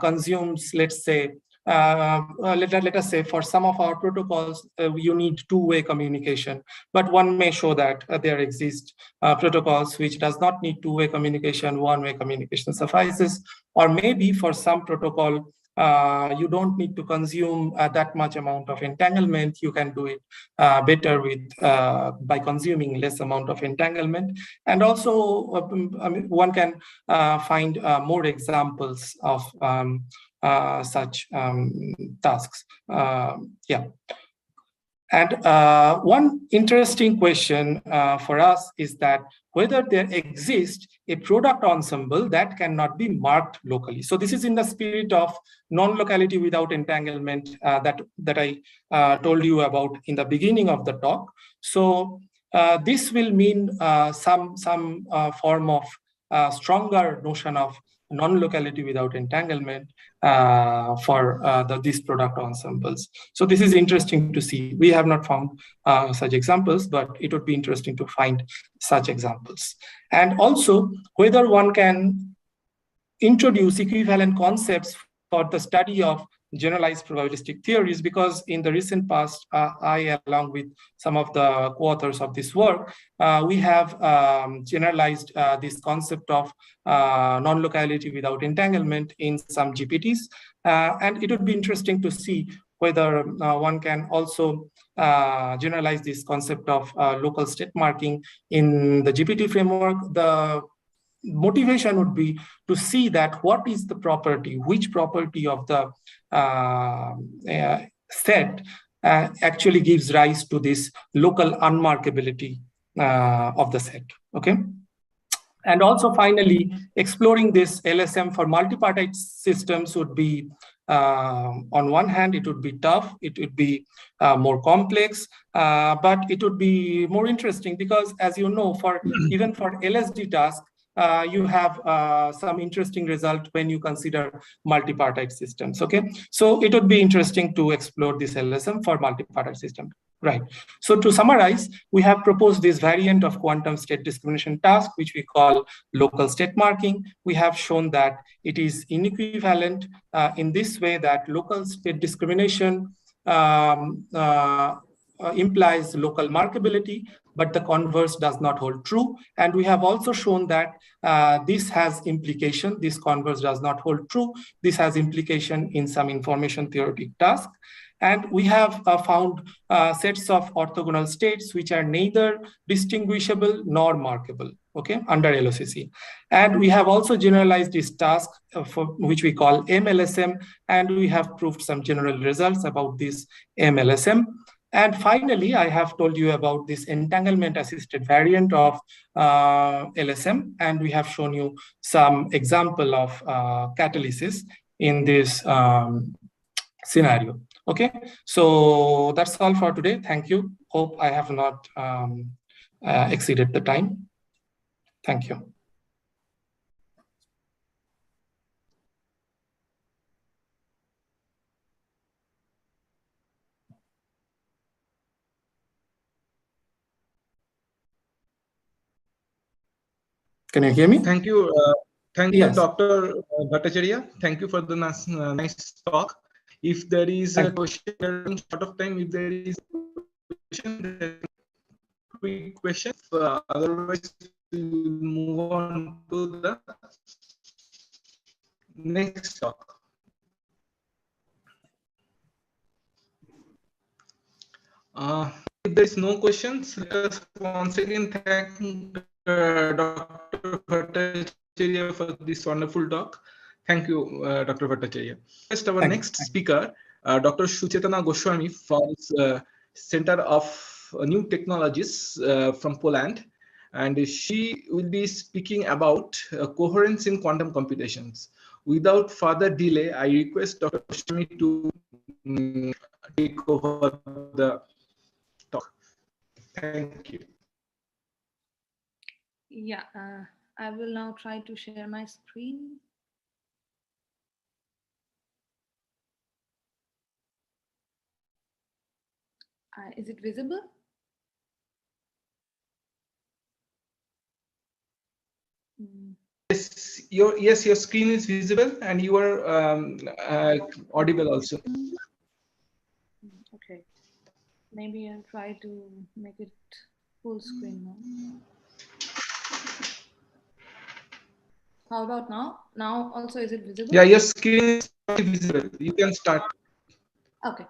consumes, let's say, let us say for some of our protocols, you need two-way communication, but one may show that there exist protocols which does not need two-way communication, one-way communication suffices, or maybe for some protocol, you don't need to consume that much amount of entanglement. You can do it better with by consuming less amount of entanglement. And also, one can find more examples of such tasks. Yeah. And one interesting question for us is that whether there exists a product ensemble that cannot be marked locally. So this is in the spirit of non-locality without entanglement that I told you about in the beginning of the talk. So this will mean some form of stronger notion of non-locality without entanglement for these product ensembles. So this is interesting to see. We have not found such examples, but it would be interesting to find such examples. And also whether one can introduce equivalent concepts for the study of generalized probabilistic theories, because in the recent past, I, along with some of the co-authors of this work, we have generalized this concept of non-locality without entanglement in some GPTs. And it would be interesting to see whether one can also generalize this concept of local state marking in the GPT framework. The motivation would be to see that what is the property, which property of the set actually gives rise to this local unmarkability of the set. Okay. And also finally, exploring this LSM for multipartite systems would be, on one hand, it would be tough, it would be more complex, but it would be more interesting because, as you know, for even for LSD tasks, you have some interesting result when you consider multipartite systems. Okay, so it would be interesting to explore this LSM for multipartite system. Right. So to summarize, we have proposed this variant of quantum state discrimination task, which we call local state marking. We have shown that it is inequivalent in this way that local state discrimination implies local markability, but the converse does not hold true. And we have also shown that this has implication, this converse does not hold true. This has implication in some information theoretic task. And we have found sets of orthogonal states which are neither distinguishable nor markable, okay, under LOCC. And we have also generalized this task for which we call MLSM, and we have proved some general results about this MLSM. And finally, I have told you about this entanglement assisted variant of LSM, and we have shown you some example of catalysis in this scenario. Okay, so that's all for today. Thank you. Hope I have not exceeded the time. Thank you. Can you hear me? Thank you. Thank Yes. you, Dr. Bhattacharya. Thank you for the nice talk. If there is a question, short of time, if there is a question, quick question. Otherwise, we will move on to the next talk. if there is no questions, let us once again thank Dr. Bhattacharya for this wonderful talk. Thank you, Dr. Bhattacharya. First, our next speaker, Dr. Suchetana Goswami from Center of New Technologies from Poland, and she will be speaking about coherence in quantum computations. Without further delay, I request Dr. Goswami to take over the talk. Thank you. Yeah, I will now try to share my screen. Is it visible? Yes, your screen is visible and you are audible also. Okay, maybe I'll try to make it full screen now. How about now? Now also is it visible? Yeah, your screen is visible. You can start. Okay.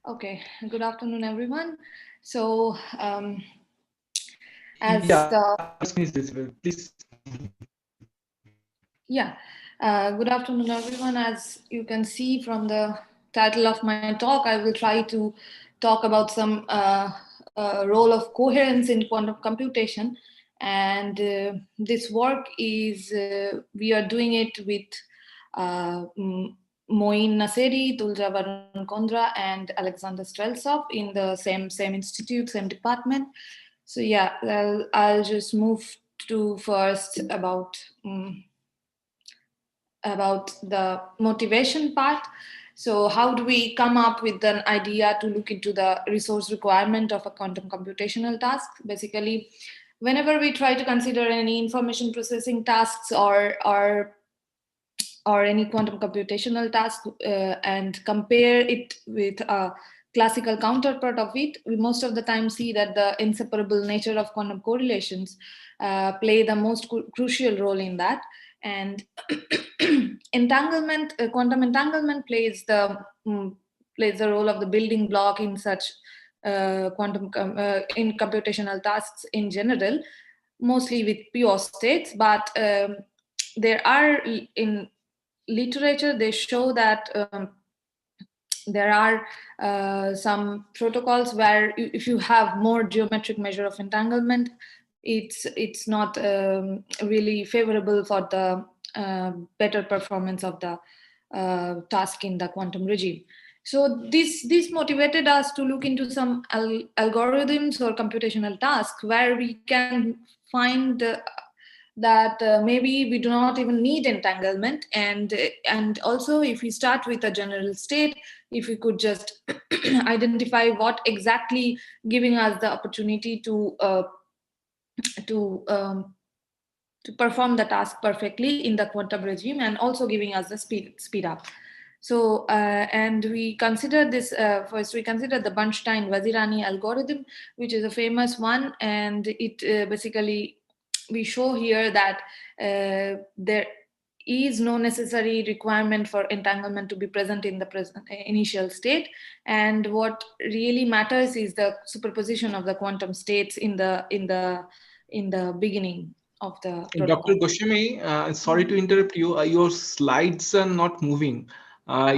Okay. Good afternoon, everyone. So, as the screen is visible, please. Yeah. Good afternoon, everyone. As you can see from the title of my talk, I will try to talk about some role of coherence in quantum computation. And this work is, we are doing it with Moin Naseri, Tulja Varun Kondra, and Alexander Streltsov in the same institute, same department. So yeah, I'll just move to first about the motivation part. So how do we come up with an idea to look into the resource requirement of a quantum computational task? Basically, whenever we try to consider any information processing tasks or any quantum computational task and compare it with a classical counterpart of it, we most of the time see that the inseparable nature of quantum correlations play the most crucial role in that. And entanglement, quantum entanglement plays the role of the building block in such quantum in computational tasks in general, mostly with pure states. But there are in literature, they show that there are some protocols where if you have more geometric measure of entanglement, it's not really favorable for the better performance of the task in the quantum regime. So this motivated us to look into some algorithms or computational tasks where we can find that maybe we do not even need entanglement, and also if we start with a general state, if we could just identify what exactly giving us the opportunity to perform the task perfectly in the quantum regime, and also giving us the speed up. So and we consider this first. We consider the Bernstein-Vazirani algorithm, which is a famous one, and it basically, we show here that there is no necessary requirement for entanglement to be present in the initial state, and what really matters is the superposition of the quantum states in the beginning of the protocol. Dr. Goswami, sorry to interrupt you. Your slides are not moving.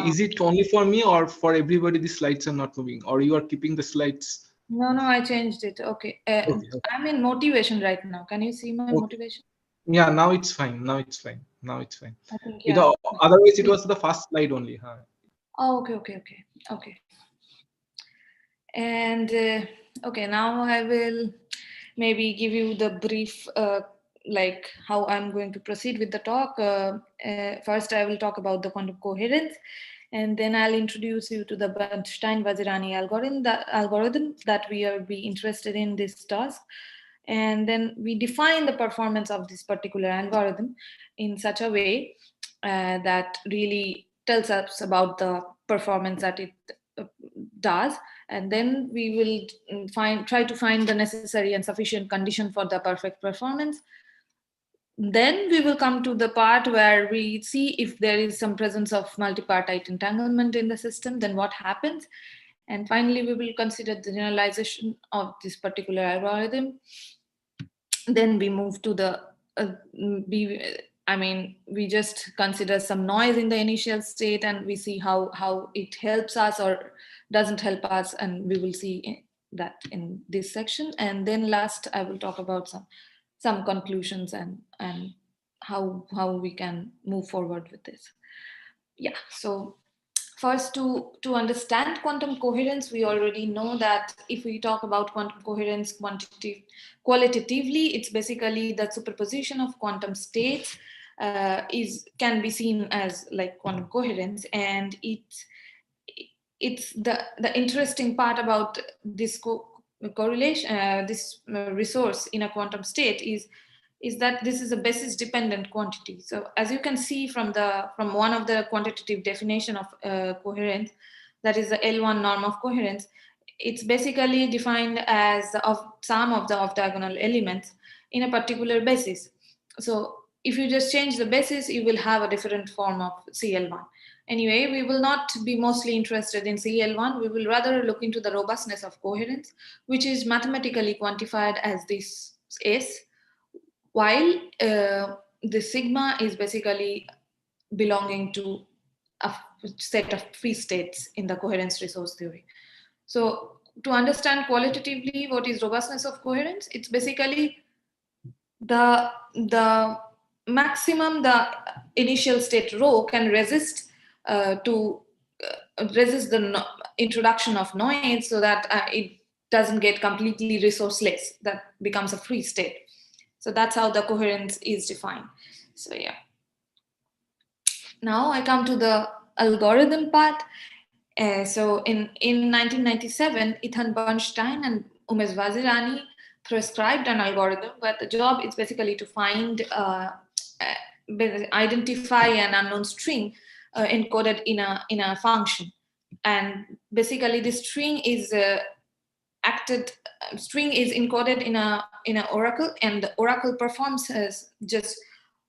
Is it only for me or for everybody the slides are not moving, or you are keeping the slides? No, I changed it. Okay. I'm in motivation right now. Can you see my motivation? Yeah, now it's fine. Now it's fine. I think, yeah. Otherwise, it was the first slide only. Huh? Oh, okay. And okay, now I will maybe give you the brief, like how I'm going to proceed with the talk. First, I will talk about the quantum coherence, and then I'll introduce you to the Bernstein-Vazirani algorithm that we will be interested in this task. And then we define the performance of this particular algorithm in such a way that really tells us about the performance that it does. And then we will try to find the necessary and sufficient condition for the perfect performance. Then we will come to the part where we see if there is some presence of multipartite entanglement in the system, then what happens. And finally, we will consider the generalization of this particular algorithm. Then we move to the, we just consider some noise in the initial state, and we see how it helps us or doesn't help us, and we will see that in this section. And then last, I will talk about some conclusions and how we can move forward with this. Yeah, so first, to understand quantum coherence, we already know that if we talk about quantum coherence qualitatively, it's basically the superposition of quantum states can be seen as like quantum coherence. And it's the interesting part about this correlation, this resource in a quantum state is that this is a basis dependent quantity. So as you can see from one of the quantitative definition of coherence, that is the L1 norm of coherence, it's basically defined as the sum of the off-diagonal elements in a particular basis. So if you just change the basis, you will have a different form of CL1. Anyway, we will not be mostly interested in CL1. We will rather look into the robustness of coherence, which is mathematically quantified as this S, while the sigma is basically belonging to a set of free states in the coherence resource theory. So to understand qualitatively what is robustness of coherence, it's basically the maximum the initial state rho can resist resist the introduction of noise, so that it doesn't get completely resourceless, that becomes a free state. So that's how the coherence is defined. So yeah. Now I come to the algorithm part. So in 1997, Ethan Bernstein and Umesh Vazirani prescribed an algorithm where the job is basically to find, identify an unknown string encoded in a function. And basically this string is string is encoded in an oracle, and the oracle performs as just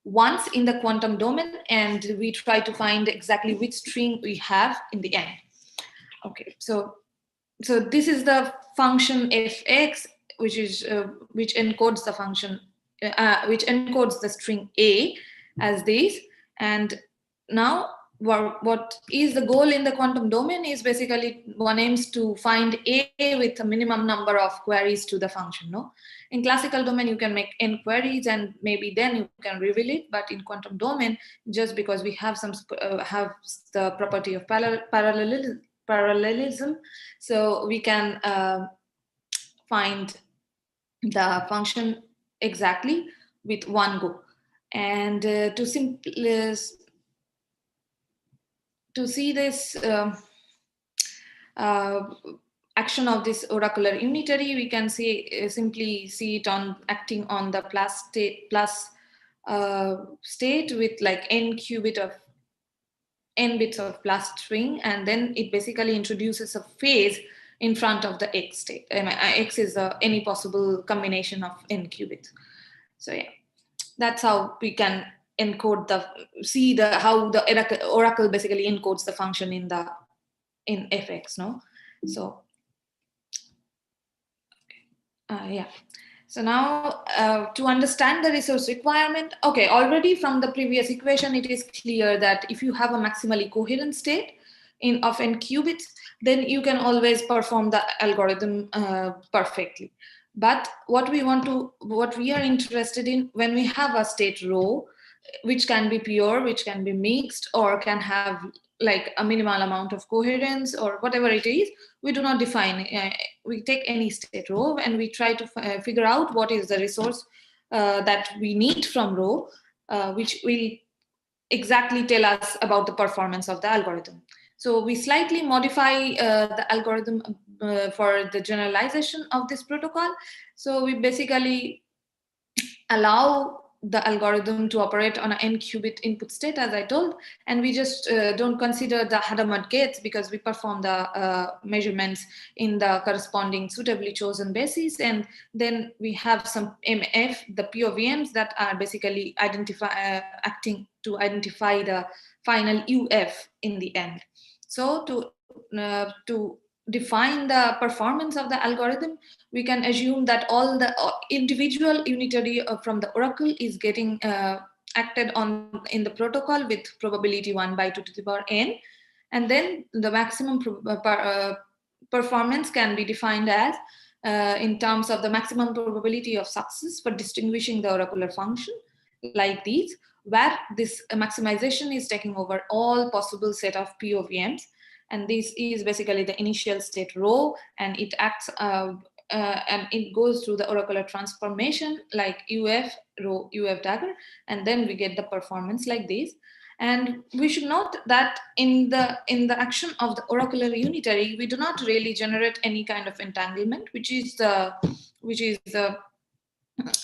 once in the quantum domain, and we try to find exactly which string we have in the end. Okay, so this is the function fx, which encodes the function which encodes the string a as this. And now what is the goal in the quantum domain is basically one aims to find a with a minimum number of queries to the function. No, in classical domain you can make n queries and maybe then you can reveal it, but in quantum domain, just because we have have the property of parallelism, so we can find the function exactly with one go. And to see this action of this oracular unitary, we can simply see it on acting on the plus state with like n bits of plus string, and then it basically introduces a phase in front of the x state. X is any possible combination of n qubits. So yeah, that's how we can encode how the oracle basically encodes the function in fx. No, so yeah. So now to understand the resource requirement, okay, already from the previous equation, it is clear that if you have a maximally coherent state of n qubits, then you can always perform the algorithm perfectly. But what we are interested in, when we have a state rho, which can be pure, which can be mixed, or can have like a minimal amount of coherence or whatever it is, we do not define. We take any state rho and we try to figure out what is the resource that we need from rho, which will exactly tell us about the performance of the algorithm. So we slightly modify the algorithm for the generalization of this protocol. So we basically allow the algorithm to operate on an n qubit input state, as I told, and we just don't consider the Hadamard gates because we perform the measurements in the corresponding suitably chosen basis, and then we have some MF, the POVMs that are basically acting to identify the final UF in the end. So to define the performance of the algorithm, we can assume that all the individual unitary from the oracle is getting acted on in the protocol with probability 1/2^n, and then the maximum performance can be defined as in terms of the maximum probability of success for distinguishing the oracular function like these, where this maximization is taking over all possible set of POVMs. And this is basically the initial state rho, and it acts and it goes through the oracular transformation like UF, rho, UF dagger, and then we get the performance like this. And we should note that in the action of the oracular unitary, we do not really generate any kind of entanglement, which is the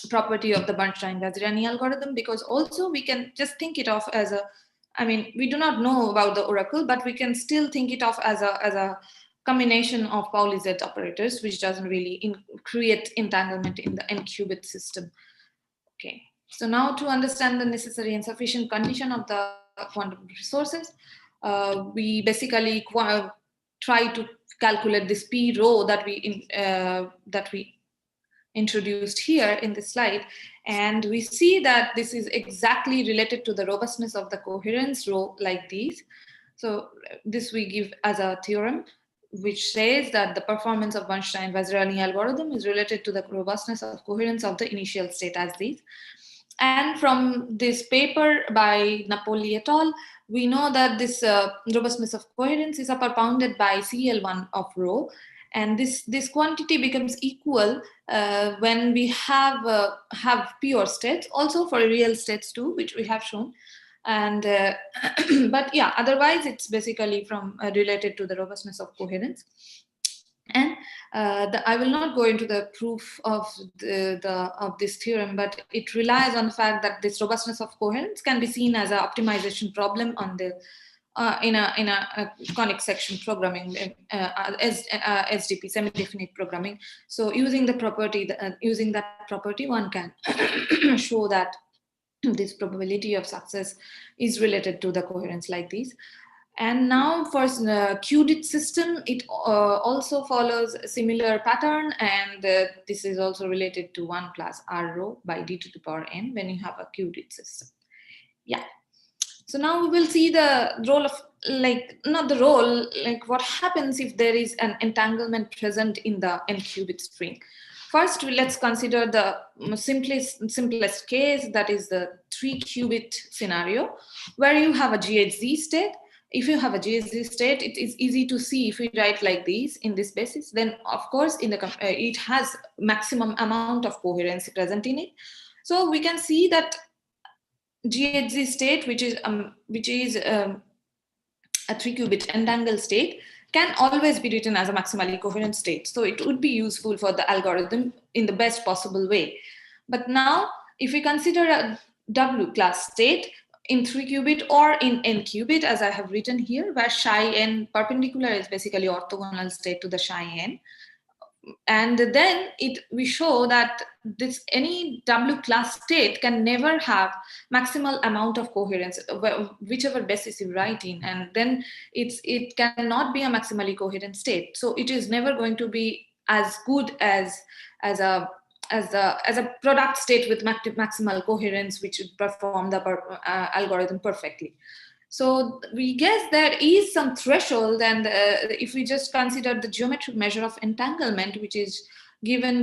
property of the Bernstein-Vaziriani algorithm, because also we can just think it of as a, I mean, we do not know about the oracle, but we can still think it of as a combination of Pauli-Z operators, which doesn't really create entanglement in the n-qubit system. Okay, so now to understand the necessary and sufficient condition of the quantum resources, we basically try to calculate this P rho that we introduced here in this slide, and we see that this is exactly related to the robustness of the coherence rho like these. So this we give as a theorem which says that the performance of Bernstein-Vaziriani algorithm is related to the robustness of coherence of the initial state as these. And from this paper by Napoli et al., we know that this robustness of coherence is propounded by CL1 of rho. And this quantity becomes equal when we have pure states, also for real states too, which we have shown. And but yeah, otherwise it's basically from related to the robustness of coherence. And I will not go into the proof of this theorem, but it relies on the fact that this robustness of coherence can be seen as an optimization problem on the in a conic section programming, SDP, semi-definite programming. So using the property, using that property, one can show that this probability of success is related to the coherence like this. And now for the qubit system, it also follows a similar pattern, and this is also related to 1 plus R rho by d to the power n when you have a qubit system. Yeah. So now we will see the role of, not the role, what happens if there is an entanglement present in the n-qubit string. First, let's consider the simplest case, that is the 3-qubit scenario, where you have a GHZ state. If you have a GHZ state, it is easy to see if we write like this in this basis, then of course it has maximum amount of coherence present in it. So we can see that GHZ state, which is a 3-qubit entangled state, can always be written as a maximally coherent state. So it would be useful for the algorithm in the best possible way. But now, if we consider a W class state in 3-qubit or in n-qubit, as I have written here, where psi n perpendicular is basically orthogonal state to the psi n, and then we show that any W class state can never have maximal amount of coherence, whichever basis you write in, and then it cannot be a maximally coherent state. So it is never going to be as good as a product state with maximal coherence, which would perform the algorithm perfectly. So we guess there is some threshold, and if we just consider the geometric measure of entanglement, which is given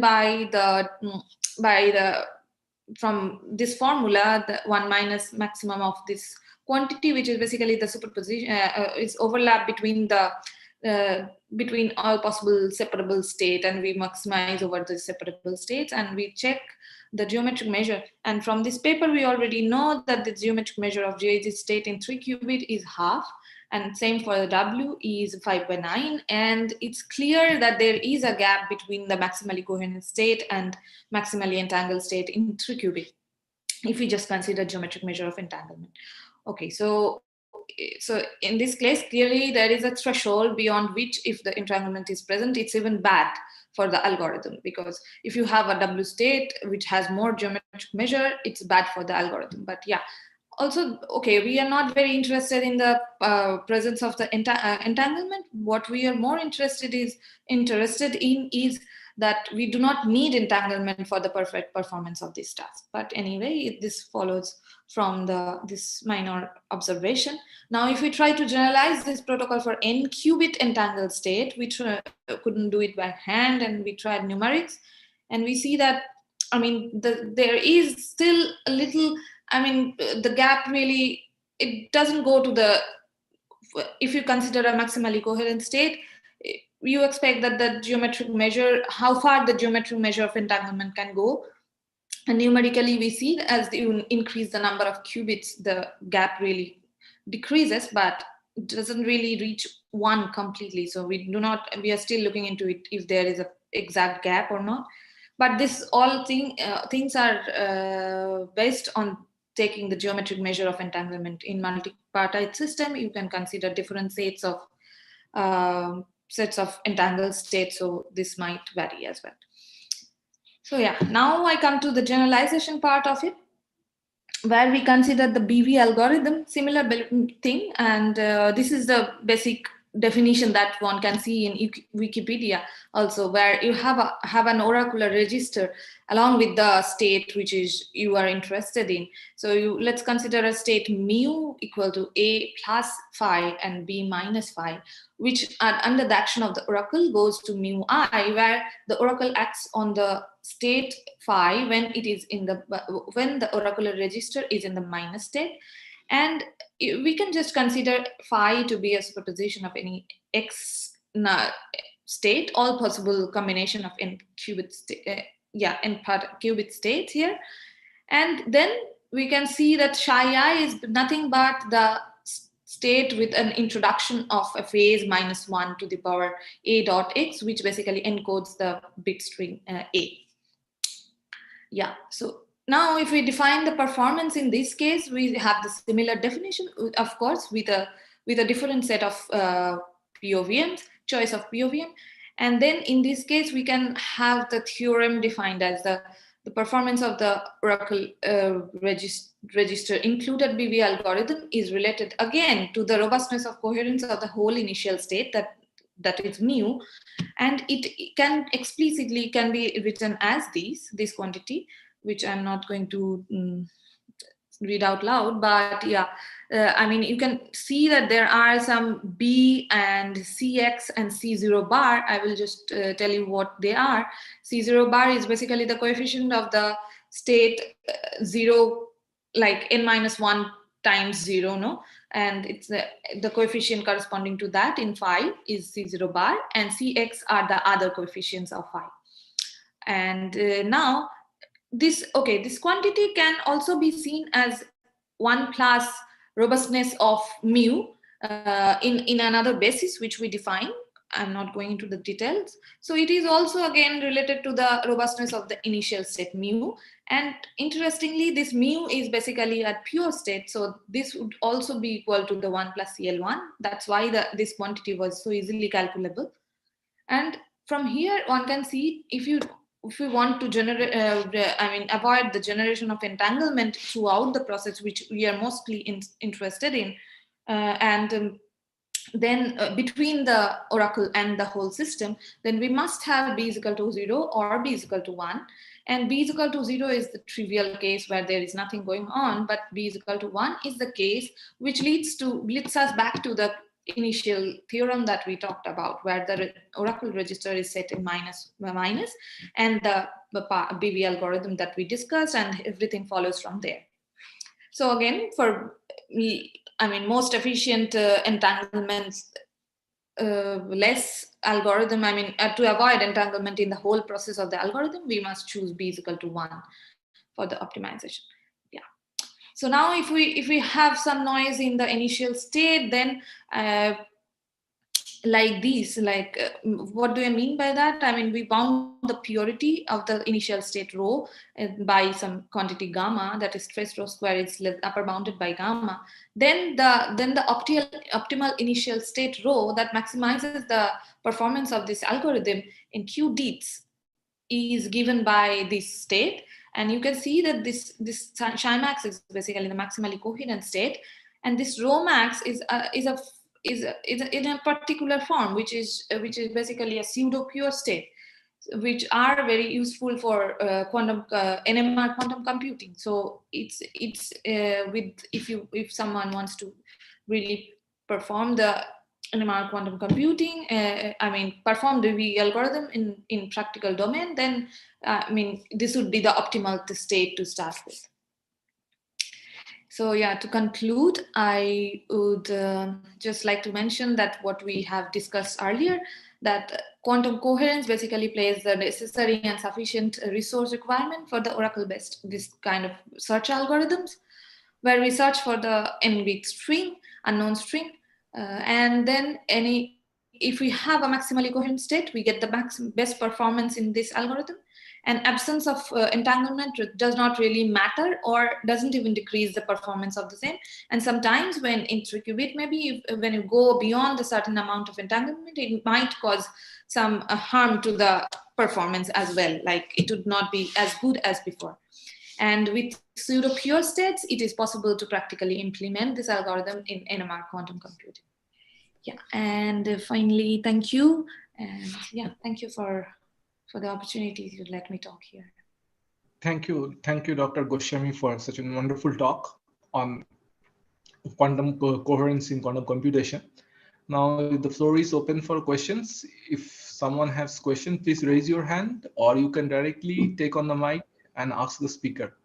from this formula, the 1 minus maximum of this quantity, which is basically the superposition, is overlap between all possible separable state, and we maximize over the separable states, and we check the geometric measure. And from this paper, we already know that the geometric measure of GHZ state in 3-qubit is half, and same for the W is 5/9. And it's clear that there is a gap between the maximally coherent state and maximally entangled state in 3-qubit, if we just consider geometric measure of entanglement. Okay, so in this case, clearly there is a threshold beyond which, if the entanglement is present, it's even bad for the algorithm, because if you have a W state which has more geometric measure, it's bad for the algorithm. But yeah, also, okay, we are not very interested in the presence of the entanglement. What we are more interested in is that we do not need entanglement for the perfect performance of this task. But anyway, this follows from this minor observation. Now, if we try to generalize this protocol for n-qubit entangled state, we couldn't do it by hand, and we tried numerics, and we see that, I mean, there is still a little, I mean, the gap really, it doesn't go to the, if you consider a maximally coherent state, you expect that the geometric measure, how far the geometric measure of entanglement can go. And numerically, we see as you increase the number of qubits, the gap really decreases, but it doesn't really reach 1 completely. So we are still looking into it if there is an exact gap or not. But this all things are based on taking the geometric measure of entanglement. In multipartite system, you can consider different sets of entangled states, so this might vary as well. So yeah, now I come to the generalization part of it, where we consider the BV algorithm, similar thing, and this is the basic definition that one can see in Wikipedia also, where you have an oracular register along with the state which is you are interested in. So let's consider a state mu equal to A plus phi and B minus phi, which under the action of the oracle goes to mu I, where the oracle acts on the state phi when the oracular register is in the minus state. And we can just consider phi to be a superposition of any x state, all possible combination of n qubit qubit states here. And then we can see that psi I is nothing but the state with an introduction of a phase -1 to the power a dot x, which basically encodes the bit string a. Yeah, so now if we define the performance in this case, we have the similar definition, of course, with a different set of POVMs, choice of POVM. And then in this case, we can have the theorem defined as the performance of the oracle register included BV algorithm is related again to the robustness of coherence of the whole initial state that is mu. And it can explicitly be written as this quantity, which I'm not going to read out loud, but yeah, I mean, you can see that there are some B and CX and C0 bar. I will just tell you what they are. C0 bar is basically the coefficient of the state 0, like n-1 times 0, no? And it's the coefficient corresponding to that in phi is C0 bar, and CX are the other coefficients of phi. And now this quantity can also be seen as 1 plus robustness of mu in another basis which we define. I'm not going into the details. So it is also again related to the robustness of the initial state mu. And interestingly, this mu is basically at pure state. So this would also be equal to the 1 plus CL1. That's why this quantity was so easily calculable. And from here, one can see if we want to generate, avoid the generation of entanglement throughout the process, which we are mostly interested in, then between the oracle and the whole system, then we must have B is equal to 0 or B is equal to 1. And B is equal to 0 is the trivial case where there is nothing going on, but B is equal to 1 is the case which leads us back to the initial theorem that we talked about, where the oracle register is set in minus, and the BV algorithm that we discussed, and everything follows from there. So again, for most efficient entanglements, less algorithm, to avoid entanglement in the whole process of the algorithm, we must choose B is equal to 1 for the optimization. Yeah. So now if we have some noise in the initial state, then like this, what do I mean by that? We bound the purity of the initial state rho by some quantity gamma, that is stress rho square is upper bounded by gamma. Then the optimal initial state rho that maximizes the performance of this algorithm in Q dits is given by this state. And you can see that this chi max is basically the maximally coherent state, and this rho max is in a particular form, which is basically a pseudo pure state, which are very useful for quantum NMR quantum computing. So it's with if someone wants to really perform the NMR quantum computing, perform the V algorithm in practical domain, then this would be the optimal state to start with. So yeah, to conclude, I would just like to mention that what we have discussed earlier, that quantum coherence basically plays the necessary and sufficient resource requirement for the oracle-based this kind of search algorithms, where we search for the n-bit string, unknown string, and then if we have a maximally coherent state, we get the best performance in this algorithm. And absence of entanglement does not really matter, or doesn't even decrease the performance of the same. And sometimes when in tricky bit, maybe when you go beyond a certain amount of entanglement, it might cause some harm to the performance as well. Like it would not be as good as before. And with pseudo pure states, it is possible to practically implement this algorithm in NMR quantum computing. Yeah, and finally, thank you. And yeah, thank you for the opportunity to let me talk here. Thank you, Dr. Goswami, for such a wonderful talk on quantum coherence in quantum computation. Now the floor is open for questions. If someone has question, please raise your hand, or you can directly take on the mic and ask the speaker.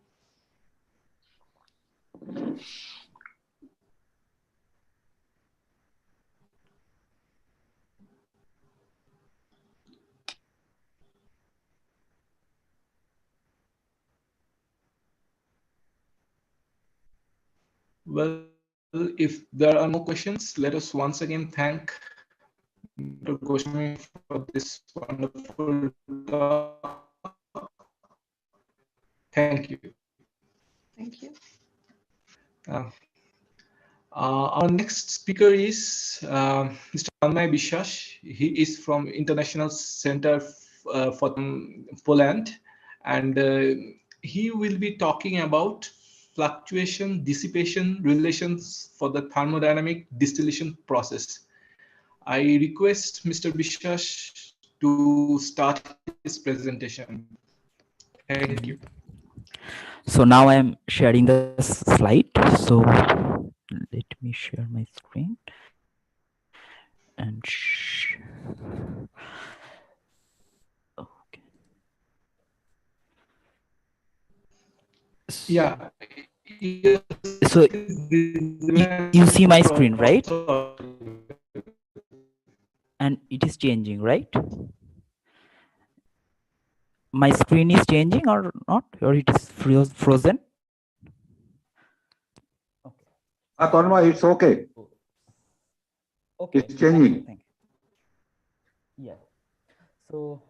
Well, if there are no questions, let us once again thank Dr. Goswami for this wonderful talk. Thank you. Thank you. Our next speaker is Mr. Tanmay Biswas. He is from International Center for Poland, and he will be talking about fluctuation dissipation relations for the thermodynamic distillation process. I request Mr. Biswas to start his presentation. Thank you. So now I am sharing the slide. So let me share my screen and okay. Yeah. So you see my screen, right? And it is changing, right? My screen is changing or not, or it is frozen? Tanmay, it's okay. Okay. It's changing. Thank you. Yeah. So,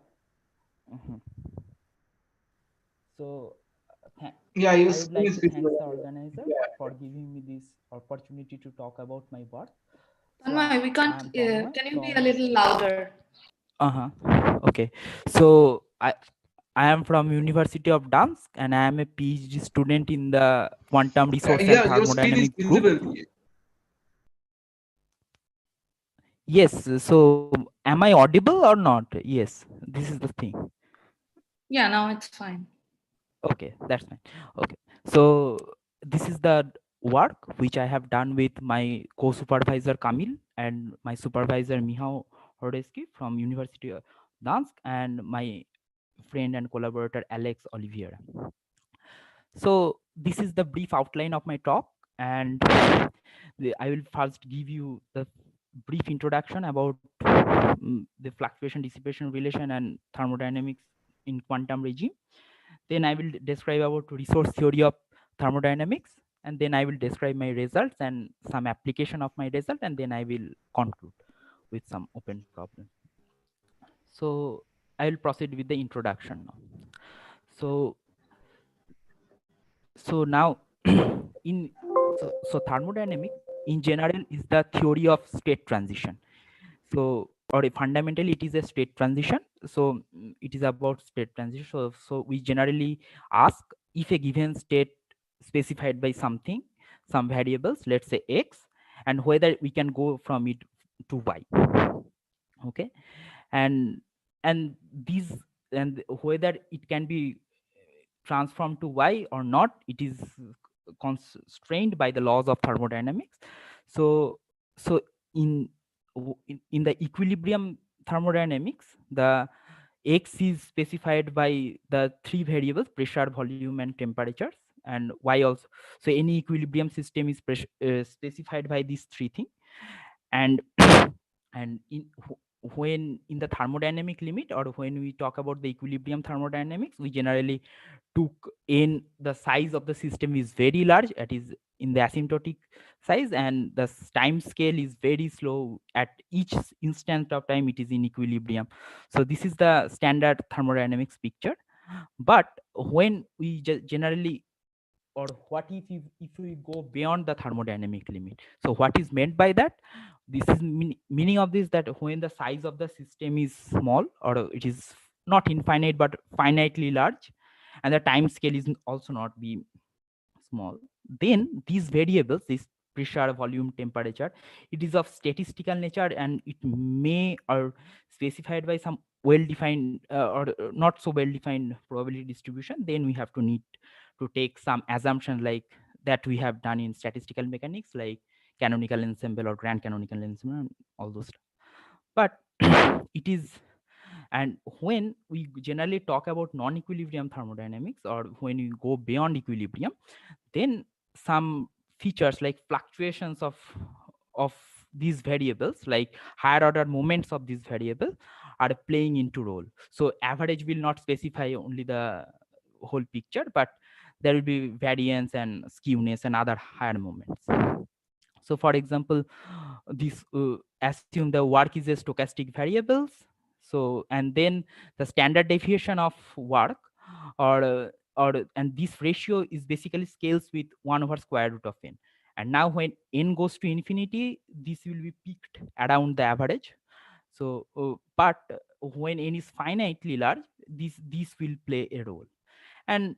yeah, I yes, would like to thank the organizer for giving me this opportunity to talk about my work. Tanmay, we can't. Can you be a little louder? Okay. So I am from University of Dansk, and I am a PhD student in the quantum resource and thermodynamic group. Yes. So am I audible or not? Yes. This is the thing. Yeah, now it's fine. Okay, that's fine. Okay. So this is the work which I have done with my co-supervisor Kamil and my supervisor Michał Hordeski from University of Dansk and my friend and collaborator Alex Olivier. So this is the brief outline of my talk, and I will first give you the brief introduction about the fluctuation dissipation relation and thermodynamics in quantum regime. Then I will describe about resource theory of thermodynamics, and then I will describe my results and some application of my result, and then I will conclude with some open problem. So I will proceed with the introduction now. So now so thermodynamics in general is the theory of state transition. So, or fundamentally it is a state transition. So it is about state transition. So we generally ask if a given state specified by something, some variables, let's say x, and whether we can go from it to y. Okay, and these, and whether it can be transformed to y or not, it is constrained by the laws of thermodynamics. So in in the equilibrium thermodynamics, the x is specified by the three variables: pressure, volume, and temperatures, and y also. So any equilibrium system is specified by these three things. And and when in the thermodynamic limit, or when we talk about the equilibrium thermodynamics, we generally took in the size of the system is very large, it is in the asymptotic size, and the time scale is very slow. At each instant of time it is in equilibrium. So this is the standard thermodynamics picture. But when we generally, or what if we go beyond the thermodynamic limit? So what is meant by that? This is meaning of this, that when the size of the system is small, or it is not infinite but finitely large, and the time scale is also not be small, then these variables, this pressure, volume, temperature, it is of statistical nature, and it may or specified by some well-defined or not so well-defined probability distribution. Then we have to need to take some assumption like that we have done in statistical mechanics, like canonical ensemble or grand canonical ensemble, all those stuff. But it is, and when we generally talk about non-equilibrium thermodynamics, or when we go beyond equilibrium, then some features like fluctuations of these variables, like higher order moments of these variables, are playing into role. So average will not specify only the whole picture, but there will be variance and skewness and other higher moments. So for example, this assume the work is a stochastic variables. So, and then the standard deviation of work, or and this ratio is basically scales with 1 over square root of n. And now when n goes to infinity, this will be peaked around the average. So but when n is finitely large, this will play a role. And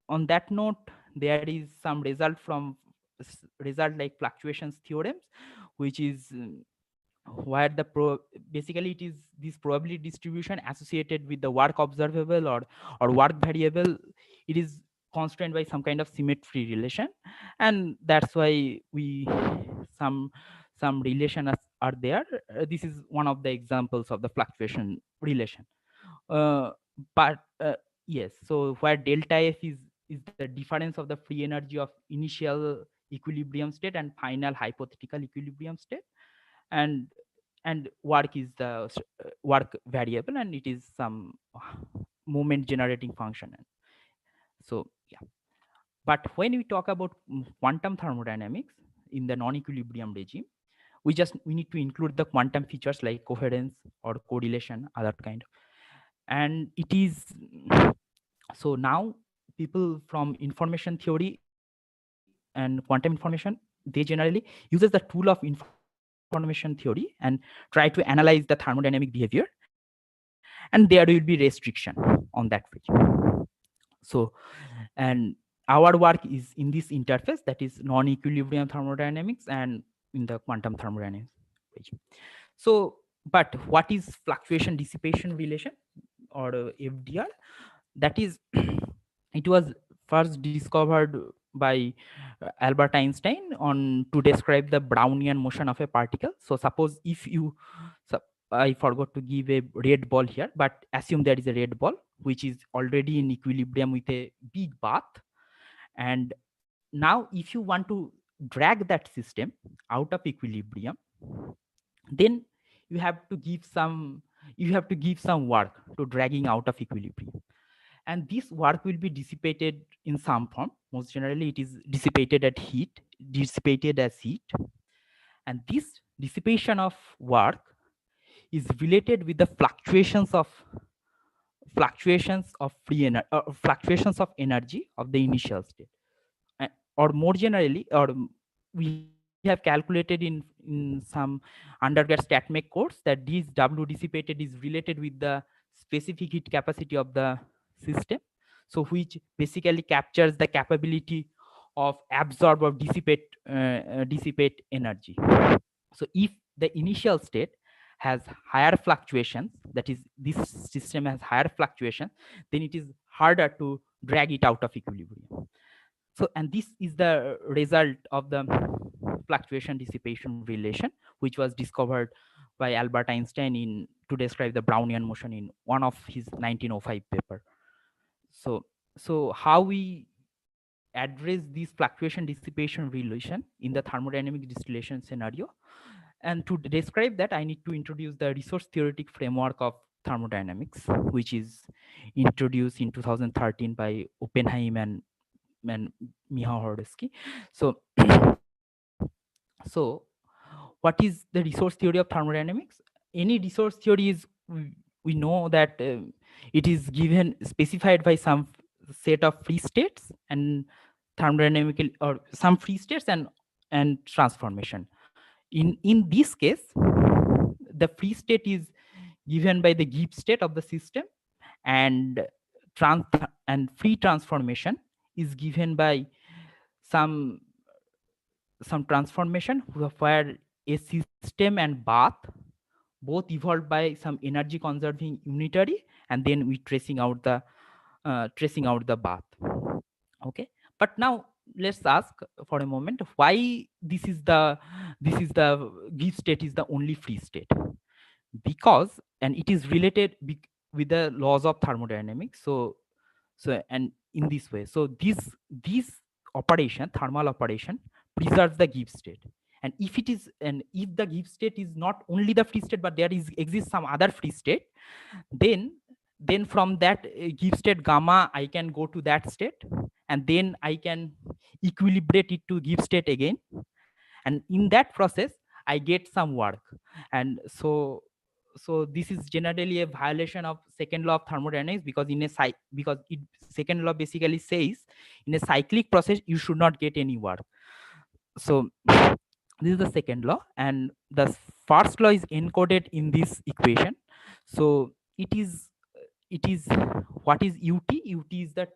on that note, there is some result from like fluctuations theorems, which is where the basically it is this probability distribution associated with the work observable or work variable. It is constrained by some kind of symmetry relation, and that's why we some relation are there. This is one of the examples of the fluctuation relation. But yes, so where delta f is the difference of the free energy of initial equilibrium state and final hypothetical equilibrium state, and work is the work variable, and it is some moment generating function. So yeah, but when we talk about quantum thermodynamics in the non-equilibrium regime, we need to include the quantum features like coherence or correlation, other kind. And it is, so now people from information theory and quantum information, they generally uses the tool of information theory and try to analyze the thermodynamic behavior, and there will be restriction on that region. So, and our work is in this interface, that is non-equilibrium thermodynamics and in the quantum thermodynamics region. So, but what is fluctuation dissipation relation, or FDR? That is, it was first discovered by Albert Einstein on to describe the Brownian motion of a particle. So suppose if you, I forgot to give a red ball here, but assume there is a red ball which is already in equilibrium with a big bath. And now if you want to drag that system out of equilibrium, then you have to give some work to dragging out of equilibrium. And this work will be dissipated in some form. Most generally, it is dissipated as heat. And this dissipation of work is related with the fluctuations of free energy, fluctuations of energy of the initial state. Or more generally, or we have calculated in some undergrad StatMech course that this W dissipated is related with the specific heat capacity of the system, so which basically captures the capability of absorb or dissipate energy. So if the initial state has higher fluctuations, that is this system has higher fluctuation, then it is harder to drag it out of equilibrium. So, and this is the result of the fluctuation dissipation relation, which was discovered by Albert Einstein to describe the Brownian motion in one of his 1905 paper. So how we address this fluctuation dissipation relation in the thermodynamic distillation scenario? And to describe that, I need to introduce the resource theoretic framework of thermodynamics, which is introduced in 2013 by Oppenheim and Michał-Horderski. So what is the resource theory of thermodynamics? Any resource theory is, we know that it is given, specified by some set of free states and thermodynamical, or some free states and transformation. In this case, the free state is given by the Gibbs state of the system, and free transformation is given by some transformation where a system and bath both evolved by some energy conserving unitary, and then we tracing out the bath. Okay, but now let's ask for a moment why this is the Gibbs state is the only free state. Because, and it is related with the laws of thermodynamics. So and in this way, so this operation, thermal operation, preserves the Gibbs state. And if it is, and if the Gibbs state is not only the free state, but there exists some other free state, then from that Gibbs state gamma, I can go to that state, and then I can equilibrate it to Gibbs state again, and in that process I get some work. And so this is generally a violation of second law of thermodynamics, because second law basically says in a cyclic process you should not get any work. So this is the second law, and the first law is encoded in this equation. So it is what is ut? Ut is the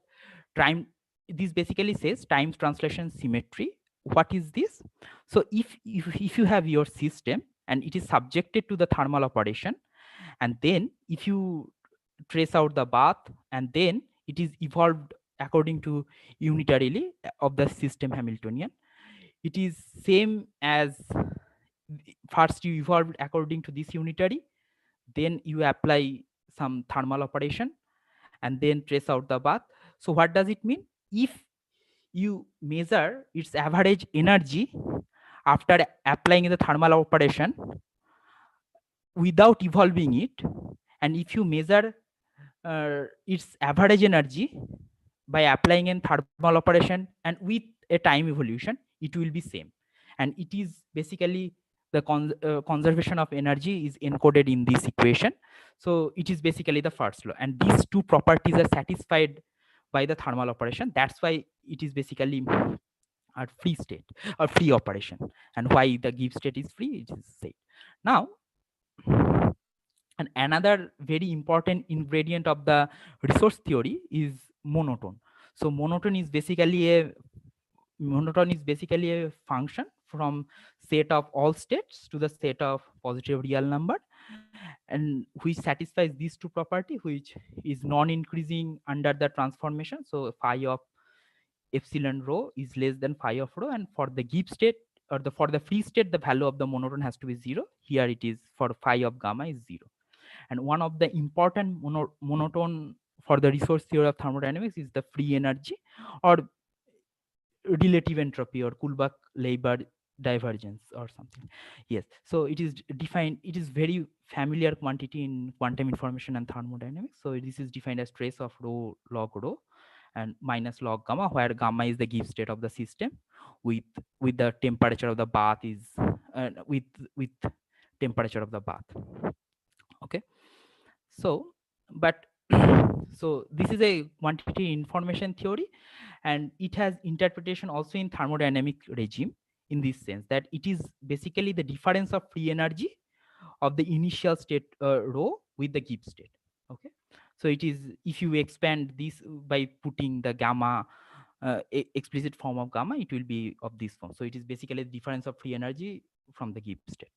time. This basically says times translation symmetry. What is this? So if you have your system and it is subjected to the thermal operation, and then if you trace out the bath, and then it is evolved according to unitarily of the system Hamiltonian, it is same as first you evolved according to this unitary, then you apply some thermal operation, and then trace out the bath. So what does it mean? If you measure its average energy after applying the thermal operation without evolving it, and if you measure its average energy by applying a thermal operation and with a time evolution, it will be same. And it is basically the conservation of energy is encoded in this equation. So it is basically the first law, and these two properties are satisfied by the thermal operation. That's why it is basically a free state or free operation, and why the Gibbs state is free, it is said. Now, and another very important ingredient of the resource theory is monotone. So monotone is basically a function from set of all states to the set of positive real number, and which satisfies these two property, which is non-increasing under the transformation. So phi of epsilon rho is less than phi of rho, and for the Gibbs state, or for the free state, the value of the monotone has to be 0. Here it is, for phi of gamma is 0. And one of the important monotone for the resource theory of thermodynamics is the free energy, or relative entropy, or Kullback-Leibler divergence or something. Yes, so it is defined, it is very familiar quantity in quantum information and thermodynamics. So this is defined as trace of rho log rho and minus log gamma, where gamma is the Gibbs state of the system with the temperature of the bath is with temperature of the bath. Okay, so but so this is a quantity information theory, and it has interpretation also in thermodynamic regime, in this sense that it is basically the difference of free energy of the initial state rho with the Gibbs state. Okay, So it is, if you expand this by putting the gamma explicit form of gamma, it will be of this form. So it is basically the difference of free energy from the Gibbs state.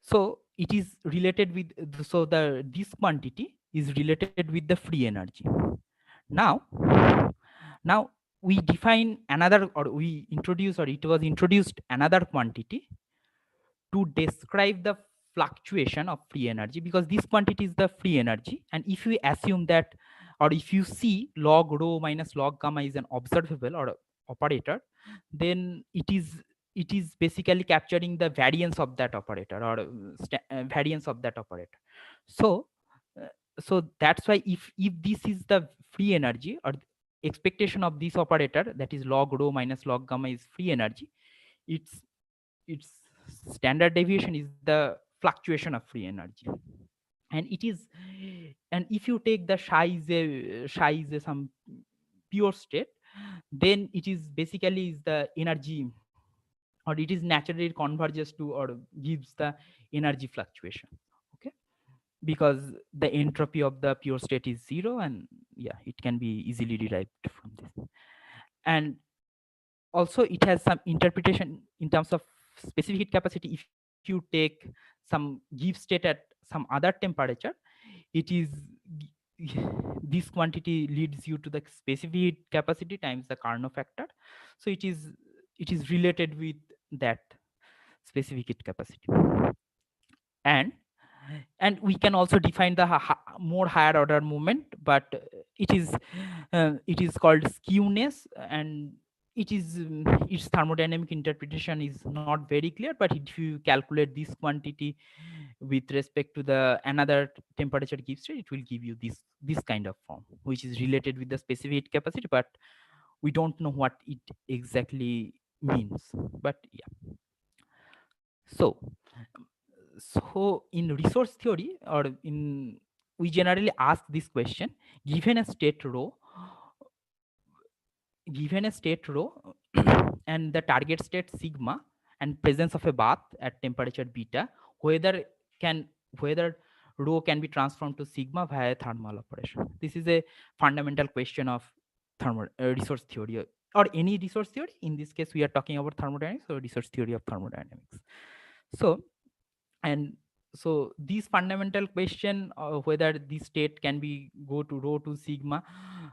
So it is related with, so this quantity is related with the free energy. Now we define another, or we introduce, or it was introduced another quantity to describe the fluctuation of free energy, because this quantity is the free energy. And if we assume that, or if you see log rho minus log gamma is an observable or operator, then it is basically capturing the variance of that operator, or variance of that operator. So so that's why if this is the free energy, or expectation of this operator, that is log rho minus log gamma is free energy, its standard deviation is the fluctuation of free energy. And it is, and if you take the psi is a some pure state, then it is basically is the energy, or it is naturally converges to, or gives the energy fluctuation. Okay, because the entropy of the pure state is 0, and yeah, it can be easily derived from this. And also it has some interpretation in terms of specific heat capacity. If you take some Gibbs state at some other temperature, it is this quantity leads you to the specific heat capacity times the Carnot factor. So it is related with that specific heat capacity. And we can also define the more higher order movement, but it is called skewness, and it is its thermodynamic interpretation is not very clear. But if you calculate this quantity with respect to the another temperature Gibbs state, it will give you this kind of form, which is related with the specific heat capacity, but we don't know what it exactly means. But yeah, so in resource theory, or in, we generally ask this question: given a state rho and the target state sigma and presence of a bath at temperature beta, whether rho can be transformed to sigma via thermal operation. This is a fundamental question of resource theory, or any resource theory. In this case we are talking about thermodynamics, or resource theory of thermodynamics. So this fundamental question, whether this state can be go to rho to sigma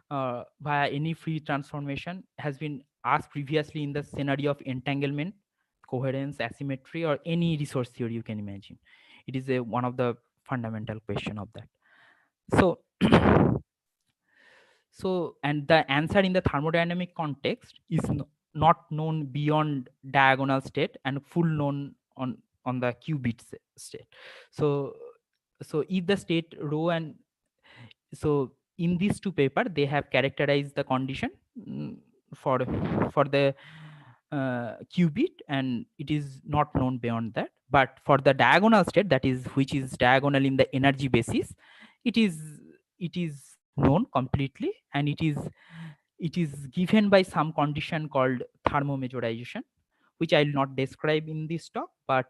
via any free transformation, has been asked previously in the scenario of entanglement, coherence, asymmetry, or any resource theory you can imagine. It is one of the fundamental question of that. So and the answer in the thermodynamic context is not known beyond diagonal state, and full known on the qubit state. So if the state rho, and so in these two papers they have characterized the condition for the qubit, and it is not known beyond that. But for the diagonal state, that is which is diagonal in the energy basis, it is known completely, and it is given by some condition called thermomeasurization, which I will not describe in this talk, but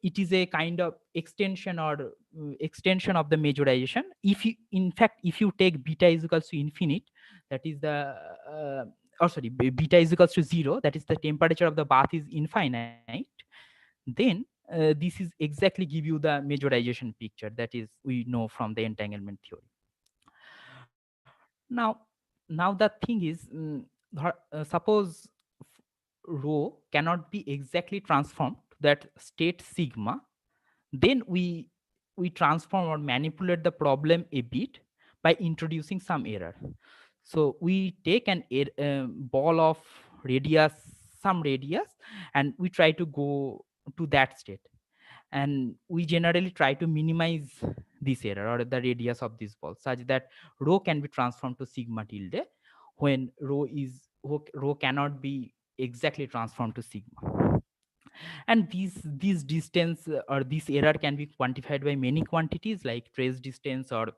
it is a kind of extension, or extension of the measurization. If you, in fact, if you take beta is equals to infinite, that is the beta is equals to 0, that is the temperature of the bath is infinite, then this is exactly give you the measurization picture that is we know from the entanglement theory. Now the thing is, suppose rho cannot be exactly transformed to that state sigma, then we transform or manipulate the problem a bit by introducing some error. So we take an ball of radius, some radius, and we try to go to that state, and we generally try to minimize this error, or the radius of this ball, such that rho can be transformed to sigma tilde, when rho cannot be exactly transformed to sigma. And these distance, or this error can be quantified by many quantities like trace distance, or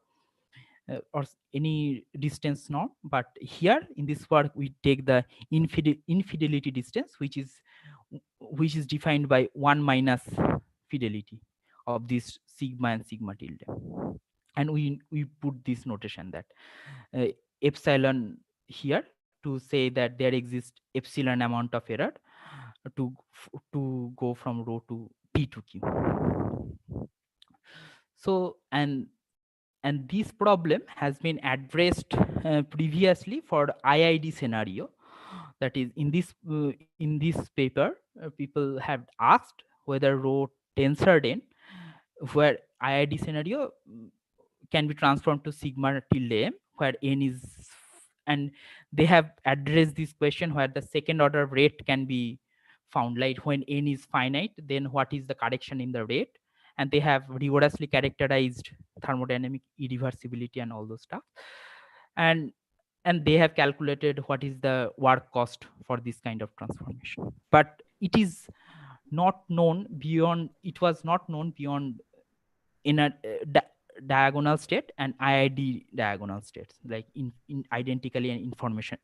any distance norm. But here in this work we take the infidelity distance, which is defined by 1 minus fidelity of this sigma and sigma tilde. And we put this notation that epsilon here to say that there exists epsilon amount of error to go from rho to p to q. So and this problem has been addressed previously for IID scenario. That is, in this paper, people have asked whether rho tensor n, where IID scenario can be transformed to sigma tilde m, where n is, and they have addressed this question where the second order rate can be found, like when n is finite, then what is the correction in the rate, and they have rigorously characterized thermodynamic irreversibility and all those stuff, and they have calculated what is the work cost for this kind of transformation. But it is not known beyond, it was not known beyond in a diagonal state and IID diagonal states, like in identically and information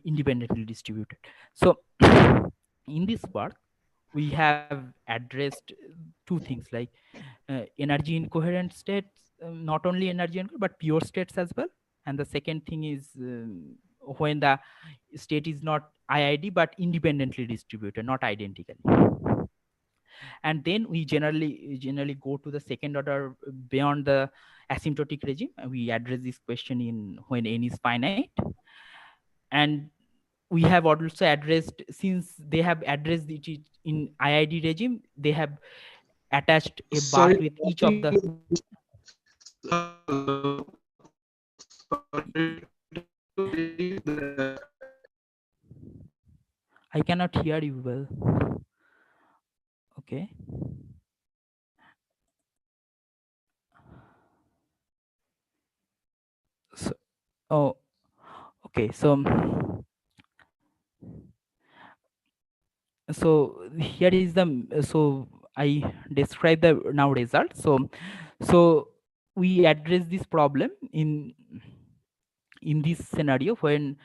independently distributed. So in this work, we have addressed two things, like energy incoherent states, not only energy incoherent, but pure states as well. And the second thing is when the state is not IID, but independently distributed, not identically. And then we generally go to the second order beyond the asymptotic regime. We address this question in when n is finite. And we have also addressed, since they have addressed it in IID regime, they have attached a bar with each of the. I cannot hear you well. Okay. So, oh, okay. So here is the, so I describe the now result. So we address this problem in this scenario when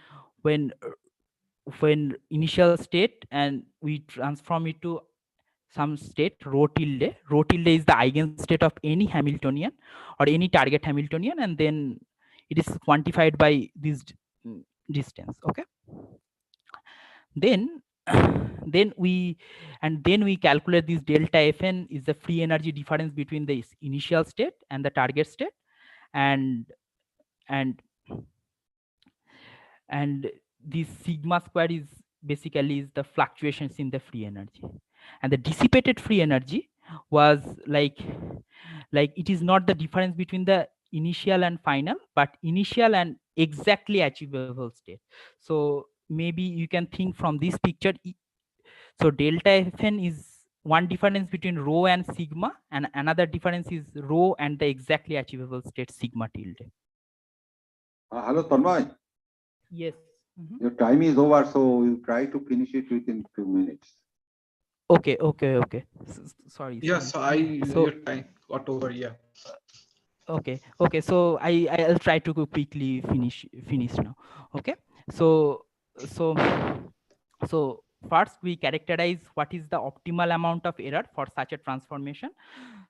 initial state and we transform it to some state rho tilde. Rho tilde is the eigenstate of any Hamiltonian or any target Hamiltonian, and then it is quantified by this distance. Okay. Then we calculate this delta Fn is the free energy difference between the initial state and the target state, and this sigma square is basically is the fluctuations in the free energy, and the dissipated free energy was like it is not the difference between the initial and final, but initial and exactly achievable state. So maybe you can think from this picture, so delta Fn is one difference between rho and sigma, and another difference is rho and the exactly achievable state sigma tilde. Hello, Tanmay. Yes. Your time is over, so we'll try to finish it within 2 minutes. Okay. Sorry. Yes, sorry. your time got over. Yeah. Okay. So I'll try to go quickly finish now. Okay. So first we characterize what is the optimal amount of error for such a transformation.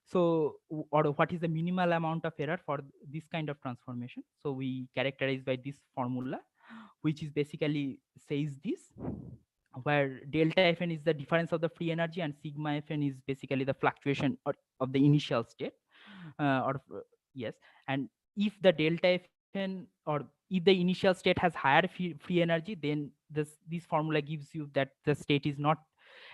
So, or what is the minimal amount of error for this kind of transformation. So we characterize by this formula, which is basically says this, where delta Fn is the difference of the free energy and sigma Fn is basically the fluctuation of the initial state. Yes, and if the delta Fn, or if the initial state has higher free energy, then this formula gives you that the state is not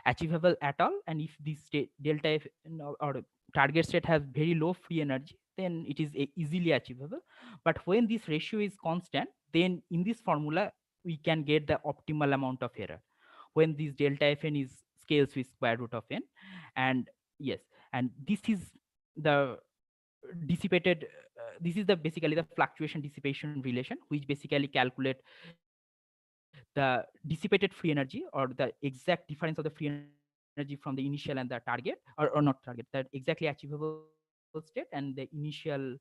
achievable at all, and if this state delta Fn or target state has very low free energy, then it is easily achievable. But when this ratio is constant, then in this formula we can get the optimal amount of error when this delta Fn is scales with square root of n. And yes, and this is the dissipated, this is the basically the fluctuation dissipation relation, which basically calculate the dissipated free energy, or the exact difference of the free energy from the initial and the target, or not target, that exactly achievable state and the initial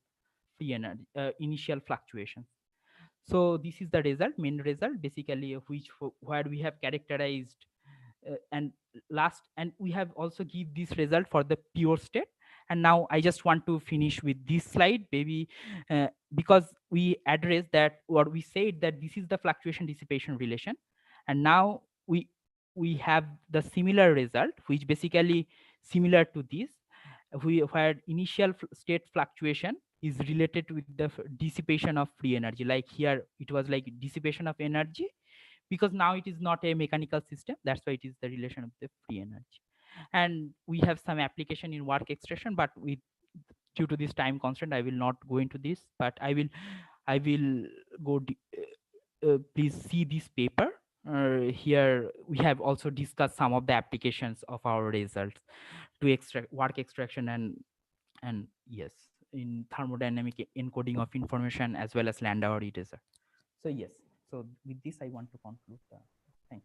free energy, initial fluctuations. So this is the result, main result, basically, where we have characterized and we have also give this result for the pure state, And now I just want to finish with this slide, maybe because we address that, or we said that this is the fluctuation dissipation relation. And now we have the similar result, which basically similar to this, where initial state fluctuation is related with the dissipation of free energy. Like here, it was like dissipation of energy, because now it is not a mechanical system. That's why it is the relation of the free energy. And we have some application in work extraction, but with due to this time constraint, I will not go into this, but I will go please see this paper. Here we have also discussed some of the applications of our results to extract work extraction and yes, in thermodynamic encoding of information as well as Landau eraser. So yes, so with this I want to conclude. Thank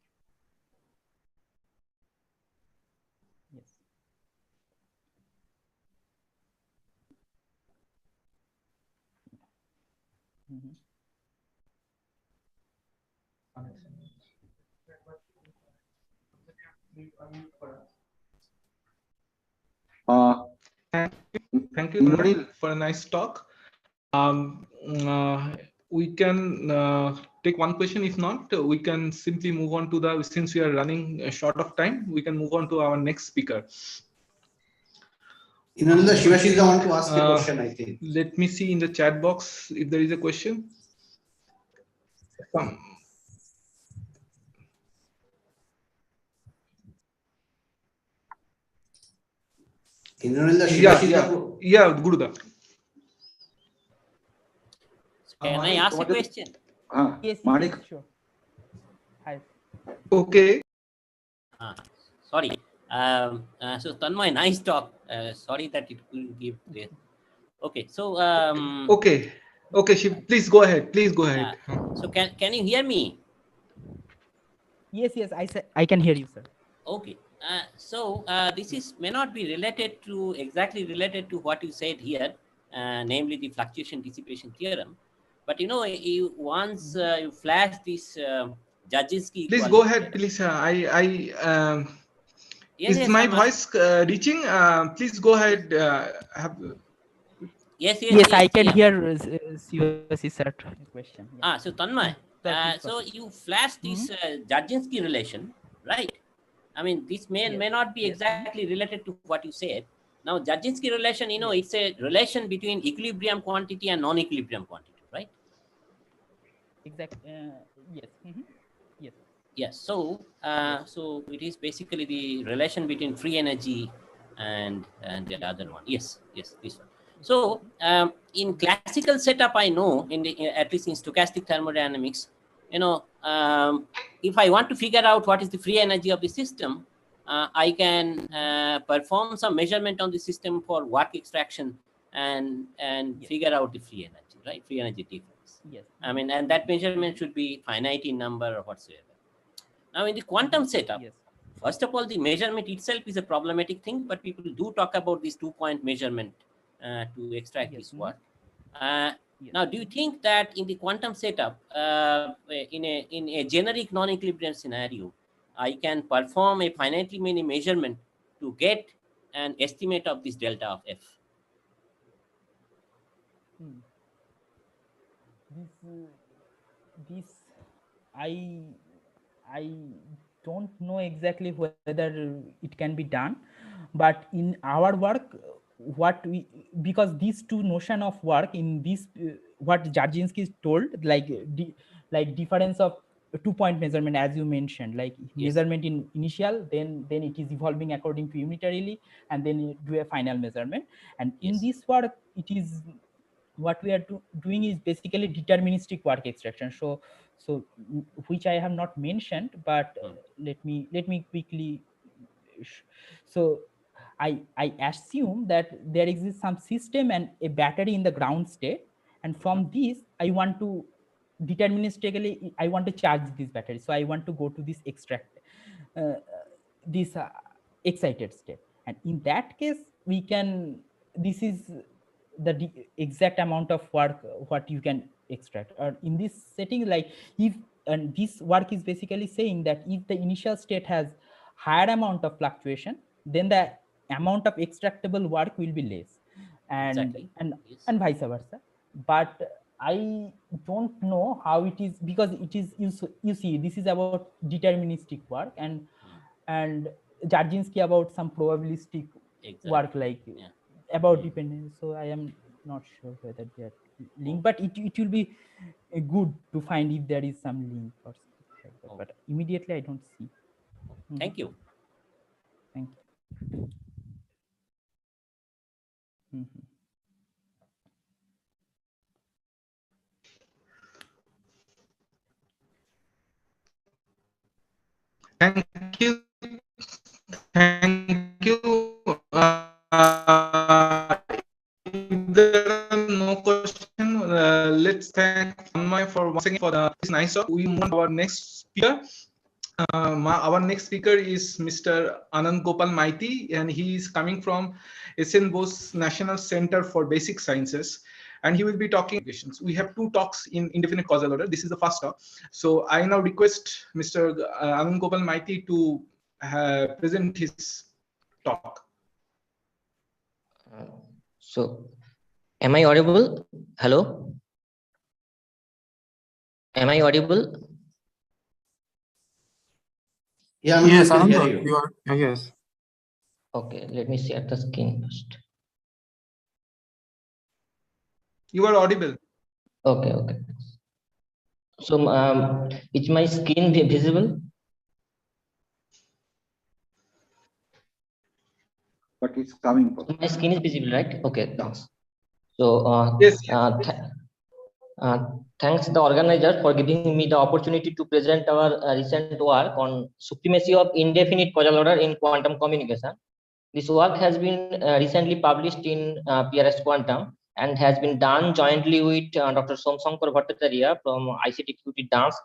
you. Yes. Mm-hmm. Thank you Anil, for a nice talk. We can take one question. If not, we can simply move on to the, since we are running short of time, we can move on to our next speaker. Inananda, Shivashilda want to ask a question, I think. Let me see in the chat box if there is a question. Yeah, Guruda. Can I ask a question? Yes, Manik. yes, sure. Hi. Okay. Sorry. So Tanmay, nice talk. Sorry that it couldn't give this. Okay, so okay, Shiv, please go ahead. Please go ahead. So can you hear me? Yes, I can hear you, sir. Okay. So this may not be exactly related to what you said here, namely the fluctuation dissipation theorem. But you know, once you flash this Jaginski. Please go ahead, please. Is my voice reaching? Please go ahead. Yes, I can hear sir question. Yeah. So Tanmay, so you flash this Jaginski relation, right? I mean, this may not be exactly related to what you said. Now, Jaginski relation, you know, it's a relation between equilibrium quantity and non-equilibrium quantity, right? Exactly. Yes. Yes. Yes. So, so it is basically the relation between free energy and the other one. Yes. Yes. This one. So, in classical setup, I know at least in stochastic thermodynamics, you know, if I want to figure out what is the free energy of the system, I can perform some measurement on the system for work extraction and figure out the free energy, right? Free energy difference. Yes. I mean, and that measurement should be finite in number or whatsoever. Now, in the quantum setup, first of all, the measurement itself is a problematic thing, but people do talk about this 2-point measurement to extract this work. Now, do you think that in the quantum setup, in a generic non-equilibrium scenario, I can perform a finitely many measurement to get an estimate of this delta of F? This I don't know exactly whether it can be done, but in our work, because these two notion of work in this, what Jaginski told, like difference of 2-point measurement, as you mentioned, like measurement in initial, then it is evolving according to unitarily, and then you do a final measurement. And in this work, it is what we are doing is basically deterministic work extraction. So which I have not mentioned, but let me quickly. So I assume that there exists some system and a battery in the ground state, and from this I want to deterministically I want to charge this battery. So I want to go to this this excited state, and in that case we can, this is the exact amount of work what you can extract. Or in this setting, like if, and this work is basically saying that if the initial state has higher amount of fluctuation, then the amount of extractable work will be less, and Exactly. and vice versa. But I don't know how it is, because it is, you see, this is about deterministic work, and Jarzinski about some probabilistic work, like about dependence. So I am not sure whether they are linked, but it will be good to find if there is some link or something like that. But immediately I don't see. Thank you. Thank you. Thank you. Thank you. If there are no questions, let's thank Tanmay for once again for this nice talk. We move on to our next speaker. Our next speaker is Mr. Anand Gopal Maiti, and he is coming from SN Bose National Center for Basic Sciences, and he will be talking. We have two talks in indefinite causal order. This is the first talk. So I now request Mr. Anand Gopal Maiti to present his talk. So, am I audible? Hello? Am I audible? Yeah, yes, we can hear Anand, you. are, yes. Okay, let me share the screen first. You are audible. Okay, okay. So, is my screen visible? But it's coming. My screen is visible, right? Okay, thanks. So, yes. Thanks the organizer for giving me the opportunity to present our recent work on supremacy of indefinite causal order in quantum communication. This work has been recently published in PRS Quantum and has been done jointly with Dr. Somsankar Bhattacharya from ICT Dansk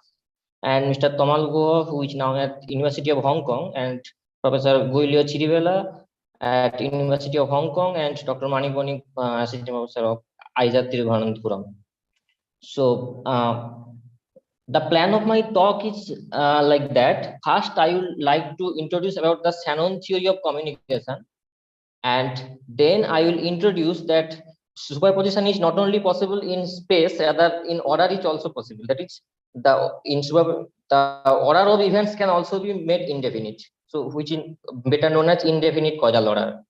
and Mr. Tomal Guo, who is now at University of Hong Kong, and Professor Guilio Chirivella at University of Hong Kong, and Dr. Maniboni, Assistant Professor of ISA Thiruvananthapuram. So the plan of my talk is like that. First, I would like to introduce about the Shannon theory of communication, and then I will introduce that superposition is not only possible in space, rather in order is also possible. That is, the order of events can also be made indefinite. So, which is better known as indefinite causal order.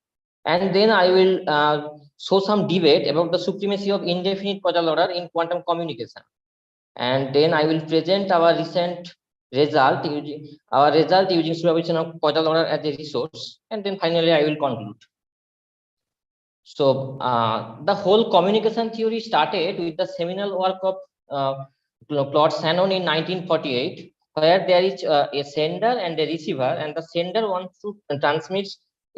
And then I will show some debate about the supremacy of indefinite causal order in quantum communication. And then I will present our recent result using superposition of causal order as a resource, and then finally I will conclude. So the whole communication theory started with the seminal work of Claude Shannon in 1948, where there is a sender and a receiver, and the sender wants to transmit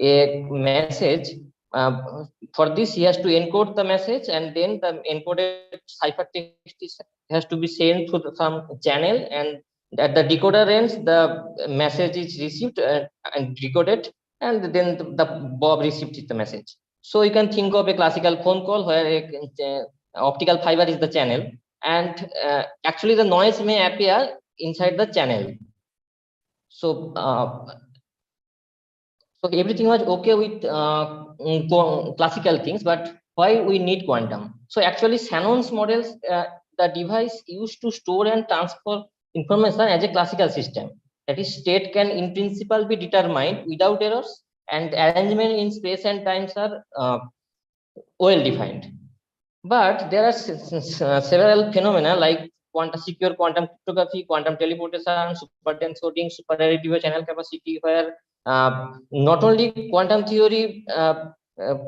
a message. For this, he has to encode the message, and then the encoded cipher text has to be sent to some channel, and at the decoder ends, the message is received and decoded, and then the Bob received the message. So you can think of a classical phone call where a optical fiber is the channel, and actually the noise may appear inside the channel. So so everything was okay with classical things, but why we need quantum? So actually Shannon's models, the device used to store and transfer information as a classical system. That is, state can in principle be determined without errors, and arrangement in space and times are well defined. But there are several phenomena like secure quantum cryptography, quantum teleportation, super dense sorting, super additive channel capacity, where not only quantum theory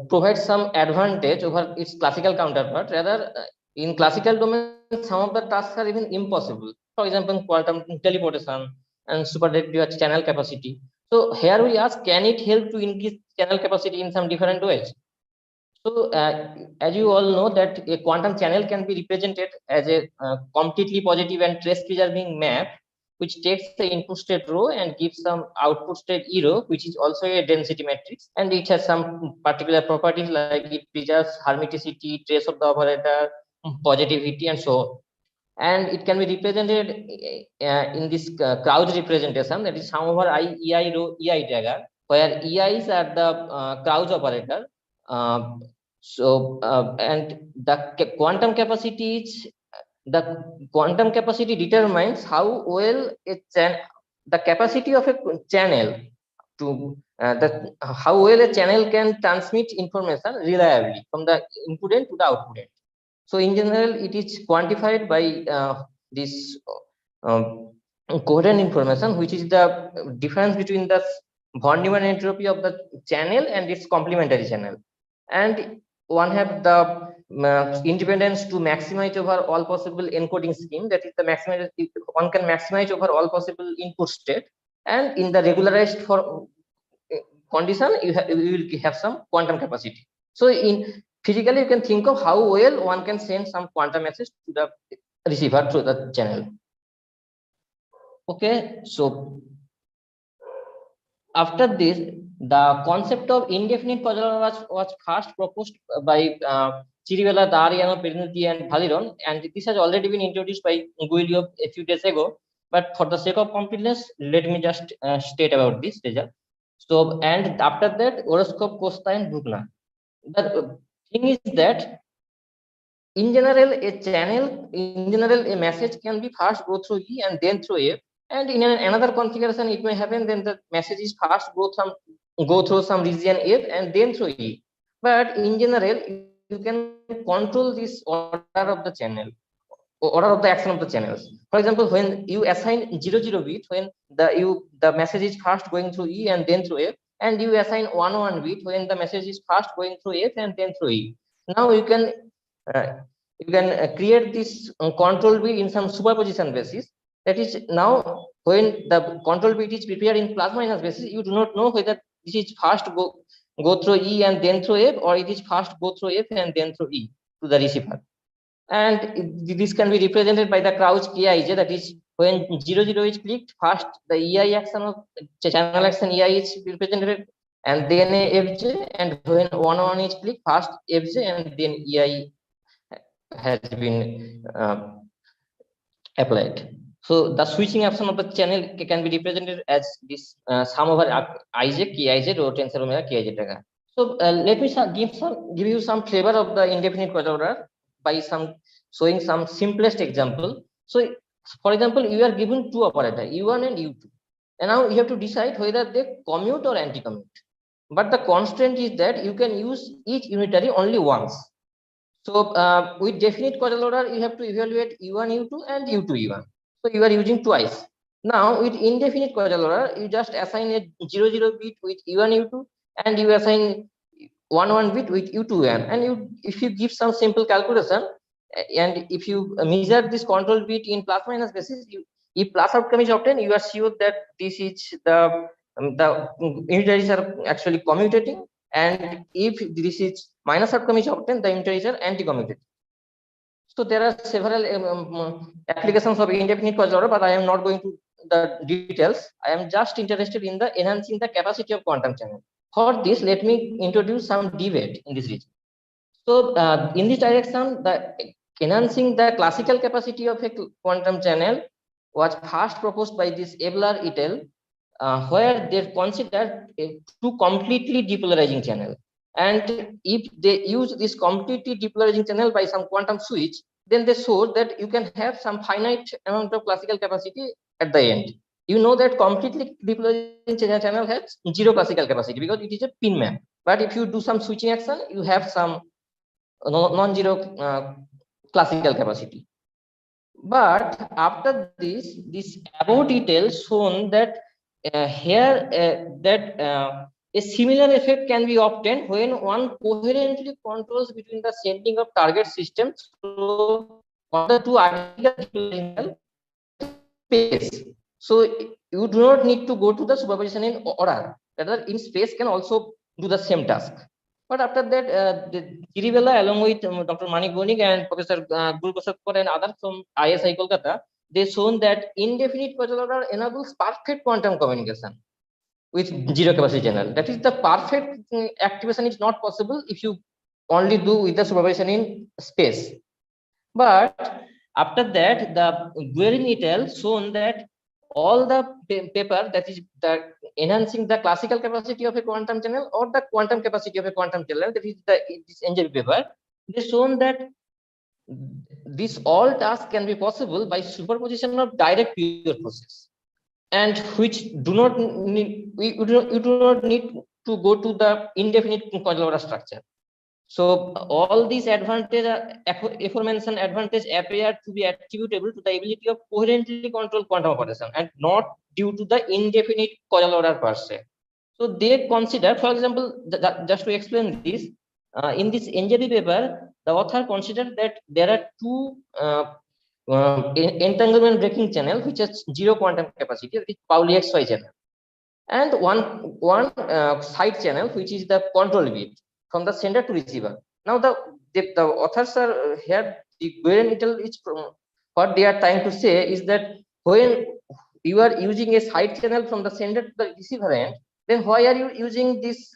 provides some advantage over its classical counterpart, rather in classical domain, some of the tasks are even impossible. For example, quantum teleportation and super additive channel capacity. So here we ask, can it help to increase channel capacity in some different ways? So, as you all know, that a quantum channel can be represented as a completely positive and trace preserving map, which takes the input state rho and gives some output state E rho, which is also a density matrix, and it has some particular properties like it preserves hermiticity, trace of the operator, positivity, and so on. And it can be represented in this Krauss representation, that is sum over I, EI rho, EI dagger, where EIs are the Crouch operator. And the quantum capacity is determines how well the capacity of a channel to how well a channel can transmit information reliably from the input end to the output end. So in general, it is quantified by this coherent information, which is the difference between the von Neumann entropy of the channel and its complementary channel. And one have the independence to maximize over all possible encoding scheme. That is the maximize. One can maximize over all possible input state, and in the regularized for condition, you will have some quantum capacity. So in physically, you can think of how well one can send some quantum message to the receiver through the channel. Okay, so after this, the concept of indefinite quadrilateral was first proposed by Chirivella, D'Ariano, Perinati, and Valiron, and this has already been introduced by Guilio a few days ago. But for the sake of completeness, let me just state about this result. So, and after that, horoscope, Costa, and Bruckner. The thing is that in general, a message can be first go through E and then through F. And in another configuration, it may happen then the message is first go through some region F and then through E. But in general, you can control this order of the channel, order of the action of the channels. For example, when you assign 00 bit, when the message is first going through E and then through F, and you assign 11 bit when the message is first going through F and then through E. Now you can create this control bit in some superposition basis. That is, now when the control bit is prepared in plus minus basis, you do not know whether this is first go through E and then through F, or it is first go through F and then through E to the receiver. And this can be represented by the Crouch Kij, that is when 00 is clicked, first the EI action of channel action EI is represented, and then FJ, and when 11 is clicked, first FJ and then EI has been applied. So the switching action of the channel can be represented as this sum over Ij, Kij, or tensor omega Kij. So let me give you some flavor of the indefinite quadrilateral by showing some simplest example. So for example, you are given two operators, U1 and U2, and now you have to decide whether they commute or anti-commute. But the constraint is that you can use each unitary only once. So with definite quadrilateral, you have to evaluate U1, U2 and U2, U1. So you are using twice. Now with indefinite quadrilateral, you just assign a 00 bit with U1, U2, and you assign 11 bit with U2N. And if you give some simple calculation, and if you measure this control bit in plus minus basis, if plus outcome is obtained, you are sure that this is the unitaries are actually commutating, and if this is minus outcome is obtained, the unitaries are anti-commutating. So there are several applications of indefinite quadrilateral, but I am not going to the details. I am just interested in the enhancing the capacity of quantum channel. For this, let me introduce some debate in this region. So in this direction, the enhancing the classical capacity of a quantum channel was first proposed by this Ebler et al., where they considered two completely depolarizing channel. And if they use this completely depolarizing channel by some quantum switch, then they showed that you can have some finite amount of classical capacity at the end. You know that completely depolarizing channel has zero classical capacity because it is a pin map. But if you do some switching action, you have some non-zero classical capacity. But after this above detail shown that a similar effect can be obtained when one coherently controls between the sending of target systems through the two identical space. So you do not need to go to the superposition in order. Rather, in space can also do the same task. But after that, Chirivella, along with Dr. Manik Bonig and Professor Guru Prasad Kaur and others from ISI Kolkata, they shown that indefinite quadrilateral enables perfect quantum communication with zero capacity channel. That is, the perfect activation is not possible if you only do with the superposition in space. But after that, the Guerin et al. Shown that all the paper that is enhancing the classical capacity of a quantum channel or the quantum capacity of a quantum channel, that is this NJB paper, they shown that this all tasks can be possible by superposition of direct pure process, and which do not need, you do not need to go to the indefinite Kojalova structure. So all these aforementioned advantage appear to be attributable to the ability of coherently control quantum operation and not due to the indefinite causal order per se. So they consider, for example, just to explain this, in this NJB paper, the author considered that there are two entanglement breaking channel which has zero quantum capacity, which is Pauli XY channel, and one side channel which is the control bit from the sender to receiver. Now the authors are here, the what they are trying to say is that when you are using a side channel from the sender to the receiver end, then why are you using this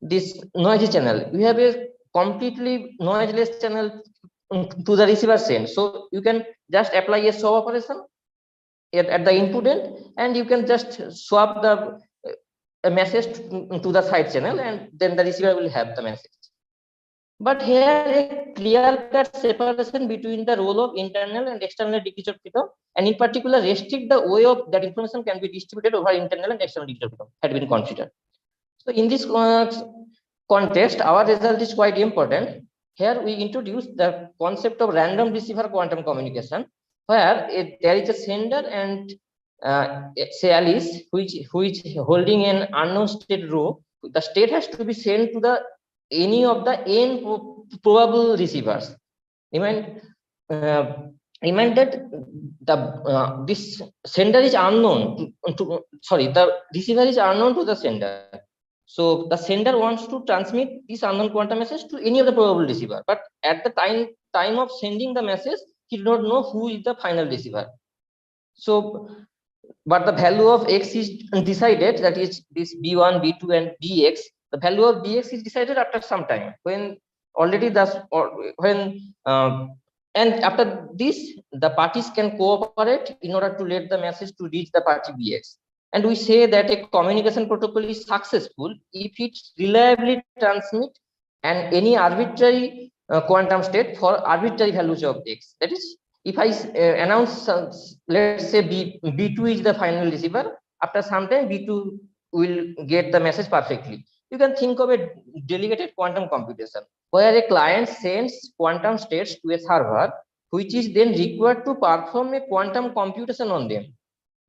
this noisy channel? You have a completely noiseless channel to the receiver end, so you can just apply a swap operation at the input end, and you can just swap the a message to the side channel, and then the receiver will have the message. But here a clear-cut separation between the role of internal and external degrees of freedom, and in particular restrict the way of that information can be distributed over internal and external degrees of freedom had been considered. So in this context, our result is quite important. Here we introduce the concept of random receiver quantum communication, where there is a sender and say Alice, which holding an unknown state rho. The state has to be sent to the any of the n probable receivers. Remind that the this sender is unknown the receiver is unknown to the sender. So the sender wants to transmit this unknown quantum message to any of the probable receiver, but at the time of sending the message, he does not know who is the final receiver. So, but the value of x is decided, that is this b1, b2, and bx. The value of bx is decided after some time, when already and after this, the parties can cooperate in order to let the message to reach the party bx. And we say that a communication protocol is successful if it reliably transmits and any arbitrary quantum state for arbitrary values of x. That is, if I announce, let's say B2 is the final receiver, after some time B2 will get the message perfectly. You can think of a delegated quantum computation, where a client sends quantum states to a server, which is then required to perform a quantum computation on them.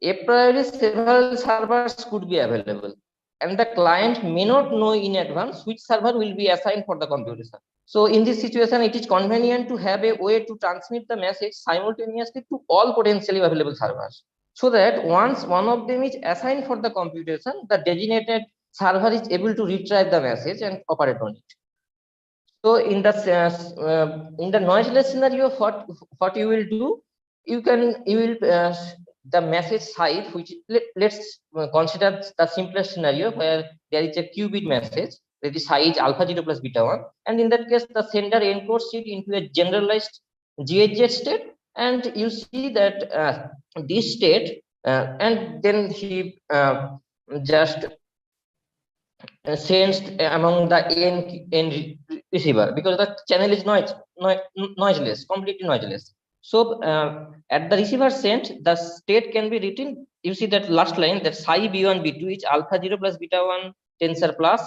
A priori, several servers could be available, and the client may not know in advance which server will be assigned for the computation. So in this situation, it is convenient to have a way to transmit the message simultaneously to all potentially available servers, so that once one of them is assigned for the computation, the designated server is able to retrieve the message and operate on it. So in the noiseless scenario, what you will do, you will the message side, which let's consider the simplest scenario where there is a qubit message, that is size alpha 0 plus beta 1, and in that case the sender encodes it into a generalized GHZ state, and you see that this state and then he just sends among the n receiver, because the channel is noiseless, completely noiseless. So at the receiver sent, the state can be written. You see that last line, that psi b1 b2 is alpha 0 plus beta 1 tensor plus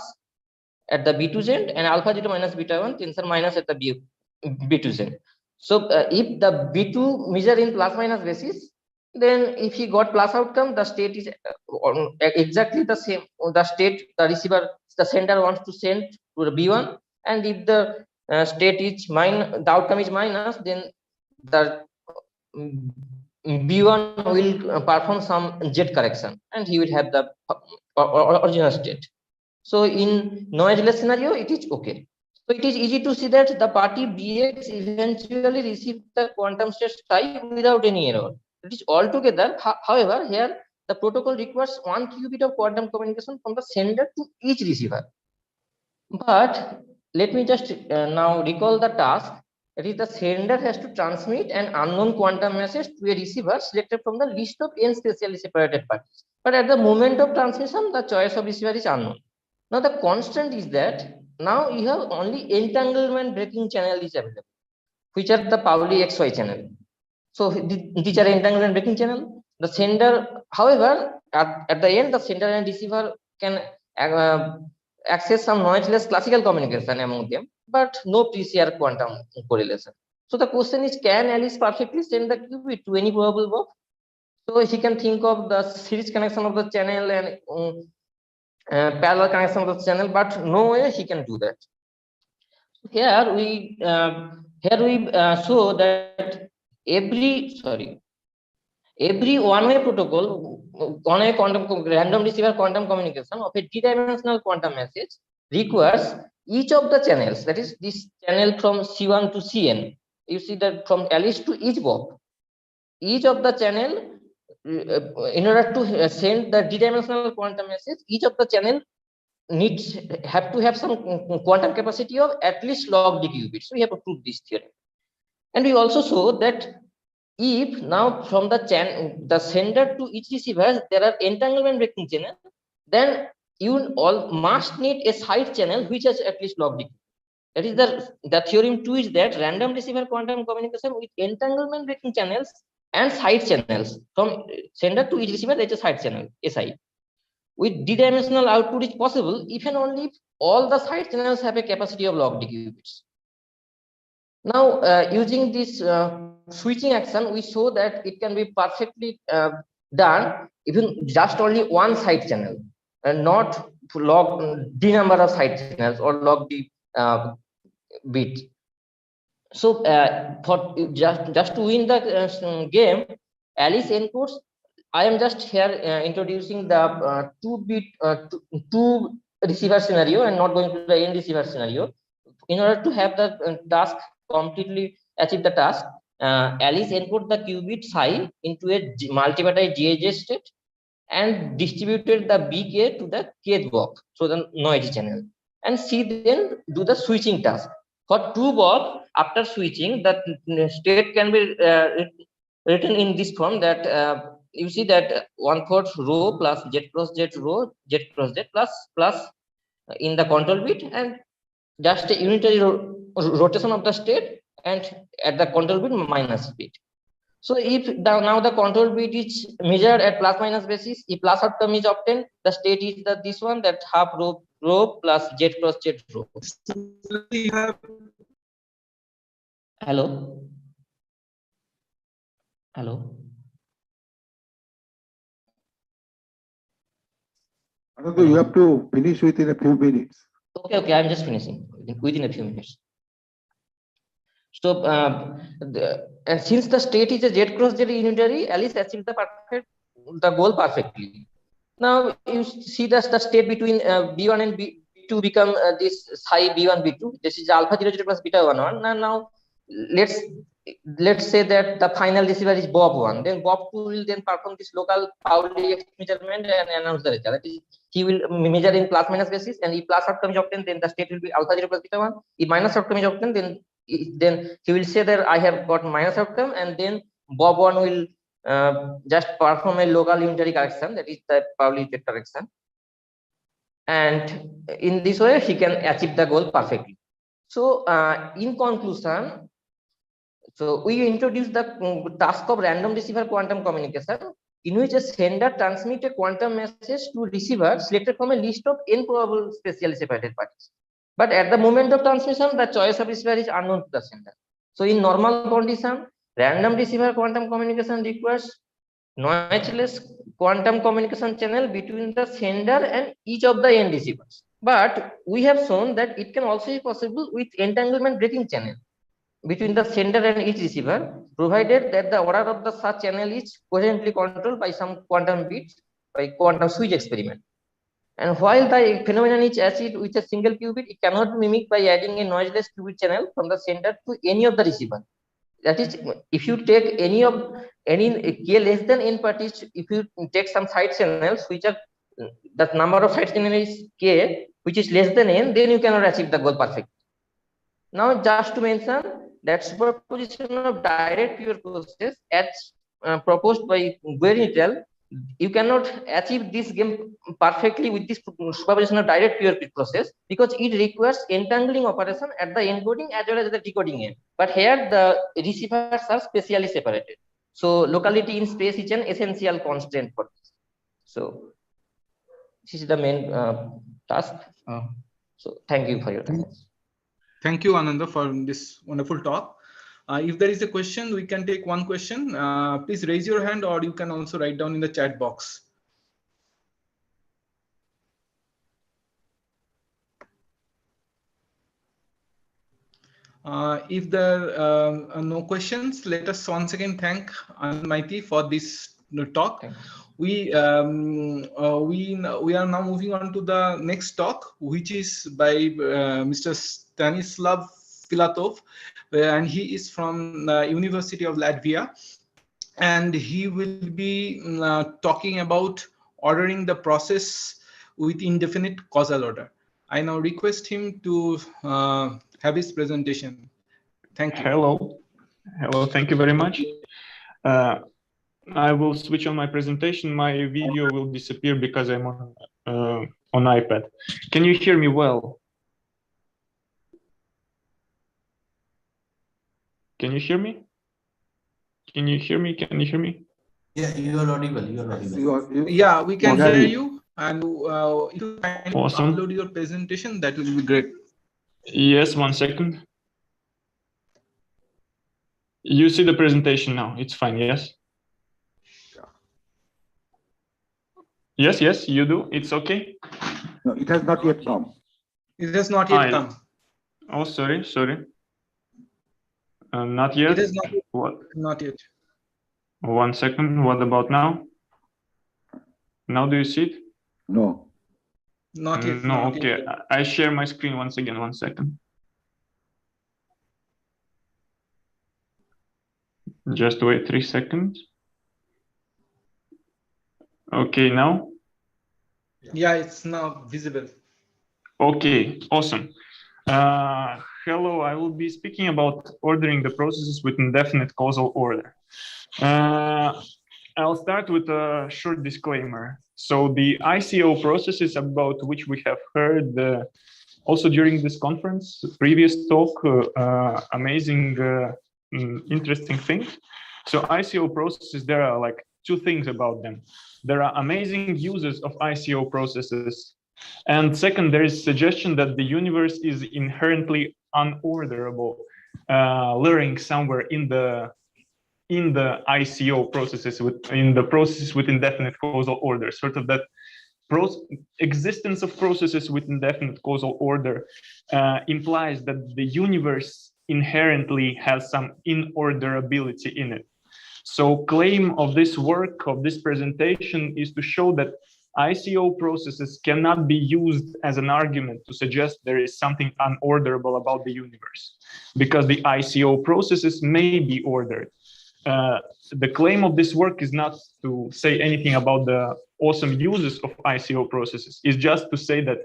at the b2 end, and alpha 0 minus beta 1 tensor minus at the b2 end. So if the b2 measure in plus minus basis, then if he got plus outcome, the state is exactly the same. The state the receiver, the sender wants to send to the b1, and if the state is the outcome is minus, then the b1 will perform some z correction, and he will have the original state. So in noiseless scenario, it is okay. So it is easy to see that the party bx eventually receives the quantum state psi without any error. It is altogether. However, here the protocol requires 1 qubit of quantum communication from the sender to each receiver. But let me just now recall the task. That is, the sender has to transmit an unknown quantum message to a receiver selected from the list of n spatially separated parties. But at the moment of transmission, the choice of receiver is unknown. Now the constant is that now you have only entanglement breaking channel is available, which are the Pauli XY channel. So these are entanglement breaking channel. The sender, however, at the end, the sender and receiver can access some noiseless classical communication among them, but no PCR quantum correlation. So the question is, can Alice perfectly send the qubit to any probable box? So he can think of the series connection of the channel and parallel connection of the channel, but no way he can do that. Here we show that every one-way protocol, one-way quantum random receiver quantum communication of a d-dimensional quantum message requires each of the channels, that is this channel from C1 to Cn. You see that from Alice to each bob, each of the channel, in order to send the d-dimensional quantum message, each of the channel have to have some quantum capacity of at least log d qubits. So we have to prove this theorem. And we also show that if now from the sender to each receiver there are entanglement breaking channel, then you all must need a side channel which has at least log d. That is the theorem 2 is that random receiver quantum communication with entanglement breaking channels and side channels from sender to each receiver, there is a side channel SI. With d-dimensional output is possible if and only if all the side channels have a capacity of log d qubits. Now, using this switching action, we show that it can be perfectly done even just only one side channel and not log d number of side channels or log d bit. So for just to win the game, Alice encodes. I am just here introducing the two receiver scenario and not going to the n receiver scenario. In order to have the task completely achieve the task, Alice encoded the qubit psi into a multipartite GAJ state and distributed the bk to the kth box, so the noisy channel, and she then do the switching task. For two box, after switching, the state can be written in this form that you see that 1/4 rho plus z cross z rho z cross z plus in the control bit, and just a unitary rotation of the state, and at the control bit minus bit. So if now the control bit is measured at plus minus basis, if plus outcome is obtained, the state is this one, that half rho plus z cross z rho. Hello. You have to finish within a few minutes. Okay, I'm just finishing within a few minutes. So and since the state is a z cross z unitary, Alice achieved the goal perfectly. Now you see that the state between B1 and B2 become this psi B1 B2. This is alpha 0 0 plus beta 1 1. And now let's say that the final receiver is Bob 1. Then Bob 2 will then perform this local Pauli measurement and announce the result. That is, he will measure in plus minus basis, and if plus outcome is obtained, then the state will be alpha 0 plus beta 1. If minus outcome is obtained, then he will say that I have got minus outcome, and then Bob 1 will just perform a local unitary correction, that is the Pauli correction, and in this way he can achieve the goal perfectly. So in conclusion, so we introduce the task of random receiver quantum communication, in which a sender transmits a quantum message to receiver selected from a list of n probable spatially separated parties. But at the moment of transmission, the choice of receiver is unknown to the sender. So in normal condition, random receiver quantum communication requires noiseless quantum communication channel between the sender and each of the n receivers. But we have shown that it can also be possible with entanglement breaking channel between the sender and each receiver, provided that the order of the such channel is coherently controlled by some quantum bits by quantum switch experiment. And while the phenomenon is achieved with a single qubit, it cannot be mimicked by adding a noiseless qubit channel from the sender to any of the receiver. That is, if you take any k less than n parties, if you take some side channels which are the number of side channels is k, which is less than n, then you cannot achieve the goal perfectly. Now, just to mention, that superposition of direct pure process as proposed by Guernitel, you cannot achieve this game perfectly with this superposition of direct pure process because it requires entangling operation at the encoding as well as the decoding end. But here the receivers are specially separated. So locality in space is an essential constraint for this. So this is the main task. So thank you for your time. Thank you, Ananda, for this wonderful talk. If there is a question, we can take one question. Please raise your hand, or you can also write down in the chat box. If there are no questions, let us once again thank Anand Maiti for this talk. We are now moving on to the next talk, which is by Mr. Stanislav Filatov, and he is from the University of Latvia, and he will be talking about ordering the process with indefinite causal order. I now request him to have his presentation. Thank you. Hello, thank you very much. I will switch on my presentation. My video will disappear because I'm on iPad. Can you hear me well? Can you hear me? Can you hear me? Can you hear me? Yeah, you are audible. You are audible. Yeah, we can hear you. And if you can Awesome. upload your presentation, that will be great. Yes, 1 second. You see the presentation now. It's fine, yes? Yes, you do. It's okay. No, it has not yet come. It has not yet come. Oh, sorry. Not yet. It is not yet. What? Not yet. 1 second. What about now? Now do you see it? No. Not yet. No, not okay. yet. I share my screen once again. 1 second. Just wait 3 seconds. Okay, now? Yeah, it's now visible. Okay, awesome. Hello, I will be speaking about ordering the processes with indefinite causal order. I'll start with a short disclaimer. So the ICO processes about which we have heard also during this conference, previous talk, amazing, interesting thing. So ICO processes, there are like two things about them. There are amazing uses of ICO processes. And second, there is suggestion that the universe is inherently unorderable, lurking somewhere in the ICO processes, in the processes with indefinite causal order, sort of that existence of processes with indefinite causal order implies that the universe inherently has some inorderability in it. So claim of this work, of this presentation, is to show that ICO processes cannot be used as an argument to suggest there is something unorderable about the universe, because the ICO processes may be ordered. The claim of this work is not to say anything about the awesome uses of ICO processes. It's just to say that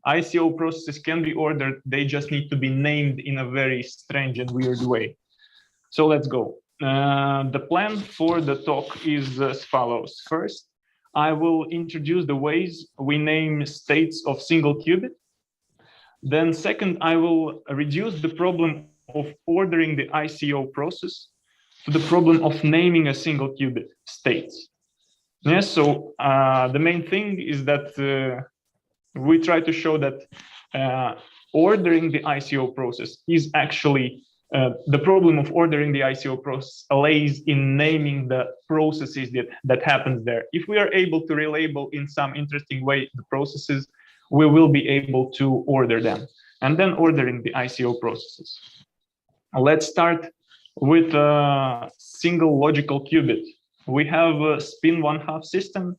ICO processes can be ordered. They just need to be named in a very strange and weird way. So let's go. The plan for the talk is as follows. First, I will introduce the ways we name states of single qubit. Then second, I will reduce the problem of ordering the ICO process to the problem of naming a single qubit states. Yes, so the main thing is that we try to show that ordering the ICO process is actually the problem of ordering the ICO process lays in naming the processes that happens there. If we are able to relabel in some interesting way the processes, we will be able to order them. And then ordering the ICO processes. Let's start with a single logical qubit. We have a spin 1/2 system,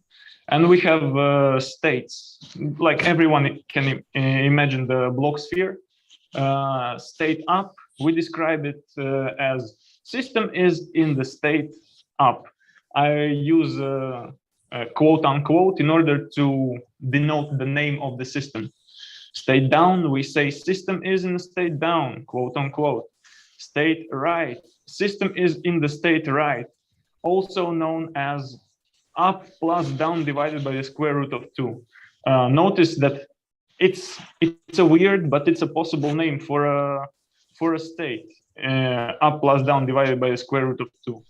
and we have states. Like everyone can imagine the block sphere. State up, we describe it as system is in the state up. I use quote unquote in order to denote the name of the system. State down, we say system is in the state down, quote unquote. state right. System is in the state right, also known as up plus down divided by the square root of 2. Notice that it's a weird, but it's a possible name for a state. Up plus down divided by the square root of 2.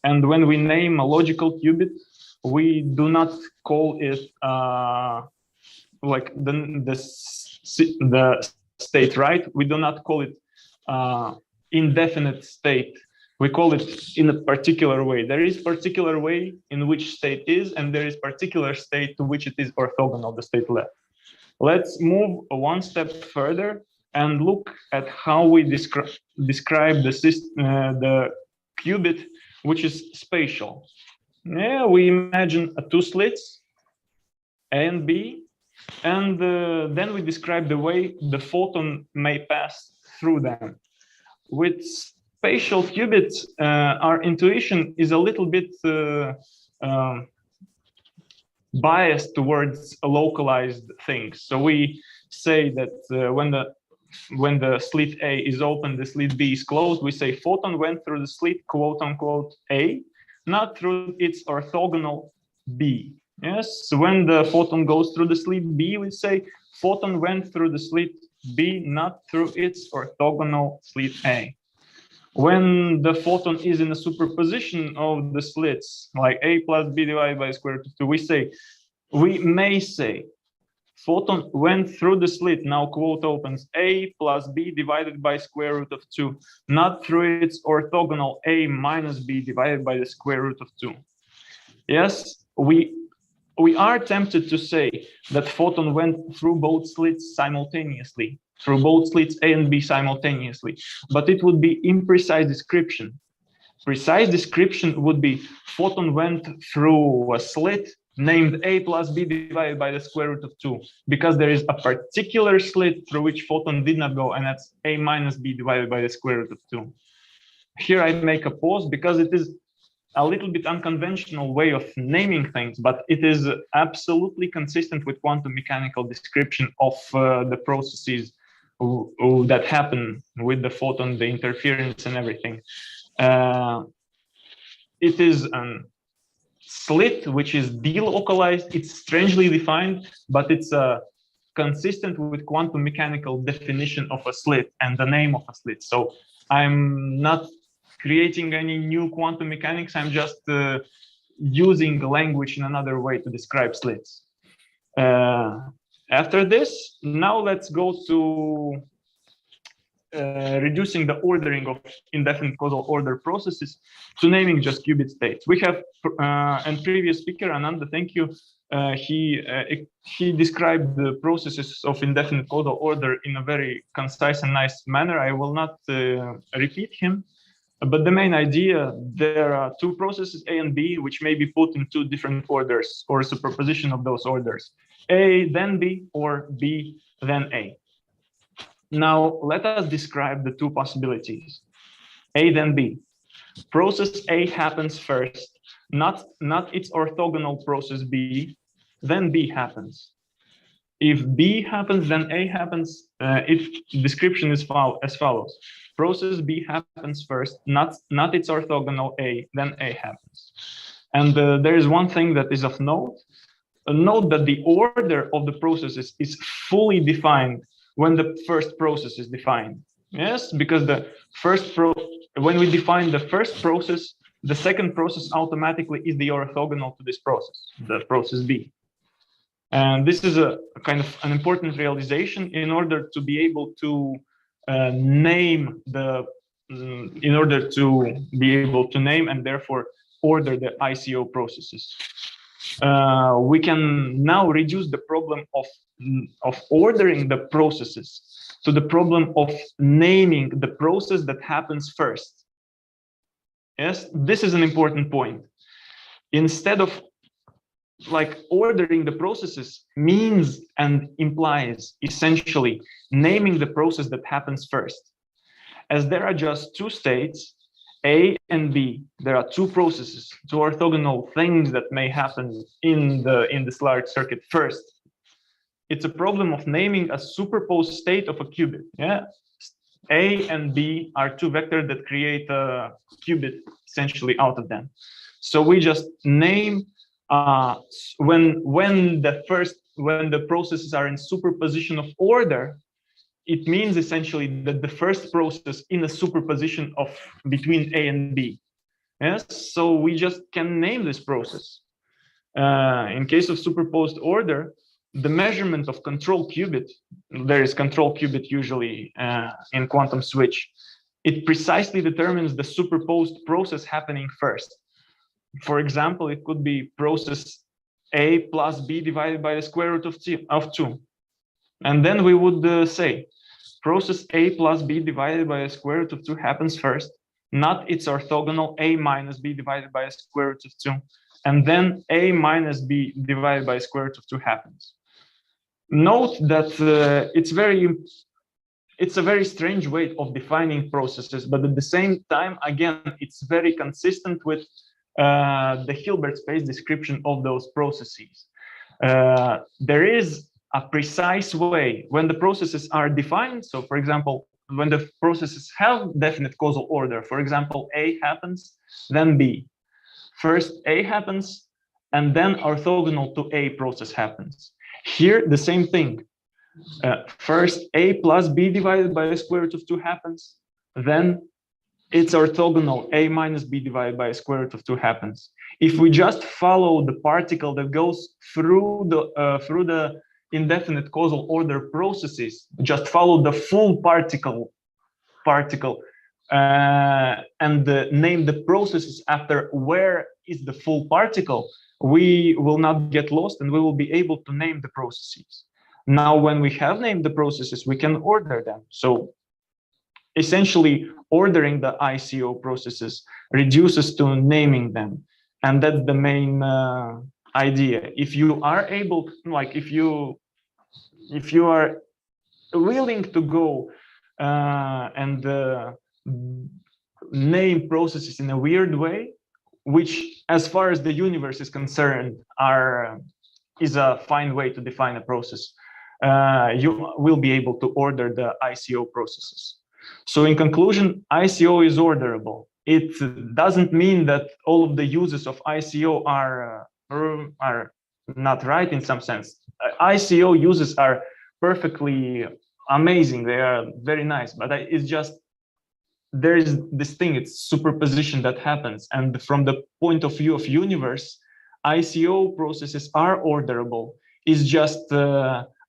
And when we name a logical qubit, we do not call it like the state right. We do not call it indefinite state. We call it in a particular way. There is particular way in which state is, and there is particular state to which it is orthogonal, the state left. Let's move one step further and look at how we describe the qubit, which is spatial. Yeah, we imagine two slits, A and B, and then we describe the way the photon may pass through them. With spatial qubits, our intuition is a little bit biased towards localized things. So we say that when the slit A is open, the slit B is closed. We say photon went through the slit, quote unquote, A, not through its orthogonal B. Yes, so when the photon goes through the slit B, we say photon went through the slit B, not through its orthogonal slit A. When the photon is in a superposition of the slits, like A plus B divided by the square root of 2, we may say photon went through the slit, now quote opens, A plus B divided by square root of 2, not through its orthogonal A minus B divided by the square root of 2. Yes, we are tempted to say that photon went through both slits simultaneously, through both slits A and B simultaneously, but it would be imprecise description. Precise description would be photon went through a slit named A plus B divided by the square root of 2, because there is a particular slit through which photon did not go, and that's A minus B divided by the square root of 2. Here I make a pause because it is a little bit unconventional way of naming things, but it is absolutely consistent with quantum mechanical description of the processes that happen with the photon, the interference and everything. It is a slit which is delocalized. It's strangely defined, but it's consistent with quantum mechanical definition of a slit and the name of a slit. So I'm not creating any new quantum mechanics. I'm just using language in another way to describe slits. After this, now let's go to reducing the ordering of indefinite causal order processes to naming just qubit states. We have, and previous speaker, Ananda, thank you. He described the processes of indefinite causal order in a very concise and nice manner. I will not repeat him. But the main idea, there are two processes, A and B, which may be put in two different orders or superposition of those orders. A, then B, or B, then A. Now, let us describe the two possibilities. A, then B. Process A happens first, not its orthogonal process B, then B happens. If B happens, then A happens. If description is as follows. Process B happens first, not its orthogonal A, then A happens. And there is one thing that is of note. Note that the order of the processes is fully defined when the first process is defined. Yes, because the when we define the first process, the second process automatically is the orthogonal to this process, the process B. And this is a kind of an important realization in order to be able to name and therefore order the ICO processes. We can now reduce the problem of ordering the processes to the problem of naming the process that happens first. Yes, this is an important point. Instead of like ordering the processes means and implies essentially naming the process that happens first. As there are just two states, A and B, there are two processes, two orthogonal things that may happen in this large circuit first. It's a problem of naming a superposed state of a qubit. Yeah, A and B are two vectors that create a qubit essentially out of them. So we just name when the processes are in superposition of order, it means essentially that the first process in a superposition of between A and B. Yes, so we just can name this process. In case of superposed order, the measurement of control qubit, there is control qubit usually in quantum switch, it precisely determines the superposed process happening first. For example, it could be process A plus B divided by the square root of 2. And then we would say, process A plus B divided by the square root of 2 happens first, not its orthogonal A minus B divided by the square root of 2. And then A minus B divided by the square root of 2 happens. Note that it's a very strange way of defining processes, but at the same time, again, it's very consistent with the Hilbert space description of those processes. There is a precise way when the processes are defined. So for example, when the processes have definite causal order, for example, A happens, then B. First A happens, and then orthogonal to A process happens. Here, the same thing. First A plus B divided by the square root of 2 happens, then it's orthogonal A minus B divided by the square root of 2 happens. If we just follow the particle that goes through the indefinite causal order processes, just follow the full particle and name the processes after where is the full particle, we will not get lost and we will be able to name the processes. Now, when we have named the processes, we can order them. So essentially, ordering the ICO processes reduces to naming them. And that's the main idea. If you are able, like if you are willing to go and name processes in a weird way, which as far as the universe is concerned is a fine way to define a process, you will be able to order the ICO processes. So in conclusion, ICO is orderable. It doesn't mean that all of the uses of ICO are not right in some sense. ICO uses are perfectly amazing. They are very nice, but it's just, there is this thing, it's superposition that happens. And from the point of view of universe, ICO processes are orderable. It's just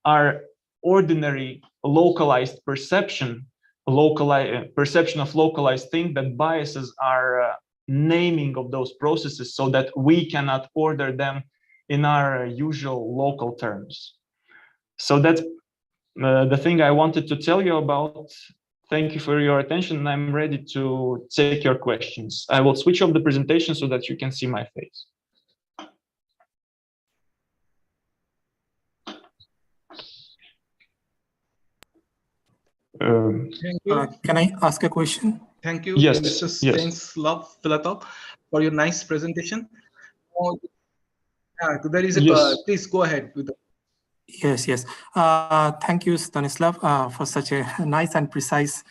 our ordinary localized perception of localized thing that biases our naming of those processes so that we cannot order them in our usual local terms. So that's the thing I wanted to tell you about. Thank you for your attention, and I'm ready to take your questions. I will switch off the presentation so that you can see my face. Can I ask a question? Thank you, yes, Mr. Yes. Stanislav Filatov, for your nice presentation. There is a Yes. please go ahead with the. Yes. Thank you, Stanislav, for such a nice and precise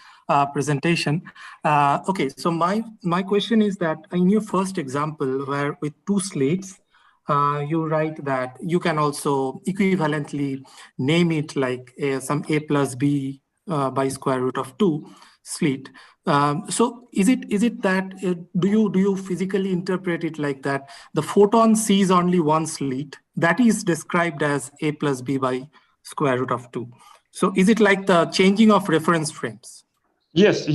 presentation. Okay, so my question is that in your first example, where with two slates, you write that you can also equivalently name it like some A plus B by square root of 2 slit. So is it that do you physically interpret it like that the photon sees only one slit that is described as A plus B by square root of 2? So is it like the changing of reference frames? Yes,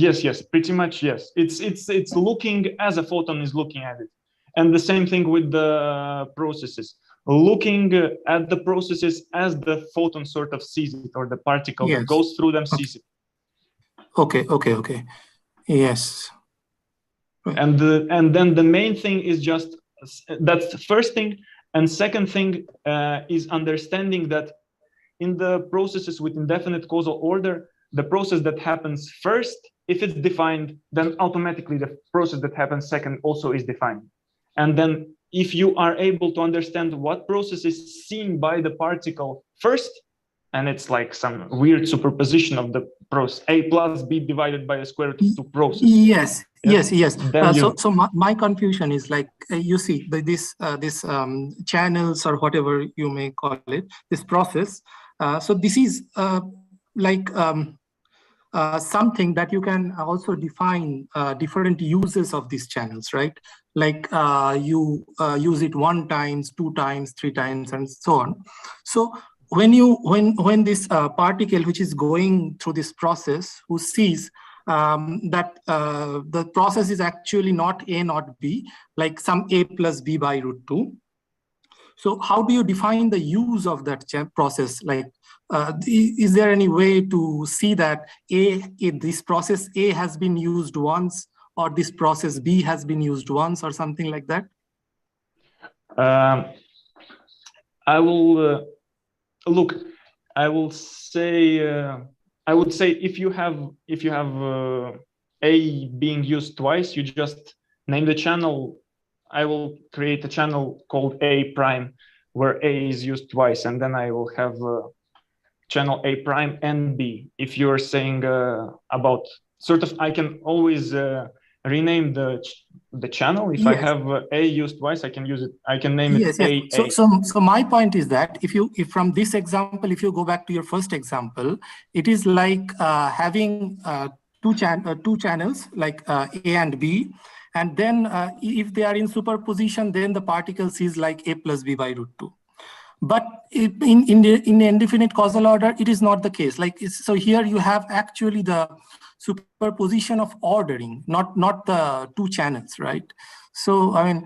pretty much yes. It's looking as a photon is looking at it. And the same thing with the processes. Looking at the processes as the photon sort of sees it, or the particle that goes through them sees it. Okay. Yes. And then the main thing is just, that's the first thing. And second thing is understanding that in the processes with indefinite causal order, the process that happens first, if it's defined, then automatically the process that happens second also is defined. And then if you are able to understand what process is seen by the particle first, and it's like some weird superposition of the process A plus B divided by the square root of 2 process. Yes, yes, yes. Then So my confusion is like, you see, this channels or whatever you may call it, this process. So this is like something that you can also define different uses of these channels, right? Like you use it 1 times, 2 times, 3 times, and so on. So when this particle which is going through this process, who sees that the process is actually not A not B, like some A plus B by root 2. So how do you define the use of that process? Like, is there any way to see that this process A has been used once, or this process B has been used once, or something like that? I will look. I will say. I would say if you have A being used twice, you just name the channel. I will create a channel called A prime, where A is used twice, and then I will have channel A prime and B. If you're saying about sort of, I can always rename the channel. If I have A used twice, I can use it. I can name it A. So my point is that if from this example, if you go back to your first example, it is like having two channels like A and B. And then if they are in superposition, then the particle sees like A plus B by root 2. But in the indefinite causal order, it is not the case. Like, so here you have actually the superposition of ordering, not the 2 channels, right? So I mean,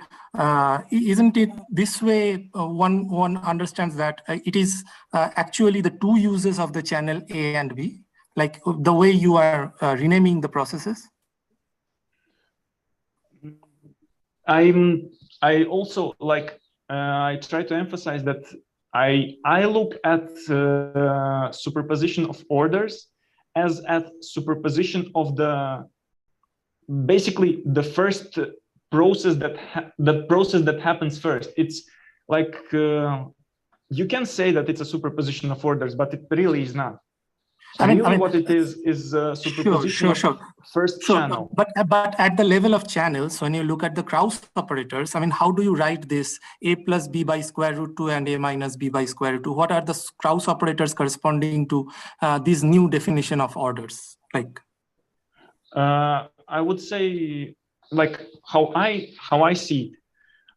isn't it this way? One understands that it is actually the 2 uses of the channel A and B, like the way you are renaming the processes. I also like, I try to emphasize that I look at superposition of orders as at superposition of basically the first process that happens first. It's like you can say that it's a superposition of orders, but it really is not. I mean, what it is superposition of first channel. But at the level of channels, when you look at the Krauss operators, I mean, how do you write this A plus B by square root 2 and A minus B by square root 2? What are the Krauss operators corresponding to this new definition of orders? Like, I would say, like how I see it,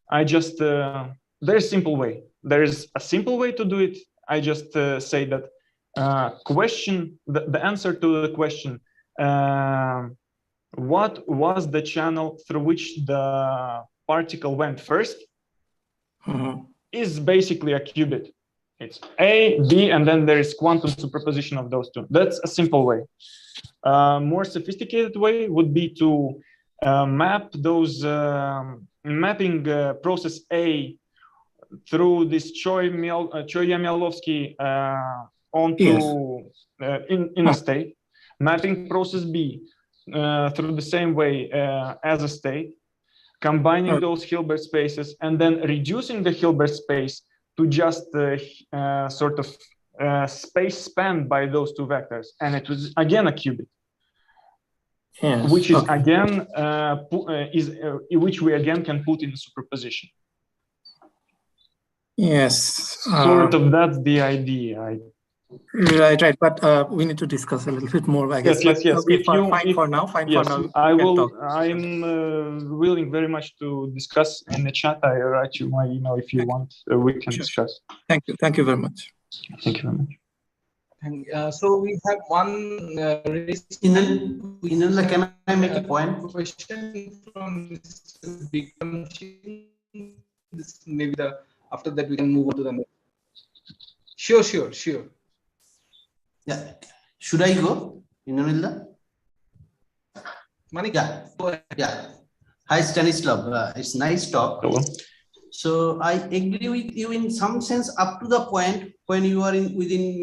I just there's a simple way. There is a simple way to do it. I just say that. Question, the answer to the question, what was the channel through which the particle went first, is basically a qubit. It's A, B, and then there is quantum superposition of those 2. That's a simple way. More sophisticated way would be to map those, mapping process A through this Choi-Yamialovsky onto in a state, mapping process B through the same way as a state, combining those Hilbert spaces, and then reducing the Hilbert space to just sort of space spanned by those 2 vectors, and it was again a qubit, which is again which we again can put in superposition. Yes, sort of that's the idea. Right. But we need to discuss a little bit more, I guess. Yes. Okay, fine for now. I will. I'm willing very much to discuss in the chat. I write you my email if you want. We can discuss. Thank you. Thank you very much. Thank you very much. So we have one Inanla, can I make a point? Question from this, maybe after that we can move on to the next. Sure. Yeah. Should I go, Inanla? Manik, yeah. Hi, Stanislav. It's nice talk. Hello. So I agree with you in some sense up to the point when you are within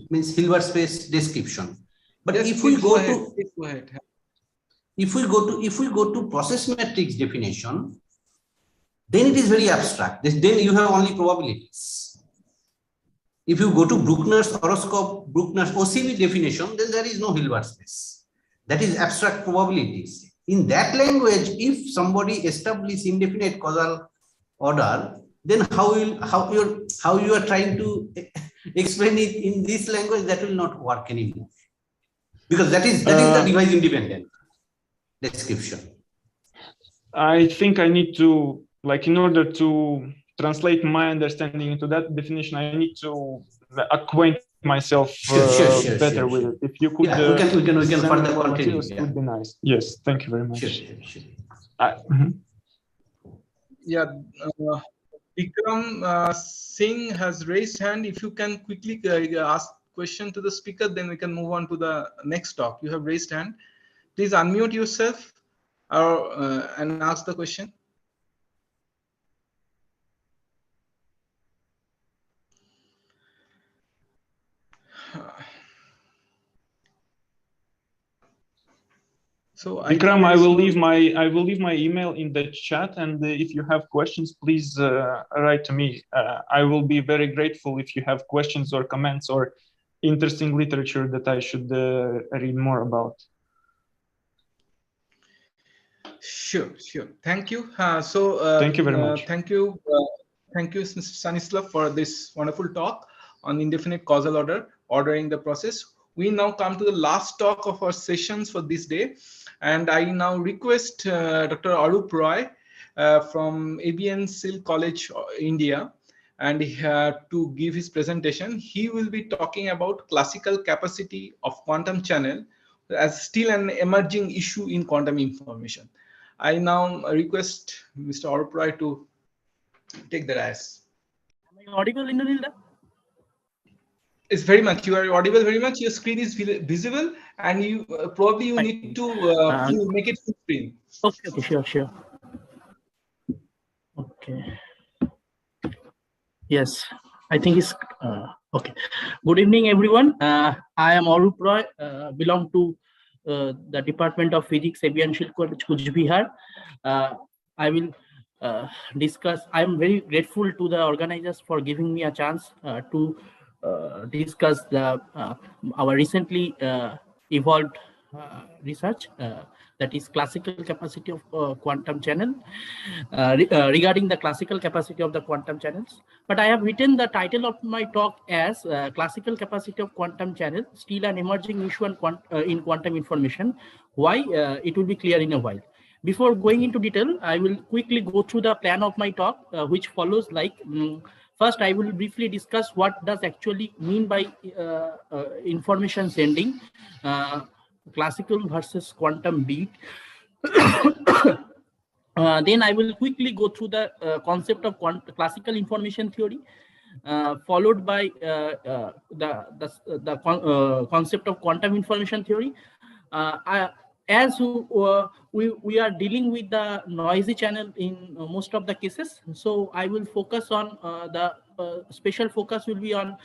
means Hilbert space description. But if we go to process matrix definition, then it is very abstract. Then you have only probabilities. If you go to Bruckner's horoscope, Bruckner's OCB definition, then there is no Hilbert space. That is abstract probabilities. In that language, if somebody establishes indefinite causal order, then how you are trying to explain it in this language, that will not work anymore. Because that is the device independent description. I think I need to, like, in order to translate my understanding into that definition, I need to acquaint myself better with it. If you could, yeah, we can further continue. Yeah. Would be nice. Yes, thank you very much. Sure. Yeah, Vikram Singh has raised hand. If you can quickly ask question to the speaker, then we can move on to the next talk. You have raised hand. Please unmute yourself or and ask the question. So Vikram, I will leave my email in the chat, and if you have questions, please write to me. I will be very grateful if you have questions or comments or interesting literature that I should read more about. Sure. Thank you. Thank you very much. Thank you, Mr. Stanislav, for this wonderful talk on indefinite causal order, ordering the process. We now come to the last talk of our sessions for this day. And I now request Dr. Arup Roy from ABN SIL College, India, and to give his presentation. He will be talking about classical capacity of quantum channel as still an emerging issue in quantum information. I now request Mr. Arup Roy to take the dais. Am I audible, Indranilda? It's very much. You are audible very much. Your screen is visible, and you probably you need to make it full screen. Okay, sure. Okay. Yes, I think it's okay. Good evening, everyone. I am Arup Roy, belong to the Department of Physics, ABN SIL College, Kuch Bihar. I will discuss. I am very grateful to the organizers for giving me a chance to discuss our recently evolved research, that is classical capacity of quantum channel, regarding the classical capacity of the quantum channels. But I have written the title of my talk as classical capacity of quantum channel, still an emerging issue in quantum information. Why? It will be clear in a while. Before going into detail, I will quickly go through the plan of my talk, which follows like, first, I will briefly discuss what does actually mean by information sending, classical versus quantum beat. Then I will quickly go through the concept of classical information theory, followed by the concept of quantum information theory. As we are dealing with the noisy channel in most of the cases, so I will focus on the special focus will be on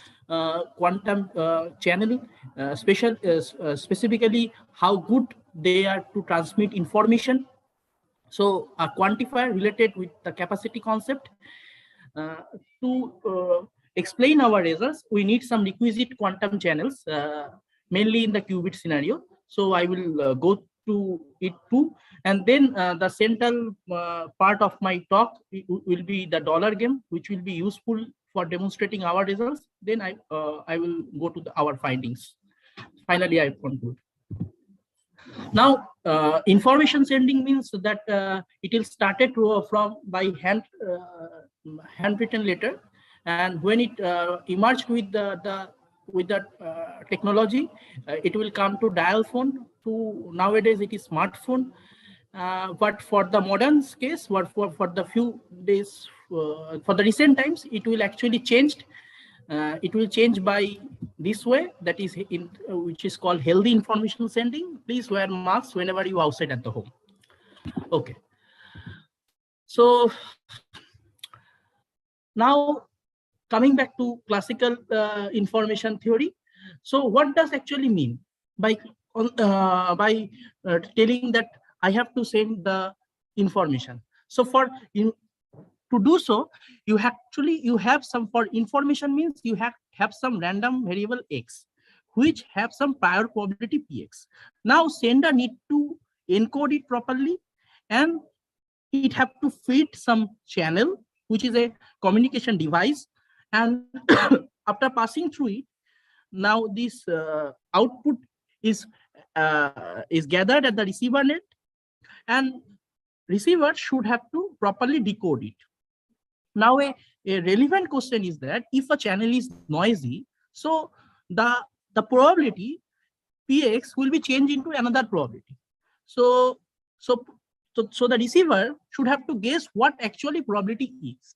quantum channel, specifically how good they are to transmit information. So a quantifier related with the capacity concept. To explain our results, we need some requisite quantum channels, mainly in the qubit scenario. So I will go to it too. And then the central part of my talk will be the dollar game, which will be useful for demonstrating our results. Then I will go to our findings. Finally, I conclude. Now, information sending means that it is started from by handwritten letter, and when it emerged with the technology, it will come to dial phone. To nowadays it is smartphone. But for the modern case, for the few days, for the recent times, it will actually changed. It will change by this way, that is which is called healthy information sending. Please wear masks whenever you outside at the home. Okay. So now coming back to classical information theory. So what does actually mean by telling that I have to send the information? So for to do so, you have some, for information means you have some random variable x, which have some prior probability px. Now sender need to encode it properly, and it have to fit some channel, which is a communication device, and after passing through it, now this output is gathered at the receiver net, and receiver should have to properly decode it. Now a relevant question is that if a channel is noisy, so the probability px will be changed into another probability. So the receiver should have to guess what actually probability is.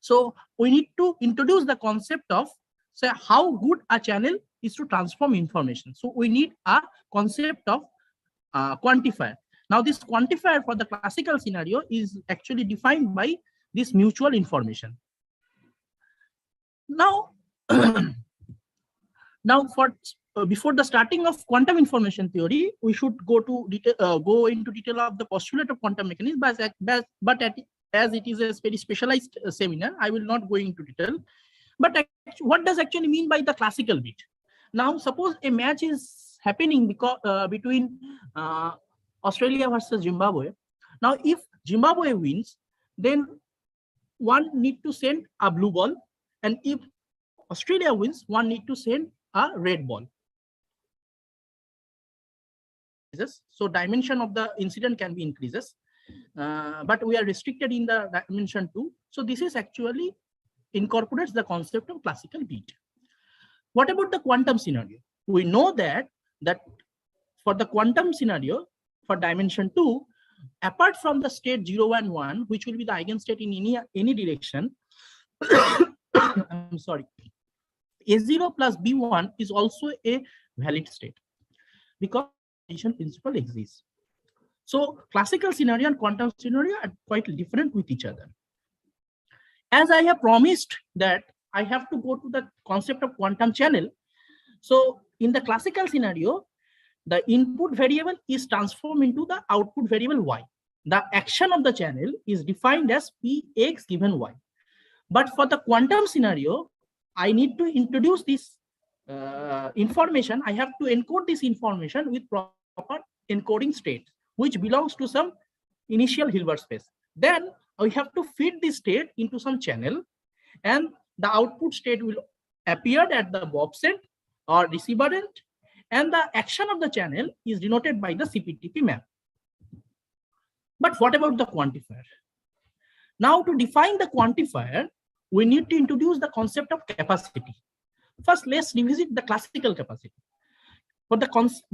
So we need to introduce the concept of, say, how good a channel is to transform information. So we need a concept of quantifier. Now this quantifier for the classical scenario is actually defined by this mutual information. Now, before the starting of quantum information theory, we should go into detail of the postulate of quantum mechanism, but as it is a very specialized seminar, I will not go into detail. But what does actually mean by the classical bit? Now, suppose a match is happening between Australia versus Zimbabwe. Now, if Zimbabwe wins, then one need to send a blue ball, and if Australia wins, one need to send a red ball. So dimension of the incident can be increases, but we are restricted in the dimension 2. So this is actually incorporates the concept of classical beat. What about the quantum scenario? We know that for the quantum scenario, for dimension 2, apart from the state 0 and 1, which will be the eigenstate in any direction, I'm sorry, A0 plus B1 is also a valid state because principle exists. So classical scenario and quantum scenario are quite different with each other. As I have promised that I have to go to the concept of quantum channel. So in the classical scenario, the input variable is transformed into the output variable y. The action of the channel is defined as Px given y. But for the quantum scenario, I need to introduce this information. I have to encode this information with proper encoding state, which belongs to some initial Hilbert space. Then we have to feed this state into some channel, and the output state will appear at the Bob's end or receiver end, and the action of the channel is denoted by the CPTP map. But what about the quantifier? Now, to define the quantifier, we need to introduce the concept of capacity. First, let's revisit the classical capacity.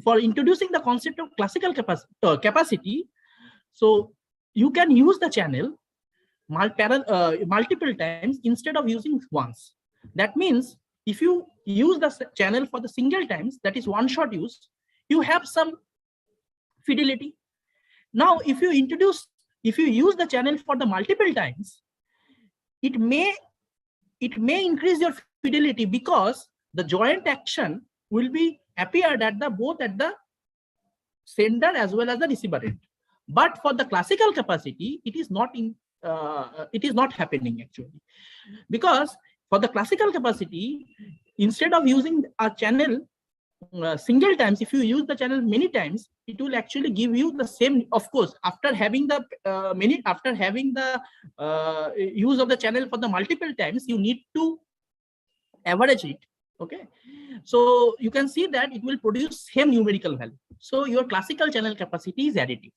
For introducing the concept of classical capacity, so you can use the channel multiple times instead of using once. That means if you use the channel for the single times, that is one shot use, you have some fidelity. Now, if you use the channel for the multiple times, it may increase your fidelity because the joint action will be appeared at both at the sender as well as the receiver end. But for the classical capacity, it is not happening actually, because for the classical capacity, instead of using a channel single times, if you use the channel many times, it will actually give you the same. Of course, after having the use of the channel for the multiple times, you need to average it. Okay, so you can see that it will produce same numerical value. So your classical channel capacity is additive.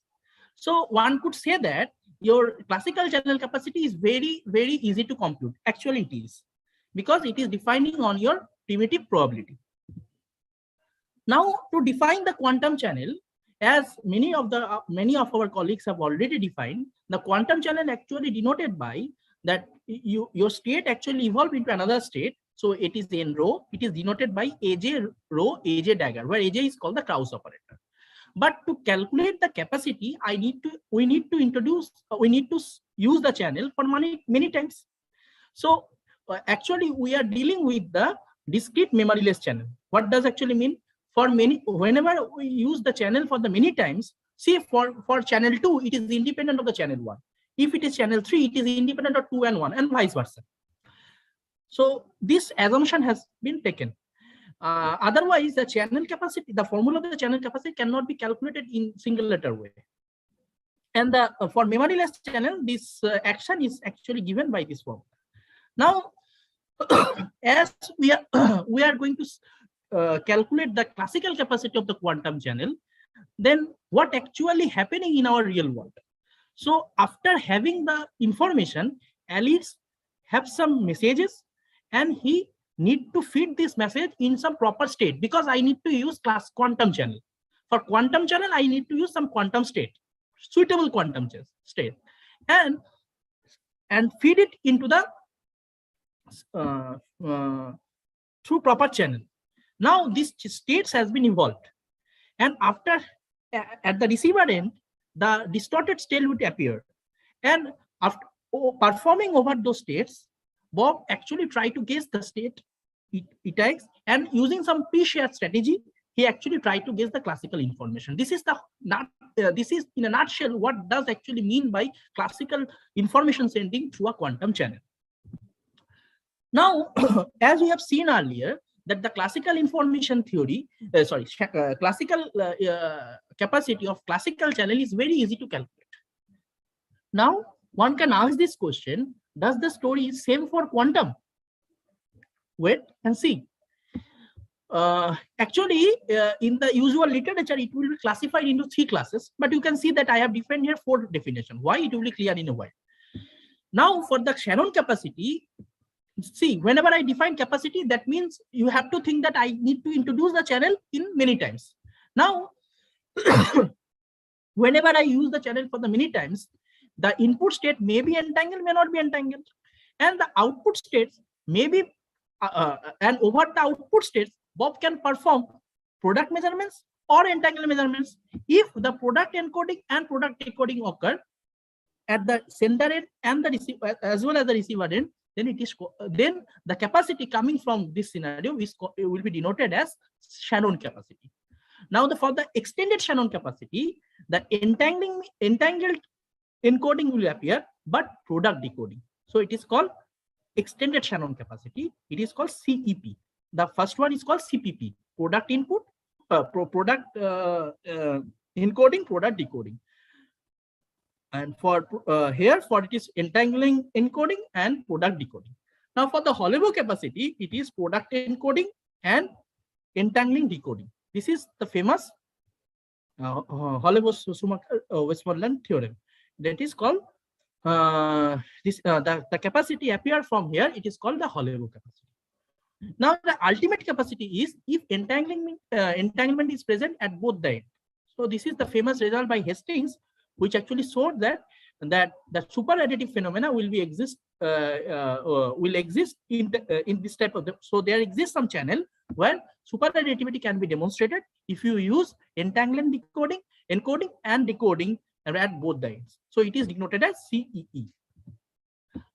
So one could say that your classical channel capacity is very, very easy to compute. Actually, it is, because it is defining on your primitive probability. Now, to define the quantum channel, as many of our colleagues have already defined, the quantum channel actually denoted by that your state actually evolved into another state. So it is n row. It is denoted by aj row, aj dagger, where aj is called the Krauss operator. But to calculate the capacity, we need to use the channel for many times. So actually, we are dealing with the discrete memoryless channel. What does actually mean? Whenever we use the channel for the many times, see for channel 2, it is independent of the channel 1. If it is channel 3, it is independent of 2 and 1, and vice versa. So this assumption has been taken. Otherwise, the channel capacity, the formula of the channel capacity cannot be calculated in single letter way. And for memoryless channel, this action is actually given by this formula. Now, as we are going to calculate the classical capacity of the quantum channel, then what actually happening in our real world? So after having the information, Alice have some messages, and he need to feed this message in some proper state, because I need to use quantum channel. For quantum channel, I need to use some quantum state, suitable quantum state, and feed it into the through proper channel. Now this states has been evolved, and after at the receiver end, the distorted state would appear, and after performing over those states, Bob actually tried to guess the state it takes, and using some p-share strategy, he actually tried to guess the classical information. This is this is in a nutshell what does actually mean by classical information sending through a quantum channel. Now, as we have seen earlier, that the classical information theory, classical capacity of classical channel is very easy to calculate. Now, one can ask this question: does the story same for quantum? Wait and see. Actually, in the usual literature, it will be classified into 3 classes, but you can see that I have defined here 4 definitions. Why? It will be clear in a while. Now, for the Shannon capacity, see, whenever I define capacity, that means you have to think that I need to introduce the channel in many times. Now, whenever I use the channel for the many times, the input state may be entangled, may not be entangled, and the output states may be, and over the output states, Bob can perform product measurements or entangled measurements. If the product encoding and product decoding occur at the sender end and the receiver as well as the receiver end, then it is then the capacity coming from this scenario will be denoted as Shannon capacity. Now, for the extended Shannon capacity, the entangled encoding will appear, but product decoding. So it is called extended Shannon capacity. It is called CEP. The first one is called CPP, product input, product encoding, product decoding. And for here, for it is entangling encoding and product decoding. Now, for the Holloway capacity, it is product encoding and entangling decoding. This is the famous Holloway-Westmoreland theorem. That is called the capacity appear from here. It is called the Holloway capacity. Now, the ultimate capacity is if entanglement is present at both the ends. So this is the famous result by Hastings, which actually showed that the super additive phenomena will exist in this type of so there exists some channel where super additivity can be demonstrated if you use entanglement decoding, encoding and decoding at both the ends. So it is denoted as CEE.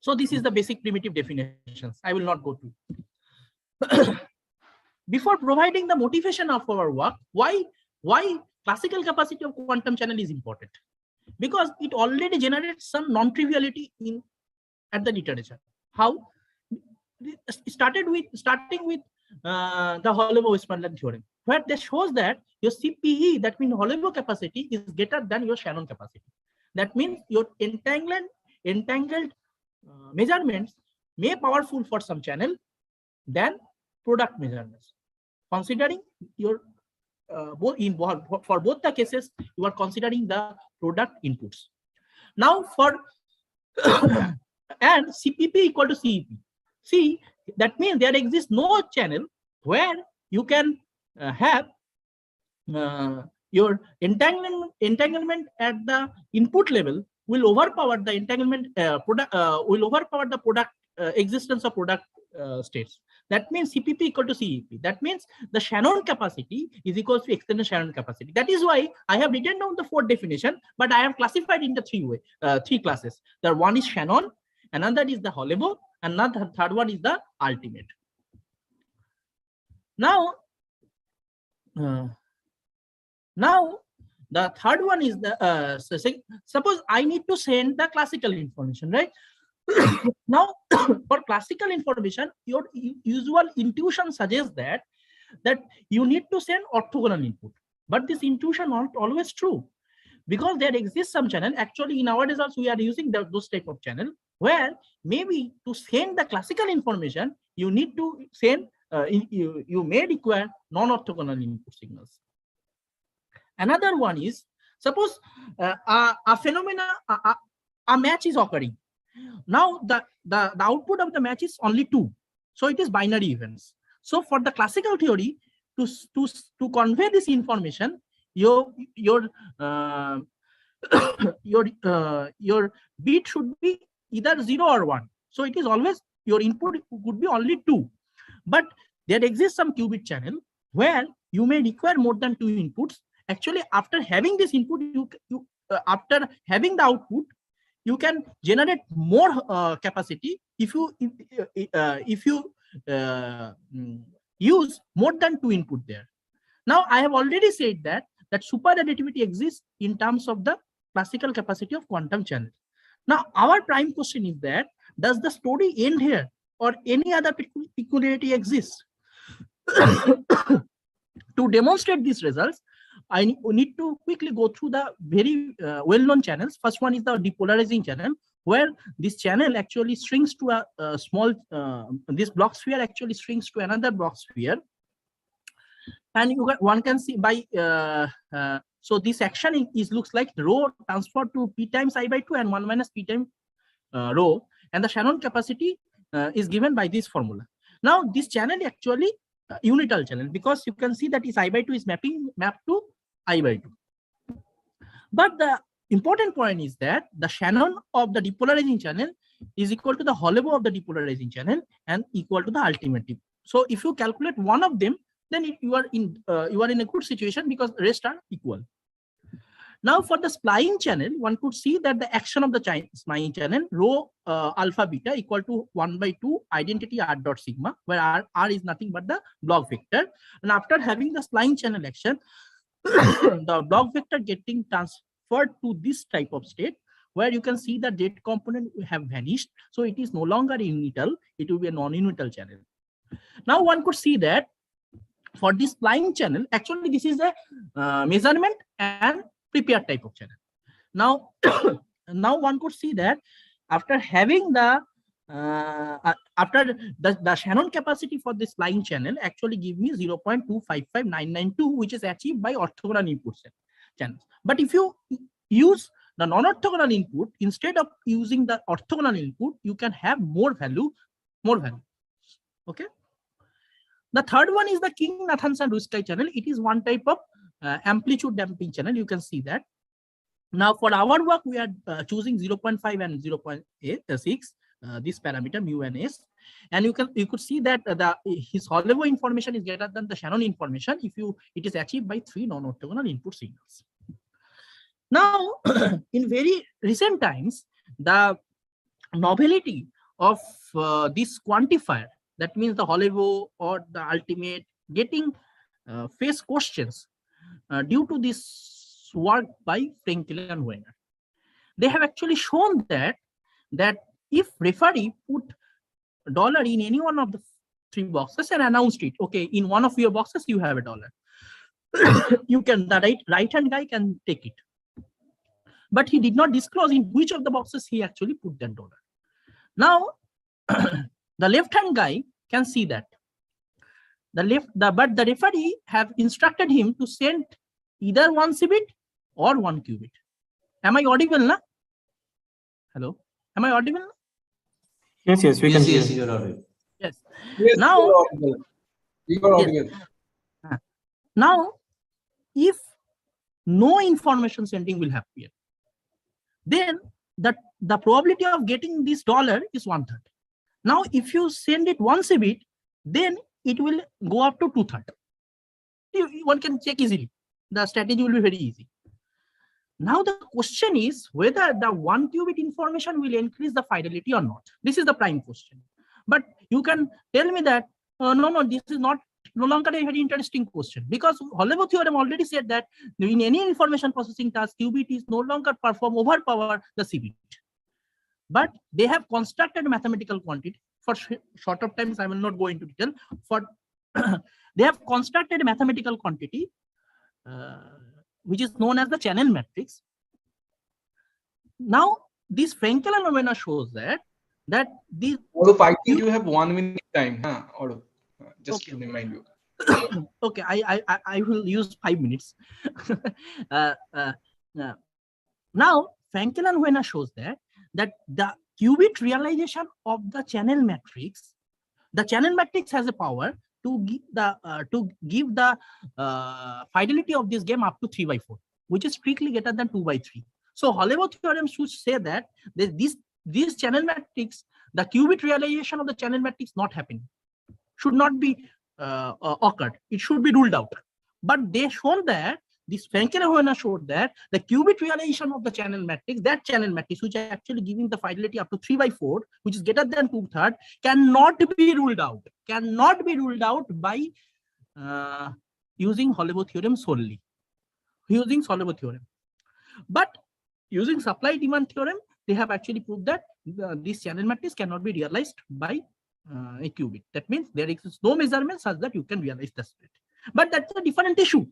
So this is the basic primitive definitions. I will not go to. Before providing the motivation of our work, why classical capacity of quantum channel is important? Because it already generates some non-triviality at the literature. How? Starting with the Holloway-Westmoreland theorem, where they shows that your CPE, that means Holloway capacity, is greater than your Shannon capacity. That means your entangled measurements may be powerful for some channel than product measurements. Considering your for both the cases, you are considering the product inputs. Now for and CPP equal to CEP. See, that means there exists no channel where you can have your entanglement at the input level will overpower the entanglement will overpower the product existence of product states. That means CPP equal to CEP. That means the Shannon capacity is equal to extended Shannon capacity. That is why I have written down the 4th definition, but I have classified into 3 classes. The one is Shannon, another is the Holloway, and another third one is the ultimate. Now The third one is the suppose I need to send the classical information, right? Now, for classical information, your usual intuition suggests that you need to send orthogonal input, but this intuition not always true, because there exists some channel. Actually, in our results, we are using those type of channel where maybe to send the classical information, you need to send you may require non-orthogonal input signals. Another one is, suppose a phenomena, a match is occurring. Now the output of the match is only 2, so it is binary events. So for the classical theory, to convey this information, your bit should be either 0 or 1. So it is always, your input could be only 2. But there exists some qubit channel where you may require more than 2 inputs. Actually, after having this input, after having the output, you can generate more capacity if you use more than 2 input there. Now, I have already said that superadditivity exists in terms of the classical capacity of quantum channel. Now, our prime question is that, does the story end here or any other peculiarity exists? To demonstrate these results, I need to quickly go through the very well-known channels. First one is the depolarizing channel, where this channel actually shrinks to a small, this block sphere actually shrinks to another block sphere. And one can see by, so this action looks like rho transferred to p times I by 2 and 1 minus p times rho. And the Shannon capacity is given by this formula. Now, this channel actually unital channel, because you can see that is I by 2 is mapped to I by 2. But the important point is that the Shannon of the depolarizing channel is equal to the Holevo of the depolarizing channel and equal to the ultimate. So if you calculate one of them, then you are in a good situation because rest are equal. Now for the spline channel, one could see that the action of the spline channel rho alpha beta equal to 1 by 2 identity r dot sigma, where r is nothing but the block vector. And after having the spline channel action, the block vector getting transferred to this type of state, where you can see the Z component have vanished. So it is no longer unital, it will be a non-unital channel. Now one could see that for this spline channel, actually this is a measurement and prepared type of channel. Now, now one could see that after having the Shannon capacity for this spline channel actually give me 0.255992, which is achieved by orthogonal input channels. But if you use the non-orthogonal input instead of using the orthogonal input, you can have more value. Okay. The third one is the King-Nathanson-Ruskay channel. It is one type of amplitude damping channel. You can see that. Now for our work, we are choosing 0.5 and 0.6, this parameter mu and s, and you could see that his Holevo information is greater than the Shannon information if it is achieved by 3 non-orthogonal input signals. Now in very recent times, the novelty of this quantifier, that means the Holevo or the ultimate, getting face questions due to this work by Frenkel and Wenger. They have actually shown that if referee put dollar in any one of the 3 boxes and announced it, okay, in one of your boxes you have a dollar, you can, the right hand guy can take it. But he did not disclose in which of the boxes he actually put that dollar. Now the left hand guy can see that. But the referee have instructed him to send either 1 cbit or 1 qubit. Am I audible, na? Hello? Am I audible? Yes, yes, we can hear. Yes, you're audible. Yes. Yes, Now, you are audible. Yes. Now, if no information sending will happen, then the probability of getting this dollar is 1/3. Now, if you send it 1 cbit, then it will go up to 2/3. One can check easily. The strategy will be very easy. Now the question is whether the 1 qubit information will increase the fidelity or not. This is the prime question. But you can tell me that no, this is not no longer a very interesting question, because Holloway theorem already said that in any information processing task, qubit is no longer overpower the CBit. But they have constructed a mathematical quantity. For short of times, I will not go into detail. For they have constructed a mathematical quantity which is known as the channel matrix. Now, this Frenkel phenomena shows that these. Although I think you have 1 minute time, huh? Or just Okay. to remind you. Okay, I will use 5 minutes. Now, Frenkel phenomena shows that the qubit realization of the channel matrix has a power to give the fidelity of this game up to 3/4, which is strictly greater than 2/3. So Holloway theorem should say that this channel matrix, the qubit realization of the channel matrix not happening, should not be occurred. It should be ruled out. But they shown that this Frenkel phenomena showed that the qubit realization of the channel matrix, that channel matrix which is actually giving the fidelity up to 3/4, which is greater than 2/3, cannot be ruled out. Cannot be ruled out by using Holloway theorem solely. Using Holloway theorem, but using supply demand theorem, they have actually proved that this channel matrix cannot be realized by a qubit. That means there exists no measurement such that you can realize the split. But that's a different issue.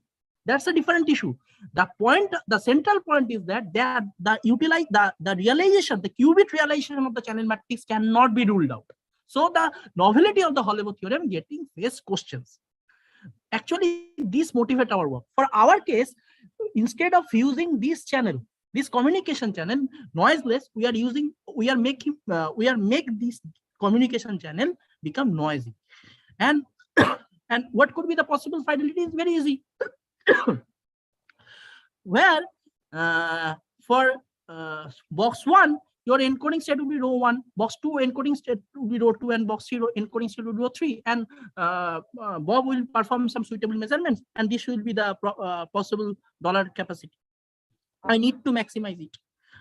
That's a different issue. The central point is that the realization, the qubit realization of the channel matrix cannot be ruled out. So the novelty of the Holloway theorem getting face questions. Actually, this motivates our work. For our case, instead of using this channel, this communication channel noiseless, we are making this communication channel become noisy. And what could be the possible fidelity is very easy. Where for box 1, your encoding state will be row 1, box 2 encoding state will be row 2, and box 0 encoding state will be row 3. And Bob will perform some suitable measurements, and this will be the possible dollar capacity. I need to maximize it.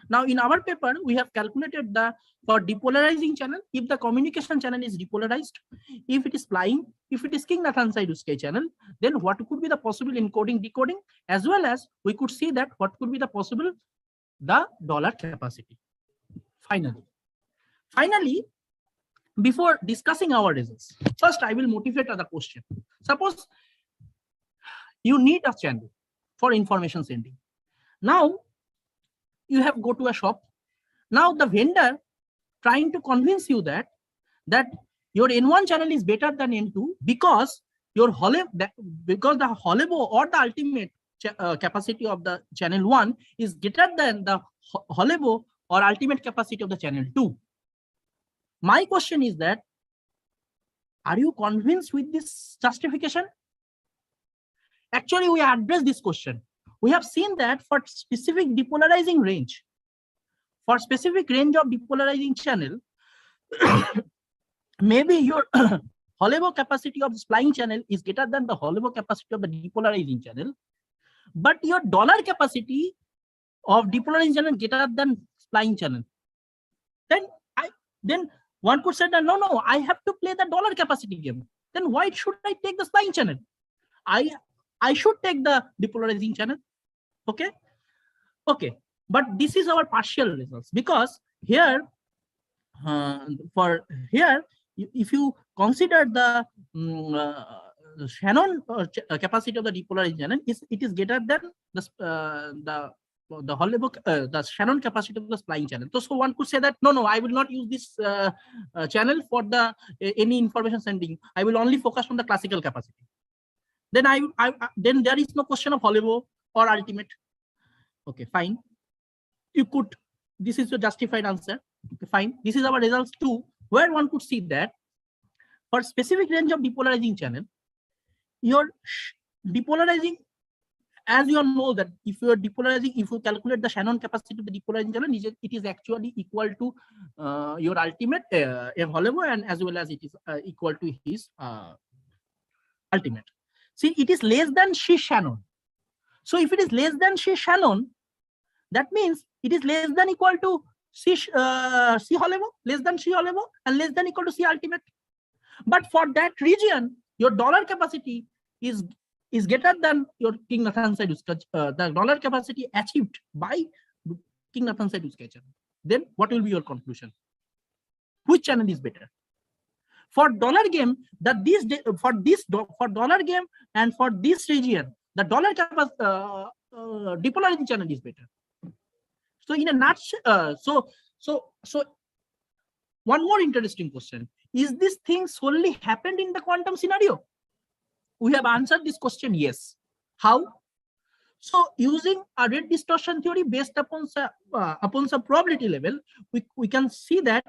Now, in our paper, we have calculated for depolarizing channel, if the communication channel is depolarized, if it is flying, if it is King-Natanz-Side channel, then what could be the possible encoding, decoding, as well as we could see that what could be the possible the dollar capacity. Finally, before discussing our results, first I will motivate other question. Suppose you need a channel for information sending. Now, you have go to a shop. Now the vendor trying to convince you that your N1 channel is better than N2 because the Holloway or the ultimate capacity of the channel 1 is greater than the Holloway or ultimate capacity of the channel 2. My question is that, are you convinced with this justification? Actually, we address this question. We have seen that for specific depolarizing range, for specific range of depolarizing channel, maybe your Holloway capacity of the splying channel is greater than the Holloway capacity of the depolarizing channel, but your dollar capacity of depolarizing channel greater than splying channel. Then one could say that no, I have to play the dollar capacity game. Then why should I take the splying channel? I should take the depolarizing channel. Okay. But this is our partial results, because here, if you consider the Shannon capacity of the depolarizing channel, it is greater than the Holloway, the Shannon capacity of the splying channel. So one could say that no, I will not use this channel for any information sending. I will only focus on the classical capacity. Then then there is no question of Holloway or ultimate. Okay, fine. You could. This is your justified answer. Okay, fine. This is our results too, where one could see that for specific range of depolarizing channel, your depolarizing, as you all know that if you are depolarizing, if you calculate the Shannon capacity of the depolarizing channel, it is actually equal to your ultimate Holloway, and as well as it is equal to his ultimate. See, it is less than C Shannon. So if it is less than C Shannon, that means it is less than equal to C Holloway, less than C Holloway, and less than equal to C ultimate. But for that region, your dollar capacity is greater than your King-Nathan-Side the dollar capacity achieved by King-Nathan-Side catcher, then what will be your conclusion? Which channel is better? For dollar game, for dollar game and for this region, the dollar depolarizing channel is better. So in a nutshell, so one more interesting question: is this thing solely happened in the quantum scenario? We have answered this question, yes. How? So using a rate distortion theory based upon some probability level, we can see that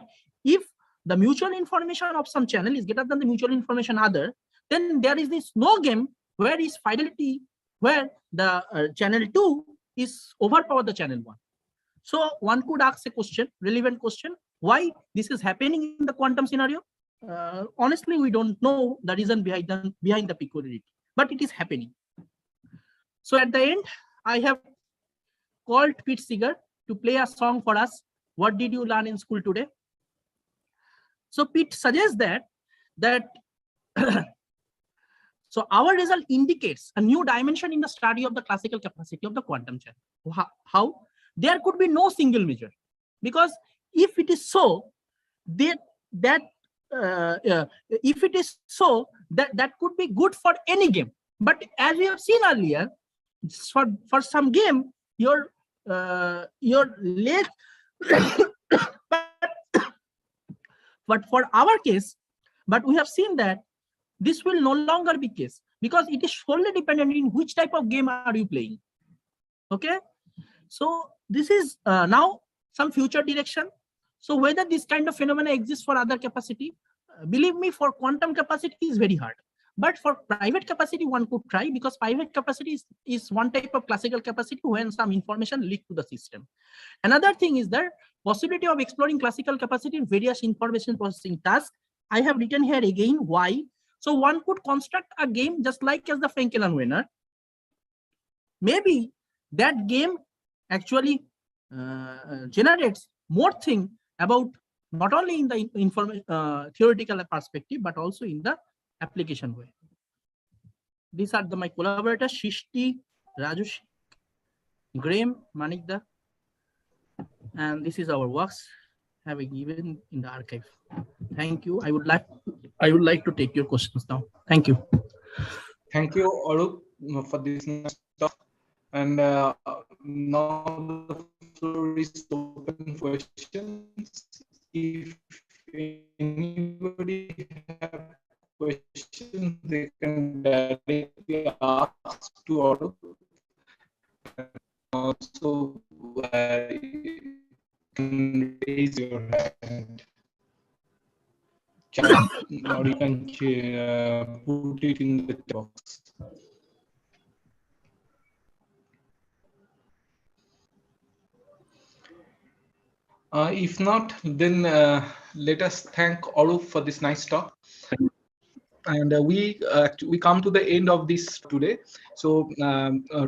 if the mutual information of some channel is greater than the mutual information other, then there is this no game where is fidelity, where the channel 2 is overpower the channel 1. So one could ask a question, relevant question, why this is happening in the quantum scenario? Honestly, we don't know the reason behind the peculiarity, but it is happening. So at the end, I have called Pete Seeger to play a song for us. What did you learn in school today? So Pete suggests that so our result indicates a new dimension in the study of the classical capacity of the quantum channel. How? There could be no single measure, because if it is so, that could be good for any game. But as we have seen earlier, for some game, your leg but for our case, but we have seen that this will no longer be case, because it is solely dependent in which type of game are you playing. Okay, so this is now some future direction. So whether this kind of phenomena exists for other capacity, believe me, for quantum capacity is very hard. But for private capacity, one could try, because private capacity is one type of classical capacity when some information leaked to the system. Another thing is the possibility of exploring classical capacity in various information processing tasks. I have written here again why. So one could construct a game just like as the Frankel winner. Maybe that game actually generates more thing about not only in the theoretical perspective, but also in the application way. These are my collaborators: Shishti, Rajush, Graham, Manikda, and this is our works having given in the archive. Thank you. I would like to take your questions now. Thank you. Thank you, Arup, for this stuff. And now the floor is open for questions. If anybody have questions, they can directly ask to Arup. Also, you can raise your hand. Or you can put it in the box. If not, then let us thank Arup for this nice talk. And we come to the end of this today. So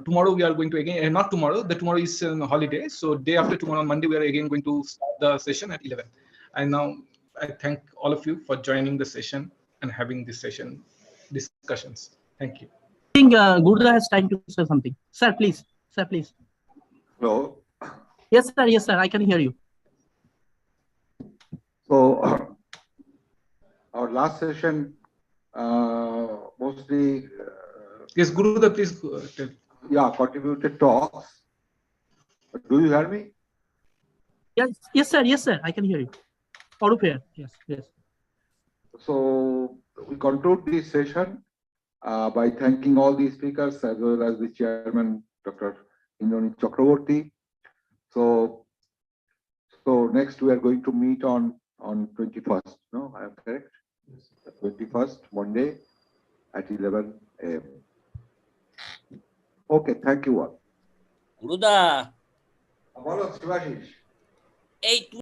tomorrow we are going to again, not tomorrow, tomorrow is a holiday. So day after tomorrow on Monday, we are again going to start the session at 11. And now I thank all of you for joining the session and having this session discussions. Thank you. I think Gurda has time to say something. Sir, please. Sir, please. Hello. Yes, sir. Yes, sir. I can hear you. So our last session mostly yes, Guruda, please tell. Yeah, contributed talks. Do you hear me? Yes, sir. Yes, sir. I can hear you. Arup here. Yes, yes. So we conclude this session by thanking all the speakers as well as the chairman, Dr. Indranit Chakraborty. So next we are going to meet on 21st. No, I am correct. Yes. 21st Monday at 11 a.m. Okay, thank you all. Guruda. Hello, Shivashish.